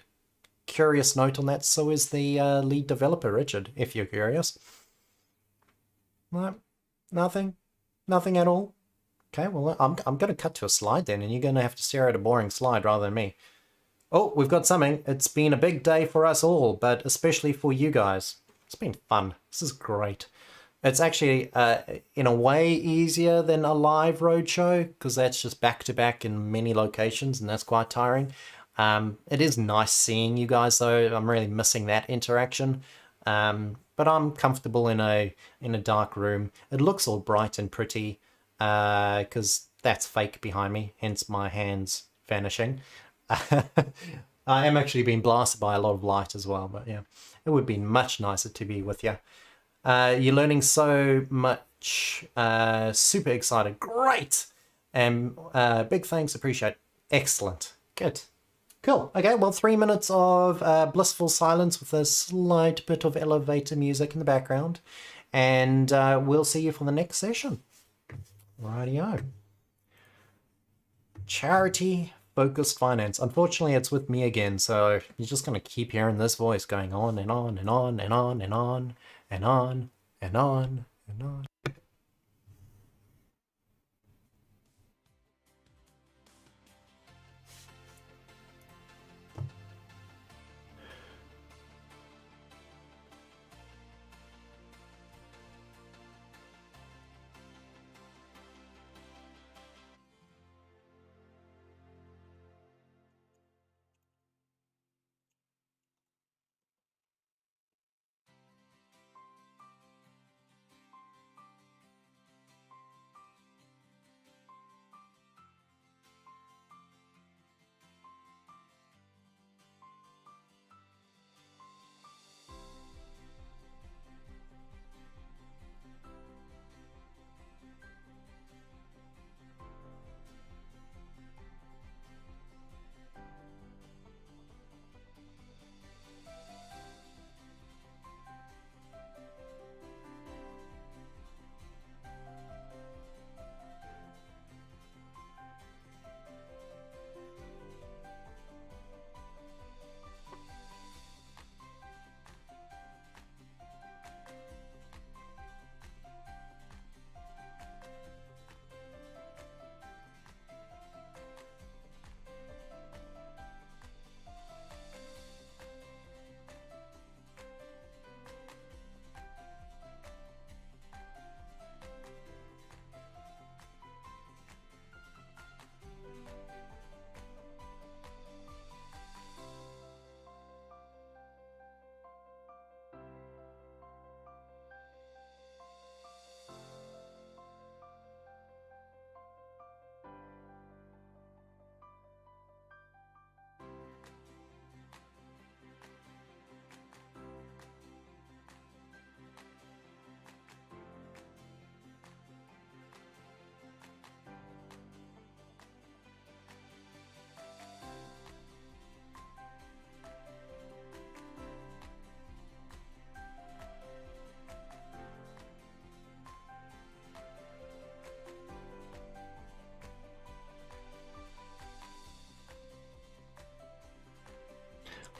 Curious note on that, so is the lead developer, Richard, if you're curious. No, nothing at all. Okay, well, I'm going to cut to a slide then, and you're going to have to stare at a boring slide rather than me. Oh, we've got something. It's been a big day for us all, but especially for you guys. It's been fun. This is great. It's actually, in a way, easier than a live roadshow, because that's just back-to-back in many locations, and that's quite tiring. It is nice seeing you guys, though. I'm really missing that interaction. But I'm comfortable in a dark room. It looks all bright and pretty, because that's fake behind me, hence my hands vanishing. I am actually being blasted by a lot of light as well, but yeah, it would be much nicer to be with you. You're learning so much. Super excited. Great. And big thanks. Appreciate it. Excellent. Good. Cool. Okay, well, 3 minutes of blissful silence with a slight bit of elevator music in the background. And we'll see you for the next session. Rightio. Charity focused finance. Unfortunately, it's with me again, so you're just going to keep hearing this voice going on and on and on and on and on. And on, and on, and on.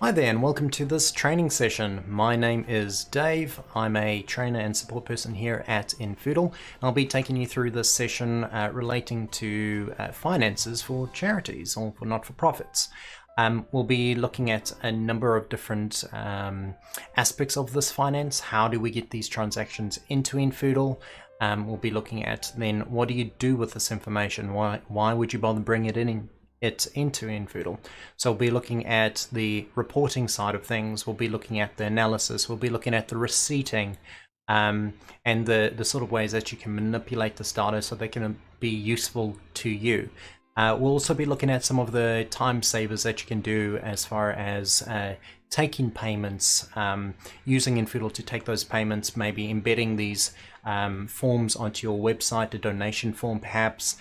Hi there and welcome to this training session. My name is Dave. I'm a trainer and support person here at infoodle. I'll be taking you through this session relating to finances for charities or for not-for-profits. We'll be looking at a number of different aspects of this finance. How do we get these transactions into infoodle? We'll be looking at then what do you do with this information? Why would you bother bringing it into infoodle? So we'll be looking at the reporting side of things, we'll be looking at the analysis, we'll be looking at the receipting, and the sort of ways that you can manipulate this data so they can be useful to you. We'll also be looking at some of the time savers that you can do as far as taking payments, using infoodle to take those payments, maybe embedding these forms onto your website, a donation form perhaps,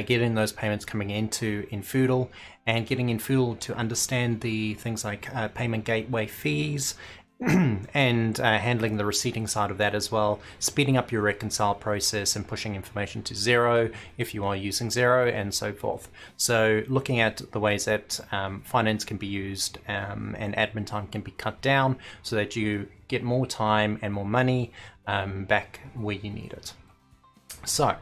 getting those payments coming into infoodle, and getting infoodle to understand the things like payment gateway fees, and handling the receipting side of that as well, speeding up your reconcile process and pushing information to Xero if you are using Xero, and so forth. So looking at the ways that finance can be used and admin time can be cut down so that you get more time and more money back where you need it. So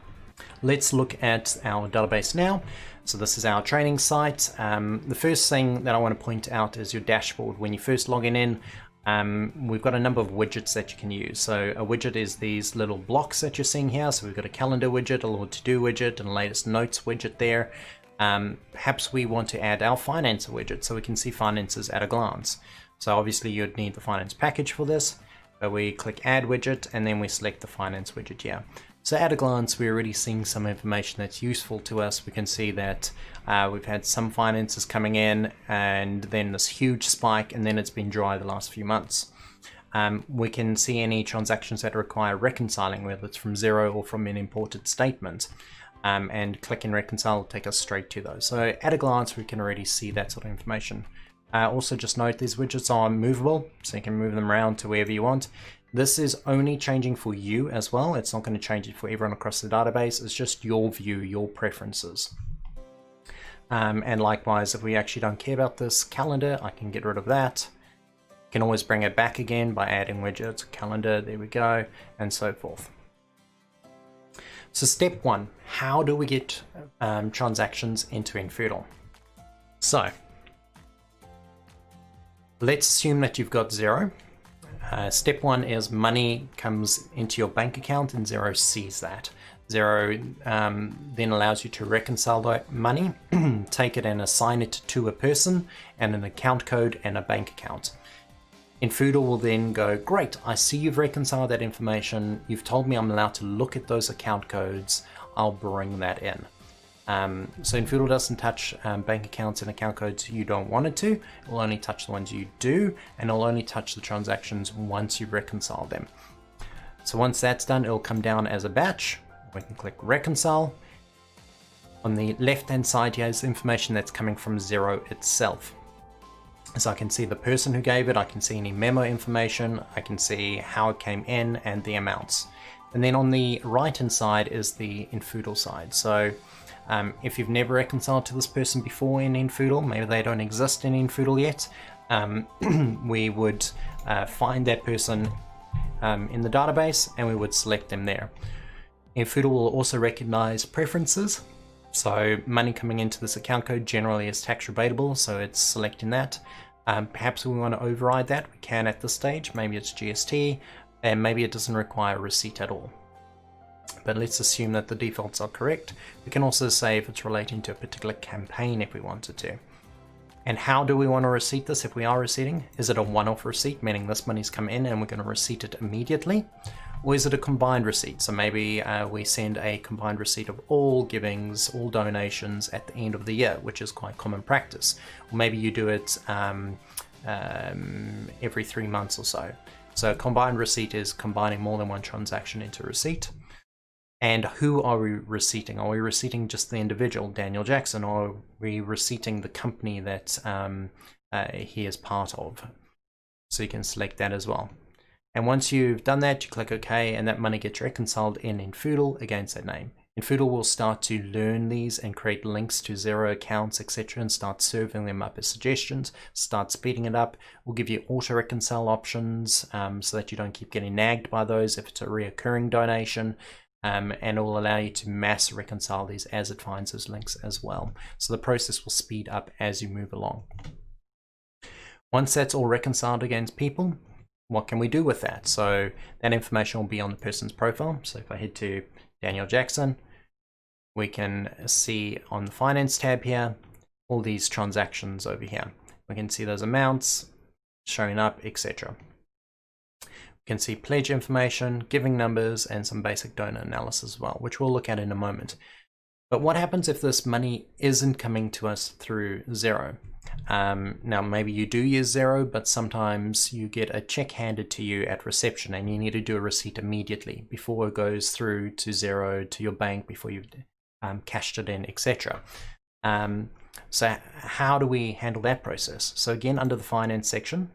let's look at our database now. So this is our training site. The first thing that I want to point out is your dashboard. When you first log in, we've got a number of widgets that you can use. So a widget is these little blocks that you're seeing here. So we've got a calendar widget, a little to-do widget, and a latest notes widget there. Perhaps we want to add our finance widget so we can see finances at a glance. So obviously you'd need the finance package for this. But we click add widget and then we select the finance widget here. So at a glance, we're already seeing some information that's useful to us. We can see that we've had some finances coming in and then this huge spike, and then it's been dry the last few months. We can see any transactions that require reconciling, whether it's from Xero or from an imported statement. And clicking reconcile will take us straight to those. So at a glance, we can already see that sort of information. Also just note these widgets are movable, so you can move them around to wherever you want. This is only changing for you as well. It's not going to change it for everyone across the database. It's just your view, your preferences. And likewise, if we actually don't care about this calendar, I can get rid of that. You can always bring it back again by adding widgets, calendar, there we go, and so forth. So step one, how do we get transactions into infoodle? So let's assume that you've got Xero. Step one is money comes into your bank account and Xero sees that. Xero then allows you to reconcile that money, take it and assign it to a person and an account code and a bank account. infoodle will then go, great, I see you've reconciled that information. You've told me I'm allowed to look at those account codes. I'll bring that in. So infoodle doesn't touch bank accounts and account codes you don't want it to. It will only touch the ones you do, and it'll only touch the transactions once you reconcile them. So once that's done, it'll come down as a batch. We can click reconcile. On the left hand side here is information that's coming from Xero itself. So I can see the person who gave it, I can see any memo information, I can see how it came in and the amounts. And then on the right hand side is the infoodle side. So if you've never reconciled to this person before in infoodle, maybe they don't exist in infoodle yet, we would find that person in the database and we would select them there. infoodle will also recognize preferences. So money coming into this account code generally is tax rebatable, so it's selecting that. Perhaps we want to override that, we can at this stage. Maybe it's GST, and maybe it doesn't require a receipt at all. But let's assume that the defaults are correct. We can also say if it's relating to a particular campaign if we wanted to. And how do we want to receipt this if we are receipting? Is it a one-off receipt, meaning this money's come in and we're going to receipt it immediately? Or is it a combined receipt? So maybe we send a combined receipt of all givings, all donations at the end of the year, which is quite common practice. Or maybe you do it every 3 months or so. So a combined receipt is combining more than one transaction into a receipt. And who are we receipting? Are we receipting just the individual, Daniel Jackson, or are we receipting the company that he is part of? So you can select that as well. And once you've done that, you click OK, and that money gets reconciled in infoodle against that name. infoodle will start to learn these and create links to Xero accounts, etc., and start serving them up as suggestions, start speeding it up. We'll give you auto reconcile options so that you don't keep getting nagged by those if it's a reoccurring donation. And it will allow you to mass reconcile these as it finds those links as well. So the process will speed up as you move along. Once that's all reconciled against people, what can we do with that? So that information will be on the person's profile. So if I head to Daniel Jackson, we can see on the finance tab here, all these transactions over here. We can see those amounts showing up, etc. We can see pledge information, giving numbers, and some basic donor analysis as well, which we'll look at in a moment. But what happens if this money isn't coming to us through Xero? Now, maybe you do use Xero, but sometimes you get a check handed to you at reception and you need to do a receipt immediately before it goes through to Xero, to your bank, before you've cashed it in, etc. So how do we handle that process? So again, under the finance section,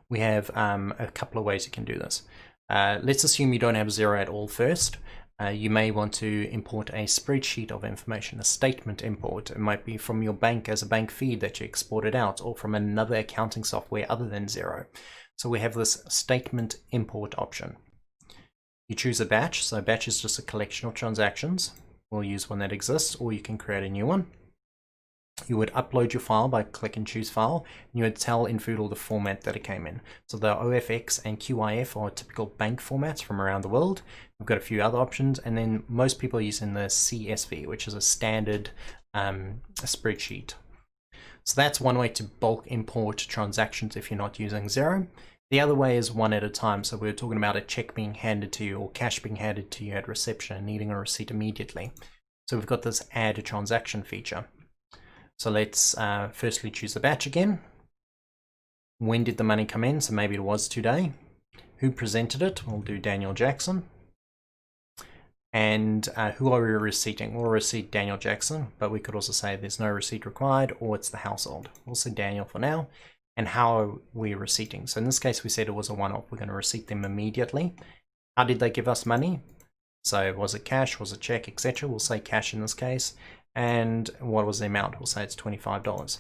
we have a couple of ways you can do this. Let's assume you don't have Xero at all first. You may want to import a spreadsheet of information, a statement import. It might be from your bank as a bank feed that you exported out, or from another accounting software other than Xero. So we have this statement import option. You choose a batch. So a batch is just a collection of transactions. We'll use one that exists, or you can create a new one. You would upload your file by click and choose file, and you would tell infoodle the format that it came in. So the OFX and QIF are typical bank formats from around the world. We've got a few other options, and then most people are using the CSV, which is a standard spreadsheet. So that's one way to bulk import transactions if you're not using Xero. The other way is one at a time. So we're talking about a check being handed to you or cash being handed to you at reception and needing a receipt immediately. So we've got this add a transaction feature. So let's firstly choose the batch again. When did the money come in? So maybe it was today. Who presented it? We'll do Daniel Jackson. And who are we receipting? We'll receipt Daniel Jackson, but we could also say there's no receipt required, or it's the household. We'll say Daniel for now. And how are we receipting? So in this case, we said it was a one-off. We're going to receipt them immediately. How did they give us money? So was it cash, was it check, etc.? We'll say cash in this case. And what was the amount? We'll say it's $25.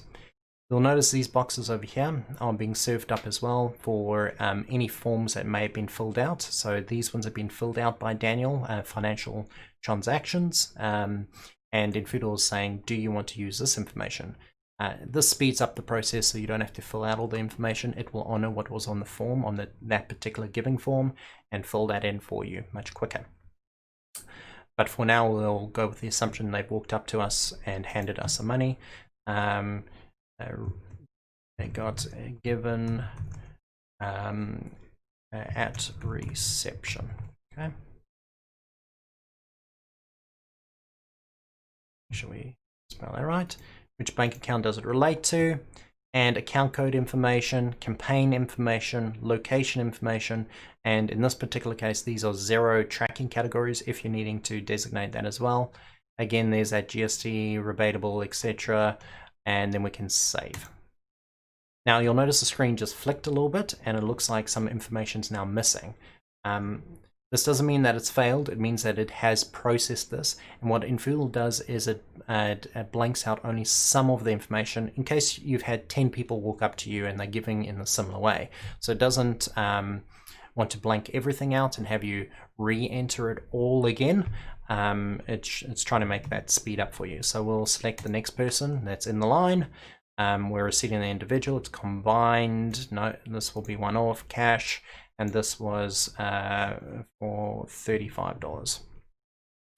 You'll notice these boxes over here are being served up as well for any forms that may have been filled out. So these ones have been filled out by Daniel, financial transactions, and infoodle is saying, do you want to use this information? This speeds up the process so you don't have to fill out all the information. It will honor what was on the form, on that particular giving form, and fill that in for you much quicker. But for now, we'll go with the assumption they've walked up to us and handed us some money. They got given at reception. Okay. Should we spell that right? Which bank account does it relate to? And account code information, campaign information, location information, and in this particular case, these are Xero tracking categories if you're needing to designate that as well. Again, there's that GST, rebatable, etc., and then we can save. Now you'll notice the screen just flicked a little bit, and it looks like some information is now missing. This doesn't mean that it's failed, it means that it has processed this, and what infoodle does is it blanks out only some of the information in case you've had 10 people walk up to you and they're giving in a similar way. So it doesn't want to blank everything out and have you re-enter it all again. It's trying to make that speed up for you. So we'll select the next person that's in the line. We're receiving the individual, it's combined, no, this will be one-off, cash, and this was for $35.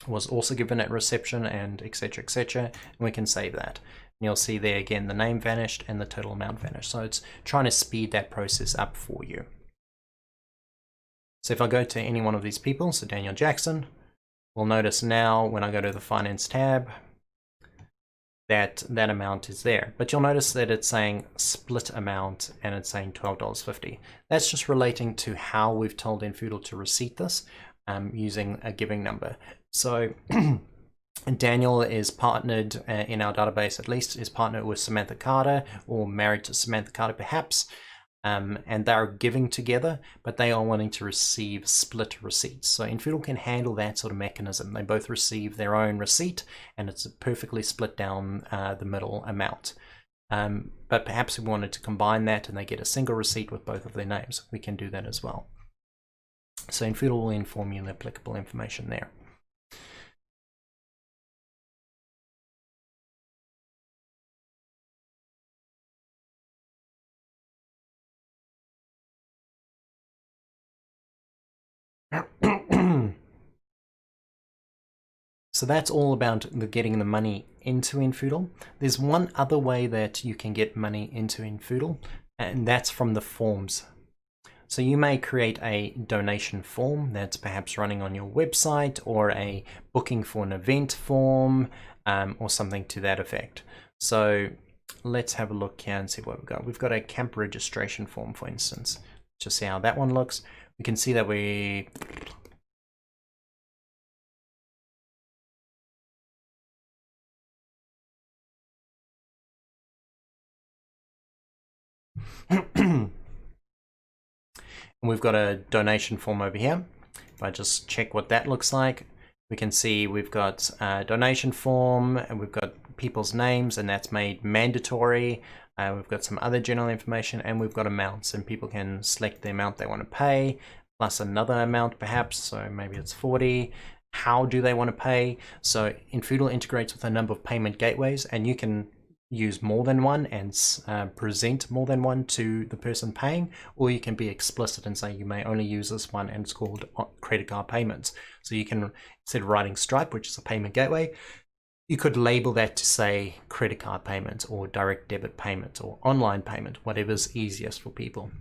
Was also given at reception, and etc, etc, and we can save that. And you'll see there again the name vanished and the total amount vanished. So it's trying to speed that process up for you. So if I go to any one of these people, so Daniel Jackson, we'll notice now when I go to the finance tab that that amount is there. But you'll notice that it's saying split amount and it's saying $12.50. That's just relating to how we've told infoodle to receipt this using a giving number. So Daniel is partnered in our database, at least is partnered with Samantha Carter, or married to Samantha Carter perhaps. and they're giving together, but they are wanting to receive split receipts. So infoodle can handle that sort of mechanism. They both receive their own receipt, and it's a perfectly split down the middle amount. But perhaps we wanted to combine that and they get a single receipt with both of their names. We can do that as well. So infoodle will inform you the applicable information there. So that's all about getting the money into infoodle. There's one other way that you can get money into infoodle, and that's from the forms. So you may create a donation form that's perhaps running on your website, or a booking for an event form, or something to that effect. So let's have a look here and see what we've got. We've got a camp registration form, for instance. Just see how that one looks. We can see that we and we've got a donation form over here. If I just check what that looks like, we can see we've got a donation form, and we've got people's names, and that's made mandatory. We've got some other general information, and we've got amounts, and people can select the amount they want to pay, plus another amount perhaps, so maybe it's 40. How do they want to pay? So infoodle integrates with a number of payment gateways, and you can use more than one and present more than one to the person paying, or you can be explicit and say you may only use this one, and it's called credit card payments. So you can, instead of writing Stripe, which is a payment gateway, you could label that to say credit card payment, or direct debit payment, or online payment, whatever's easiest for people.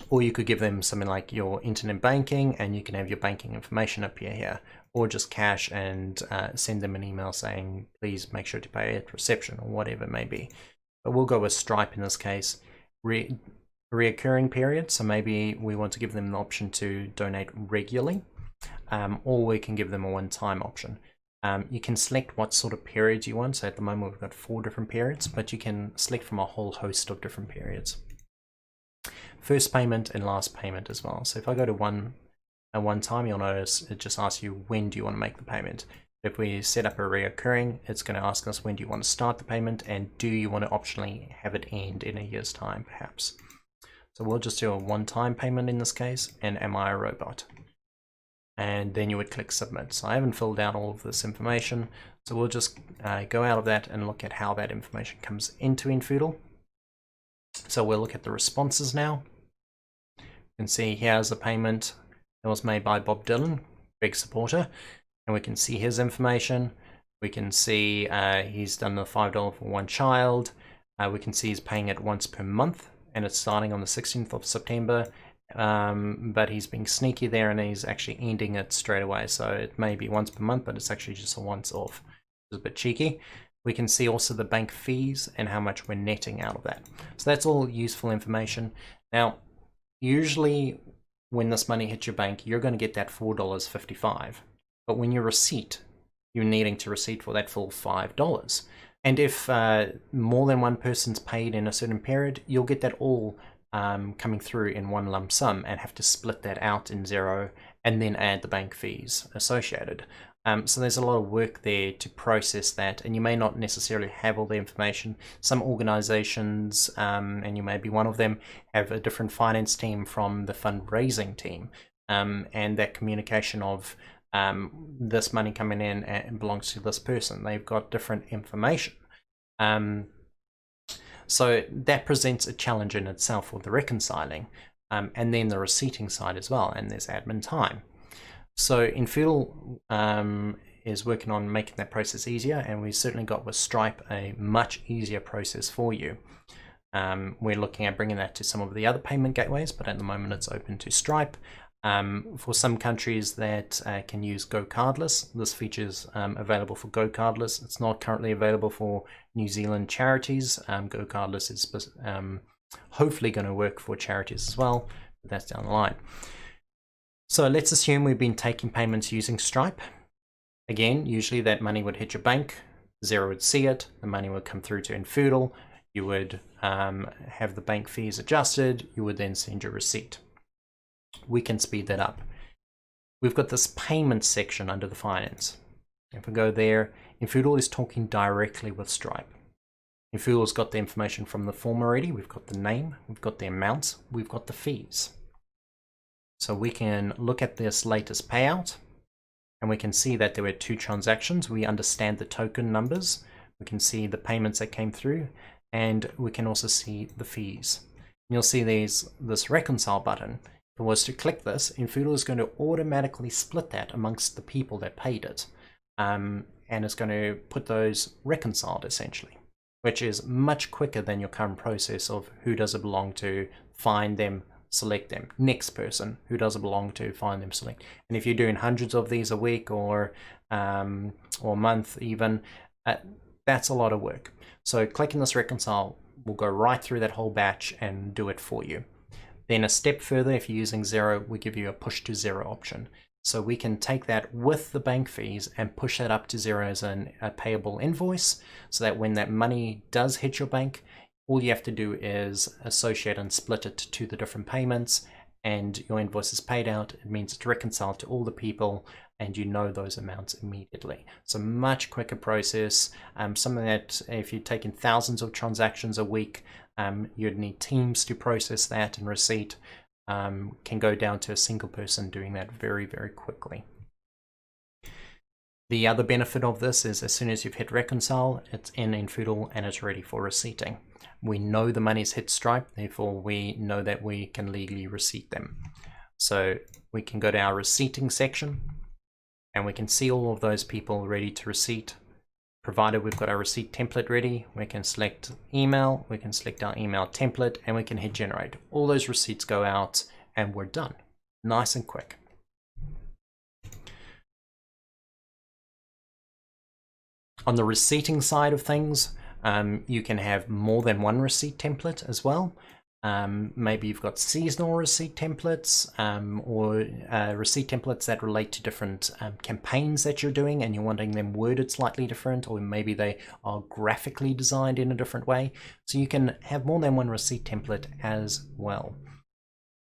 Or you could give them something like your internet banking, and you can have your banking information appear here, or just cash and send them an email saying please make sure to pay at reception, or whatever it may be. But we'll go with Stripe in this case. Reoccurring period, so maybe we want to give them the option to donate regularly, or we can give them a one-time option. You can select what sort of periods you want. So at the moment we've got 4 different periods, but you can select from a whole host of different periods. First payment and last payment as well. So if I go to one time, you'll notice it just asks you when do you want to make the payment. If we set up a reoccurring, it's going to ask us when do you want to start the payment, and do you want to optionally have it end in a year's time perhaps. So we'll just do a one-time payment in this case, and am I a robot? And then you would click submit. So I haven't filled out all of this information, so we'll just go out of that and look at how that information comes into infoodle. So we'll look at the responses now. You can see here's a payment that was made by Bob Dylan, big supporter, and we can see his information. We can see he's done the $5 for one child. We can see he's paying it once per month, and it's starting on the 16th of September. But he's being sneaky there, and he's actually ending it straight away. So it may be once per month, but it's actually just a once off. It's a bit cheeky. We can see also the bank fees and how much we're netting out of that. So that's all useful information. Now, usually when this money hits your bank, you're going to get that $4.55. But when your receipt, you're needing to receipt for that full $5. And if more than one person's paid in a certain period, you'll get that all coming through in one lump sum, and have to split that out in zero and then add the bank fees associated. So there's a lot of work there to process that, and you may not necessarily have all the information. Some organizations, and you may be one of them, have a different finance team from the fundraising team, and that communication of this money coming in and belongs to this person. They've got different information. So that presents a challenge in itself for the reconciling, and then the receipting side as well, and there's admin time. So infoodle is working on making that process easier, and we've certainly got with Stripe a much easier process for you. We're looking at bringing that to some of the other payment gateways, but at the moment it's open to Stripe. For some countries that can use Go Cardless, this feature is available for Go Cardless. It's not currently available for New Zealand charities. Go Cardless is hopefully going to work for charities as well, but that's down the line. So let's assume we've been taking payments using Stripe. Again, usually that money would hit your bank, Xero would see it, the money would come through to infoodle. You would have the bank fees adjusted. You would then send your receipt. We can speed that up. We've got this payment section under the finance. If we go there, infoodle is talking directly with Stripe. infoodle's got the information from the form already. We've got the name, we've got the amounts, we've got the fees. So we can look at this latest payout, and we can see that there were 2 transactions. We understand the token numbers. We can see the payments that came through, and we can also see the fees. And you'll see there's this reconcile button. If I was to click this, infoodle is going to automatically split that amongst the people that paid it. And it's going to put those reconciled essentially, which is much quicker than your current process of who does it belong to, find them, select them, next person, who does it belong to, find them, select. And if you're doing hundreds of these a week or month even, that's a lot of work. So clicking this reconcile will go right through that whole batch and do it for you. Then a step further, if you're using Xero, we give you a push to Xero option. So we can take that with the bank fees and push that up to Xero as a payable invoice, so that when that money does hit your bank, all you have to do is associate and split it to the different payments, and your invoice is paid out. It means it's reconciled to all the people, and you know those amounts immediately. So much quicker process, something that if you're taking thousands of transactions a week, you'd need teams to process that, and receipt can go down to a single person doing that very, very quickly. The other benefit of this is as soon as you've hit reconcile, it's in infoodle and it's ready for receipting. We know the money's hit Stripe, therefore we know that we can legally receipt them. So we can go to our receipting section and we can see all of those people ready to receipt. Provided we've got our receipt template ready, we can select email, we can select our email template, and we can hit generate. All those receipts go out and we're done. Nice and quick. On the receipting side of things, you can have more than one receipt template as well. Maybe you've got seasonal receipt templates or receipt templates that relate to different campaigns that you're doing and you're wanting them worded slightly different, or maybe they are graphically designed in a different way. So you can have more than one receipt template as well.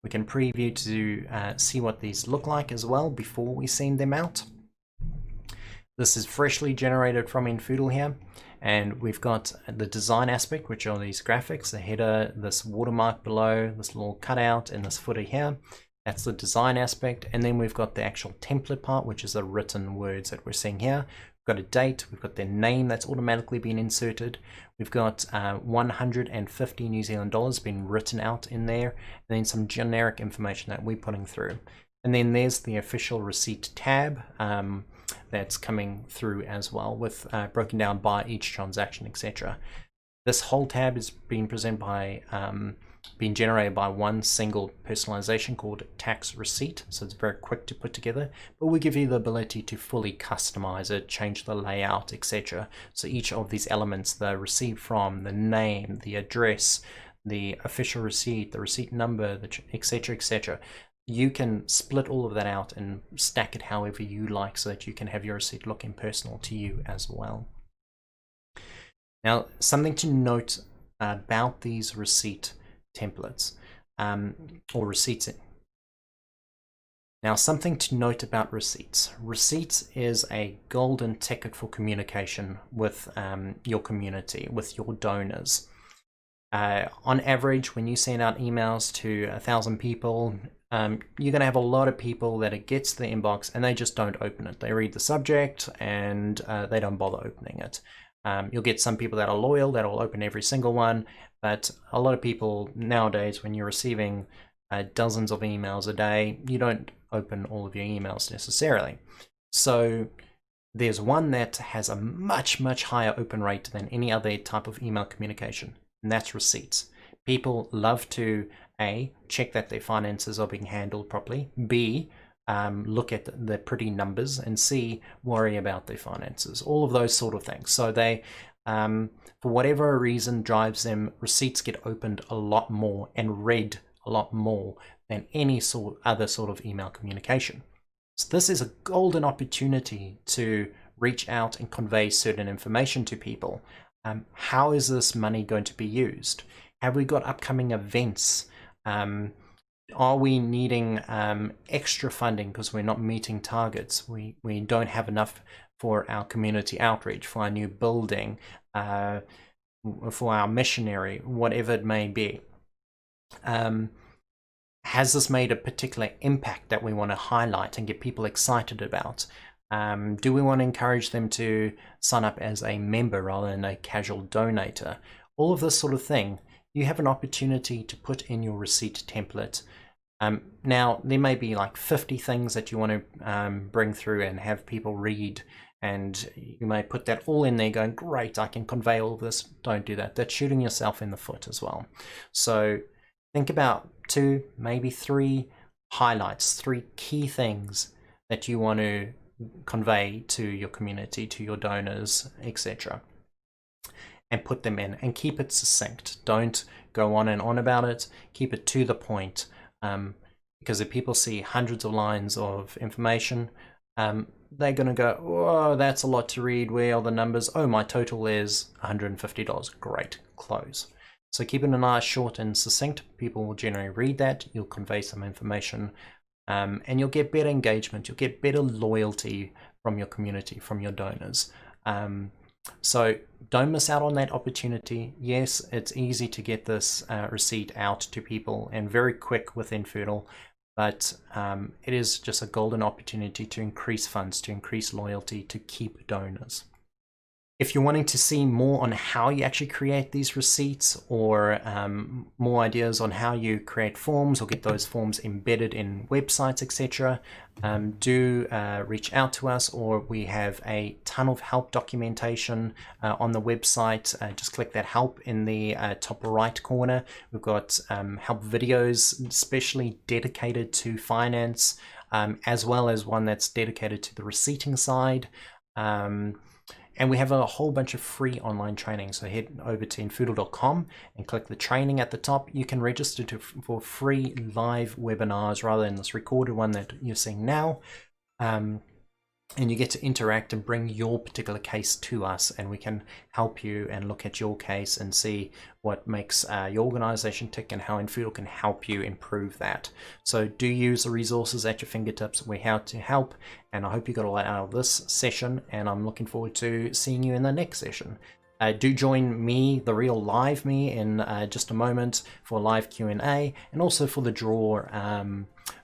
We can preview to see what these look like as well before we send them out. This is freshly generated from infoodle here. And we've got the design aspect, which are these graphics, the header, this watermark below, this little cutout, and this footer here. That's the design aspect. And then we've got the actual template part, which is the written words that we're seeing here. We've got a date, we've got their name that's automatically been inserted. We've got 150 New Zealand dollars being written out in there, and then some generic information that we're putting through. And then there's the official receipt tab. That's coming through as well, with broken down by each transaction, etc. This whole tab is being presented by being generated by one single personalization called tax receipt, so it's very quick to put together, but we give you the ability to fully customize it, change the layout, etc. So each of these elements, the receipt from, the name, the address, the official receipt, the receipt number, etc., etc. You can split all of that out and stack it however you like, so that you can have your receipt looking personal to you as well. Now, something to note about these receipt templates or receipts. Now, something to note about receipts. Receipts is a golden ticket for communication with your community, with your donors. On average, when you send out emails to 1,000 people, you're going to have a lot of people that it gets to the inbox and they just don't open it. They read the subject and they don't bother opening it. You'll get some people that are loyal, that will open every single one, but a lot of people nowadays, when you're receiving dozens of emails a day, you don't open all of your emails necessarily. So there's one that has a much, much higher open rate than any other type of email communication, and that's receipts. People love to A, check that their finances are being handled properly, B, look at the pretty numbers, and C, worry about their finances, all of those sort of things. So they, for whatever reason drives them, receipts get opened a lot more and read a lot more than any other sort of email communication. So this is a golden opportunity to reach out and convey certain information to people. how is this money going to be used? Have we got upcoming events? Are we needing extra funding because we're not meeting targets? We don't have enough for our community outreach, for our new building, for our missionary, whatever it may be. Has this made a particular impact that we want to highlight and get people excited about? Do we want to encourage them to sign up as a member rather than a casual donator? All of this sort of thing, you have an opportunity to put in your receipt template. Now, there may be like 50 things that you want to bring through and have people read, and you may put that all in there going, great, I can convey all of this. Don't do that. That's shooting yourself in the foot as well. So think about 2, maybe 3 highlights, 3 key things that you want to convey to your community, to your donors, etc. And put them in and keep it succinct. Don't go on and on about it. Keep it to the point. Because if people see hundreds of lines of information, they're going to go, oh, that's a lot to read. Where are the numbers? Oh, my total is $150. Great, close. So keep it nice, short and succinct. People will generally read that. You'll convey some information, and you'll get better engagement. You'll get better loyalty from your community, from your donors. So don't miss out on that opportunity. Yes, it's easy to get this receipt out to people and very quick with infoodle, but it is just a golden opportunity to increase funds, to increase loyalty, to keep donors. If you're wanting to see more on how you actually create these receipts, or more ideas on how you create forms or get those forms embedded in websites, etc., do reach out to us, or we have a ton of help documentation on the website. Just click that help in the top right corner. We've got help videos especially dedicated to finance, as well as one that's dedicated to the receipting side. And we have a whole bunch of free online training. So head over to infoodle.com and click the training at the top. You can register for free live webinars rather than this recorded one that you're seeing now. And you get to interact and bring your particular case to us, and we can help you and look at your case and see what makes your organization tick and how infoodle can help you improve that. So do use the resources at your fingertips. We're here to help, and I hope you got a lot out of this session, and I'm looking forward to seeing you in the next session. Do join me, the real live me, in just a moment for live Q&A, and also for the draw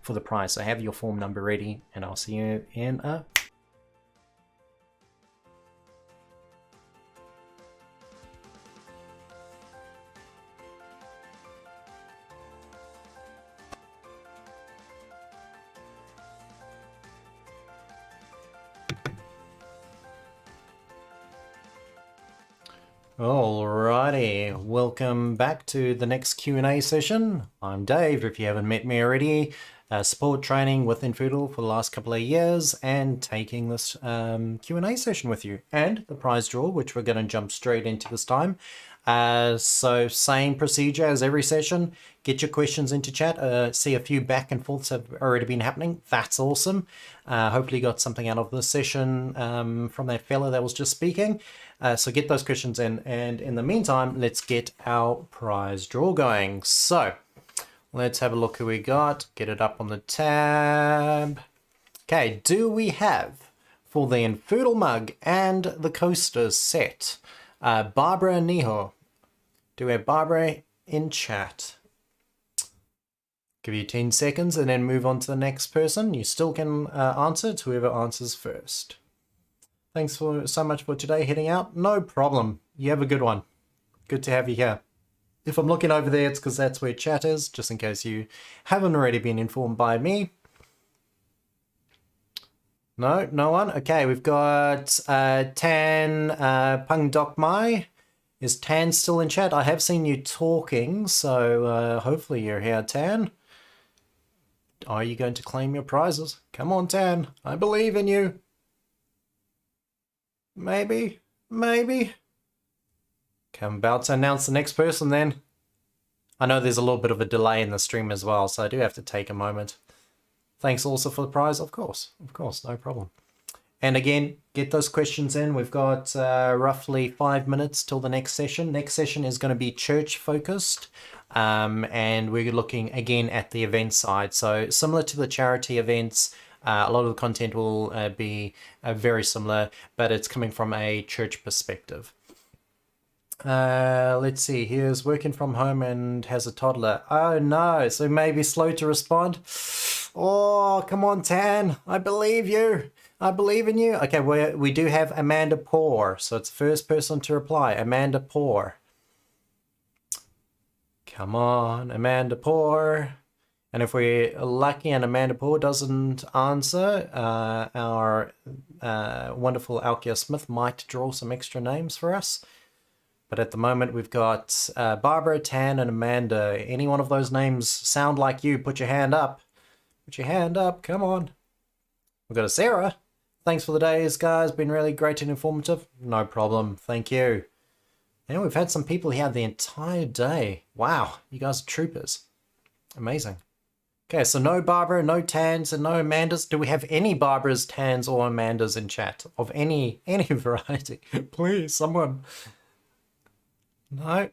for the prize. So have your form number ready, and I'll see you in a Alrighty, welcome back to the next Q&A session. I'm Dave, if you haven't met me already. Support training with infoodle for the last couple of years and taking this Q&A session with you. And the prize draw, which we're going to jump straight into this time. So same procedure as every session. Get your questions into chat. See a few back and forths have already been happening. That's awesome. Hopefully you got something out of this session from that fella that was just speaking. So get those questions in, and in the meantime, let's get our prize draw going. So let's have a look who we got. Get it up on the tab. Okay, do we have for the infoodle mug and the coasters set? Barbara and Niho. Do we have Barbara in chat? Give you 10 seconds and then move on to the next person. You still can answer. It's whoever answers first. Thanks so much for today, heading out. No problem. You have a good one. Good to have you here. If I'm looking over there, it's because that's where chat is, just in case you haven't already been informed by me. No, no one. Okay, we've got Tan Pung Dok Mai. Is Tan still in chat? I have seen you talking, so hopefully you're here, Tan. Are you going to claim your prizes? Come on, Tan. I believe in you. Maybe, maybe. Okay, I'm about to announce the next person then. I know there's a little bit of a delay in the stream as well, so I do have to take a moment. Thanks also for the prize, of course, no problem. And again, get those questions in. We've got roughly 5 minutes till the next session. Next session is going to be church focused. And we're looking again at the event side. So similar to the charity events, a lot of the content will be very similar, but it's coming from a church perspective. Let's see. Here's working from home and has a toddler. Oh no, so maybe slow to respond. Oh, come on, Tan. I believe you. I believe in you. Okay, we do have Amanda Poor, so it's the first person to reply. Amanda Poor. Come on, Amanda Poor. And if we're lucky and Amanda Poor doesn't answer, our wonderful Alkia Smith might draw some extra names for us. But at the moment, we've got Barbara, Tan, and Amanda. Any one of those names sound like you? Put your hand up. Put your hand up. Come on. We've got a Sarah. Thanks for the days, guys. Been really great and informative. No problem. Thank you. And we've had some people here the entire day. Wow. You guys are troopers. Amazing. Okay, so no Barbara, no Tans, and no Amandas. Do we have any Barbaras, Tans, or Amandas in chat? Of any variety? Please, someone. No.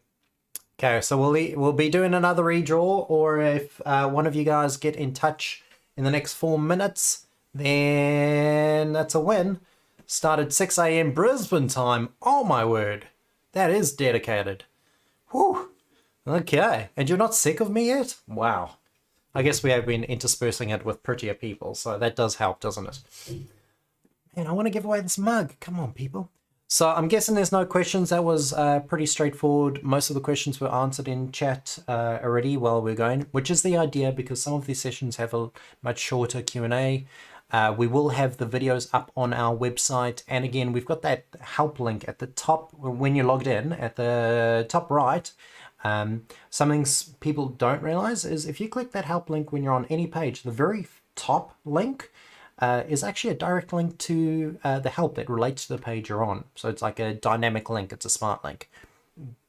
Okay, so we'll be doing another redraw, or if one of you guys get in touch in the next 4 minutes, then that's a win. Started 6 a.m. Brisbane time. Oh my word. That is dedicated. Whew. Okay. And you're not sick of me yet? Wow. I guess we have been interspersing it with prettier people, so that does help, doesn't it? Man, I want to give away this mug. Come on, people. So I'm guessing there's no questions. That was pretty straightforward. Most of the questions were answered in chat already while we're going, which is the idea because some of these sessions have a much shorter Q&A. We will have the videos up on our website. And again, we've got that help link at the top when you're logged in at the top right. Something people don't realize is if you click that help link when you're on any page, the very top link is actually a direct link to the help that relates to the page you're on. So it's like a dynamic link. It's a smart link.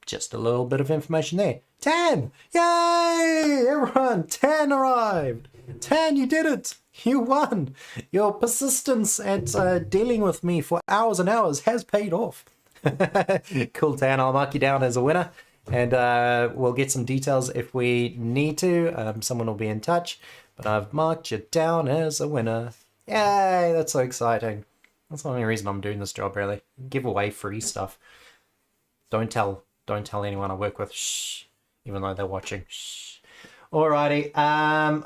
Just a little bit of information there. Tan! Yay! Everyone, Tan arrived! Tan, you did it! You won! Your persistence at dealing with me for hours and hours has paid off. Cool, Tan. I'll mark you down as a winner. And we'll get some details if we need to. Someone will be in touch. But I've marked you down as a winner. Yay! That's so exciting. That's the only reason I'm doing this job, really. Give away free stuff. Don't tell anyone I work with. Shh. Even though they're watching. Shh. Alrighty.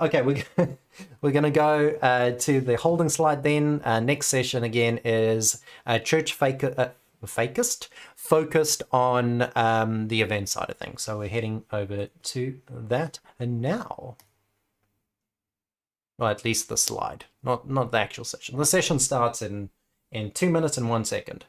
Okay, we're going to go to the holding slide then. Next session again is church fakest, focused on the event side of things. So we're heading over to that and now. Well, at least the slide, not the actual session. The session starts in 2 minutes and 1 second.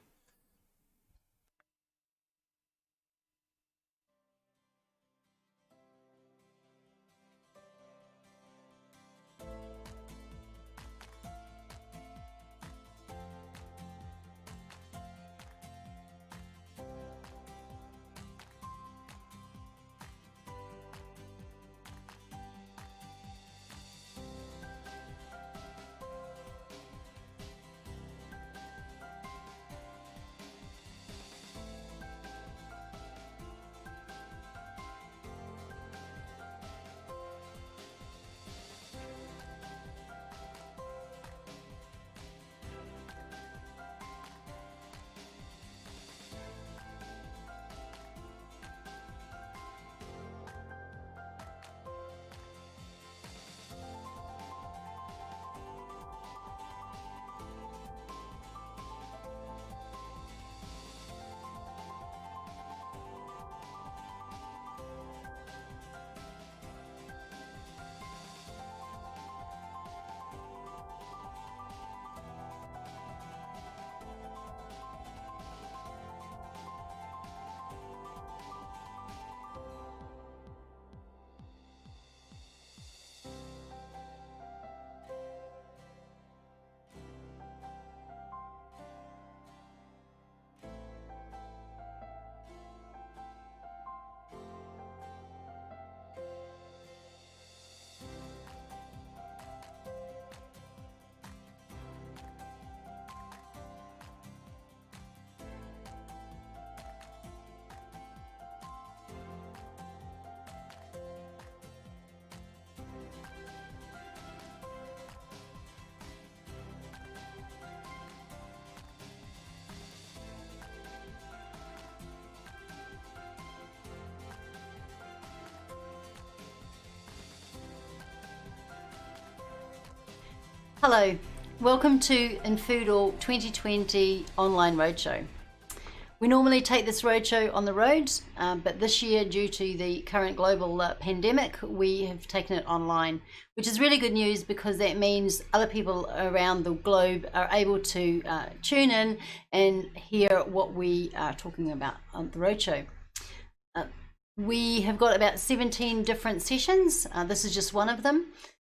Hello, welcome to infoodle 2020 Online Roadshow. We normally take this roadshow on the road, but this year, due to the current global pandemic, we have taken it online, which is really good news because that means other people around the globe are able to tune in and hear what we are talking about on the roadshow. We have got about 17 different sessions. This is just one of them.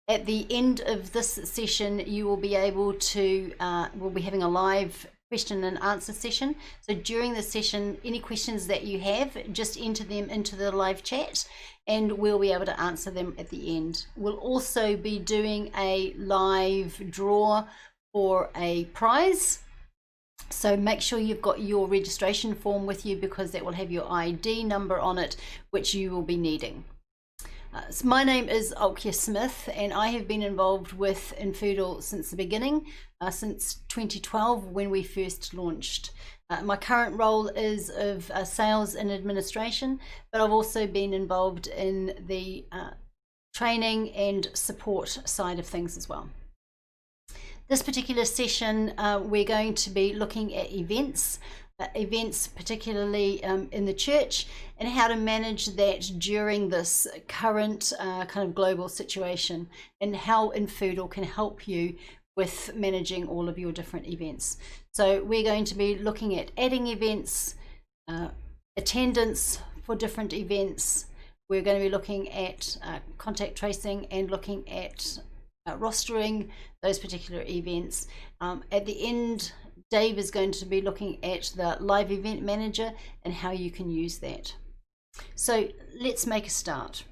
At the end of this session, you will be able to, we'll be having a live question and answer session. So during the session, any questions that you have, just enter them into the live chat and we'll be able to answer them at the end. We'll also be doing a live draw for a prize. So make sure you've got your registration form with you because that will have your ID number on it, which you will be needing. So my name is Alkia Smith and I have been involved with infoodle since the beginning, since 2012 when we first launched. My current role is of sales and administration, but I've also been involved in the training and support side of things as well. This particular session, we're going to be looking at events particularly in the church, and how to manage that during this current kind of global situation, and how infoodle can help you with managing all of your different events. So we're going to be looking at adding events, attendance for different events. We're going to be looking at contact tracing and looking at rostering those particular events. At the end, Dave is going to be looking at the live event manager and how you can use that. So let's make a start.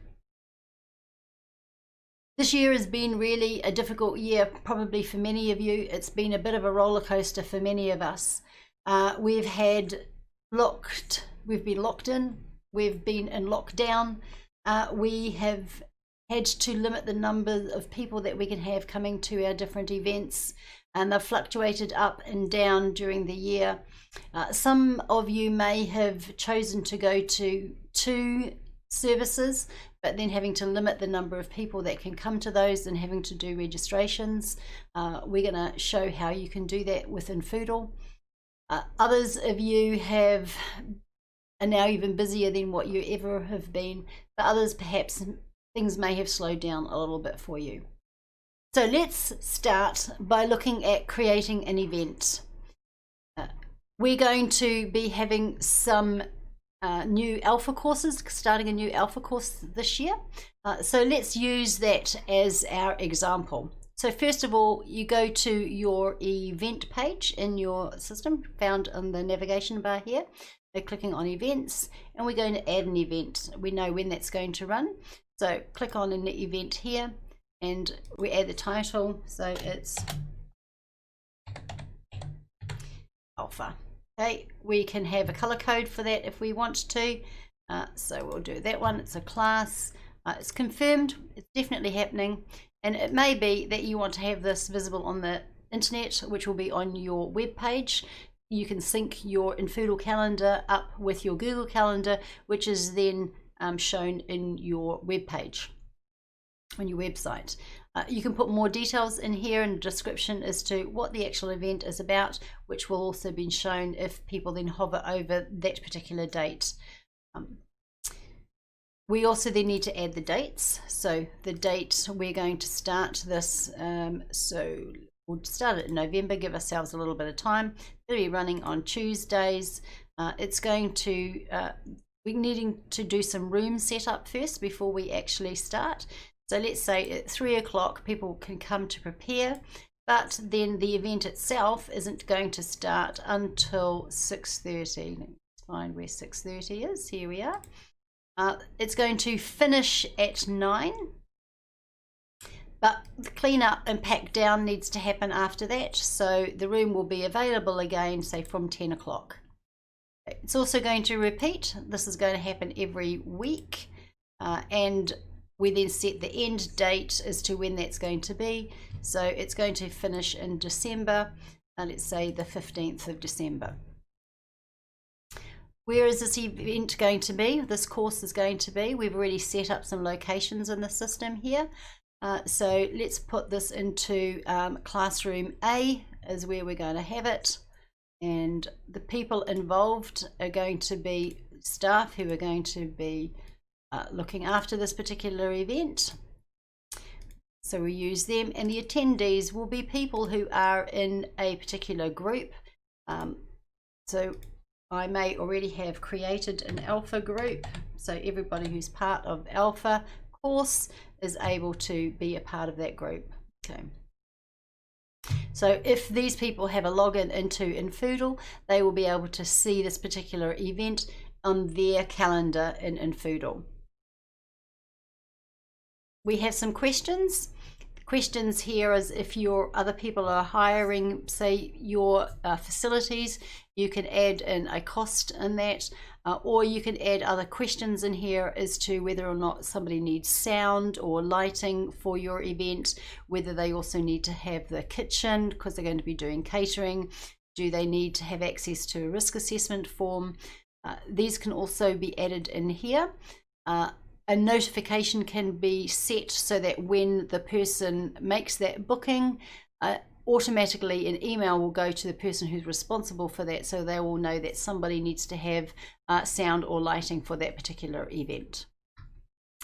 This year has been really a difficult year, probably for many of you. It's been a bit of a roller coaster for many of us. We've been locked in, we've been in lockdown. We have had to limit the number of people that we can have coming to our different events, and they've fluctuated up and down during the year. Some of you may have chosen to go to 2 services, but then having to limit the number of people that can come to those and having to do registrations. We're going to show how you can do that with infoodle. Others of you are now even busier than what you ever have been, but others perhaps things may have slowed down a little bit for you. So let's start by looking at creating an event. We're going to be having some new alpha courses, starting a new alpha course this year. So let's use that as our example. So first of all, you go to your event page in your system, found on the navigation bar here. We're clicking on events and we're going to add an event. We know when that's going to run. So click on an event here and we add the title. So it's alpha. Okay, we can have a color code for that if we want to. So we'll do that one. It's a class. It's confirmed. It's definitely happening. And it may be that you want to have this visible on the internet, which will be on your web page. You can sync your infoodle calendar up with your Google Calendar, which is then shown in your web page, on your website. You can put more details in here in the description as to what the actual event is about, which will also be shown if people then hover over that particular date. We also then need to add the dates. So the date we're going to start this, so we'll start it in November, give ourselves a little bit of time. It'll be running on Tuesdays. It's going to, we're needing to do some room setup first before we actually start. So let's say at 3 o'clock people can come to prepare, but then the event itself isn't going to start until 6:30. Let's find where 6:30 is. Here we are. It's going to finish at 9, but the clean up and pack down needs to happen after that. So the room will be available again, say from 10 o'clock. It's also going to repeat. This is going to happen every week, and we then set the end date as to when that's going to be. So it's going to finish in December, let's say the 15th of December. Where is this event going to be? This course is going to be, we've already set up some locations in the system here. So let's put this into classroom A is where we're going to have it. And the people involved are going to be staff who are going to be looking after this particular event. So we use them, and the attendees will be people who are in a particular group. So I may already have created an alpha group, so everybody who's part of alpha course is able to be a part of that group. Okay. So if these people have a login into infoodle, they will be able to see this particular event on their calendar in infoodle. We have some questions. Questions here is if your other people are hiring, say, your facilities, you can add in a cost in that, or you can add other questions in here as to whether or not somebody needs sound or lighting for your event, whether they also need to have the kitchen because they're going to be doing catering, do they need to have access to a risk assessment form. These can also be added in here. A notification can be set so that when the person makes that booking, automatically an email will go to the person who's responsible for that, so they will know that somebody needs to have sound or lighting for that particular event.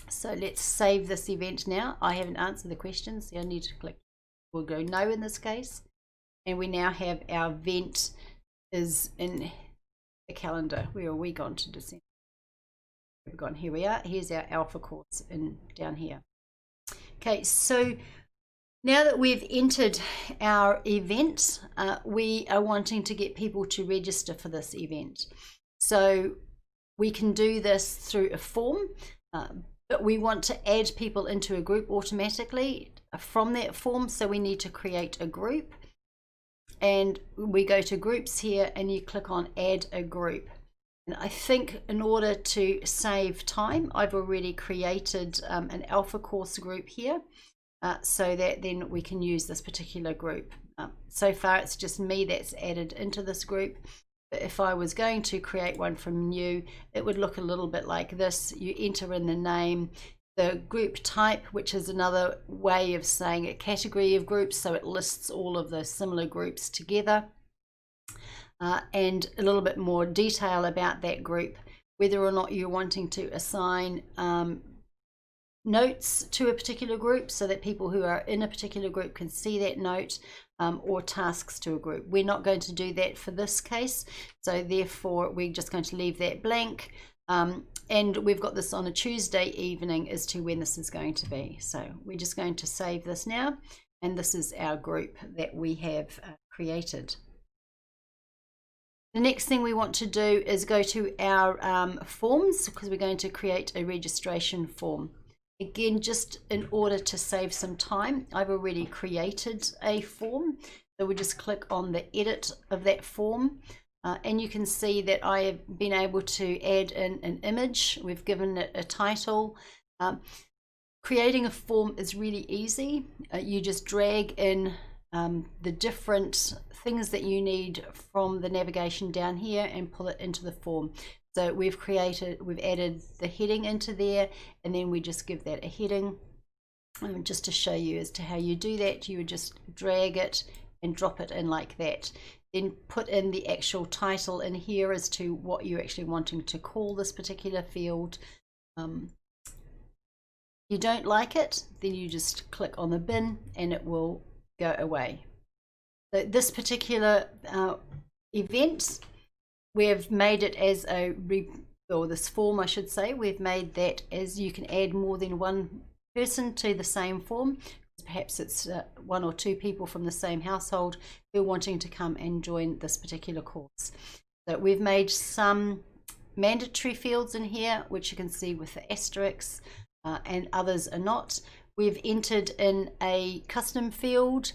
So let's save this event now. I haven't answered the questions, so I need to click, we'll go no in this case, and we now have our event is in the calendar. Where are we gone to December? We've gone, here we are, here's our alpha course in down here. Okay, so now that we've entered our event, we are wanting to get people to register for this event. So we can do this through a form, but we want to add people into a group automatically from that form, so we need to create a group. And we go to groups here and you click on add a group. And I think in order to save time, I've already created an alpha course group here so that then we can use this particular group. So far it's just me that's added into this group. But if I was going to create one from new, it would look a little bit like this. You enter in the name, the group type, which is another way of saying a category of groups, so it lists all of the similar groups together. And a little bit more detail about that group, whether or not you're wanting to assign notes to a particular group so that people who are in a particular group can see that note, or tasks to a group. We're not going to do that for this case, so therefore we're just going to leave that blank. And we've got this on a Tuesday evening as to when this is going to be. So we're just going to save this now, and this is our group that we have created. The next thing we want to do is go to our forms, because we're going to create a registration form. Again, just in order to save some time, I've already created a form. So we just click on the edit of that form. And you can see that I have been able to add in an image. We've given it a title. Creating a form is really easy. You just drag in the different things that you need from the navigation down here and pull it into the form. So we've added the heading into there, and then we just give that a heading. Just to show you as to how you do that, you would just drag it and drop it in like that. Then put in the actual title in here as to what you're actually wanting to call this particular field. You don't like it, then you just click on the bin and it will go away. So this particular event, we've made it as or this form I should say, we've made that as you can add more than one person to the same form. Perhaps it's one or two people from the same household who are wanting to come and join this particular course. So we've made some mandatory fields in here, which you can see with the asterisks, and others are not. We've entered in a custom field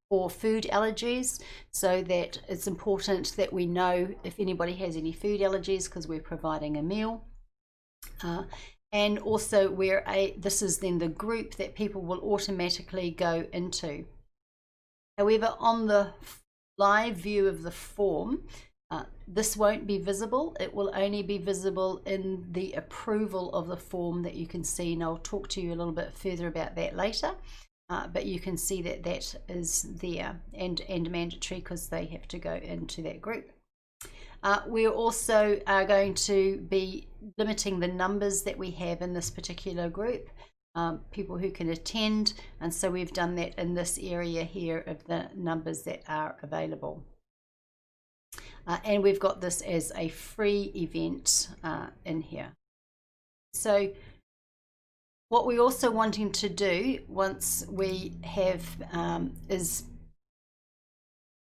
for food allergies, so that it's important that we know if anybody has any food allergies, because we're providing a meal. And also this is then the group that people will automatically go into. However, on the live view of the form, This won't be visible. It will only be visible in the approval of the form that you can see, and I'll talk to you a little bit further about that later. But you can see that that is there and mandatory because they have to go into that group. We also are going to be limiting the numbers that we have in this particular group, people who can attend, and so we've done that in this area here of the numbers that are available. And we've got this as a free event in here. So what we're also wanting to do once we have is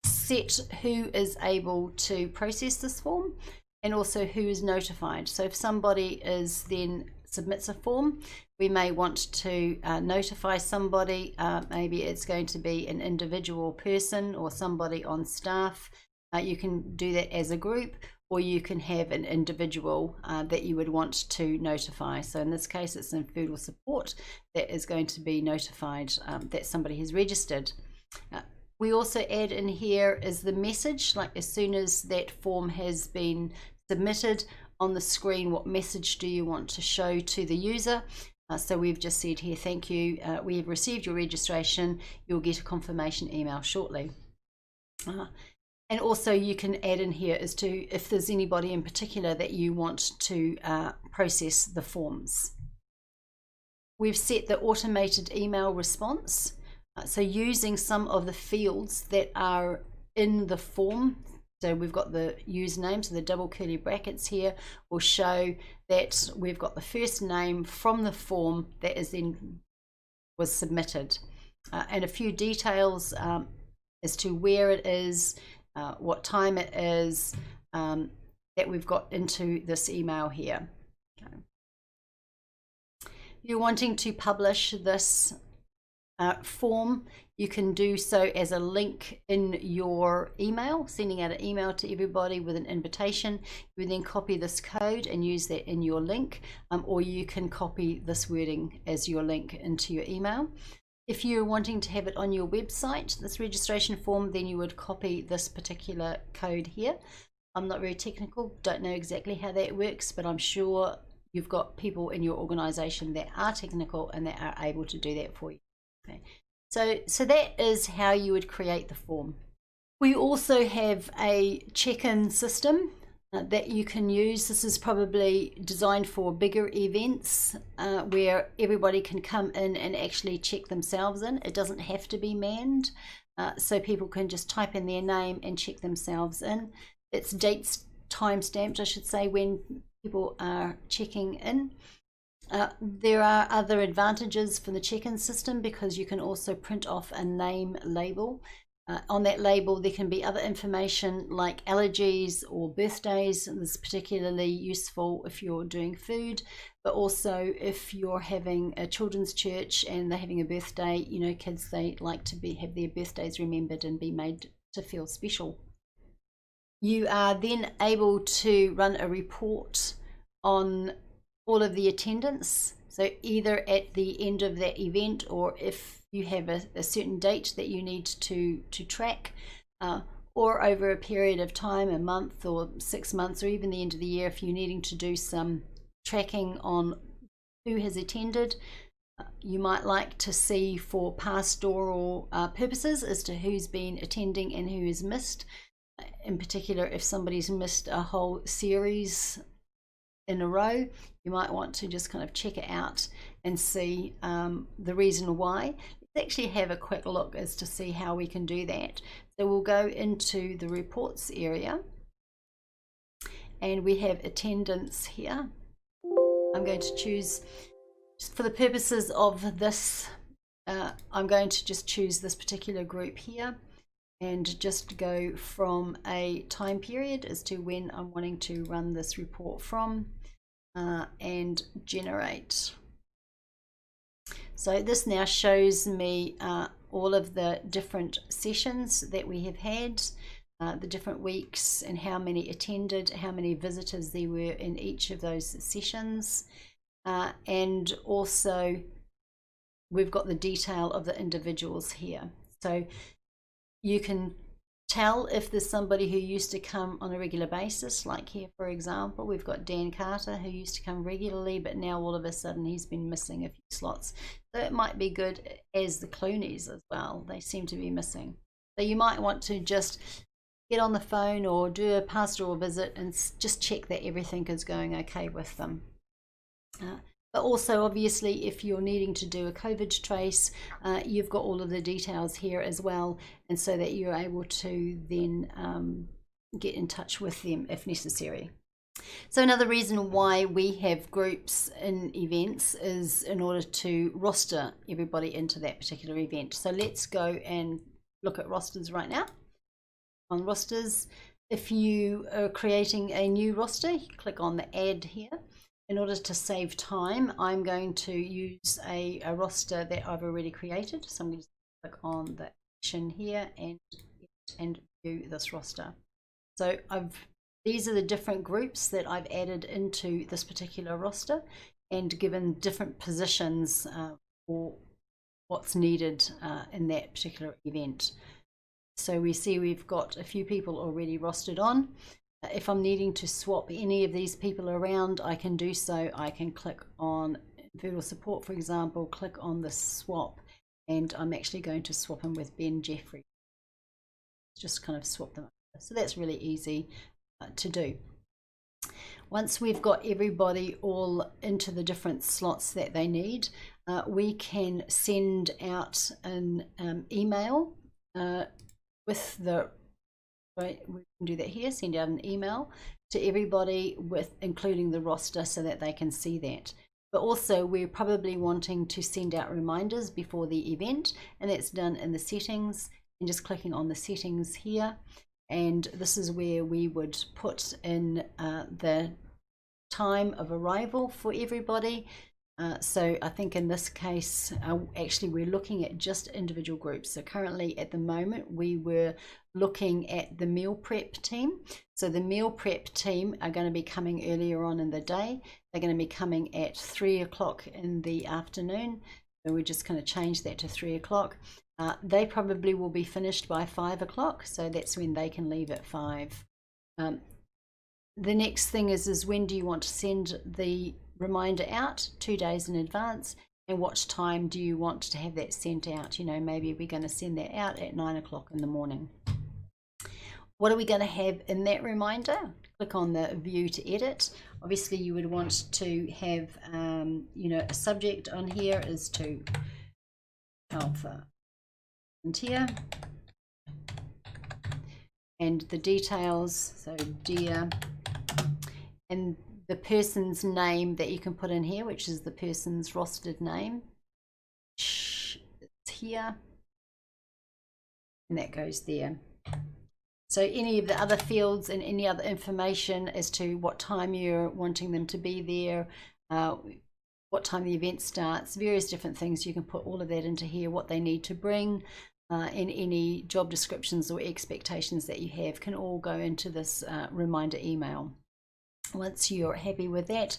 set who is able to process this form and also who is notified. So if somebody is then submits a form, we may want to notify somebody. Maybe it's going to be an individual person or somebody on staff. You can do that as a group, or you can have an individual that you would want to notify. So in this case, it's infoodle support that is going to be notified that somebody has registered. We also add in here is the message, like as soon as that form has been submitted on the screen, what message do you want to show to the user? So we've just said here, thank you, we have received your registration, you'll get a confirmation email shortly. And also you can add in here as to if there's anybody in particular that you want to process the forms. We've set the automated email response. So using some of the fields that are in the form. So we've got the username, so the double curly brackets here will show that we've got the first name from the form that is then was submitted. And a few details as to where it is, what time it is, that we've got into this email here. Okay. You're wanting to publish this form, you can do so as a link in your email, sending out an email to everybody with an invitation. You then copy this code and use that in your link, or you can copy this wording as your link into your email. If you're wanting to have it on your website, this registration form, then you would copy this particular code here. I'm not very technical, don't know exactly how that works, but I'm sure you've got people in your organization that are technical and that are able to do that for you. Okay. So that is how you would create the form. We also have a check-in system that you can use. This is probably designed for bigger events where everybody can come in and actually check themselves in. It doesn't have to be manned, so people can just type in their name and check themselves in. It's dates time-stamped, I should say, when people are checking in. There are other advantages for the check-in system because you can also print off a name label. On that label there can be other information like allergies or birthdays. This is particularly useful if you're doing food, but also if you're having a children's church and they're having a birthday, you know, kids, they like to have their birthdays remembered and be made to feel special. You are then able to run a report on all of the attendance, so either at the end of that event or if you have a certain date that you need to track, or over a period of time, a month or 6 months or even the end of the year, if you're needing to do some tracking on who has attended. You might like to see for pastoral purposes as to who's been attending and who has missed. In particular, if somebody's missed a whole series in a row, you might want to just kind of check it out and see the reason why. Let's actually have a quick look as to see how we can do that. So we'll go into the reports area and we have attendance here. I'm going to choose, just for the purposes of this, I'm going to just choose this particular group here and just go from a time period as to when I'm wanting to run this report from, and generate. So this now shows me all of the different sessions that we have had, the different weeks and how many attended, how many visitors there were in each of those sessions, and also we've got the detail of the individuals here. So you can tell if there's somebody who used to come on a regular basis, like here for example we've got Dan Carter who used to come regularly, but now all of a sudden he's been missing a few slots. So it might be good as the Clooney's as well, they seem to be missing. So you might want to just get on the phone or do a pastoral visit and just check that everything is going okay with them. But also obviously if you're needing to do a COVID trace, you've got all of the details here as well, and so that you're able to then get in touch with them if necessary. So another reason why we have groups in events is in order to roster everybody into that particular event. So let's go and look at rosters right now. On rosters, if you are creating a new roster, you click on the add here. In order to save time, I'm going to use a roster that I've already created. So I'm going to click on the action here and view this roster. So these are the different groups that I've added into this particular roster and given different positions for what's needed in that particular event. So we see we've got a few people already rostered on. If I'm needing to swap any of these people around, I can do so. I can click on infoodle support, for example, click on the swap, and I'm actually going to swap them with Ben Jeffrey. Just kind of swap them over. So that's really easy to do. Once we've got everybody all into the different slots that they need, we can send out an email with the right, we can do that here, send out an email to everybody with including the roster so that they can see that. But also we're probably wanting to send out reminders before the event, and that's done in the settings and just clicking on the settings here, and this is where we would put in the time of arrival for everybody. So I think in this case, actually we're looking at just individual groups. So currently at the moment, we were looking at the meal prep team. So the meal prep team are going to be coming earlier on in the day. They're going to be coming at 3 o'clock in the afternoon. So we're just going to change that to 3 o'clock. They probably will be finished by 5 o'clock. So that's when they can leave at 5. The next thing is when do you want to send the reminder out? 2 days in advance. And what time do you want to have that sent out? You know, maybe we're going to send that out at 9 o'clock in the morning. What are we going to have in that reminder? Click on the view to edit. Obviously you would want to have you know, a subject on here is to Alpha Volunteer, and the details, so dear, and the person's name that you can put in here, which is the person's rostered name. It's here, and that goes there. So any of the other fields and any other information as to what time you're wanting them to be there, what time the event starts, various different things, you can put all of that into here, what they need to bring, and any job descriptions or expectations that you have can all go into this reminder email. Once you're happy with that,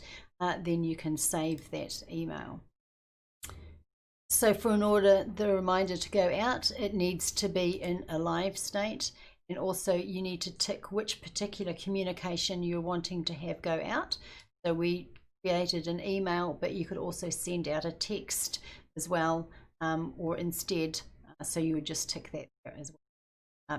then you can save that email. So for in order the reminder to go out, it needs to be in a live state, and also you need to tick which particular communication you're wanting to have go out. So we created an email, but you could also send out a text as well, or instead, so you would just tick that there as well.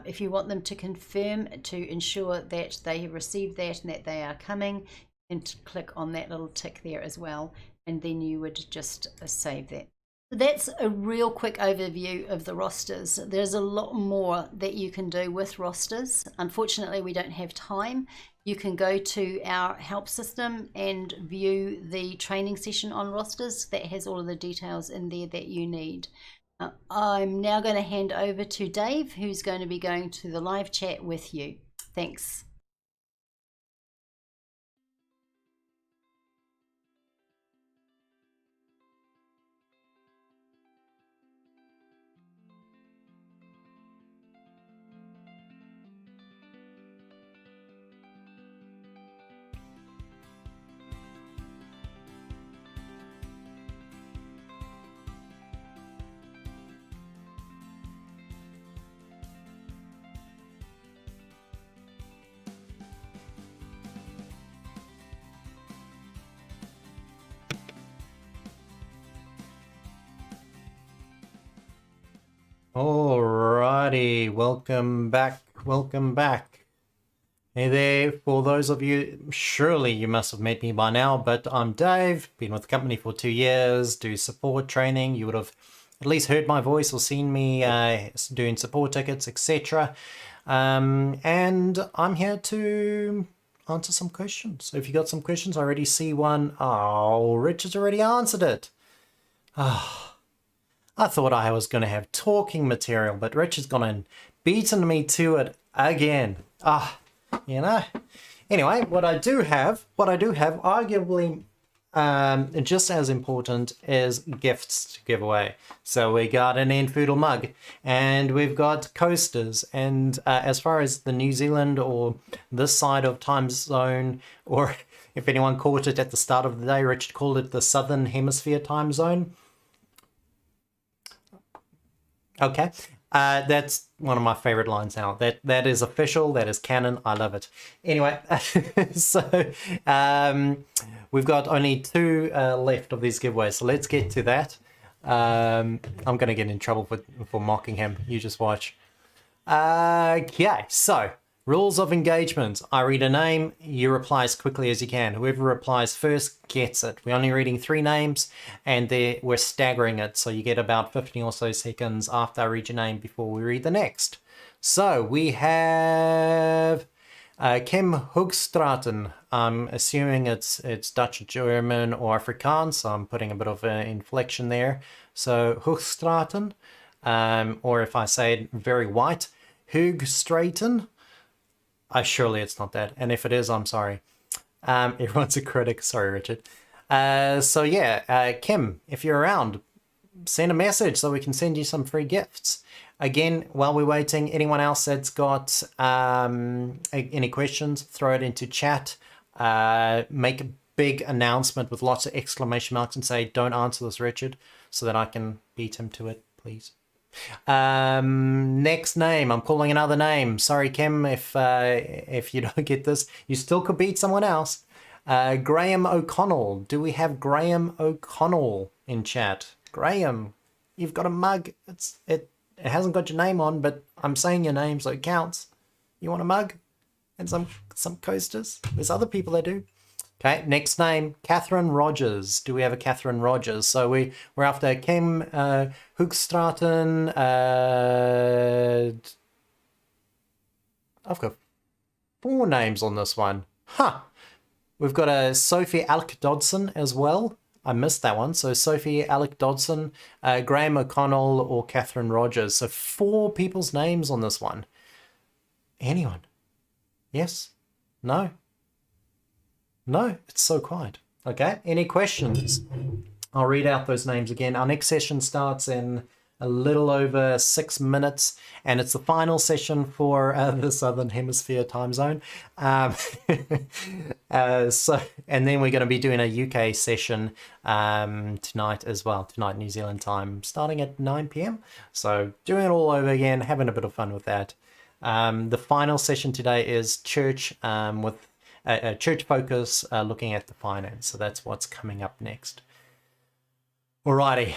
If you want them to confirm to ensure that they have received that and that they are coming, and click on that little tick there as well, and then you would just save that. That's a real quick overview of the rosters. There's a lot more that you can do with rosters. Unfortunately, we don't have time. You can go to our help system and view the training session on rosters that has all of the details in there that you need. I'm now going to hand over to Dave, who's going to be going to the live chat with you. Thanks. Alrighty, welcome back, welcome back. Hey there, for those of you, surely you must have met me by now, but I'm Dave, been with the company for 2 years, do support training. You would have at least heard my voice or seen me doing support tickets, etc. And I'm here to answer some questions. So if you got some questions, I already see one. Oh, Richard's already answered it. I thought I was going to have talking material, but Richard's gone and beaten me to it again. You know. Anyway, what I do have, arguably just as important, is gifts to give away. So we got an infoodle mug, and we've got coasters, and as far as the New Zealand or this side of time zone, or if anyone caught it at the start of the day, Richard called it the Southern Hemisphere time zone. Okay, that's one of my favorite lines now. That is official. That is canon. I love it. Anyway, so we've got only 2 left of these giveaways. So let's get to that. I'm gonna get in trouble for mocking him. You just watch. Okay, so rules of engagement. I read a name, you reply as quickly as you can. Whoever replies first gets it. We're only reading 3 names, and we're staggering it, so you get about 15 or so seconds after I read your name before we read the next. So we have Kim Hoogstraten. I'm assuming it's Dutch, German, or Afrikaans, so I'm putting a bit of an inflection there. So Hoogstraten, or if I say it very white, Hoogstraten. Surely it's not that, and if it is, I'm sorry. Everyone's a critic. Sorry, Richard. So yeah, Kim, if you're around, send a message so we can send you some free gifts. Again, while we're waiting, anyone else that's got any questions, throw it into chat. Make a big announcement with lots of exclamation marks and say, "Don't answer this, Richard," so that I can beat him to it, please. Next name, I'm calling another name. Sorry, Kim, if you don't get this, you still could beat someone else. Graham O'Connell. Do we have Graham O'Connell in chat? Graham, you've got a mug. It hasn't got your name on, but I'm saying your name, so it counts. You want a mug and some coasters? There's other people that do. Okay, next name, Catherine Rogers. Do we have a Catherine Rogers? So we're after Kim Hoogstraten. I've got 4 names on this one. We've got a Sophie Alec Dodson as well. I missed that one. So Sophie Alec Dodson, Graham O'Connell, or Catherine Rogers. So 4 people's names on this one. Anyone? Yes? No? No, it's so quiet. Okay, any questions? I'll read out those names again. Our next session starts in a little over 6 minutes, and it's the final session for the Southern Hemisphere time zone. And then we're going to be doing a UK session tonight as well, tonight New Zealand time, starting at 9 p.m. So doing it all over again, having a bit of fun with that. The final session today is church with a church focus, looking at the finance. So that's what's coming up next. Alrighty,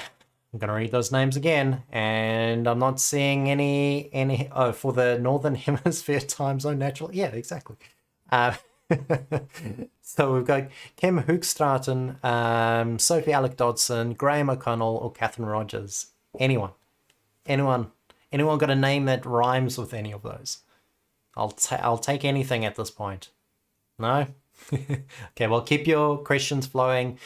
I'm going to read those names again, and I'm not seeing any for the Northern Hemisphere time zone, naturally. Yeah, exactly. So we've got Kim Hoogstraten, Sophie Alec Dodson, Graham O'Connell, or Catherine Rogers. Anyone got a name that rhymes with any of those? I'll take anything at this point. No? Okay, well, keep your questions flowing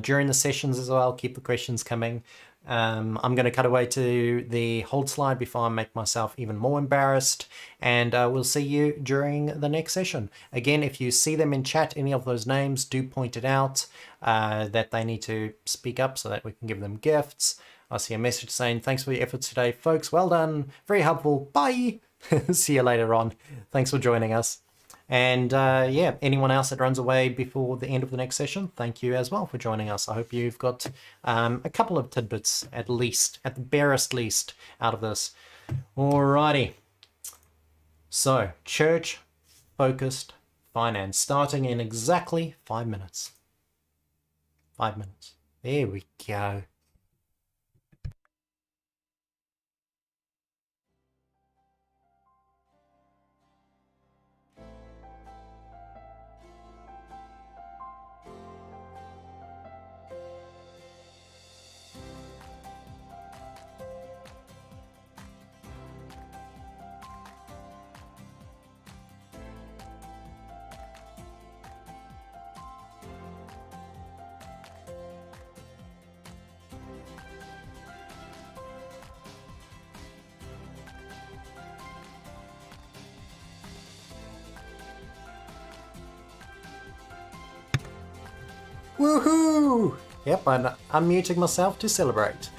during the sessions as well. Keep the questions coming. I'm going to cut away to the hold slide before I make myself even more embarrassed, and we'll see you during the next session. Again, if you see them in chat, any of those names, do point it out that they need to speak up so that we can give them gifts. I see a message saying, "Thanks for your efforts today, folks. Well done. Very helpful. Bye." See you later on. Thanks for joining us. And yeah, anyone else that runs away before the end of the next session, thank you as well for joining us. I hope you've got a couple of tidbits, at least, at the barest least, out of this. Alrighty. So, church-focused finance, starting in exactly 5 minutes. 5 minutes. There we go. Woohoo! Yep, I'm muting myself to celebrate.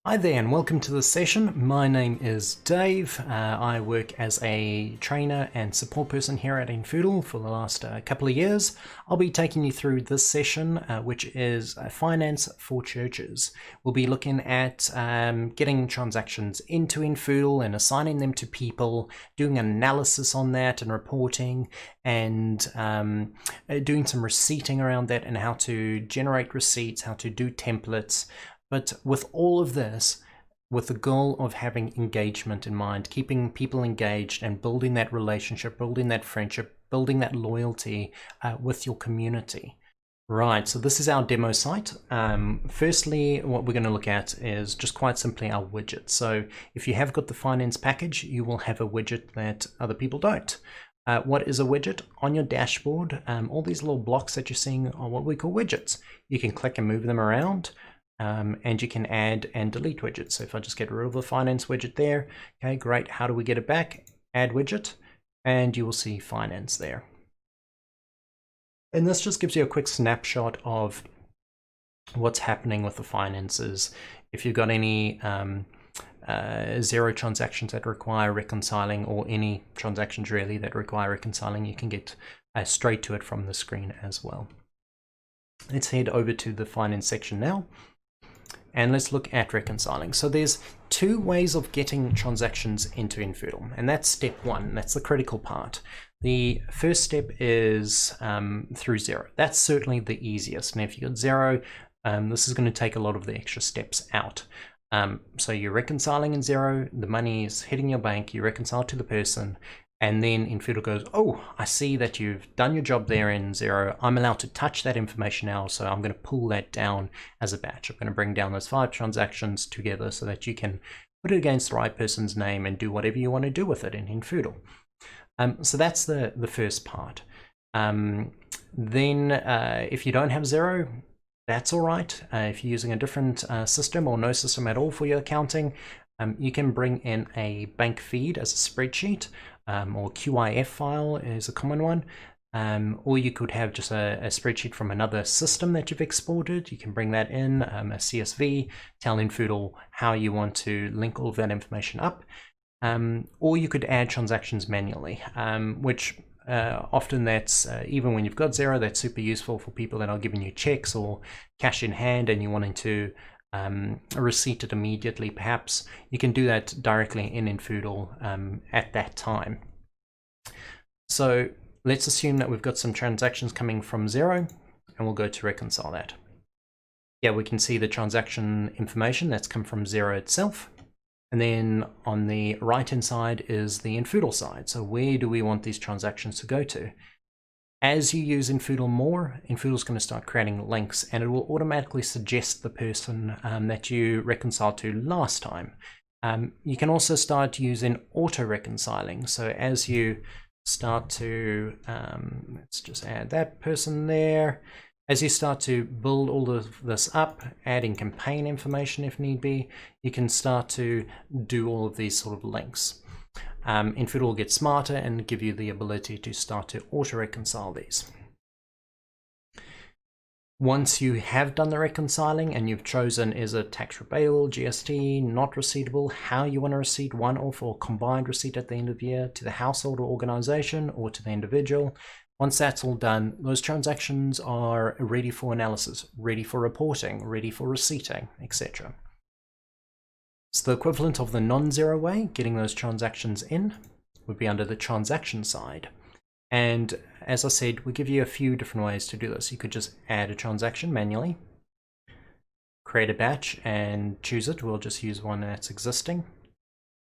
Hi there and welcome to this session. My name is Dave. I work as a trainer and support person here at infoodle for the last couple of years. I'll be taking you through this session, which is finance for churches. We'll be looking at getting transactions into infoodle and assigning them to people, doing analysis on that and reporting, and doing some receipting around that and how to generate receipts, how to do templates. But with all of this, with the goal of having engagement in mind, keeping people engaged and building that relationship, building that friendship, building that loyalty with your community. Right, so this is our demo site. Firstly, what we're going to look at is just quite simply our widget. So if you have got the finance package, you will have a widget that other people don't. What is a widget? On your dashboard, all these little blocks that you're seeing are what we call widgets. You can click and move them around. And you can add and delete widgets. So if I just get rid of the finance widget there, okay, great. How do we get it back? Add widget, and you will see finance there. And this just gives you a quick snapshot of what's happening with the finances. If you've got any zero transactions that require reconciling, or any transactions really that require reconciling, you can get straight to it from the screen as well. Let's head over to the finance section now. And let's look at reconciling. So there's two ways of getting transactions into infoodle, and that's step one. That's the critical part. The first step is through Xero. That's certainly the easiest. And if you've got Xero, this is going to take a lot of the extra steps out. So you're reconciling in Xero, the money is hitting your bank, you reconcile to the person, and then infoodle goes, oh, I see that you've done your job there in Xero. I'm allowed to touch that information now, so I'm going to pull that down as a batch. I'm going to bring down those 5 transactions together so that you can put it against the right person's name and do whatever you want to do with it in infoodle. So that's the first part. Then if you don't have Xero, that's all right. If you're using a different system or no system at all for your accounting, you can bring in a bank feed as a spreadsheet. Or QIF file is a common one, or you could have just a spreadsheet from another system that you've exported. You can bring that in, a CSV, tell infoodle how you want to link all of that information up, or you could add transactions manually, which often that's, even when you've got Xero, that's super useful for people that are giving you checks or cash in hand and you're wanting to receipt it immediately. Perhaps you can do that directly in infoodle at that time. So let's assume that we've got some transactions coming from Xero, and we'll go to reconcile that. Yeah, we can see the transaction information that's come from Xero itself, and then on the right hand side is the infoodle side. So where do we want these transactions to go to? As you use infoodle more, infoodle is going to start creating links, and it will automatically suggest the person that you reconciled to last time. You can also start using auto reconciling. So as you start to, let's just add that person there. As you start to build all of this up, adding campaign information if need be, you can start to do all of these sort of links. infoodle will get smarter and give you the ability to start to auto reconcile these. Once you have done the reconciling and you've chosen is it tax repayable, GST, not receivable, how you want to receipt, one-off or combined receipt at the end of the year, to the household or organization or to the individual. Once that's all done, those transactions are ready for analysis, ready for reporting, ready for receipting, etc. So the equivalent of the non-Xero way, getting those transactions in, would be under the transaction side. And as I said, we give you a few different ways to do this. You could just add a transaction manually, create a batch and choose it. We'll just use one that's existing.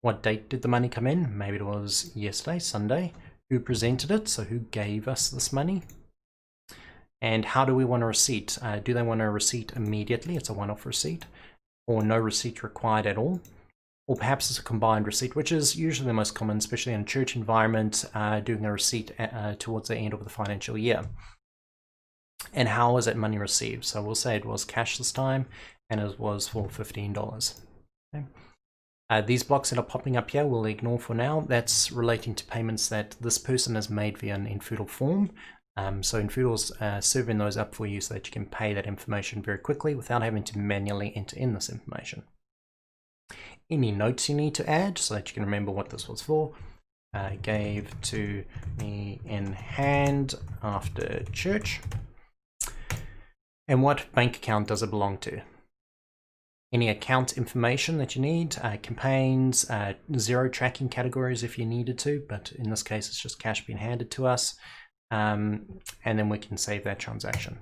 What date did the money come in? Maybe it was yesterday, Sunday. Who presented it? So who gave us this money? And how do we want a receipt? Do they want a receipt immediately? It's a one-off receipt, or no receipt required at all? Or perhaps it's a combined receipt, which is usually the most common, especially in a church environment, doing a receipt towards the end of the financial year. And how was that money received? So we'll say it was cash this time, and it was for $15. Okay. These blocks that are popping up here we'll ignore for now. That's relating to payments that this person has made via an infoodle form. So infoodle's serving those up for you so that you can pay that information very quickly without having to manually enter in this information. any notes you need to add so that you can remember what this was for. Gave to me in hand after church. And what bank account does it belong to? Any account information that you need, campaigns, zero tracking categories if you needed to, but in this case it's just cash being handed to us, and then we can save that transaction.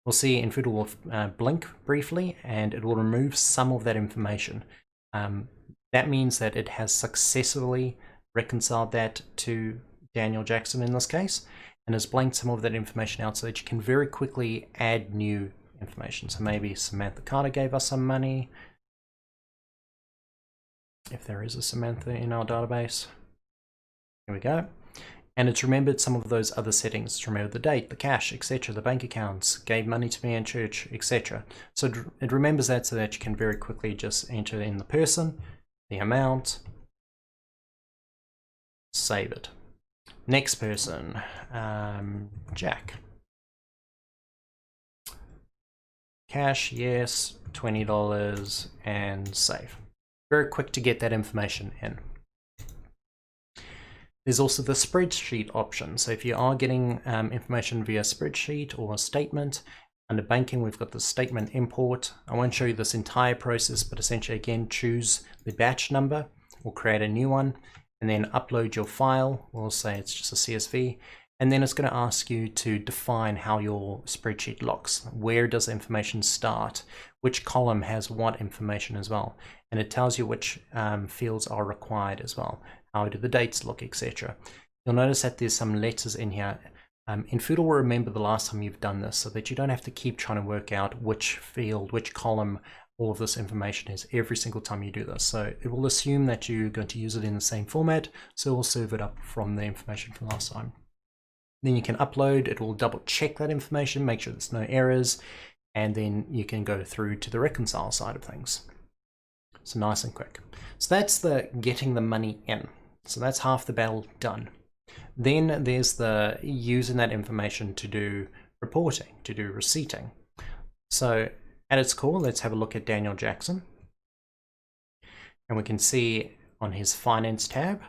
We'll see infoodle will blink briefly and it will remove some of that information. That means that it has successfully reconciled that to Daniel Jackson in this case, and has blanked some of that information out so that you can very quickly add new information. So maybe Samantha Carter gave us some money, if there is a Samantha in our database. Here we go. And it's remembered some of those other settings. It's remembered the date, the cash, etc., the bank accounts, gave money to me in church, etc. So it remembers that so that you can very quickly just enter in the person, the amount, save it. Next person, Jack. Cash, yes, $20, and save. Very quick to get that information in. There's also the spreadsheet option. So if you are getting information via spreadsheet or a statement, under banking we've got the statement import. I won't show you this entire process, but essentially again choose the batch number or create a new one and then upload your file. We'll say it's just a CSV. And then it's going to ask you to define how your spreadsheet looks. Where does the information start? Which column has what information as well? And it tells you which fields are required as well. How do the dates look, etc. You'll notice that there's some letters in here. infoodle will remember the last time you've done this so that you don't have to keep trying to work out which field, which column all of this information is every single time you do this. So it will assume that you're going to use it in the same format, so it will serve it up from the information from last time. Then you can upload, it will double check that information, make sure there's no errors, and then you can go through to the reconcile side of things. So nice and quick. So that's the getting the money in. So that's half the battle done. Then there's the using that information to do reporting, to do receipting. So at its core, let's have a look at Daniel Jackson. And we can see on his finance tab,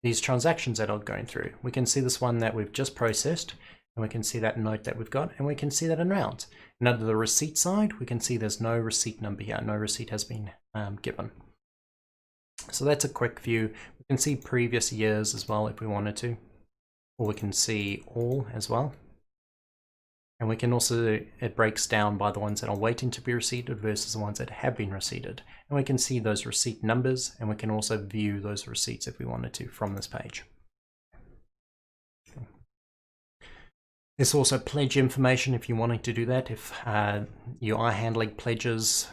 these transactions that are going through. We can see this one that we've just processed, and we can see that note that we've got, and we can see that in round. And under the receipt side, we can see there's no receipt number here. No receipt has been given. So that's a quick view. We can see previous years as well if we wanted to, or we can see all as well. And we can also, it breaks down by the ones that are waiting to be receipted versus the ones that have been receipted. And we can see those receipt numbers, and we can also view those receipts if we wanted to from this page. There's also pledge information if you're wanting to do that. If you are handling pledges,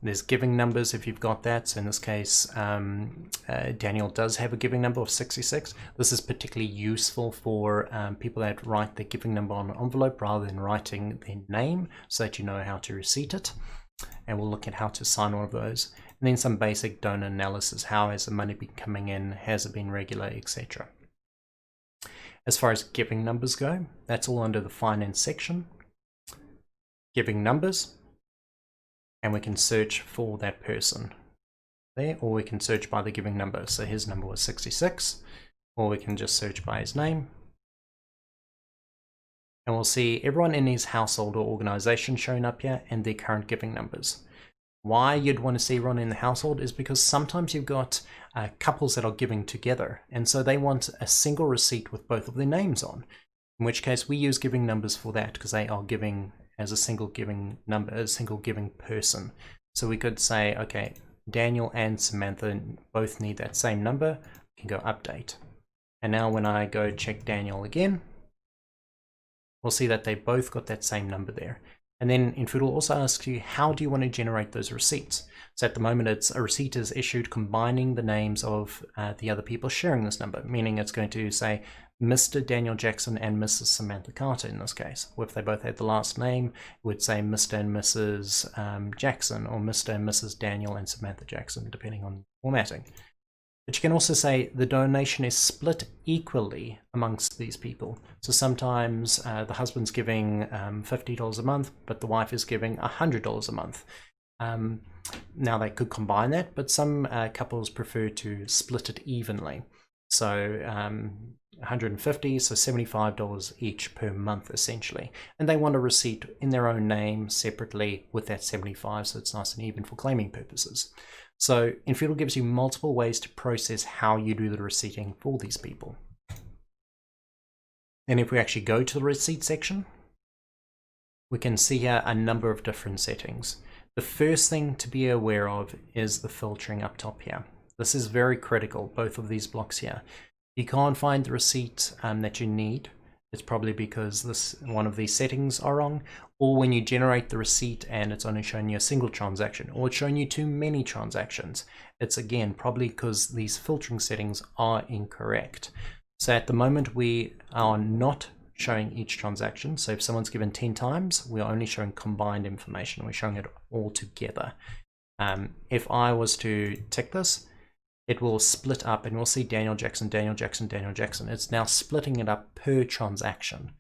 there's giving numbers if you've got that. So in this case, Daniel does have a giving number of 66. This is particularly useful for people that write their giving number on an envelope rather than writing their name, so that you know how to receipt it. And we'll look at how to assign all of those. And then some basic donor analysis. How has the money been coming in? Has it been regular, etc. As far as giving numbers go, that's all under the finance section. Giving numbers. And we can search for that person there, or we can search by the giving number. So his number was 66, or we can just search by his name. And we'll see everyone in his household or organization showing up here and their current giving numbers. Why you'd want to see everyone in the household is because sometimes you've got couples that are giving together, and so they want a single receipt with both of their names on, in which case we use giving numbers for that because they are giving as a single giving number, a single giving person. So we could say, okay, Daniel and Samantha both need that same number. We can go update. And now when I go check Daniel again, we'll see that they both got that same number there. And then infoodle also asks you, how do you want to generate those receipts? So at the moment, it's a receipt is issued combining the names of the other people sharing this number, meaning it's going to say Mr. Daniel Jackson and Mrs. Samantha Carter in this case. Or if they both had the last name, it would say Mr. and Mrs. Jackson, or Mr. and Mrs. Daniel and Samantha Jackson, depending on formatting. But you can also say the donation is split equally amongst these people. So sometimes the husband's giving $50 a month, but the wife is giving $100 a month. Now they could combine that, but some couples prefer to split it evenly. So 150, so $75 each per month essentially. And they want a receipt in their own name separately with that 75, so it's nice and even for claiming purposes. So infoodle gives you multiple ways to process how you do the receipting for these people. And if we actually go to the receipt section, we can see here a number of different settings. The first thing to be aware of is the filtering up top here. This is very critical, both of these blocks here. You can't find the receipt that you need. It's probably because one of these settings are wrong, or when you generate the receipt and it's only showing you a single transaction, or it's showing you too many transactions. It's again probably because these filtering settings are incorrect. So at the moment we are not showing each transaction. So if someone's given 10 times, we're only showing combined information. We're showing it all together. If I was to tick this, it will split up and we'll see Daniel Jackson, Daniel Jackson, Daniel Jackson. It's now splitting it up per transaction,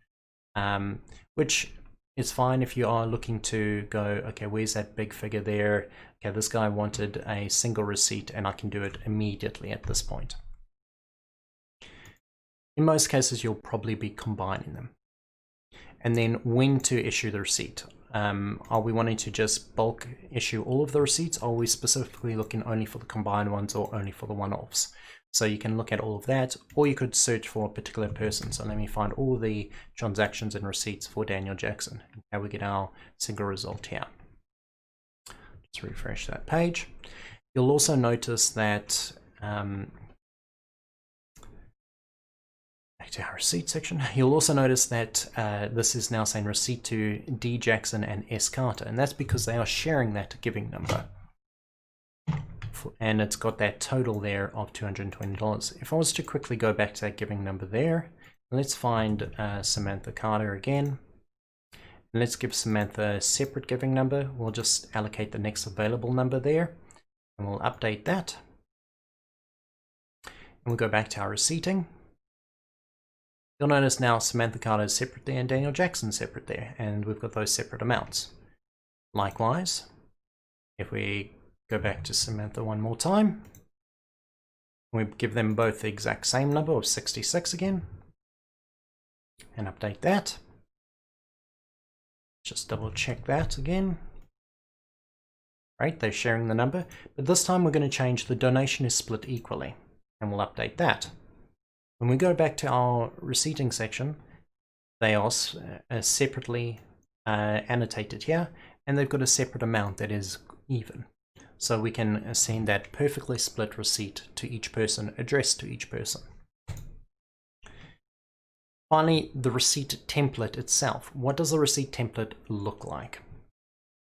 which is fine if you are looking to go, okay, where's that big figure there? Okay, this guy wanted a single receipt and I can do it immediately at this point. In most cases, you'll probably be combining them. And then when to issue the receipt. Are we wanting to just bulk issue all of the receipts? Or are we specifically looking only for the combined ones or only for the one-offs? So you can look at all of that, or you could search for a particular person. So let me find all the transactions and receipts for Daniel Jackson. And how we get our single result here. Just refresh that page. You'll also notice that back to our receipt section, you'll also notice that this is now saying receipt to D Jackson and S Carter, and that's because they are sharing that giving number. And it's got that total there of $220. If I was to quickly go back to that giving number there, let's find Samantha Carter again. And let's give Samantha a separate giving number. We'll just allocate the next available number there, and we'll update that. And we'll go back to our receipting. You'll notice now Samantha Carter is separate there and Daniel Jackson separate there, and we've got those separate amounts. Likewise, if we go back to Samantha one more time, we give them both the exact same number of 66 again, and update that. Just double check that again. Right, they're sharing the number, but this time we're going to change the donation is split equally, and we'll update that. When we go back to our receipting section, they are separately annotated here, and they've got a separate amount that is even. So we can send that perfectly split receipt to each person, addressed to each person. Finally, the receipt template itself. What does the receipt template look like?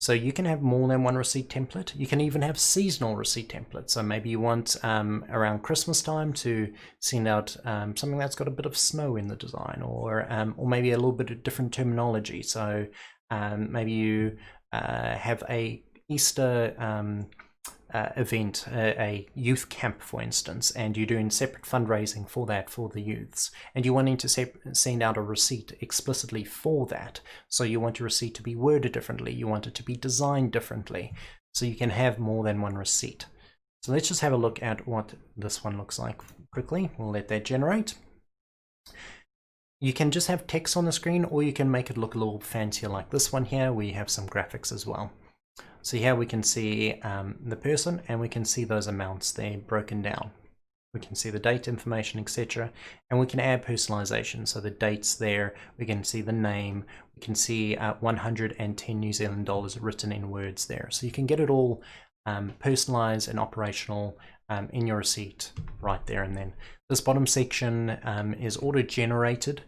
So you can have more than one receipt template. You can even have seasonal receipt templates. So maybe you want around Christmas time to send out something that's got a bit of snow in the design, or maybe a little bit of different terminology. So maybe you have a Easter event, a youth camp, for instance, and you're doing separate fundraising for that for the youths, and you're wanting to send out a receipt explicitly for that. So you want your receipt to be worded differently, you want it to be designed differently, so you can have more than one receipt. So let's just have a look at what this one looks like quickly. We'll let that generate. You can just have text on the screen, or you can make it look a little fancier like this one here, where you have some graphics as well. So here we can see the person, and we can see those amounts there broken down. We can see the date information, etc. And we can add personalization. So the dates there, we can see the name, we can see 110 New Zealand dollars written in words there. So you can get it all personalized and operational in your receipt right there and then. This bottom section is auto-generated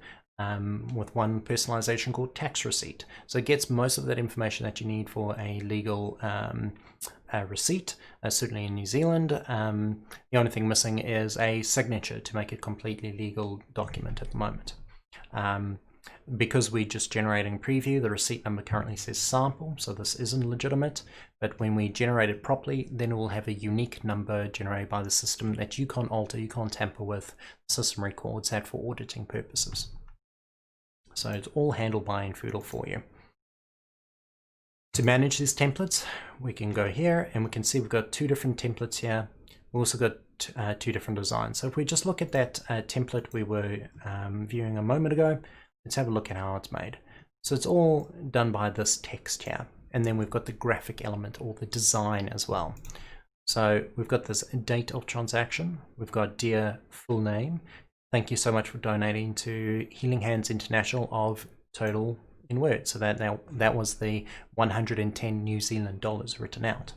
with one personalization called tax receipt. So it gets most of that information that you need for a legal receipt, certainly in New Zealand. The only thing missing is a signature to make it a completely legal document at the moment. Because we're just generating preview, the receipt number currently says sample, so this isn't legitimate, but when we generate it properly, then it will have a unique number generated by the system that you can't alter, you can't tamper with. The system records that for auditing purposes. So it's all handled by infoodle for you. To manage these templates, we can go here and we can see we've got 2 different templates here. We've also got 2 different designs. So if we just look at that template we were viewing a moment ago, let's have a look at how it's made. So it's all done by this text here. And then we've got the graphic element or the design as well. So we've got this date of transaction. We've got dear full name. Thank you so much for donating to Healing Hands International of total in words. So that was the 110 New Zealand dollars written out.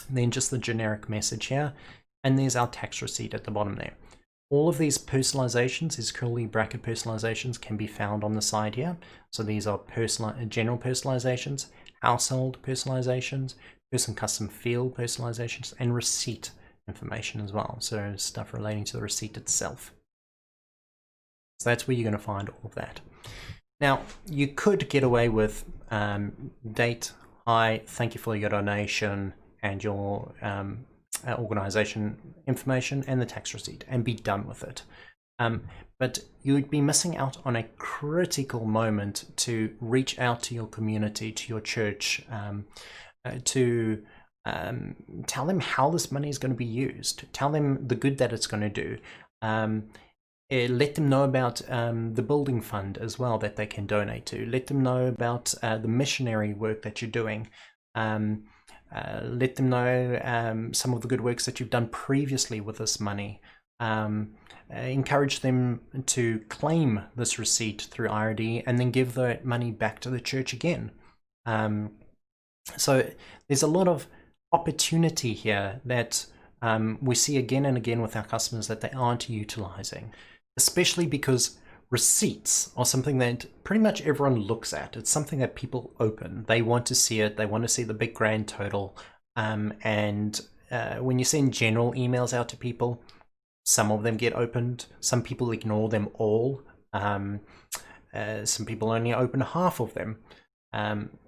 And then just the generic message here. And there's our tax receipt at the bottom there. All of these personalizations, these curly bracket personalizations, can be found on the side here. So these are general personalizations, household personalizations, person custom field personalizations, and receipt information as well. So stuff relating to the receipt itself. So that's where you're going to find all of that. Now, you could get away with date, hi, thank you for your donation, and your organization information and the tax receipt, and be done with it. But you would be missing out on a critical moment to reach out to your community, to your church, to tell them how this money is going to be used, tell them the good that it's going to do. Let them know about the building fund as well that they can donate to. Let them know about the missionary work that you're doing. Let them know some of the good works that you've done previously with this money. Encourage them to claim this receipt through IRD and then give that money back to the church again. So there's a lot of opportunity here that we see again and again with our customers that they aren't utilizing, especially because receipts are something that pretty much everyone looks at. It's something that people open. They want to see it. They want to see the big grand total. And when you send general emails out to people, some of them get opened. Some people ignore them all. Some people only open half of them.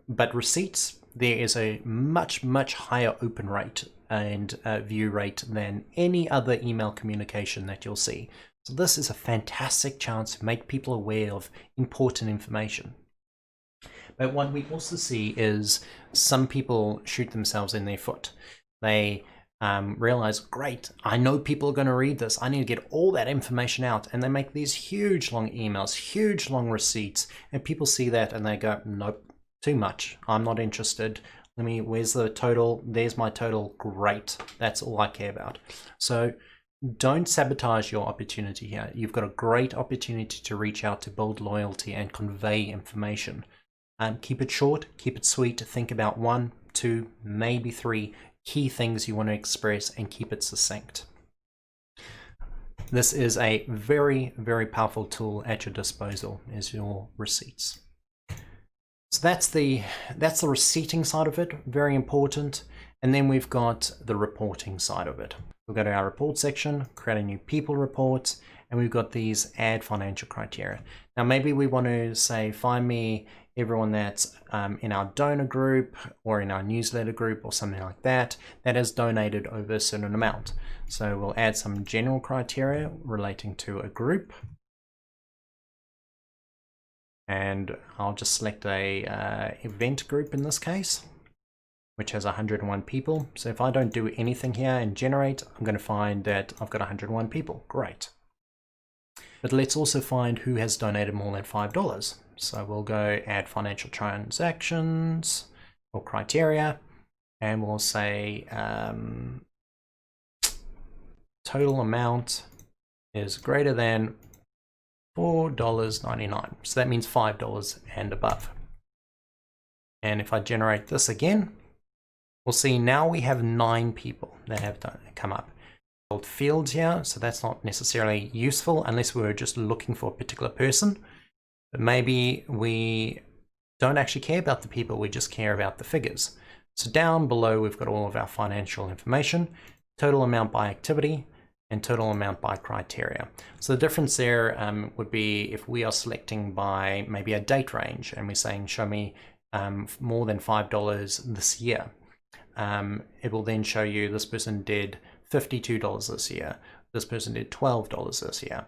But receipts, there is a much, much higher open rate and view rate than any other email communication that you'll see. So this is a fantastic chance to make people aware of important information. But what we also see is some people shoot themselves in their foot. They realize, great, I know people are going to read this. I need to get all that information out. And they make these huge long emails, huge long receipts. And people see that and they go, nope, too much. I'm not interested. Where's the total? There's my total. Great. That's all I care about. So don't sabotage your opportunity here. You've got a great opportunity to reach out to build loyalty and convey information. Keep it short, keep it sweet. Think about 1, 2, maybe 3 key things you want to express and keep it succinct. This is a very, very powerful tool at your disposal, is your receipts. So that's the receipting side of it, very important. And then we've got the reporting side of it. We'll go to our report section, create a new people report, and we've got these add financial criteria. Now maybe we want to say, find me everyone that's in our donor group or in our newsletter group or something like that has donated over a certain amount. So we'll add some general criteria relating to a group. And I'll just select a event group in this case, which has 101 people. So if I don't do anything here and generate, I'm going to find that I've got 101 people. Great. But let's also find who has donated more than $5. So we'll go add financial transactions or criteria, and we'll say total amount is greater than $4.99. So that means $5 and above. And if I generate this again, we'll see now we have 9 people that have come up. Old fields here, so that's not necessarily useful unless we were just looking for a particular person. But maybe we don't actually care about the people, we just care about the figures. So down below we've got all of our financial information, total amount by activity, and total amount by criteria. So the difference there would be if we are selecting by maybe a date range and we're saying show me more than $5 this year. It will then show you this person did $52 this year, this person did $12 this year.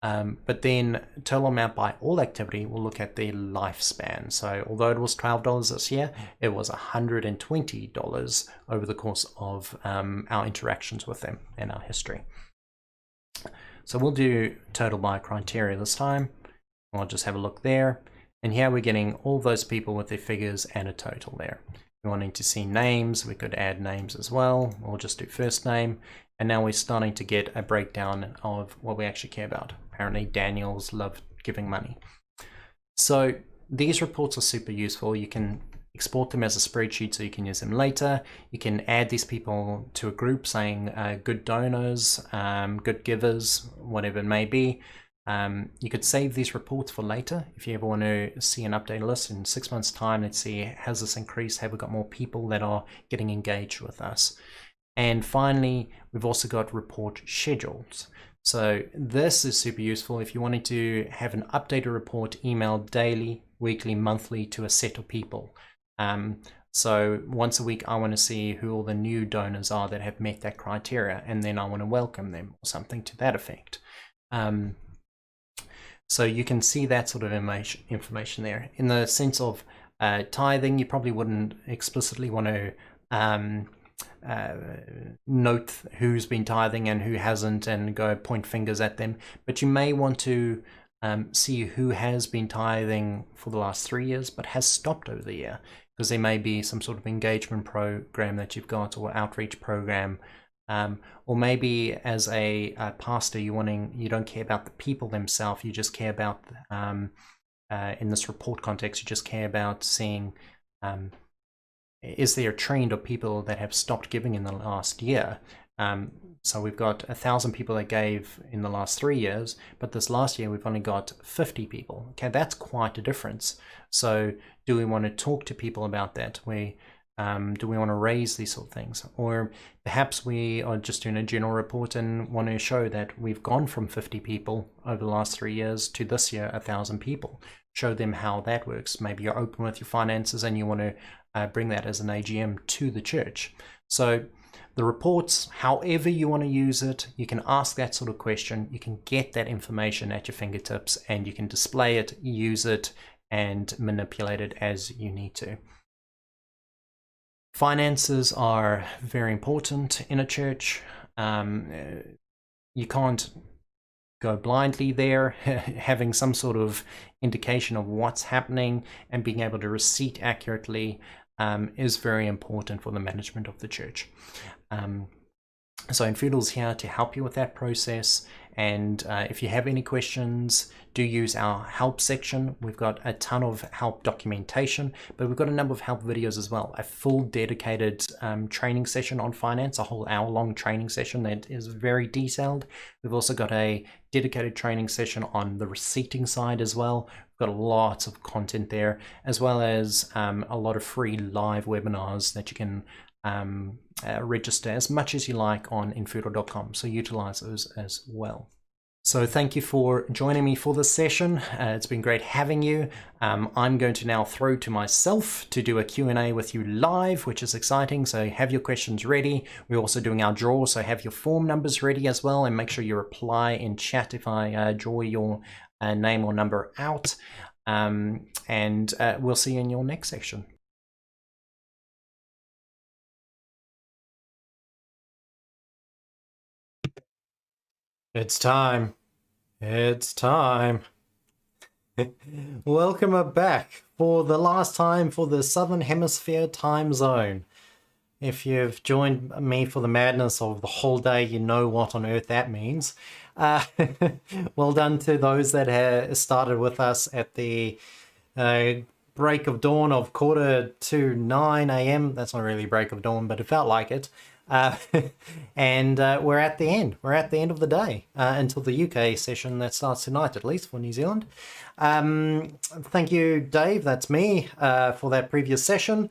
But then total amount by all activity, we'll look at the lifespan. So although it was $12 this year, it was $120 over the course of our interactions with them and our history. So we'll do total by criteria this time. I'll just have a look there. And here we're getting all those people with their figures and a total there. We're wanting to see names. We could add names as well. We'll just do first name. And now we're starting to get a breakdown of what we actually care about. Apparently Daniels love giving money. So these reports are super useful. You can export them as a spreadsheet so you can use them later. You can add these people to a group saying good donors, good givers, whatever it may be. You could save these reports for later if you ever want to see an update list in 6 months' time. Let's see, has this increased? Have we got more people that are getting engaged with us? And finally, we've also got report schedules. So this is super useful if you wanted to have an updated report emailed daily, weekly, monthly to a set of people. So once a week, I want to see who all the new donors are that have met that criteria, and then I want to welcome them or something to that effect. So you can see that sort of information there. In the sense of tithing, you probably wouldn't explicitly want to note who's been tithing and who hasn't and go point fingers at them, but you may want to see who has been tithing for the last 3 years but has stopped over the year, because there may be some sort of engagement program that you've got or outreach program. Or maybe as a pastor, you don't care about the people themselves, you just care about, in this report context, you just care about seeing, is there a trend of people that have stopped giving in the last year? So we've got 1,000 people that gave in the last 3 years, but this last year we've only got 50 people. Okay, that's quite a difference. So do we want to talk to people about that? Do we want to raise these sort of things? Or perhaps we are just doing a general report and want to show that we've gone from 50 people over the last 3 years to this year 1,000 people. Show them how that works. Maybe you're open with your finances and you want to bring that as an AGM to the church. So the reports, however you want to use it, you can ask that sort of question. You can get that information at your fingertips and you can display it, use it, and manipulate it as you need to. Finances are very important in a church. You can't go blindly there. Having some sort of indication of what's happening and being able to receipt accurately is very important for the management of the church. So infoodle's here to help you with that process. And if you have any questions, do use our help section. We've got a ton of help documentation, but we've got a number of help videos as well. A full dedicated training session on finance, a whole hour-long training session that is very detailed. We've also got a dedicated training session on the receipting side as well. We've got lots of content there, as well as a lot of free live webinars that you can register as much as you like on infoodle.com, so utilize those as well. So thank you for joining me for this session. It's been great having you. I'm going to now throw to myself to do a Q&A with you live, which is exciting. So have your questions ready. We're also doing our draw, so have your form numbers ready as well, and make sure you reply in chat if I draw your name or number out. And we'll see you in your next section. It's time. It's time. Welcome back for the last time for the Southern Hemisphere time zone. If you've joined me for the madness of the whole day, you know what on earth that means. Well done to those that have started with us at the break of dawn of 8:45 a.m. That's not really break of dawn, but it felt like it. And we're at the end. We're at the end of the day until the UK session that starts tonight, at least for New Zealand. Thank you, Dave. That's me for that previous session.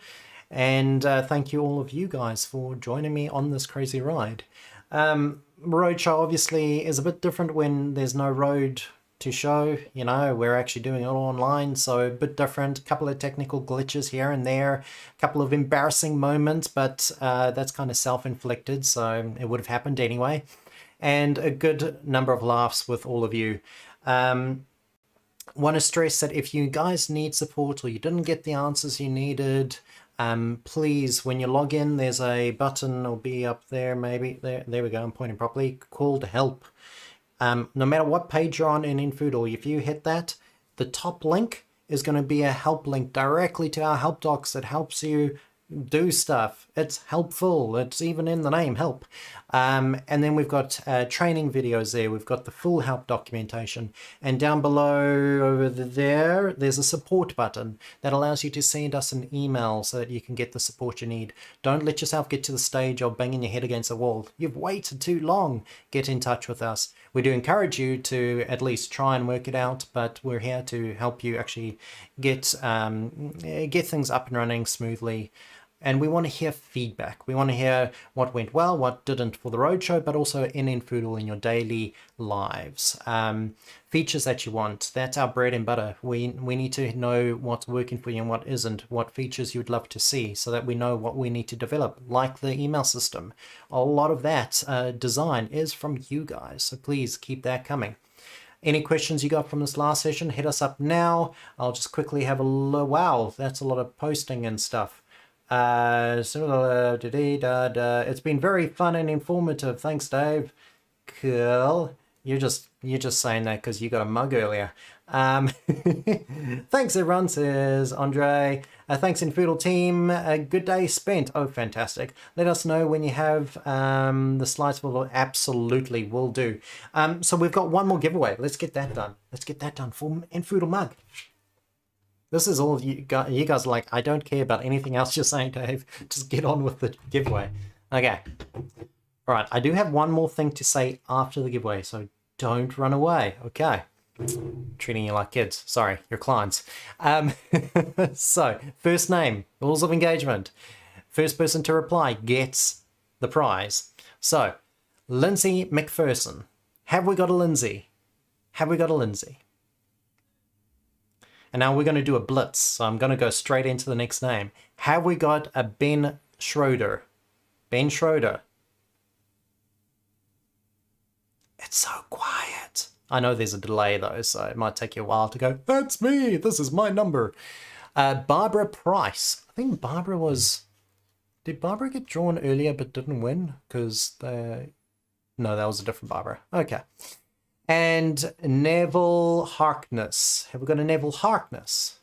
And thank you all of you guys for joining me on this crazy ride. Roadshow obviously is a bit different when there's no road to show. You know, we're actually doing it all online, so a bit different. A couple of technical glitches here and there, a couple of embarrassing moments, but that's kind of self-inflicted, so it would have happened anyway. and a good number of laughs with all of you. Want to stress that if you guys need support or you didn't get the answers you needed, please, when you log in, there's a button, will be up there maybe. There we go, I'm pointing properly, called help. No matter what page you're on in infoodle, if you hit that, the top link is going to be a help link directly to our help docs that helps you do stuff. It's helpful. It's even in the name, help. And then we've got training videos there. We've got the full help documentation. And down below over there, there's a support button that allows you to send us an email so that you can get the support you need. Don't let yourself get to the stage of banging your head against a wall. You've waited too long. Get in touch with us. We do encourage you to at least try and work it out, but we're here to help you actually get things up and running smoothly. And we want to hear feedback. We want to hear what went well, what didn't for the roadshow, but also in infoodle in your daily lives. Features that you want, that's our bread and butter. We need to know what's working for you and what isn't, what features you'd love to see so that we know what we need to develop, like the email system. A lot of that design is from you guys, so please keep that coming. Any questions you got from this last session, hit us up now. I'll just quickly have a look. Wow, that's a lot of posting and stuff. It's been very fun and informative. Thanks, Dave. Cool. You're just saying that because you got a mug earlier. Thanks, everyone, says Andre. Thanks, Infoodle team. A good day spent. Oh, fantastic. Let us know when you have the slides for. Absolutely, will do. So we've got one more giveaway. Let's get that done. Let's get that done for Infoodle mug. This is all you guys are like, I don't care about anything else you're saying, Dave. Just get on with the giveaway. Okay. All right. I do have one more thing to say after the giveaway, so don't run away. Okay. Treating you like kids. Sorry, you're clients. So, first name, rules of engagement. First person to reply gets the prize. So, Lindsay McPherson. Have we got a Lindsay? Have we got a Lindsay? And now we're going to do a blitz. So I'm going to go straight into the next name. Have we got a Ben Schroeder? Ben Schroeder. It's so quiet. I know there's a delay though, so it might take you a while to go, that's me, this is my number. Barbara Price. I think Barbara was... Did Barbara get drawn earlier but didn't win? Because no, that was a different Barbara. Okay. And Neville Harkness. Have we got a Neville Harkness?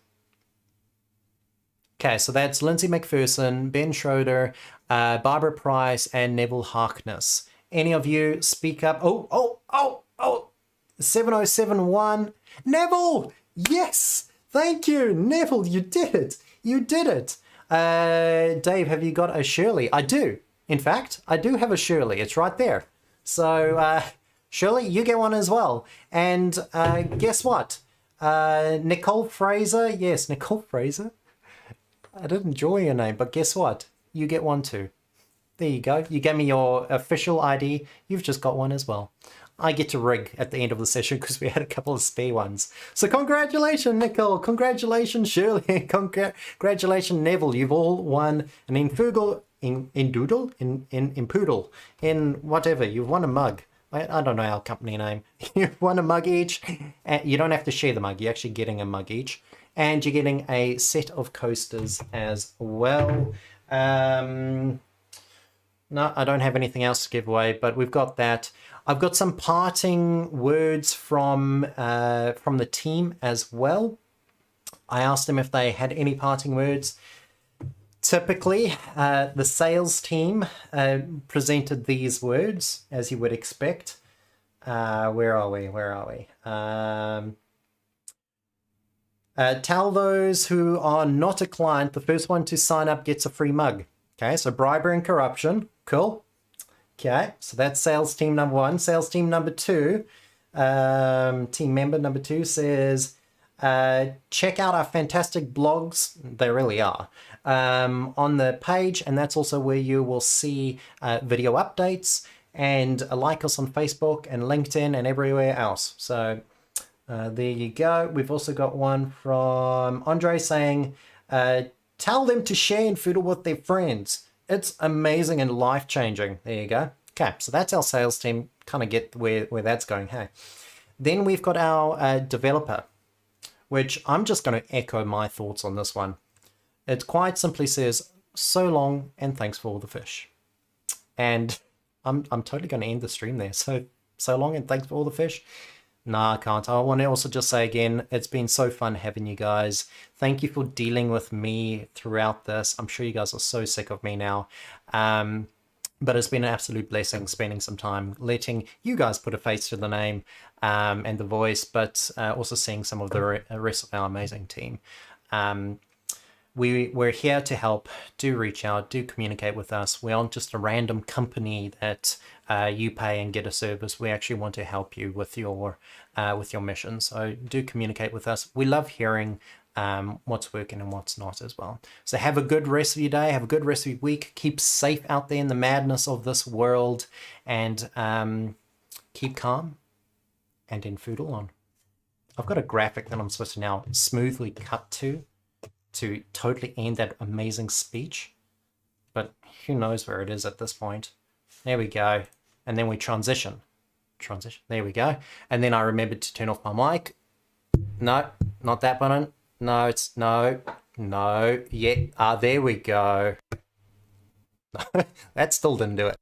Okay, so that's Lindsay McPherson, Ben Schroeder, Barbara Price, and Neville Harkness. Any of you speak up? Oh, 7071. Neville! Yes! Thank you, Neville, you did it. You did it. Dave, have you got a Shirley? I do. In fact, I do have a Shirley. It's right there. So, Shirley, you get one as well. And guess what? Nicole Fraser. Yes, Nicole Fraser. I didn't enjoy your name, but guess what? You get one too. There you go. You gave me your official ID. You've just got one as well. I get to rig at the end of the session because we had a couple of spare ones. So congratulations, Nicole. Congratulations, Shirley. Congratulations, Neville. You've all won an infoodle, in whatever. You've won a mug. I don't know our company name. You've won a mug each. You don't have to share the mug. You're actually getting a mug each. And you're getting a set of coasters as well. No, I don't have anything else to give away, but we've got that. I've got some parting words from the team as well. I asked them if they had any parting words. Typically, the sales team presented these words, as you would expect. Where are we? Tell those who are not a client, the first one to sign up gets a free mug. Okay, so bribery and corruption. Cool. Okay, so that's sales team number one. Sales team number two, team member number two says, check out our fantastic blogs. They really are. On the page, and that's also where you will see video updates, and like us on Facebook and LinkedIn and everywhere else. So there you go. We've also got one from Andre saying, tell them to share infoodle with their friends. It's amazing and life-changing. There you go. Okay, so that's our sales team. Kind of get where that's going. Hey, then we've got our developer, which I'm just going to echo my thoughts on this one. It quite simply says, so long and thanks for all the fish. And I'm totally going to end the stream there. So long and thanks for all the fish. Nah, I can't. I want to also just say again, it's been so fun having you guys. Thank you for dealing with me throughout this. I'm sure you guys are so sick of me now. But it's been an absolute blessing spending some time letting you guys put a face to the name and the voice, but also seeing some of the rest of our amazing team. We're here to help. Do reach out, do communicate with us. We aren't just a random company that you pay and get a service. We actually want to help you with your mission. So do communicate with us. We love hearing what's working and what's not as well. So have a good rest of your day. Have a good rest of your week. Keep safe out there in the madness of this world, and keep calm and infoodle on. I've got a graphic that I'm supposed to now smoothly cut to totally end that amazing speech, but who knows where it is at this point. There we go. And then we transition. There we go. And then I remembered to turn off my mic. No, not that button. No, it's no. Yeah. There we go. That still didn't do it.